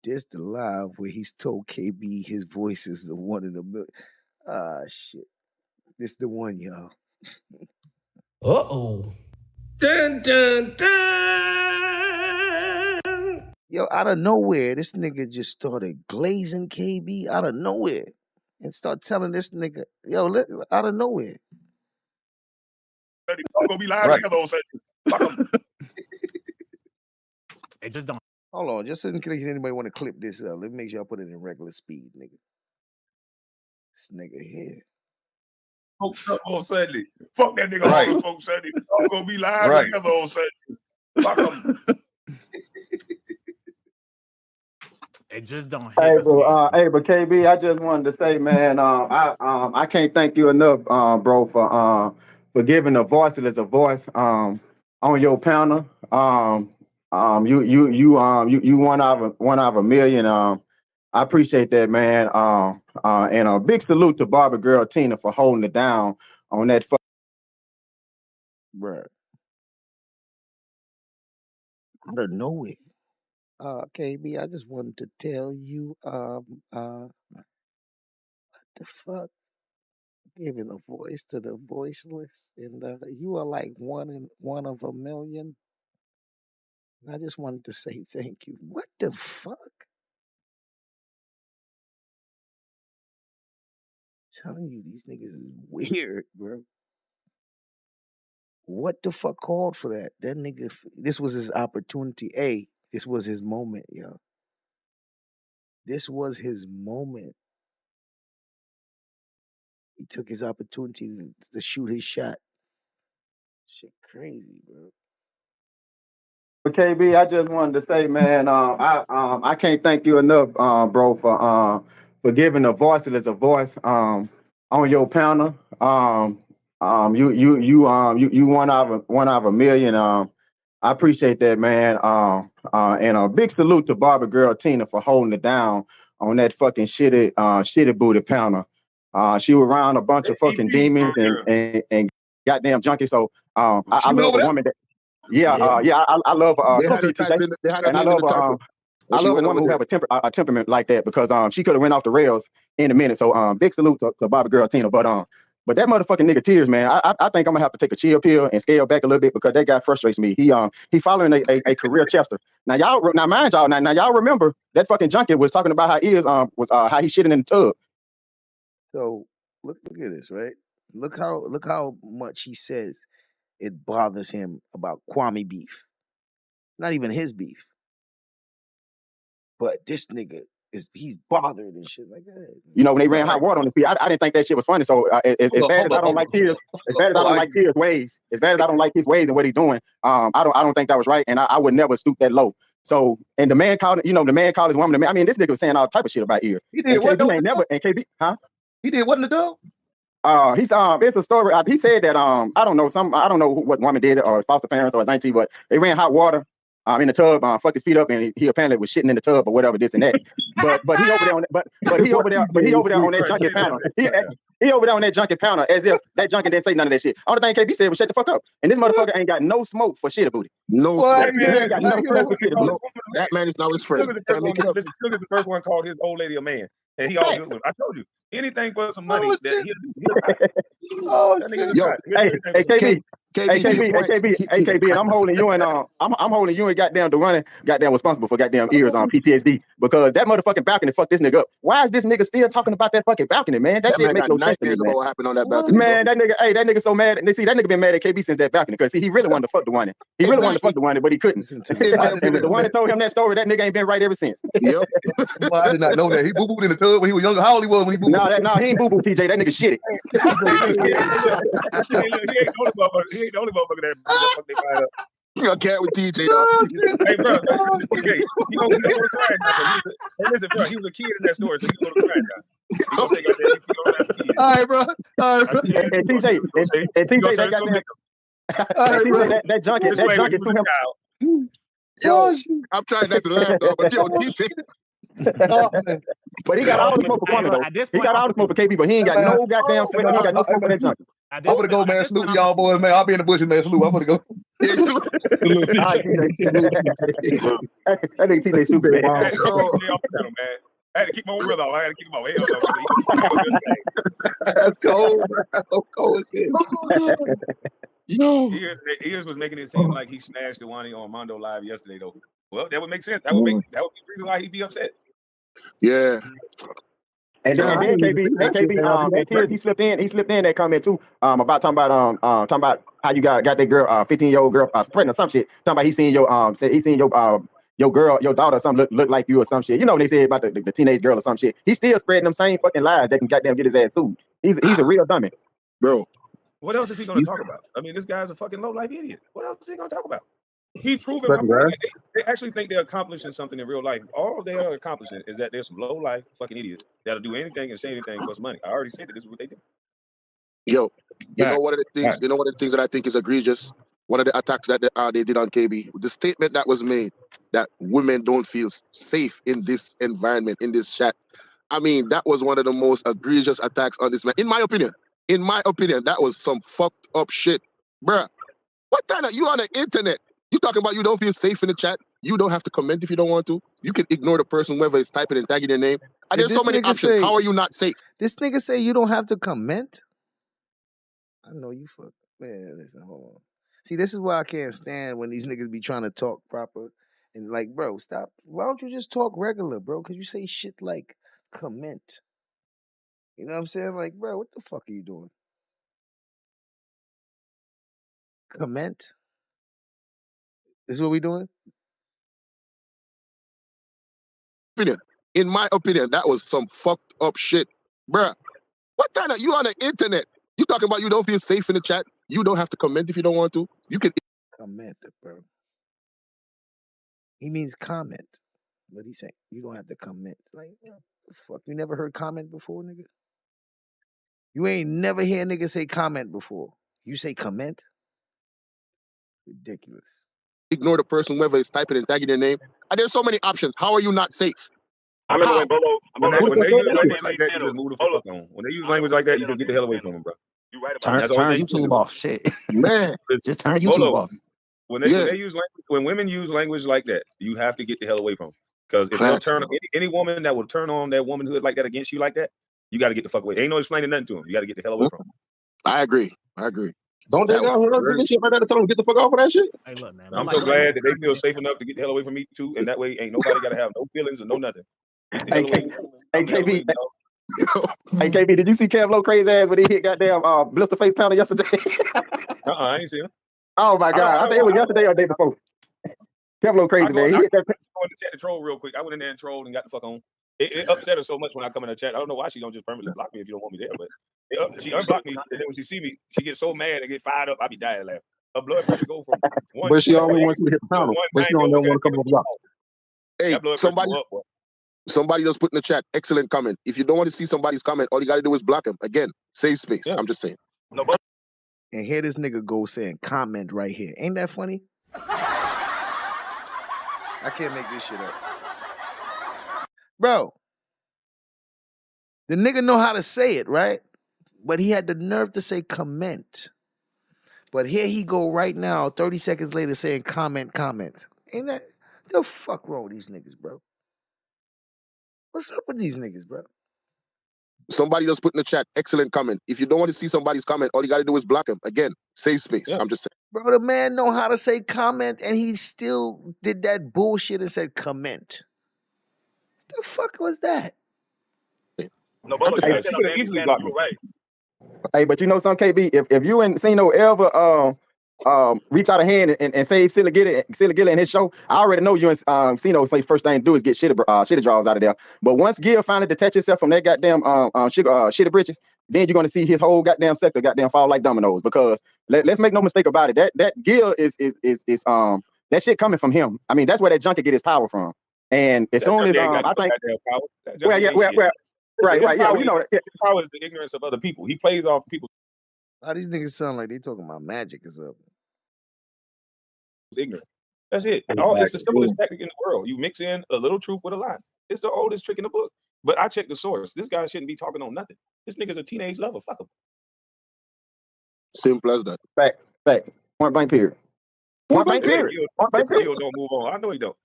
This the live where he's told KB his voice is the one in a million. Ah, shit. This the one, y'all. Uh-oh. Dun, dun, dun. Yo, out of nowhere, this nigga just started glazing KB out of nowhere and start telling this nigga, yo, out of nowhere. I'm gonna be live together on Sunday. Fuck 'em. It just don't. Hold on, just in case anybody want to clip this up, let me make sure I put it in regular speed, nigga. This nigga here. Smoke on Sunday. Fuck that nigga all the smoke Sunday. I'm gonna be live together on Sunday. Fuck 'em. It just don't hit. Hey, but KB, I just wanted to say, man, I can't thank you enough, bro, for giving a voice as a voice on your panel. You one out of a million. I appreciate that, man. And a big salute to Barbie Girl Tina for holding it down on that. Bruh. Out of nowhere. KB, I just wanted to tell you, what the fuck? Giving a voice to the voiceless, and you are like one of a million. I just wanted to say thank you. What the fuck? I'm telling you, these niggas is weird, bro. What the fuck called for that? That nigga, this was his opportunity. This was his moment, yo. This was his moment. He took his opportunity to shoot his shot. Shit crazy, bro. But KB, I just wanted to say, man, I can't thank you enough, bro, for giving a voice as a voice on your panel. You one out of a million. I appreciate that, man. And a big salute to Barbie Girl Tina for holding it down on that fucking shitty booty panel. She was around a bunch of fucking demons and goddamn junkies. So I love a woman that. I love They had her type in. They had her and I name in love the title. I love a woman who have a temperament like that because she could have went off the rails in a minute. So big salute to Bobby Girl Tina. But that motherfucking nigga Tears, man, I think I'm gonna have to take a chill pill and scale back a little bit because that guy frustrates me. He following a career Chester. Now mind y'all, now y'all remember that fucking junkie was talking about how how he shitting in the tub. So look at this, right? Look how much he says it bothers him about Kwame beef. Not even his beef. But this nigga he's bothered and shit like that. You know, when they ran hot water on his feet, I didn't think that shit was funny. So as bad as I don't like Tears, as bad as I don't like Tears' ways, as bad as I don't like his ways and what he's doing, I don't think that was right, and I would never stoop that low. So, and the man called his woman. I mean, this nigga was saying all type of shit about ears. He did and what? KB ain't never. And KB, huh? He did what in the dub? It's a story. He said that I don't know what woman did it, or his foster parents or his auntie, but they ran hot water in the tub, fucked his feet up, and he apparently was shitting in the tub or whatever, this and that. But he over there on that junkie panel. He over there on that junkie panel as if that junkie didn't say none of that shit. All the thing KB said was shut the fuck up. And this motherfucker ain't got no smoke for shit about it. No What? smoke. He ain't got no smoke for shit about it. That man is not his friend. Look at the first one called his old lady a man, and he all good with it. I told you, anything for some money that he'll do. Yo, hey, KB, and I'm holding you and I'm holding you and goddamn Durrani goddamn responsible for goddamn ears on PTSD because that motherfucking balcony fucked this nigga up. Why is this nigga still talking about that fucking balcony, man? That shit makes no sense to me, man. What happened on that balcony? Man, that nigga so mad. And see, that nigga been mad at KB since that balcony because he really wanted to fuck Durrani. He really wanted to fuck Durrani, but he couldn't. And the one that told him that story, that nigga ain't been right ever since. Yep. Well, I did not know that. He boo-booed in the tub when he was younger. How old he was when he boo-booed? No, he ain't boo-boo, TJ. That nigga shitty. He ain't the only motherfucker that fuck they find up. I can't with TJ though. Hey, bro, TJ, he gonna go to crying now. Hey, listen, bro, he was a kid in that story, so he go to crying now. He gonna say, goddamn, all right, bro. And TJ, that junkie to him. Yo, I'm trying not to laugh though, but yo, TJ. But he got all the smoke for Kwame though. He got all the smoke for KB, but he ain't got no goddamn smoke. He ain't got no smoke for that junkie. I'm gonna go, man. Salute to y'all boys, man. I'll be in the bushes, man. Salute. I'm gonna go. That nigga TJ stupid. I had to keep my own brother off. I had to keep him off. That's cold, bro. That's so cold shit. Yo. Ears was making it seem like he smashed the one on Mondo Live yesterday, though. Well, that would make sense. That would be the reason why he'd be upset. Yeah. And then KB, and Tears, he slipped in that comment too. About talking about how you got that girl, 15-year-old girl, pregnant or some shit. Talking about he seen your girl, your daughter, or something look like you or some shit. You know what they said about the teenage girl or some shit. He's still spreading them same fucking lies that can goddamn get his ass sued. He's a real dummy, bro. What else is he gonna talk about? I mean, this guy's a fucking low life idiot. What else is he gonna talk about? He proven my point. They actually think they're accomplishing something in real life. All they are accomplishing is that there's some low life fucking idiots that'll do anything and say anything for some money. I already said that this is what they do. Yo, you know one of the things that I think is egregious. One of the attacks that they did on KB, the statement that was made that women don't feel safe in this environment, in this chat. I mean, that was one of the most egregious attacks on this man. In my opinion, that was some fucked up shit, bruh. What kind of you on the internet? You talking about you don't feel safe in the chat? You don't have to comment if you don't want to. You can ignore the person whether it's typing and tagging their name. And there's so many options. How are you not safe? This nigga say you don't have to comment. I know you fuck. Man, listen, hold on. See, this is why I can't stand when these niggas be trying to talk proper. And like, bro, stop. Why don't you just talk regular, bro? Because you say shit like comment. You know what I'm saying? Like, bro, what the fuck are you doing? Comment? This is what we doing? In my opinion, that was some fucked up shit. Bruh, what kind of you on the internet? You talking about you don't feel safe in the chat? You don't have to comment if you don't want to. You can comment, bro. He means comment. What he saying? You don't have to comment. Like, what the fuck? You never heard comment before, nigga? You ain't never hear nigga say comment before. You say comment? Ridiculous. Ignore the person whether it's typing and tagging their name. And there's so many options. How are you not safe? I remember when Bolo. When they use language like that, you just move the fuck on. When they use language like that, you just get the hell away from them, bro. You right about Turn YouTube off, shit. Man, just turn YouTube off. When they use language, when women use language like that, you have to get the hell away from them. Because if they'll turn any woman that will turn on their womanhood like that against you like that, you got to get the fuck away. Ain't no explaining nothing to them. You got to get the hell away from them. I agree. Don't they got her and shit right there to tell them to get the fuck off of that shit? Hey, look, man. I'm so glad that they feel safe enough to get the hell away from me too, and that way ain't nobody got to have no feelings or no nothing. Hey, KB, did you see Kev Low crazy ass when he hit goddamn blister face pounder yesterday? I ain't seen him. Oh my god, I think it was yesterday or the day before. Kev Low crazy, man. He hit that. I went to chat the troll real quick. I went in there and trolled and got the fuck on. It upset her so much when I come in the chat. I don't know why she don't just permanently block me if you don't want me there, but she unblocked me, and then when she see me, she gets so mad and get fired up. I be dying laughing. Her blood pressure go from But she always 120 wants you to hit the to panel. But she 190 don't over want to come up block. Hey, that blood pressure somebody, go up, boy. somebody just put in the chat, excellent comment. If you don't want to see somebody's comment, all you got to do is block him. Again, save space. Yeah. I'm just saying. No, but And here this nigga go saying comment right here. Ain't that funny? I can't make this shit up. Bro, the nigga know how to say it, right? But he had the nerve to say comment. But here he go right now, 30 seconds later saying comment. Ain't that the fuck wrong with these niggas, bro? What's up with these niggas, bro? Somebody just put in the chat, excellent comment. If you don't want to see somebody's comment, all you got to do is block him. Again, save space. Yeah. I'm just saying. Bro, the man know how to say comment and he still did that bullshit and said comment. The fuck was that? no, but She you could have easily blocked me. right. Hey, but you know something, KB? If you ain't seen no ever reach out a hand and save Silly Gilly in his show, I already know you and Cino say first thing to do is get shitty draws out of there. But once Gil finally detach himself from that goddamn shitty britches, then you're gonna see his whole goddamn sector goddamn fall like dominoes. Because let's make no mistake about it, that Gil is that shit coming from him. I mean, that's where that junkie get his power from. And as soon as I think, well, yeah, right, yeah, you know, his power is the ignorance of other people. He plays off people's How these niggas sound like they talking about magic or something? ignorance. That's it. It's the simplest tactic in the world. You mix in a little truth with a lie. It's the oldest trick in the book. But I checked the source. This guy shouldn't be talking on nothing. This nigga's a teenage lover. Fuck him. Simple as that. Fact. Point blank period. Point blank period. He'll don't move on. I know he don't.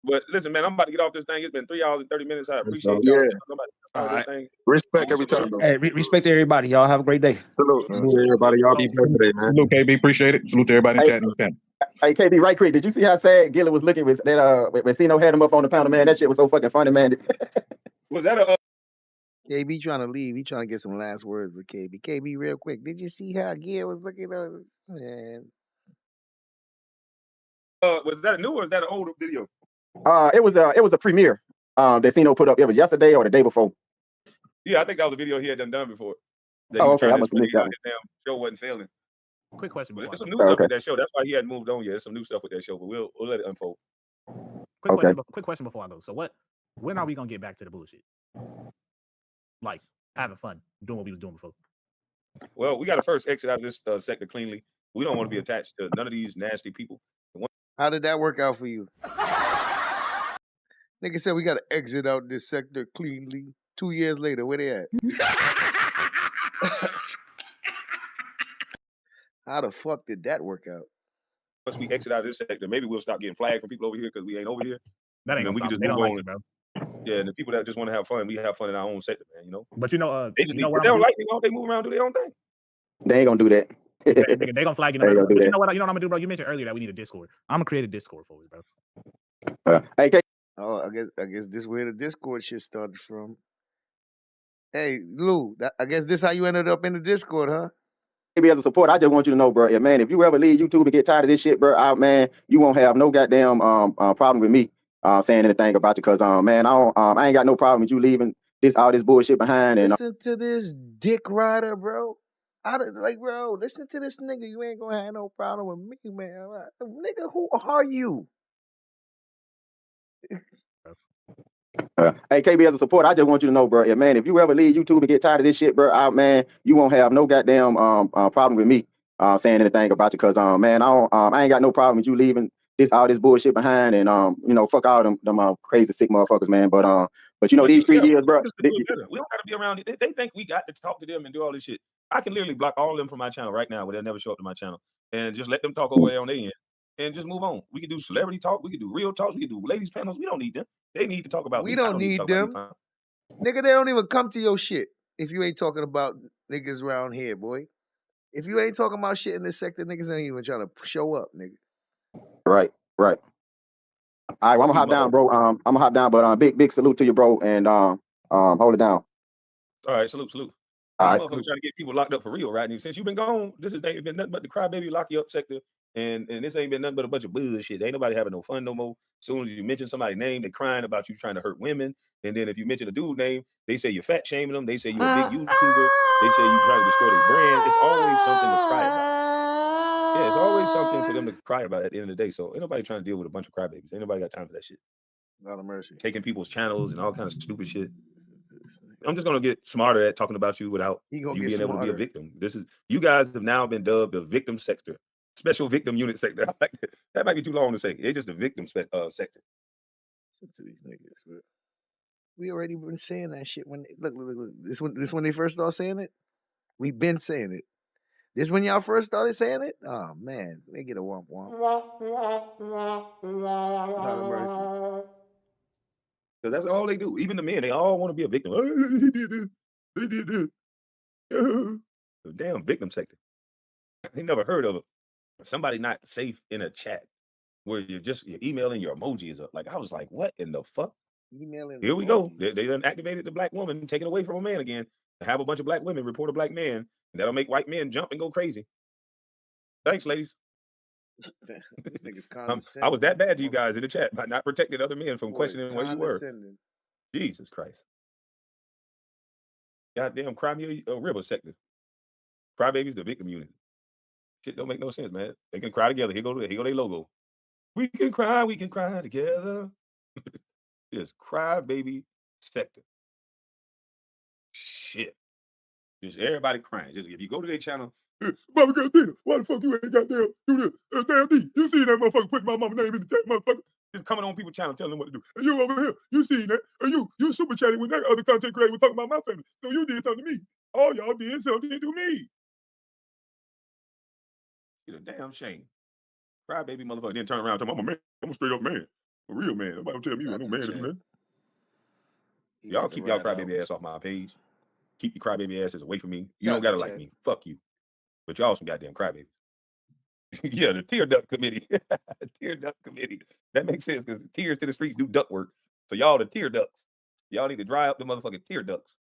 But listen, man, I'm about to get off this thing. It's been 3 hours and 30 minutes. I appreciate y'all. All right. Respect every time, bro. Hey, respect to everybody. Y'all have a great day. Salute. Everybody, y'all be blessed today, man. Salute, KB. Appreciate it. Salute to everybody in chat and chat. Hey, KB, right quick. Did you see how sad Gilly was looking with that? When Cino had him up on the panel, man. That shit was so fucking funny, man. Was that a? KB trying to leave. He trying to get some last words with KB. KB, real quick. Did you see how Gil was looking at man? Was that a new or is that an older video? It was a premiere. That Cino put up. It was yesterday or the day before. Yeah, I think that was a video he had done before. That Oh, he okay. tried I to must have missed explain that how his damn show wasn't failing. Quick question. But there's some before new I stuff go. with that show. That's why he hadn't moved on yet. There's some new stuff with that show, but we'll let it unfold. Quick question before I go. So when are we gonna get back to the bullshit? Like having fun, doing what we was doing before. Well, we got to first exit out of this sector cleanly. We don't want to be attached to none of these nasty people. How did that work out for you? Nigga said we got to exit out this sector cleanly. 2 years later, where they at? How the fuck did that work out? Once we exit out of this sector, maybe we'll stop getting flagged from people over here because we ain't over here. That ain't and then we gonna can stop. just They move don't like on. you, bro. Yeah, and the people that just want to have fun, we have fun in our own sector, man. You know. But you know, They just you know if what they I'm don't gonna like me, why don't they move around, do their own thing? They ain't gonna do that. They gonna flag you. No They matter gonna what. do But that. you know what? You know what I'm gonna do, bro. You mentioned earlier that we need a Discord. I'm gonna create a Discord for you, bro. Hey, Oh, I guess this where the Discord shit started from. Hey, Lou, I guess this how you ended up in the Discord, huh? Maybe as a support, I just want you to know, bro. Yeah, man, if you ever leave YouTube and get tired of this shit, bro, man, you won't have no goddamn problem with me saying anything about you, cause man, I ain't got no problem with you leaving all this bullshit behind. And Listen to this dick rider, bro. Bro, listen to this nigga. You ain't gonna have no problem with me, man. Nigga, who are you? Hey, KB, as a support, I just want you to know, bro. Yeah, man, if you ever leave YouTube and get tired of this shit, bro, man, you won't have no goddamn problem with me saying anything about you, cause man, I ain't got no problem with you leaving all this bullshit behind, and you know, fuck all them crazy sick motherfuckers, man. But you know, these 3 years, bro. We don't got to be around it. They think we got to talk to them and do all this shit. I can literally block all of them from my channel right now, where they'll never show up to my channel, and just let them talk over there on their end, and just move on. We can do celebrity talk. We can do real talks. We can do ladies panels. We don't need them. They need to talk about. We don't need them. Nigga, they don't even come to your shit if you ain't talking about niggas around here, boy. If you ain't talking about shit in this sector, niggas ain't even trying to show up, nigga. Right. All right, well, I'm gonna hop down, bro. I'm gonna hop down, but big salute to you, bro, and hold it down. All right, salute. All right. Motherfuckers trying to get people locked up for real, right? And since you've been gone, this has been nothing but the crybaby lock you up sector And this ain't been nothing but a bunch of bullshit. Ain't nobody having no fun no more. As soon as you mention somebody's name, they crying about you trying to hurt women. And then if you mention a dude's name, they say you're fat shaming them. They say you're a big YouTuber. They say you trying to destroy their brand. It's always something to cry about. Yeah, it's always something for them to cry about at the end of the day. So ain't nobody trying to deal with a bunch of crybabies. Ain't nobody got time for that shit. God of mercy. Taking people's channels and all kinds of stupid shit. I'm just gonna get smarter at talking about you without you being able to be a victim. You guys have now been dubbed the victim sector, special victim unit sector. That might be too long to say. It's just the victim sector. Listen to these niggas. We already been saying that shit when look. This when they first started saying it. We've been saying it. This when y'all first started saying it. Oh man, they get a womp womp. God of mercy. Because that's all they do. Even the men, they all want to be a victim. Oh, he did this. They did this. The damn victim sector. They never heard of it. Somebody not safe in a chat where you're emailing your emojis up. Like I was like, what in the fuck? Emailing. Here we go. They done activated the black woman, taken away from a man again. To have a bunch of black women report a black man, and that'll make white men jump and go crazy. Thanks, ladies. This nigga's condescending. I was that bad to you guys in the chat by not protecting other men from questioning where you were. Jesus Christ. Goddamn Crimea River sector. Crybabies, the victim unit. Shit don't make no sense, man. They can cry together. Here go their logo. We can cry together. Just crybaby sector. Shit. Just everybody crying. Just if you go to their channel, Bobby Girl Tina, why the fuck you ain't goddamn do this? Damn D, you see that motherfucker put my mama's name in the chat, motherfucker? Just coming on people's channel telling them what to do. And you over here, you seen that? And you super chatting with that other content creator was talking about my family. So you did something to me. All y'all did something to me. It's a damn shame. Crybaby motherfucker. Then turn around and tell me, I'm a man. I'm a straight up man. A real man. Nobody will tell me you're no man to do that. Y'all keep y'all crybaby ass off my page. Keep your crybaby asses away from me. You don't gotta like me. Fuck you. But y'all some goddamn crybabies. Yeah, the tear duct committee. Tear duct committee. That makes sense because tears to the streets do duct work. So y'all the tear ducts. Y'all need to dry up the motherfucking tear ducts.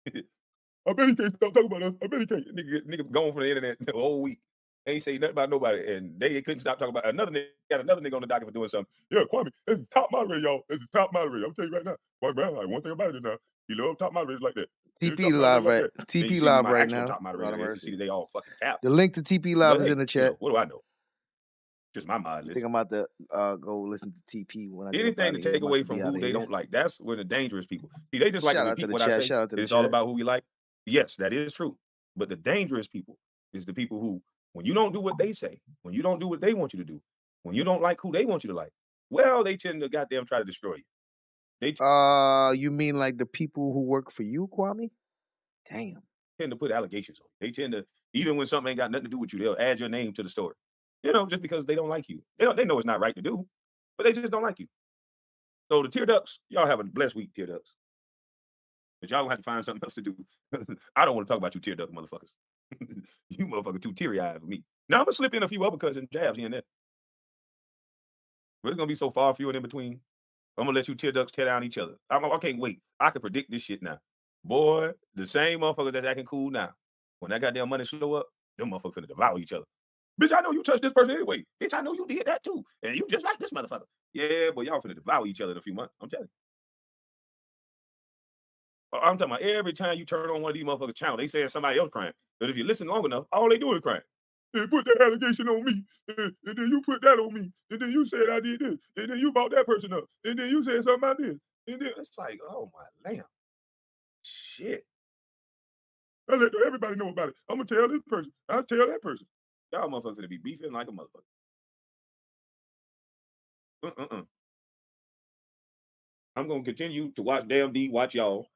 I bet he can't stop talking about us. I bet he can't. Nigga gone from the internet the whole week. Ain't say nothing about nobody. And they couldn't stop talking about another nigga. Got another nigga on the docket for doing something. Yeah, Kwame, this is top moderator, y'all. This is top moderator. I'm telling you right now. Kwame Brown, like one thing about it now. He love top moderators like that. TP live right. TP live right now. Top moderator see they all fucking cap. The link to TP live is in the chat. What do I know? Just my mind list. I think I'm about to go listen to TP when I get anything to take away from who they don't like. That's where the dangerous people. See, they just like to repeat what I say. It's all about who we like. Yes, that is true. But the dangerous people is the people who, when you don't do what they say, when you don't do what they want you to do, when you don't like who they want you to like, well, they tend to goddamn try to destroy you. You mean like the people who work for you, Kwame? Damn. Tend to put allegations on. They tend to, even when something ain't got nothing to do with you, they'll add your name to the story. You know, just because they don't like you. They know it's not right to do, but they just don't like you. So the tear ducts, y'all have a blessed week, tear ducts. But y'all gonna have to find something else to do. I don't want to talk about you tear duct motherfuckers. You motherfucker too teary-eyed for me. Now I'm gonna slip in a few uppercuts and jabs here and there. But it's gonna be so far few and in between. I'm gonna let you tear ducts tear down each other. I can't wait. I can predict this shit now. Boy, the same motherfuckers that's acting cool now. When that goddamn money slow up, them motherfuckers gonna devour each other. Bitch, I know you touched this person anyway. Bitch, I know you did that too. And you just like this motherfucker. Yeah, but y'all finna devour each other in a few months. I'm telling you. I'm talking about every time you turn on one of these motherfuckers' channel, they saying somebody else crying. But if you listen long enough, all they do is crying. They put that allegation on me, and then you put that on me, and then you said I did this, and then you brought that person up, and then you said something about this, and then it's like, oh my lamb, shit. I let everybody know about it. I'm gonna tell this person. I'll tell that person. Y'all motherfuckers gonna be beefing like a motherfucker. I'm gonna continue to watch Damn D watch y'all,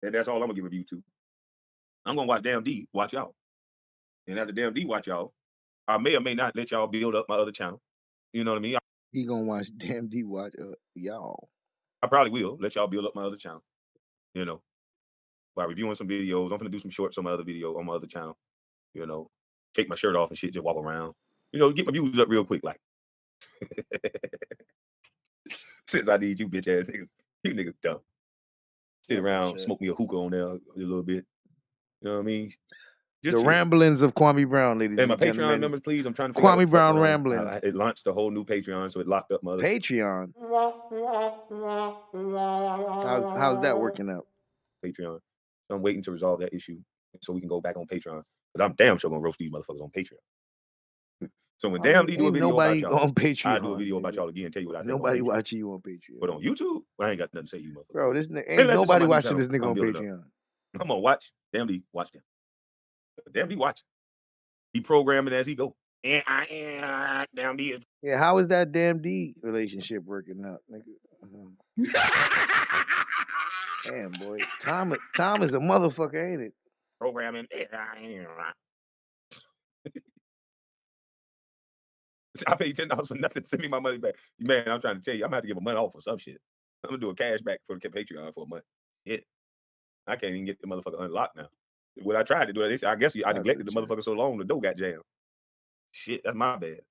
and that's all I'm gonna give a view to. I'm gonna watch Damn D watch y'all, and after Damn D watch y'all, I may or may not let y'all build up my other channel. You know what I mean? He gonna watch Damn D watch y'all. I probably will let y'all build up my other channel. You know, by reviewing some videos. I'm gonna do some shorts on my other video on my other channel. You know, take my shirt off and shit, just walk around. You know, get my views up real quick, like. Since I need you bitch ass niggas, you niggas dumb. Sit around, smoke me a hookah on there a little bit. You know what I mean? The ramblings of Kwame Brown, ladies and and my gentlemen. Patreon members, please. I'm trying to figure out what Kwame the fuck Brown going on. ramblings. It launched a whole new Patreon, so it locked up my other Patreon. How's that working out? Patreon. So I'm waiting to resolve that issue so we can go back on Patreon. Because I'm damn sure gonna roast these motherfuckers on Patreon. So when Damn D do a video about y'all, on Patreon, I do a video about y'all again and tell you what I think. Nobody watching you on Patreon. But on YouTube, I ain't got nothing to say to you, motherfucker. Bro, this ain't nobody watching this nigga on Patreon. I'm gonna watch Damn D watch them. Damn D watch. He programming as he go. And Damn D is. Yeah, how is that Damn D relationship working out, nigga? Damn, boy. Tom is a motherfucker, ain't it? Programming. I paid $10 for nothing. Send me my money back. Man, I'm trying to tell you, I'm gonna have to give a month off for some shit. I'm gonna do a cash back for the Patreon for a month. Yeah. I can't even get the motherfucker unlocked now. What I tried to do, I guess I neglected the motherfucker so long, the door got jammed. Shit, that's my bad.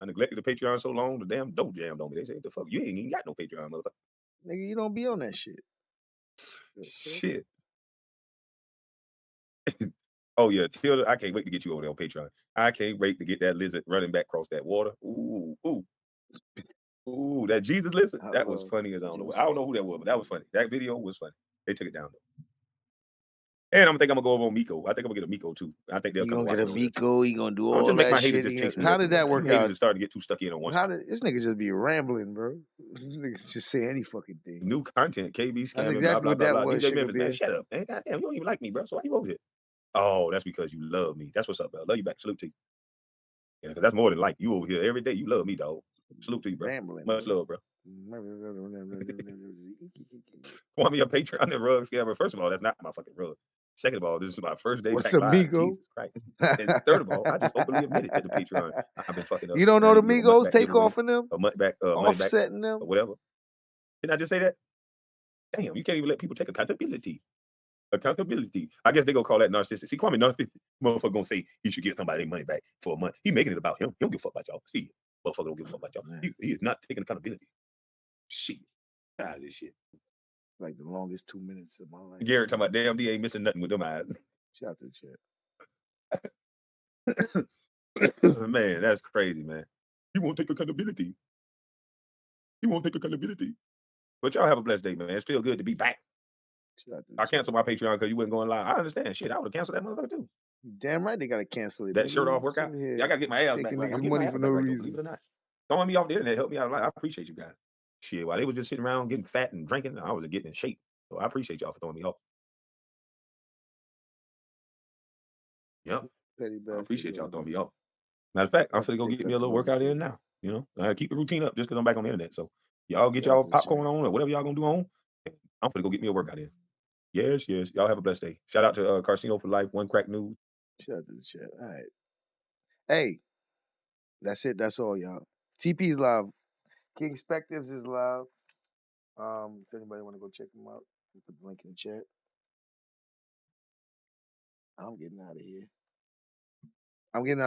I neglected the Patreon so long, the damn door jammed on me. They say, the fuck, you ain't even got no Patreon, motherfucker. Nigga, you don't be on that shit. Shit. Oh yeah, Tilda, I can't wait to get you over there on Patreon. I can't wait to get that lizard running back across that water. Ooh, that Jesus lizard. That was funny as I don't know who that was, but that was funny. That video was funny. They took it down though. And I'm gonna go over on Miko. I think I'm gonna get a Miko too. I think they'll come gonna get a Miko. He gonna do all just make that my shit. haters just chase me. How did that work out? Haters start to get too stuck in on one. How did this nigga just be rambling, bro? This nigga just say any fucking thing. New content, KB scamming, That's exactly blah what blah that blah. was. DJ Memphis, man, shut up, man. Goddamn, you don't even like me, bro. So why you over here? Oh, that's because you love me. That's what's up, bro. Love you back. Salute to you. Yeah, because that's more than like you over here every day. You love me, dog. Salute to you, bro. Rambling, much love, bro. Want me a Patreon and rug scammer? First of all, that's not my fucking rug. Second of all, this is my first day What's back a live. Migos? Jesus Christ. And third of all, I just openly admitted that the Patreon I've been fucking up. You don't know the Migos take off in them? A month back, offsetting them, or whatever. Didn't I just say that? Damn, you can't even let people take accountability. Accountability. I guess they gonna call that narcissistic. See, Kwame narcissistic. Motherfucker gonna say he should give somebody their money back for a month. He making it about him. He don't give a fuck about y'all. See, motherfucker don't give a fuck about y'all. He is not taking accountability. Shit. Out of this shit. Like the longest 2 minutes of my life. Garrett talking about damn D ain't missing nothing with them eyes. Shout out to the chat. Man, that's crazy, man. He won't take accountability. He won't take accountability. But y'all have a blessed day, man. It's feel good to be back. I canceled my Patreon because you wasn't going live. I understand. Shit, I would have canceled that motherfucker too. Damn right they gotta cancel it. That shirt off workout. Yeah, I gotta get my ass back. Taking Right? niggas money for no reason. Believe it or not. Throwing me off the internet helped me out a lot. I appreciate you guys. Shit, while they was just sitting around getting fat and drinking, I was getting in shape. So I appreciate y'all for throwing me off. Yep. I appreciate y'all throwing me off. Matter of fact, I'm finna go get me a little workout in now. You know, I keep the routine up just because I'm back on the internet. So y'all get y'all popcorn on or whatever y'all gonna do on. I'm finna go get me a workout in. Yes. Y'all have a blessed day. Shout out to Carcino for Life, One Crack News. Shout out to the chat. All right. Hey, that's it. That's all, y'all. TP's live. King Spectives is live. If anybody want to go check him out, put the link in the chat. I'm getting out of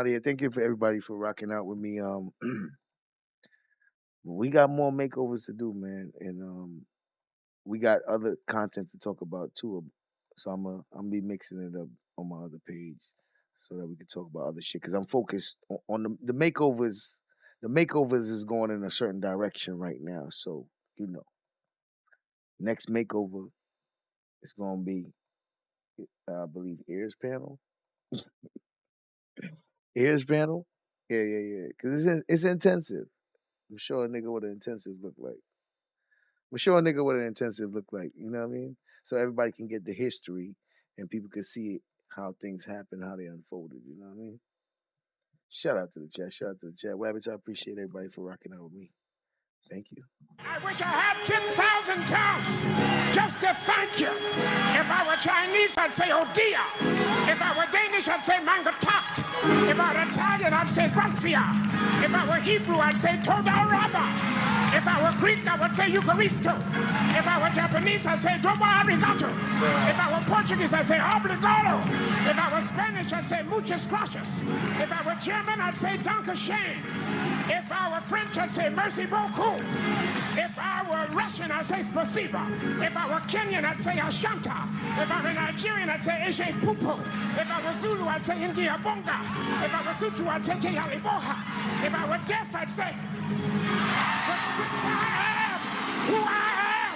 here. Thank you for everybody for rocking out with me. We got more makeovers to do, man, and we got other content to talk about too. So I'm gonna be mixing it up on my other page so that we can talk about other shit. Cause I'm focused on the makeovers. The makeovers is going in a certain direction right now. So next makeover is gonna be, I believe, ears panel. Ears panel. Yeah. Cause it's intensive. I'm sure a nigga what an intensive look like. You know what I mean? So everybody can get the history and people can see how things happen, how they unfolded. You know what I mean? Shout out to the chat. Wabbittube, I appreciate everybody for rocking out with me. Thank you. I wish I had 10,000 tongues just to thank you. If I were Chinese, I'd say oh dear. If I were Danish, I'd say manga takt. If I were Italian, I'd say grazia. If I were Hebrew, I'd say toda raba. If I were Greek, I would say Eucharisto. If I were Japanese, I'd say domo arigato. If I were Portuguese, I'd say obrigado. If I were Spanish, I'd say muchas gracias. If I were German, I'd say danke schön. If I were French, I'd say merci beaucoup. If I were Russian, I'd say spasiba. If I were Kenyan, I'd say ashanta. If I were Nigerian, I'd say eshe pupu. If I were Zulu, I'd say ingia bonga. If I were Sutu, I'd say kealiboha. If I were deaf, I'd say, but since I am who I am,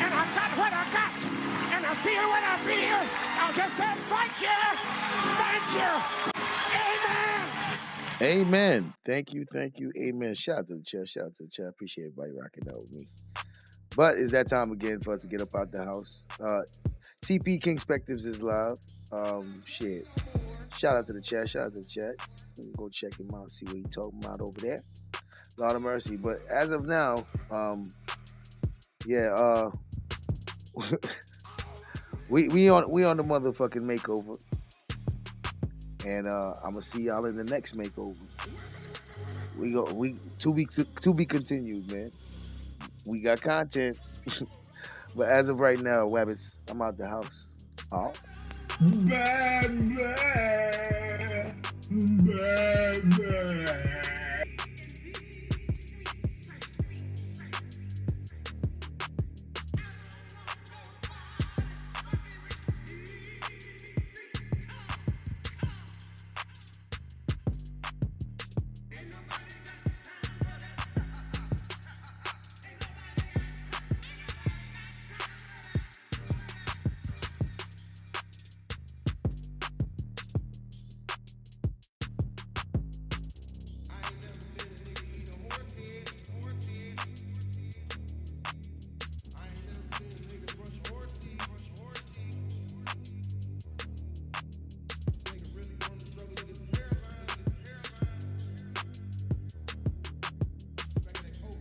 and I got what I got, and I feel what I feel, I'll just say thank you, amen. Amen. Thank you. Amen. Shout out to the chat. Appreciate everybody rocking out with me. But it's that time again for us to get up out the house. TP King Spectives is live. Shit. Shout out to the chat. Let me go check him out, see what he talking about over there. Lord of mercy. But as of now, we on the motherfucking makeover. And I'ma see y'all in the next makeover. We to be continued, man. We got content. But as of right now, Wabbits, I'm out the house. Oh. Bad.